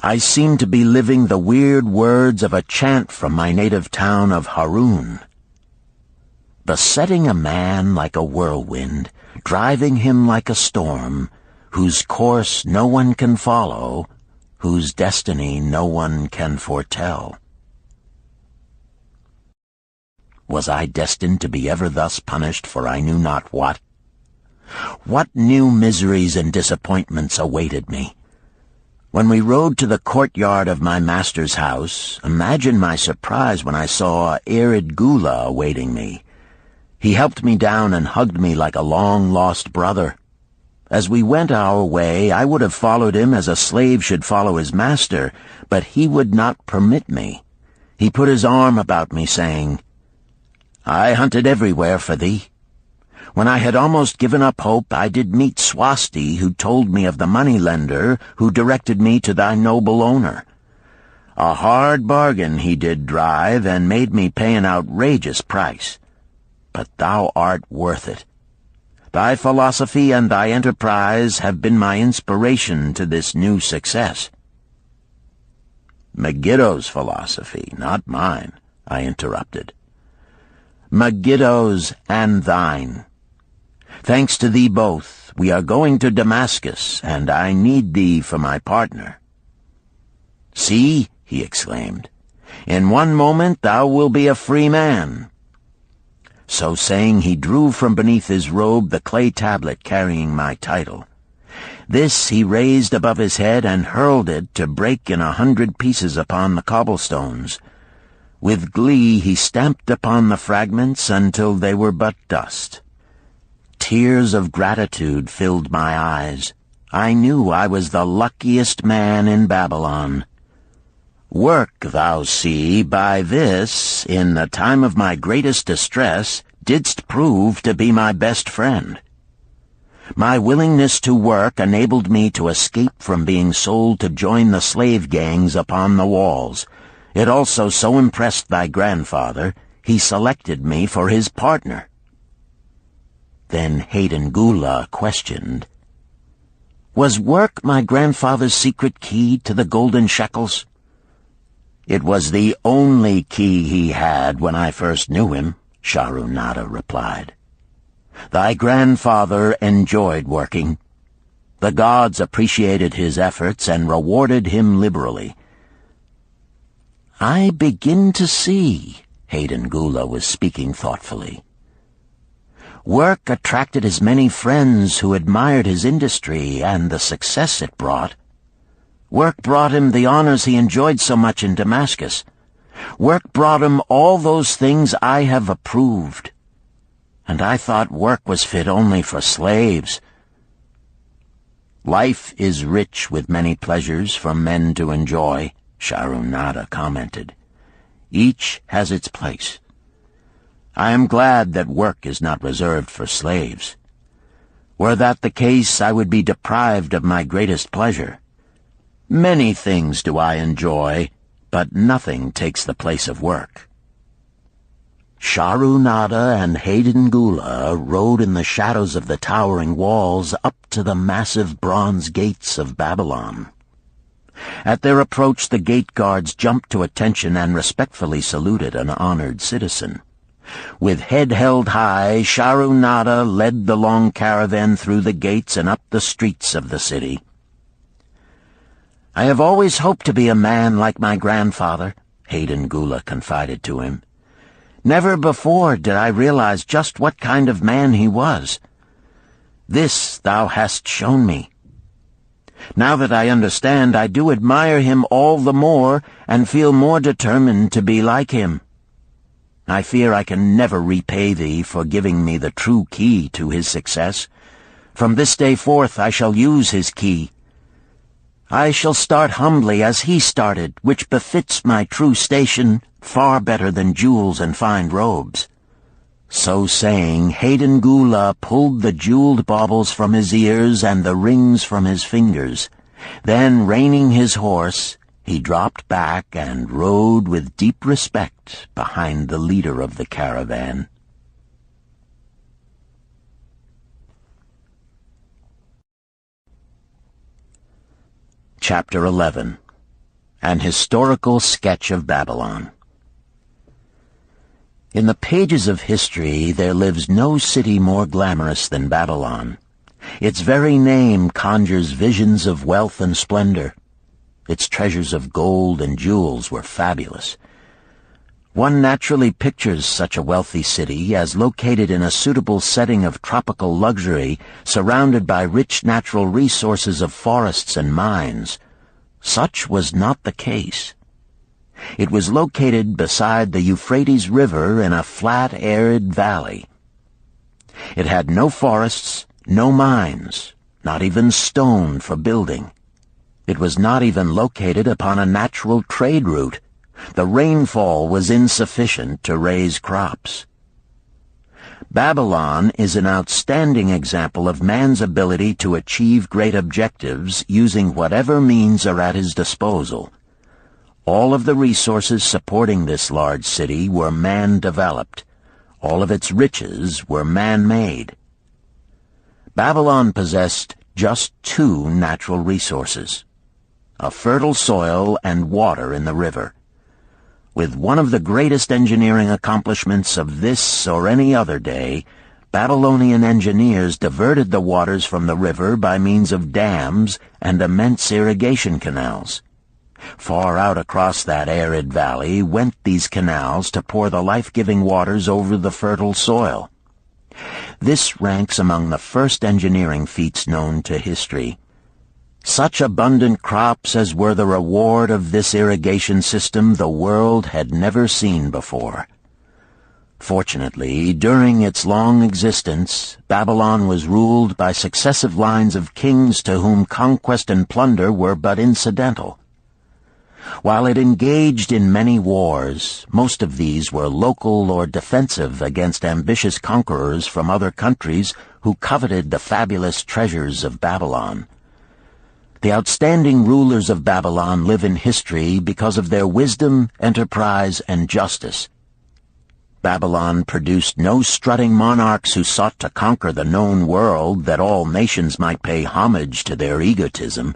I seemed to be living the weird words of a chant from my native town of Harun. Besetting a man like a whirlwind, driving him like a storm, whose course no one can follow, whose destiny no one can foretell. Was I destined to be ever thus punished for I knew not what? What new miseries and disappointments awaited me? When we rode to the courtyard of my master's house, imagine my surprise when I saw Arid Gula awaiting me. He helped me down and hugged me like a long-lost brother. As we went our way, I would have followed him as a slave should follow his master, but he would not permit me. He put his arm about me, saying, "I hunted everywhere for thee. When I had almost given up hope, I did meet Swasti, who told me of the money-lender who directed me to thy noble owner. A hard bargain he did drive, and made me pay an outrageous price. But thou art worth it. Thy philosophy and thy enterprise have been my inspiration to this new success." "Megiddo's philosophy, not mine," I interrupted. "Megiddo's and thine. Thanks to thee both, we are going to Damascus, and I need thee for my partner." "See," he exclaimed, "in one moment thou wilt be a free man." So saying, he drew from beneath his robe the clay tablet carrying my title. This he raised above his head and hurled it to break in 100 pieces upon the cobblestones. With glee he stamped upon the fragments until they were but dust. Tears of gratitude filled my eyes. I knew I was the luckiest man in Babalon. Work, thou see, by this, in the time of my greatest distress, didst prove to be my best friend. My willingness to work enabled me to escape from being sold to join the slave gangs upon the walls. It also so impressed thy grandfather, he selected me for his partner. Then Hayden Gula questioned, "Was work my grandfather's secret key to the golden shekels?" "It was the only key he had when I first knew him," Sharunada replied. "Thy grandfather enjoyed working. The gods appreciated his efforts and rewarded him liberally." "I begin to see," Hayden Gula was speaking thoughtfully. "Work attracted his many friends who admired his industry and the success it brought. Work brought him the honors he enjoyed so much in Damascus. Work brought him all those things I have approved. And I thought work was fit only for slaves." "Life is rich with many pleasures for men to enjoy," Sharunada commented. "Each has its place. I am glad that work is not reserved for slaves. Were that the case, I would be deprived of my greatest pleasure. Many things do I enjoy, but nothing takes the place of work." Sharunada and Hayden Gula rode in the shadows of the towering walls up to the massive bronze gates of Babalon. At their approach, the gate guards jumped to attention and respectfully saluted an honored citizen. With head held high, Sharunada led the long caravan through the gates and up the streets of the city. "I have always hoped to be a man like my grandfather," Hayden Gula confided to him. "Never before did I realize just what kind of man he was. This thou hast shown me. Now that I understand, I do admire him all the more and feel more determined to be like him. I fear I can never repay thee for giving me the true key to his success. From this day forth I shall use his key. I shall start humbly as he started, which befits my true station far better than jewels and fine robes." So saying, Hayden Gula pulled the jeweled baubles from his ears and the rings from his fingers. Then, reining his horse, he dropped back and rode with deep respect behind the leader of the caravan. Chapter 11. An Historical Sketch of Babalon. In the pages of history there lives no city more glamorous than Babalon. Its very name conjures visions of wealth and splendor. Its treasures of gold and jewels were fabulous. One naturally pictures such a wealthy city as located in a suitable setting of tropical luxury, surrounded by rich natural resources of forests and mines. Such was not the case. It was located beside the Euphrates River in a flat, arid valley. It had no forests, no mines, not even stone for building. It was not even located upon a natural trade route. The rainfall was insufficient to raise crops. Babalon is an outstanding example of man's ability to achieve great objectives using whatever means are at his disposal. All of the resources supporting this large city were man-developed. All of its riches were man-made. Babalon possessed just two natural resources: a fertile soil and water in the river. With one of the greatest engineering accomplishments of this or any other day, Babylonian engineers diverted the waters from the river by means of dams and immense irrigation canals. Far out across that arid valley went these canals to pour the life-giving waters over the fertile soil. This ranks among the first engineering feats known to history. Such abundant crops as were the reward of this irrigation system the world had never seen before. Fortunately, during its long existence, Babylon was ruled by successive lines of kings to whom conquest and plunder were but incidental. While it engaged in many wars, most of these were local or defensive against ambitious conquerors from other countries who coveted the fabulous treasures of Babylon. The outstanding rulers of Babylon live in history because of their wisdom, enterprise, and justice. Babylon produced no strutting monarchs who sought to conquer the known world that all nations might pay homage to their egotism.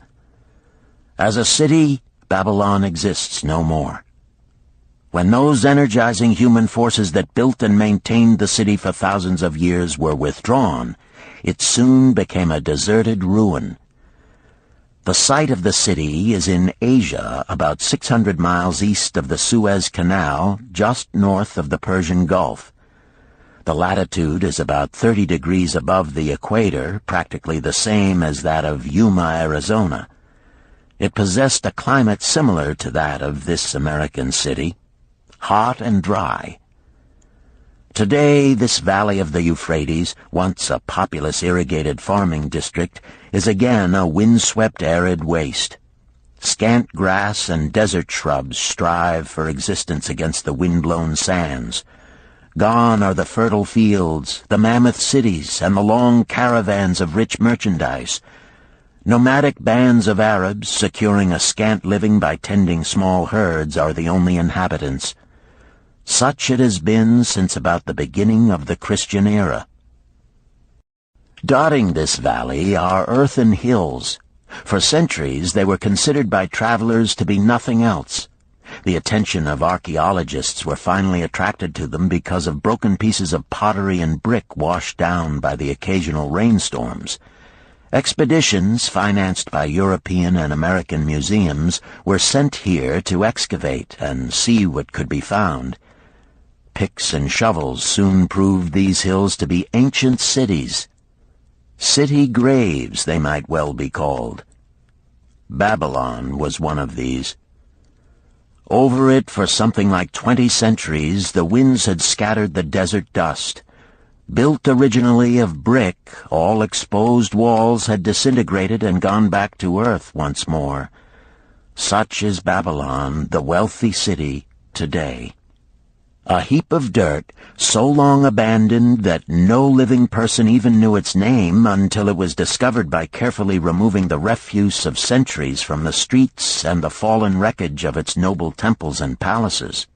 As a city, Babylon exists no more. When those energizing human forces that built and maintained the city for thousands of years were withdrawn, it soon became a deserted ruin. The site of the city is in Asia, about 600 miles east of the Suez Canal, just north of the Persian Gulf. The latitude is about 30 degrees above the equator, practically the same as that of Yuma, Arizona. It possessed a climate similar to that of this American city, hot and dry. Today, this valley of the Euphrates, once a populous irrigated farming district, is again a windswept arid waste. Scant grass and desert shrubs strive for existence against the wind-blown sands. Gone are the fertile fields, the mammoth cities, and the long caravans of rich merchandise. Nomadic bands of Arabs, securing a scant living by tending small herds, are the only inhabitants. Such it has been since about the beginning of the Christian era. Dotting this valley are earthen hills. For centuries they were considered by travelers to be nothing else. The attention of archaeologists were finally attracted to them because of broken pieces of pottery and brick washed down by the occasional rainstorms. Expeditions, financed by European and American museums, were sent here to excavate and see what could be found. Picks and shovels soon proved these hills to be ancient cities. City graves, they might well be called. Babylon was one of these. Over it for something like 20 centuries, the winds had scattered the desert dust. Built originally of brick, all exposed walls had disintegrated and gone back to earth once more. Such is Babylon, the wealthy city, today. A heap of dirt, so long abandoned that no living person even knew its name until it was discovered by carefully removing the refuse of centuries from the streets and the fallen wreckage of its noble temples and palaces.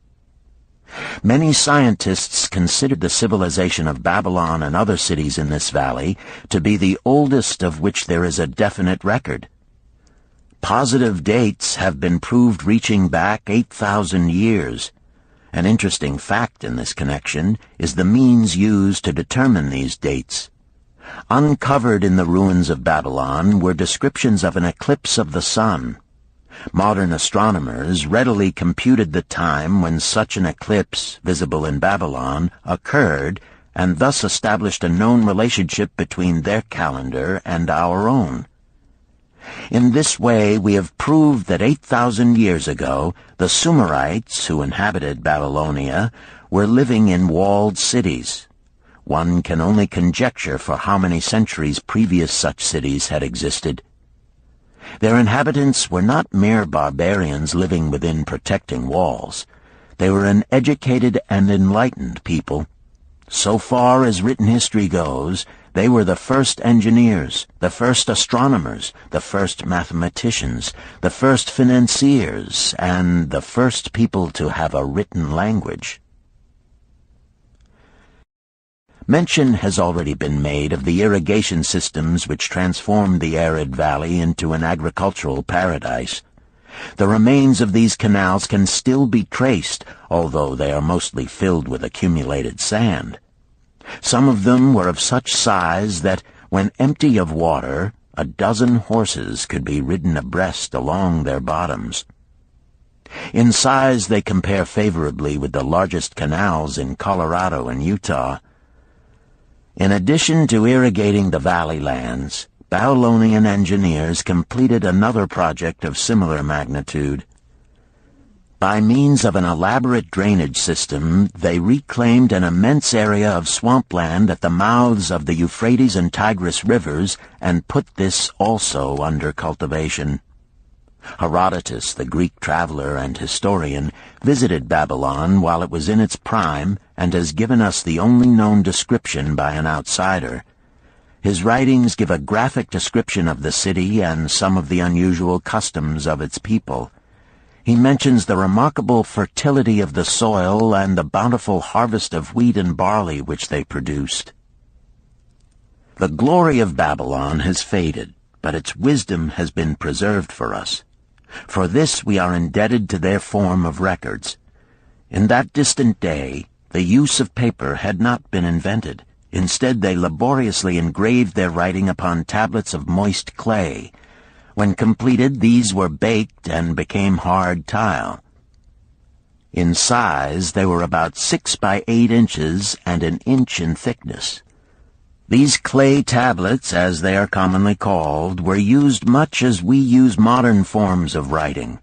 Many scientists considered the civilization of Babylon and other cities in this valley to be the oldest of which there is a definite record. Positive dates have been proved reaching back 8,000 years. An interesting fact in this connection is the means used to determine these dates. Uncovered in the ruins of Babylon were descriptions of an eclipse of the sun. Modern astronomers readily computed the time when such an eclipse, visible in Babylon, occurred, and thus established a known relationship between their calendar and our own. In this way, we have proved that 8,000 years ago, the Sumerites, who inhabited Babylonia, were living in walled cities. one can only conjecture for how many centuries previous such cities had existed. Their inhabitants were not mere barbarians living within protecting walls. They were an educated and enlightened people. So far as written history goes, they were the first engineers, the first astronomers, the first mathematicians, the first financiers, and the first people to have a written language. Mention has already been made of the irrigation systems which transformed the arid valley into an agricultural paradise. The remains of these canals can still be traced, although they are mostly filled with accumulated sand. Some of them were of such size that, when empty of water, a dozen horses could be ridden abreast along their bottoms. In size they compare favorably with the largest canals in Colorado and Utah. In addition to irrigating the valley lands, Babylonian engineers completed another project of similar magnitude. By means of an elaborate drainage system, they reclaimed an immense area of swampland at the mouths of the Euphrates and Tigris rivers and put this also under cultivation. Herodotus, the Greek traveler and historian, visited Babylon while it was in its prime and has given us the only known description by an outsider. His writings give a graphic description of the city and some of the unusual customs of its people. He mentions the remarkable fertility of the soil and the bountiful harvest of wheat and barley which they produced. The glory of Babylon has faded, but its wisdom has been preserved for us. For this we are indebted to their form of records. In that distant day, the use of paper had not been invented. Instead, they laboriously engraved their writing upon tablets of moist clay. When completed, these were baked and became hard tile. In size, they were about 6 by 8 inches and an inch in thickness. These clay tablets, as they are commonly called, were used much as we use modern forms of writing.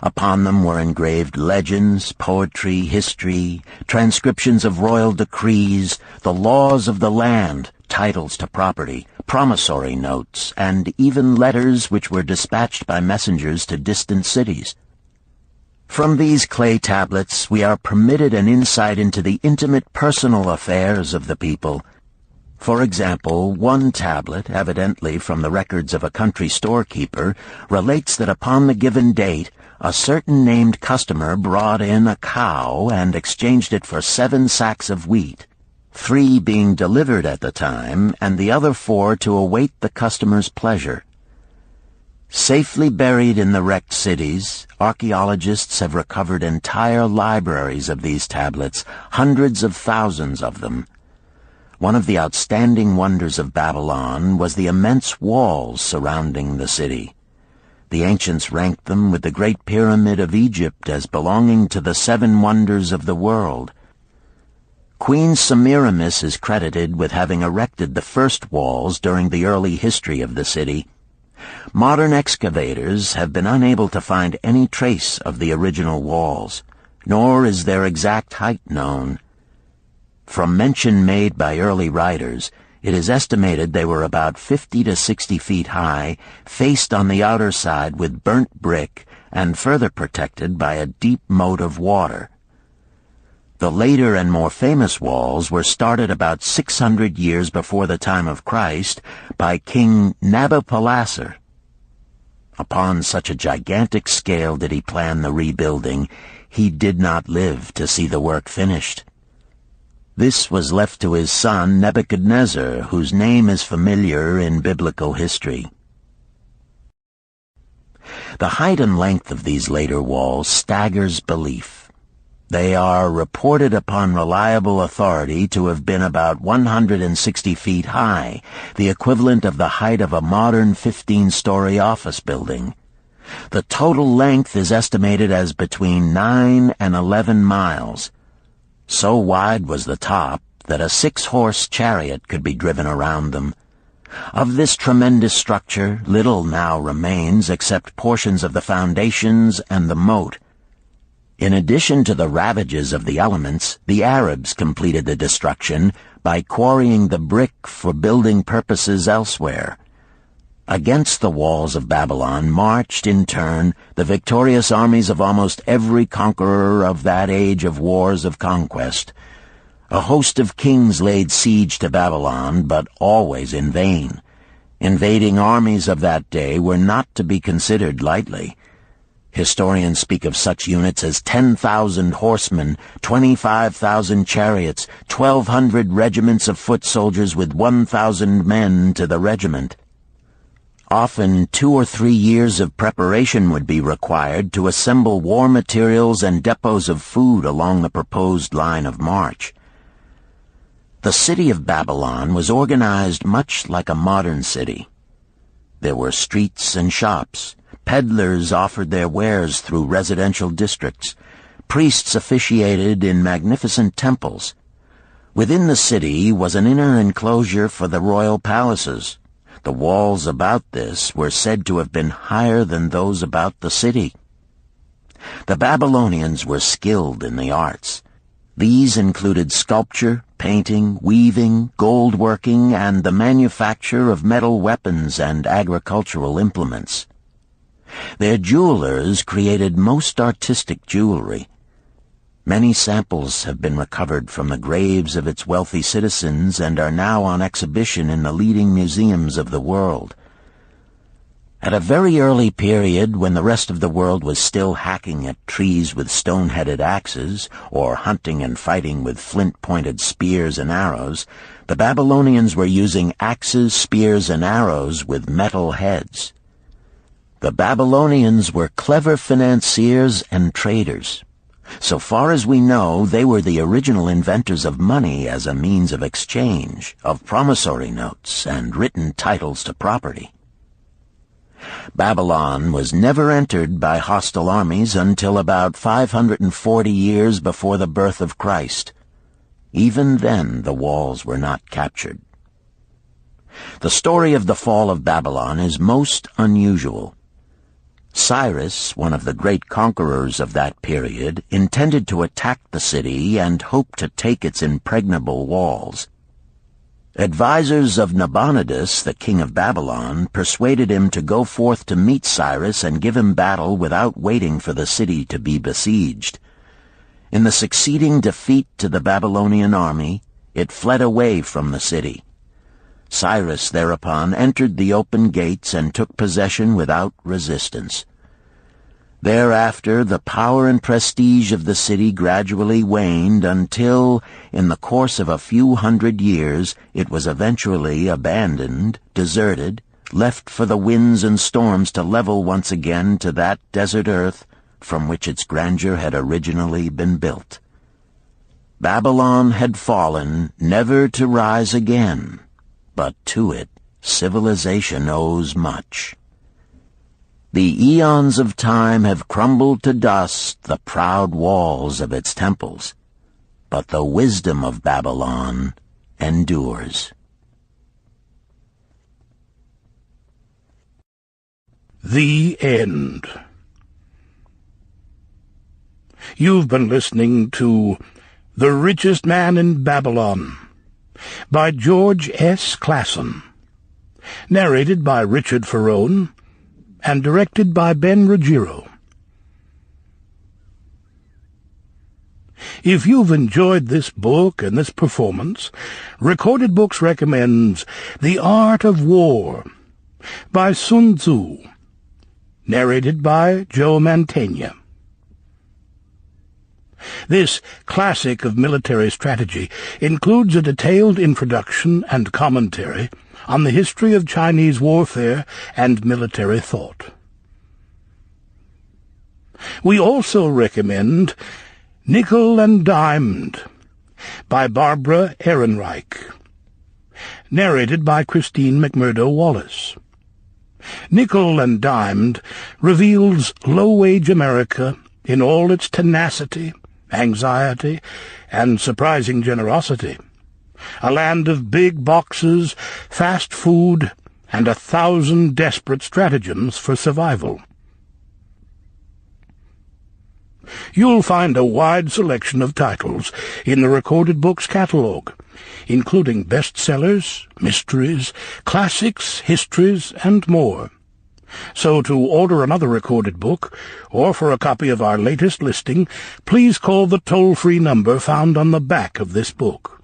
Upon them were engraved legends, poetry, history, transcriptions of royal decrees, the laws of the land, titles to property, promissory notes, and even letters which were dispatched by messengers to distant cities. From these clay tablets we are permitted an insight into the intimate personal affairs of the people. For example, one tablet, evidently from the records of a country storekeeper, relates that upon the given date, a certain named customer brought in a cow and exchanged it for 7 sacks of wheat, 3 being delivered at the time, and the other 4 to await the customer's pleasure. Safely buried in the wrecked cities, archaeologists have recovered entire libraries of these tablets, hundreds of thousands of them. One of the outstanding wonders of Babylon was the immense walls surrounding the city. The ancients ranked them with the Great Pyramid of Egypt as belonging to the 7 wonders of the world. Queen Semiramis is credited with having erected the first walls during the early history of the city. Modern excavators have been unable to find any trace of the original walls, nor is their exact height known. From mention made by early writers, it is estimated they were about 50 to 60 feet high, faced on the outer side with burnt brick, and further protected by a deep moat of water. The later and more famous walls were started about 600 years before the time of Christ by King Nabopolassar. Upon such a gigantic scale did he plan the rebuilding, he did not live to see the work finished. This was left to his son Nebuchadnezzar, whose name is familiar in biblical history. The height and length of these later walls staggers belief. They are reported upon reliable authority to have been about 160 feet high, the equivalent of the height of a modern 15-story office building. The total length is estimated as between 9 and 11 miles. So wide was the top that a 6-horse chariot could be driven around them. Of this tremendous structure, little now remains except portions of the foundations and the moat. In addition to the ravages of the elements, the Arabs completed the destruction by quarrying the brick for building purposes elsewhere. Against the walls of Babylon marched, in turn, the victorious armies of almost every conqueror of that age of wars of conquest. A host of kings laid siege to Babylon, but always in vain. Invading armies of that day were not to be considered lightly. Historians speak of such units as 10,000 horsemen, 25,000 chariots, 1,200 regiments of foot soldiers with 1,000 men to the regiment. Often 2 or 3 years of preparation would be required to assemble war materials and depots of food along the proposed line of march. The city of Babylon was organized much like a modern city. There were streets and shops. Peddlers offered their wares through residential districts. Priests officiated in magnificent temples. Within the city was an inner enclosure for the royal palaces. The walls about this were said to have been higher than those about the city. The Babylonians were skilled in the arts. These included sculpture, painting, weaving, gold working, and the manufacture of metal weapons and agricultural implements. Their jewelers created most artistic jewelry. Many samples have been recovered from the graves of its wealthy citizens and are now on exhibition in the leading museums of the world. At a very early period, when the rest of the world was still hacking at trees with stone-headed axes, or hunting and fighting with flint-pointed spears and arrows, the Babylonians were using axes, spears, and arrows with metal heads. The Babylonians were clever financiers and traders. So far as we know, they were the original inventors of money as a means of exchange, of promissory notes, and written titles to property. Babylon was never entered by hostile armies until about 540 years before the birth of Christ. Even then, the walls were not captured. The story of the fall of Babylon is most unusual. Cyrus, one of the great conquerors of that period, intended to attack the city and hoped to take its impregnable walls. Advisors of Nabonidus, the king of Babylon, persuaded him to go forth to meet Cyrus and give him battle without waiting for the city to be besieged. In the succeeding defeat to the Babylonian army, it fled away from the city. Cyrus thereupon entered the open gates and took possession without resistance. Thereafter, the power and prestige of the city gradually waned until, in the course of a few hundred years, it was eventually abandoned, deserted, left for the winds and storms to level once again to that desert earth from which its grandeur had originally been built. Babylon had fallen, never to rise again. But to it, civilization owes much. The eons of time have crumbled to dust the proud walls of its temples, but the wisdom of Babylon endures. The End. You've been listening to The Richest Man in Babylon by George S. Clason, narrated by Richard Ferrone, and directed by Ben Ruggiero. If you've enjoyed this book and this performance, Recorded Books recommends The Art of War by Sun Tzu, narrated by Joe Mantegna. This classic of military strategy includes a detailed introduction and commentary on the history of Chinese warfare and military thought. We also recommend Nickel and Dimed by Barbara Ehrenreich, narrated by Christine McMurdo Wallace. Nickel and Dimed reveals low-wage America in all its tenacity, anxiety, and surprising generosity. A land of big boxes, fast food, and 1,000 desperate stratagems for survival. You'll find a wide selection of titles in the Recorded Books catalog, including bestsellers, mysteries, classics, histories, and more. So to order another recorded book, or for a copy of our latest listing, please call the toll-free number found on the back of this book.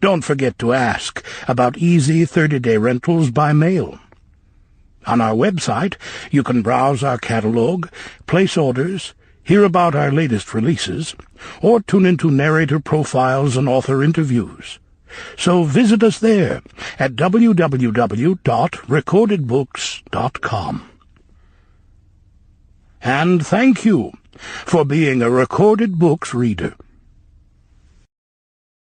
Don't forget to ask about easy 30-day rentals by mail. On our website, you can browse our catalog, place orders, hear about our latest releases, or tune into narrator profiles and author interviews. So visit us there at www.recordedbooks.com. And thank you for being a Recorded Books reader.